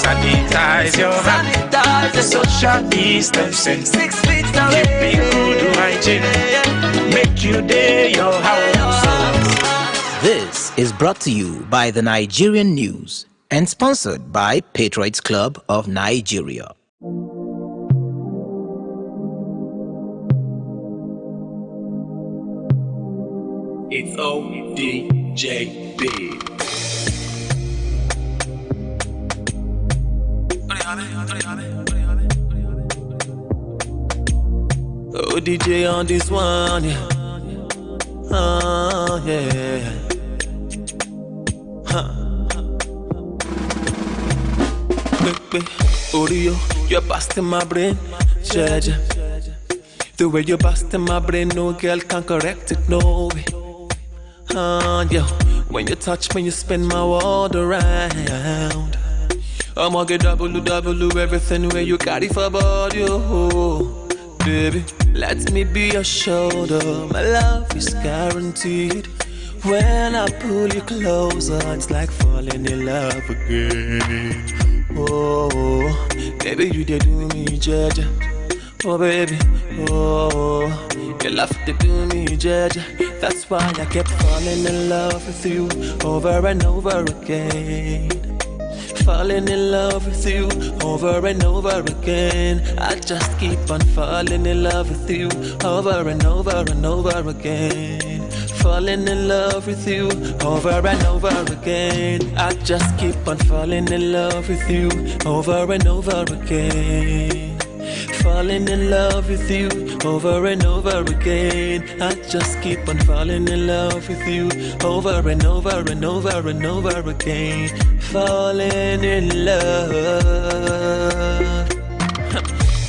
Sanitize your hand, social distancing. 6 feet away. Keep it good hygiene. Make you day your house, oh. This is brought to you by the Nigerian News and sponsored by Patriots Club of Nigeria. It's ODJB. ODJ on this one, yeah. Oh, yeah. Huh. Baby, Oreo, you're busting my brain. Jaja. The way you bust in my brain, no girl can correct it, no way. Yeah. When you touch me, you spin my world around. I'ma get double everything where you carry for body, oh. Baby, let me be your shoulder. My love is guaranteed. When I pull you closer, it's like falling in love again. Oh, baby, you did do me, Jaja. Oh, baby, oh, you love to do me, Jaja. That's why I kept falling in love with you over and over again. Falling in love with you over and over again. I just keep on falling in love with you over and over and over again. Falling in love with you over and over again. I just keep on falling in love with you over and over again. Falling in love with you over and over again. I just keep on falling in love with you over and over and over and over again. Falling in love.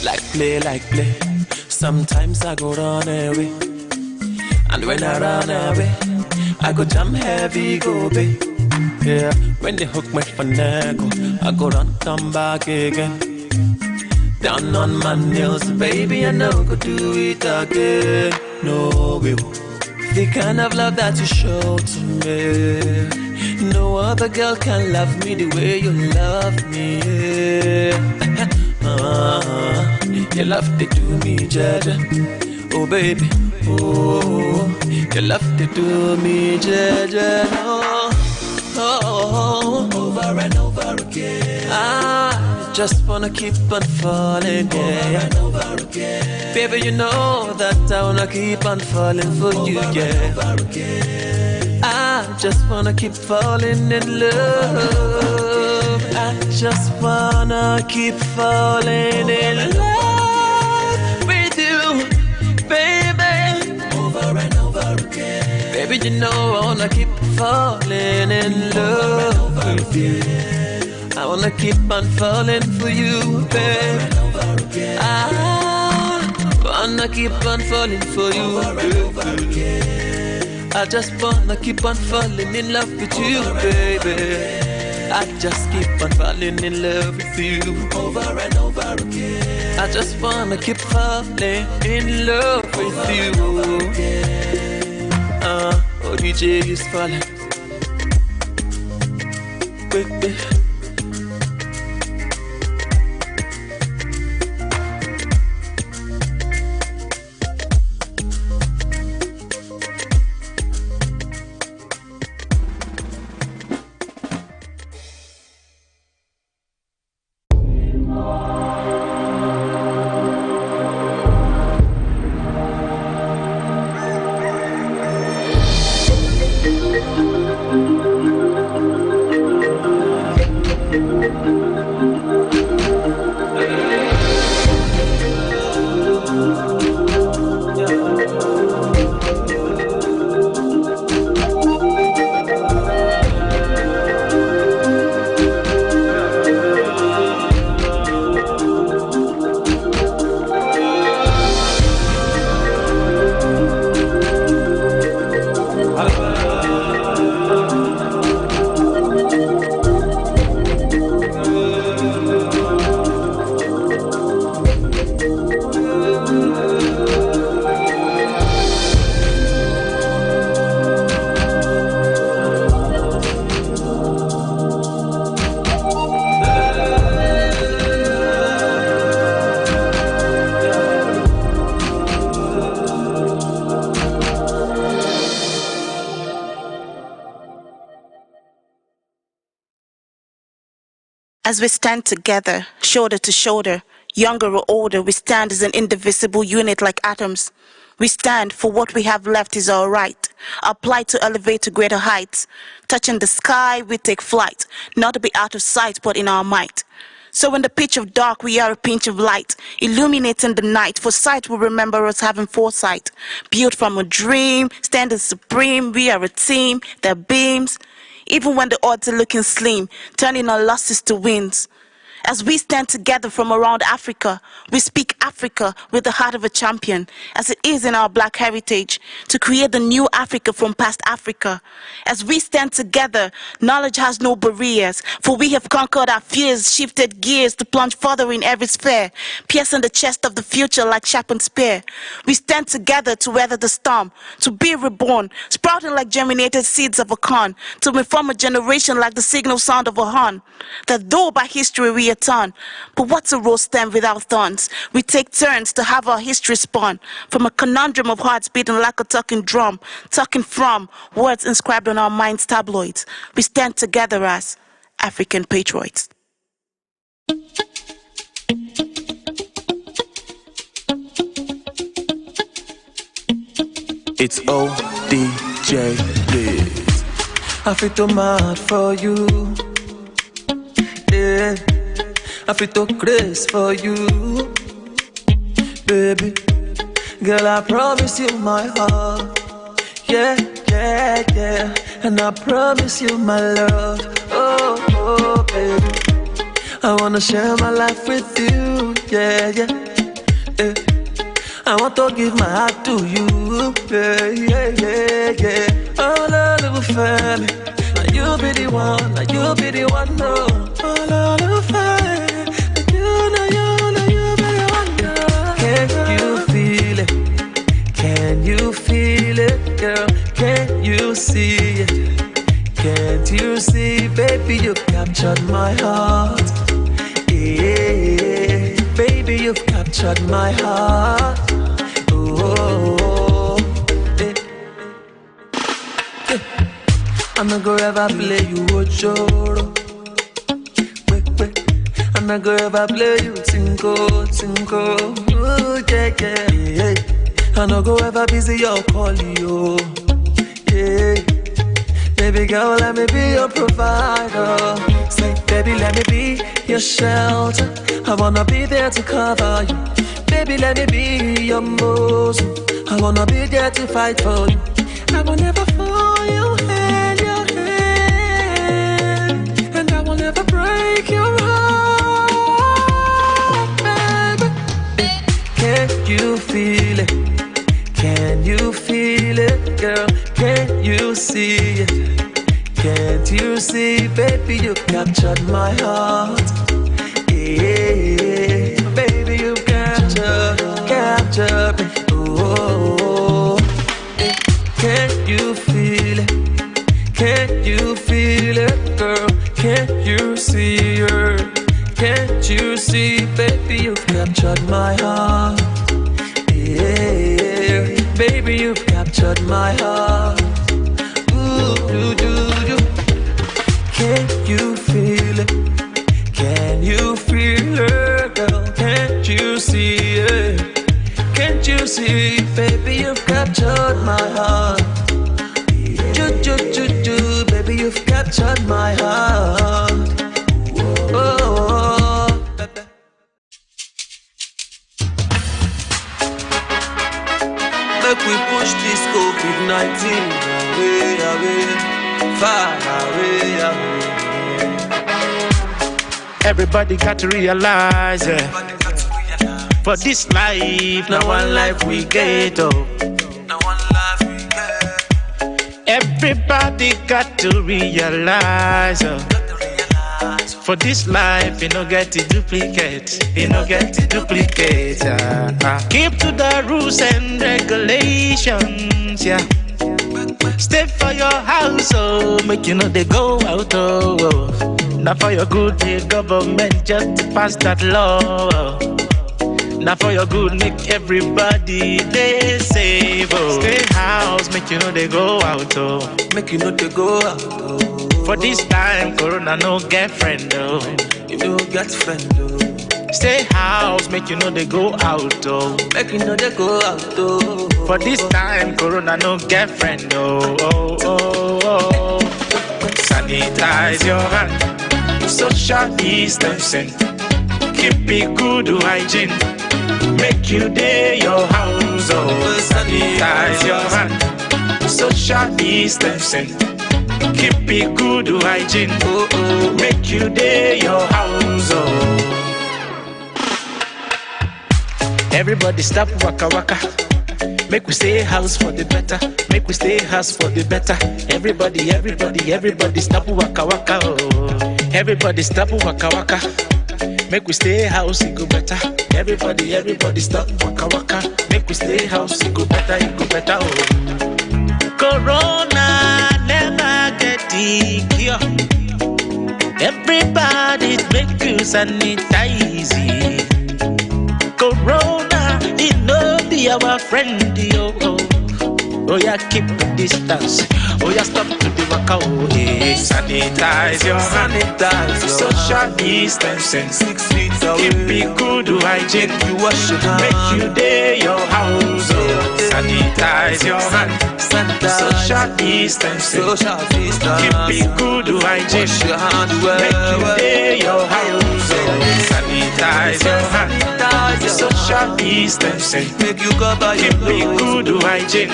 Like play. Sometimes I go run away. And when I run away, I go jump heavy, go babe. Yeah, when they hook me for nego, I go run, come back again. Down on my nails, baby, I know go do it again. No way. The kind of love that you show to me, no other girl can love me the way you love me. You love to do me, Jaja. Oh baby, oh, you love to do me, Jaja. Oh, over and over again. I just wanna keep on falling, yeah. Over and over again. Baby, you know that I wanna keep on falling for you, yeah. Over again. I just wanna keep falling in love. I just wanna keep falling in love with you, baby. Over and over again. Baby, you know I wanna keep falling in love with you. I wanna keep on falling for you, babe. I wanna keep on falling for you, baby. I just wanna keep on falling in love with you, baby. I just keep on falling in love with you over and over again. I just wanna keep falling in love with you. Oh, DJ is falling, baby. As we stand together, shoulder to shoulder, younger or older, we stand as an indivisible unit like atoms. We stand for what we have left is our right. Apply to elevate to greater heights. Touching the sky, we take flight, not to be out of sight, but in our might. So in the pitch of dark, we are a pinch of light, illuminating the night. For sight will remember us having foresight. Built from a dream, standing supreme, we are a team that beams. Even when the odds are looking slim, turning our losses to wins. As we stand together from around Africa, we speak Africa with the heart of a champion, as it is in our black heritage, to create the new Africa from past Africa. As we stand together, knowledge has no barriers, for we have conquered our fears, shifted gears to plunge further in every sphere, piercing the chest of the future like sharpened spear. We stand together to weather the storm, to be reborn, sprouting like germinated seeds of a corn, to reform a generation like the signal sound of a horn. That though by history we are torn, but what's a rose stem without thorns? We take turns to have our history spawn from a conundrum of hearts beating like a talking drum, talking from words inscribed on our minds' tabloids. We stand together as African patriots. It's ODJ Biz. I feel too mad for you. Yeah, I feel too crazy for you. Baby, girl, I promise you my heart. Yeah, yeah, yeah. And I promise you my love. Oh, oh, baby, I wanna share my life with you. Yeah, yeah, yeah. I want to give my heart to you. Yeah, yeah, yeah, yeah. Oh, little family, now you be the one, now you be the one, no. Oh, little family, now you be the one, girl. Can you feel it? Can you feel it, girl? Can you see it? Can't you see, baby, you captured my heart. Yeah, baby, you've captured my heart. Oh, yeah. Yeah. I'm not gonna ever play you Ochoro. I'm not gonna ever play you Tinko, Tinko. Ooh, yeah, yeah, yeah. I'm not gonna ever busy your call, yo. Yeah. Baby girl, let me be your provider. Say, baby, let me be your shelter. I wanna be there to cover you. Baby, let me be your Muslim. I wanna be there to fight for you. I will never fall your hand, and I will never break your heart, baby. Can you feel it? Can you feel it, girl? Can you see it? Can't you see, baby, you captured my heart. Yeah, baby, you captured me. Oh, can you feel it? Can you feel it, girl? Can't you see her? Can't you see, baby, you've captured my heart. Yeah, baby, you've captured my heart. Ooh, do. Can you feel it? Can you feel it, girl? Can't you see it? Can't you see, baby, you've captured my heart. Do, baby, you've captured my heart. Oh, make we push this COVID-19 away, far away. Everybody got to realize it. For this life, now one life we get, oh. Everybody got to realize, oh. For this life, you no get to duplicate, you no get to duplicate. Keep to the rules and regulations, yeah. Stay for your house, oh, make you know they go out, oh. Now for your good, the government just to pass that law, oh. Now for your good, make everybody they safe, oh. Stay house, make you know they go out, oh. Make you know they go out, oh. For this time, Corona no get friend, oh. You no get friend, oh. Stay house, make you know they go out, oh. Make you know they go out, oh. For this time, Corona no get friend, oh, oh, oh, oh. Sanitize your hand, social distancing, keep it good hygiene. Make you day your house, oh. Sanitize your hand, social distancing, keep it good hygiene. Oh, oh. Make you day your house, oh. Everybody stop waka waka. Make we stay house for the better. Make we stay house for the better. Everybody, everybody, everybody stop waka waka. Oh. Everybody stop waka waka. Make we stay house, it go better. Everybody, everybody stop waka waka. Make we stay house, it go better, it go better. Oh. Corona never get the cure. Everybody make you sanitize. Corona, it no be our friend, yo. Oh yeah, keep the distance. Oh yeah, stop to the waka. Oh yeah, sanitize your hand. Social distancing. 6 feet away. Keep it good hygiene. You wash your hand. Make you day your house. Oh, sanitize your hand. Social distancing. Keep it good hygiene. Wash your hand. Make you day your house. Oh, sanitize your hand. Social distancing. Make you cover your nose. Keep it good hygiene.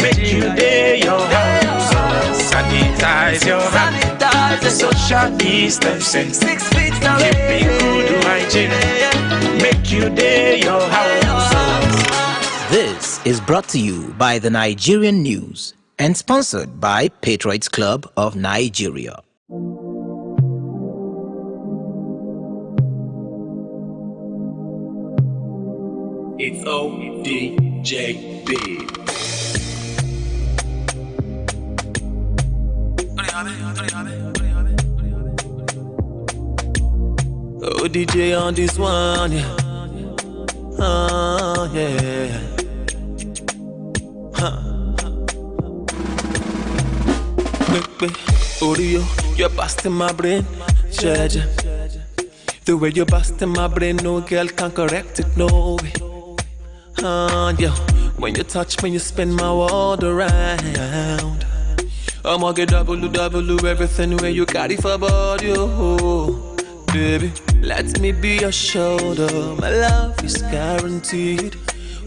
Make you day your house. Sanitize your hand. Social distancing. 6 feet away. Keep it good hygiene. Make you day your house. This is brought to you by the Nigerian News and sponsored by Patriots Club of Nigeria. It's ODJB. Oh, DJ on this one, yeah. Oh, yeah. Quick, Oreo, you're busting my brain, Jaja. The way you're busting my brain, no girl can correct it, no way. Yeah. When you touch me, you spin my world around. I'ma get double everything where you carry for body, oh. Baby, let me be your shoulder. My love is guaranteed.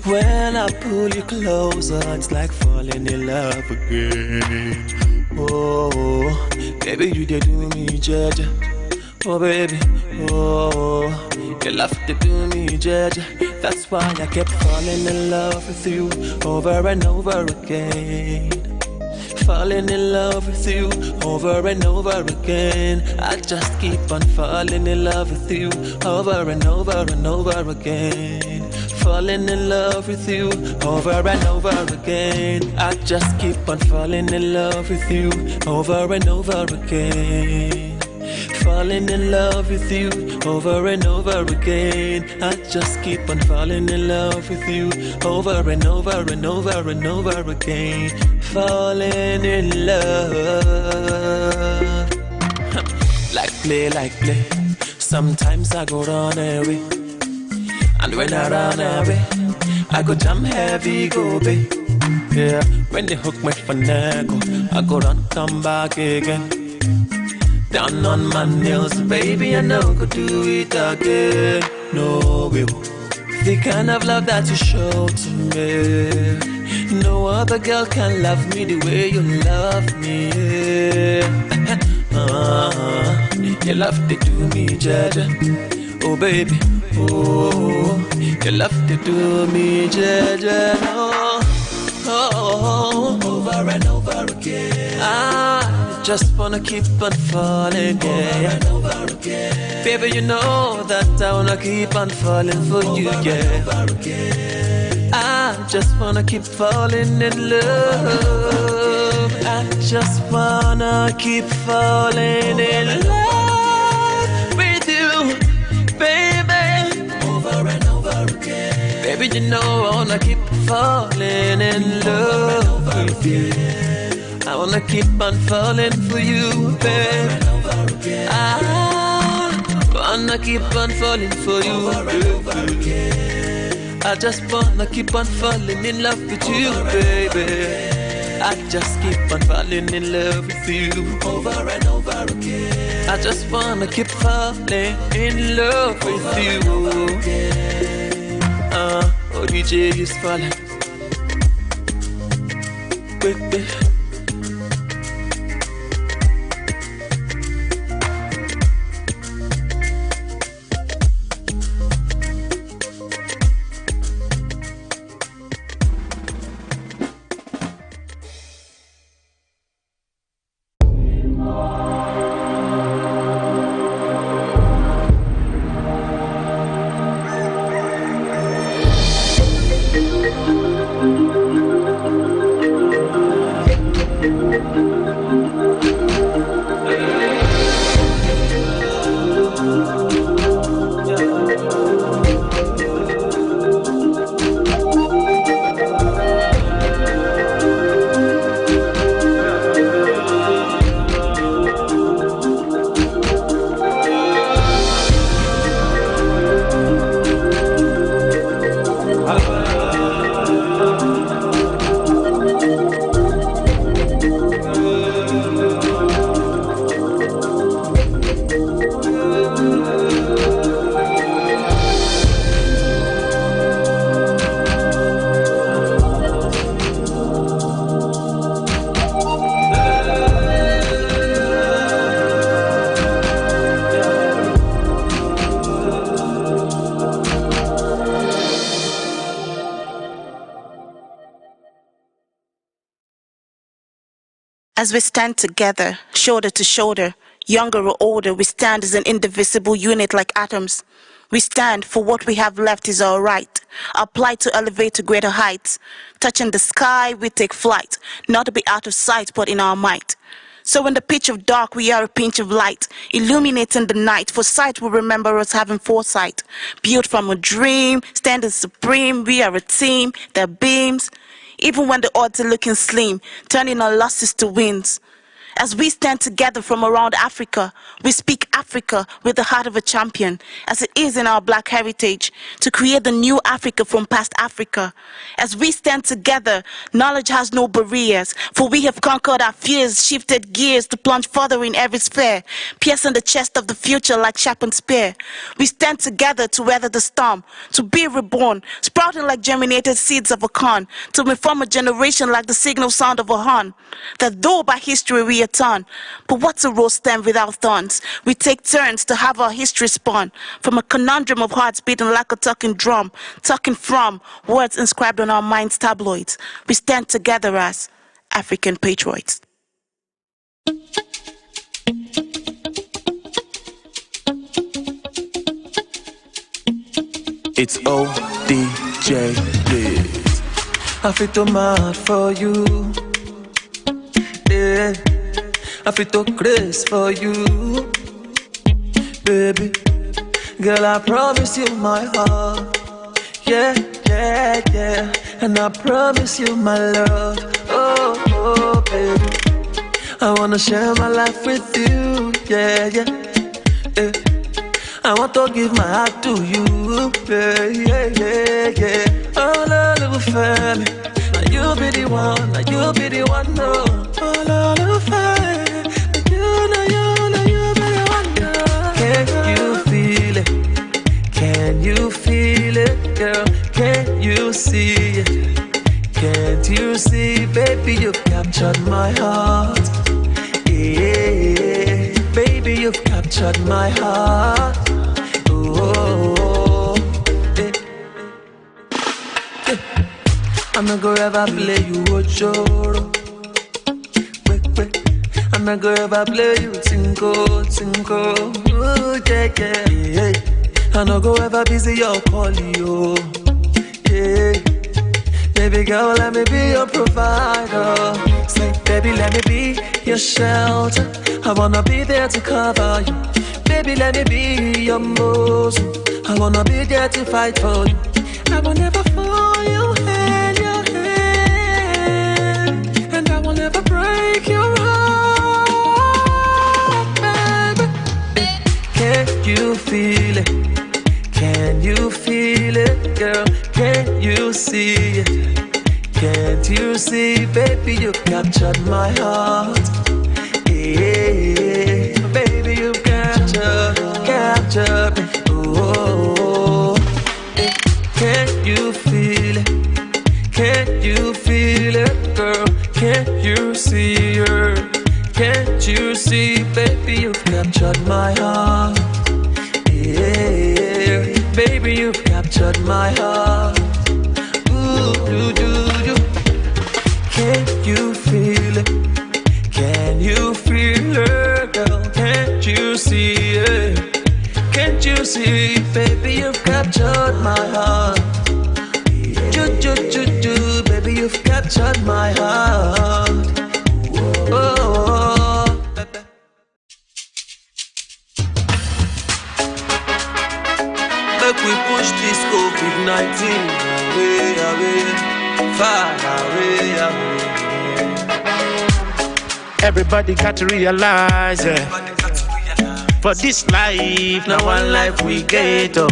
When I pull you closer, it's like falling in love again. Oh, baby, you did do me, Jaja. Oh, baby, oh, you love to do me, Jaja. That's why I kept falling in love with you over and over again. Falling in love with you over and over again. I just keep on falling in love with you over and over and over again. Falling in love with you over and over again. I just keep on falling in love with you over and over again. Falling in love with you over and over again. I just keep on falling in love with you over and over and over and over again. Falling in love. Like play. Sometimes I go run away. And when I run away, I go jam heavy, go babe. Yeah, when they hook me for nego, I go run, come back again. Down on my nails, baby, I know could do it again. No way. The kind of love that you show to me, no other girl can love me the way you love me. You love to do me, Jaja. Oh baby, oh, you love to do me, Jaja. Oh, over and over again. I just wanna keep on falling, yeah. Over and over again. Baby, you know that I wanna keep on falling for you, yeah. I just wanna keep falling in love. I just wanna keep falling in love with you, baby. Over and over again. Baby, you know I wanna keep falling in love with you. I wanna keep on falling for you, baby. I wanna keep on falling for you, baby. I just wanna keep on falling in love with you, baby. I just keep on falling in love with you over and over again. I just wanna keep falling in love with you. Oh, DJ is falling. Quick. As we stand together, shoulder to shoulder, younger or older, we stand as an indivisible unit like atoms. We stand for what we have left is our right, applied to elevate to greater heights. Touching the sky, we take flight, not to be out of sight, but in our might. So in the pitch of dark, we are a pinch of light, illuminating the night, for sight will remember us having foresight. Built from a dream, standing supreme, we are a team that beams, even when the odds are looking slim, turning our losses to wins. As we stand together from around Africa, we speak Africa with the heart of a champion, as it is in our black heritage, to create the new Africa from past Africa. As we stand together, knowledge has no barriers, for we have conquered our fears, shifted gears to plunge further in every sphere, piercing the chest of the future like sharpened spear. We stand together to weather the storm, to be reborn, sprouting like germinated seeds of a corn, to reform a generation like the signal sound of a horn, that though by history we are torn, but what's a rose stem without thorns? We take turns to have our history spun from a conundrum of hearts beating like a talking drum, talking from words inscribed on our minds' tabloids. We stand together as African patriots. It's ODJ Liz. I feel too mad for you. Yeah. I feel too crazy for you. Baby, girl, I promise you my heart. Yeah, yeah, yeah. And I promise you my love. Oh, oh, baby, I wanna share my life with you. Yeah, yeah, yeah. I want to give my heart to you. Yeah, yeah, yeah, yeah. Oh, little family, now you be the one, now you be the one, no. Oh, little family, you be the one, no. Can you feel it? Can you feel it, girl? Can you see it? Can't you see, baby, you've captured my heart. Yeah, baby, you've captured my heart. Oh, yeah. Yeah. I'm not gonna ever play you Ochoro. I'm not gonna ever play you Tinko, Tinko. Ooh, yeah, yeah, yeah. I'm not gonna ever busy your call, yo. Yeah. Baby girl, let me be your provider. Say, baby, let me be your shelter. I wanna be there to cover you. Baby, let me be your muscle. I wanna be there to fight for you. I will never fall your hand, and I will never break your heart, baby. Can you feel it? Can you feel it, girl? Can you see it? Can't you see, baby, you captured my heart. Yeah, baby, you captured me. Oh, can you feel it? Can you feel it, girl? Can't you see her? Can't you see, baby, you've captured my heart. Yeah, baby, you've captured my heart. Ooh, do. Can you feel it? Can you feel it, girl? Can't you see it? Can't you see, baby, you've captured my heart. Do, baby, you've captured my heart. Oh, baby. we push this COVID-19 away, away, far away, away. Everybody got to realize, for this life, now one life we get, oh.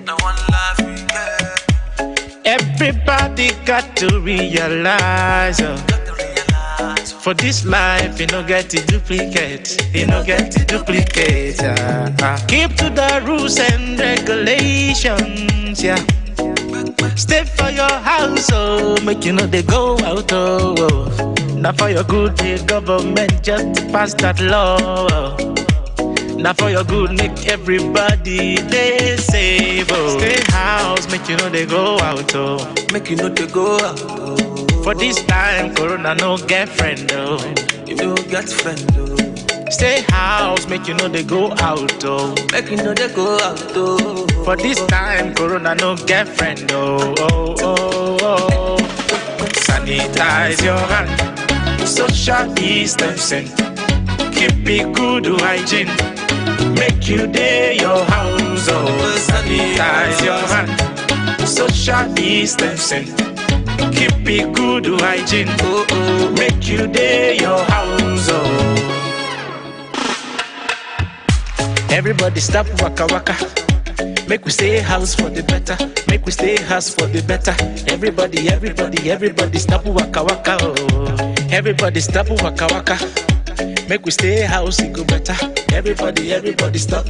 Now one life we get. Everybody got to realize, for this life, you don't get to duplicate, you don't get to duplicate. Keep to the rules and regulations, yeah. Stay for your house, oh, make you know they go out, oh. Now for your good, the government just pass that law, oh. Now for your good, make everybody they safe, oh. Stay house, make you know they go out, oh. Make you know they go out, oh. For this time, Corona no get friend, oh. You no get friend, oh. Stay house, make you know they go out, oh. Make you know they go out, oh. For this time, Corona no get friend, oh, oh, oh, oh. Sanitize your hand, social distancing, keep it good hygiene. Make you day your house, oh. Sanitize your hand, social distancing, keep it good hygiene. Oh, oh. Make you day your house, oh. Everybody stop waka waka. Make we stay house for the better. Make we stay house for the better. Everybody, everybody, everybody stop waka waka, oh. Everybody stop waka waka. Make we stay house, it go better. Everybody, everybody stop.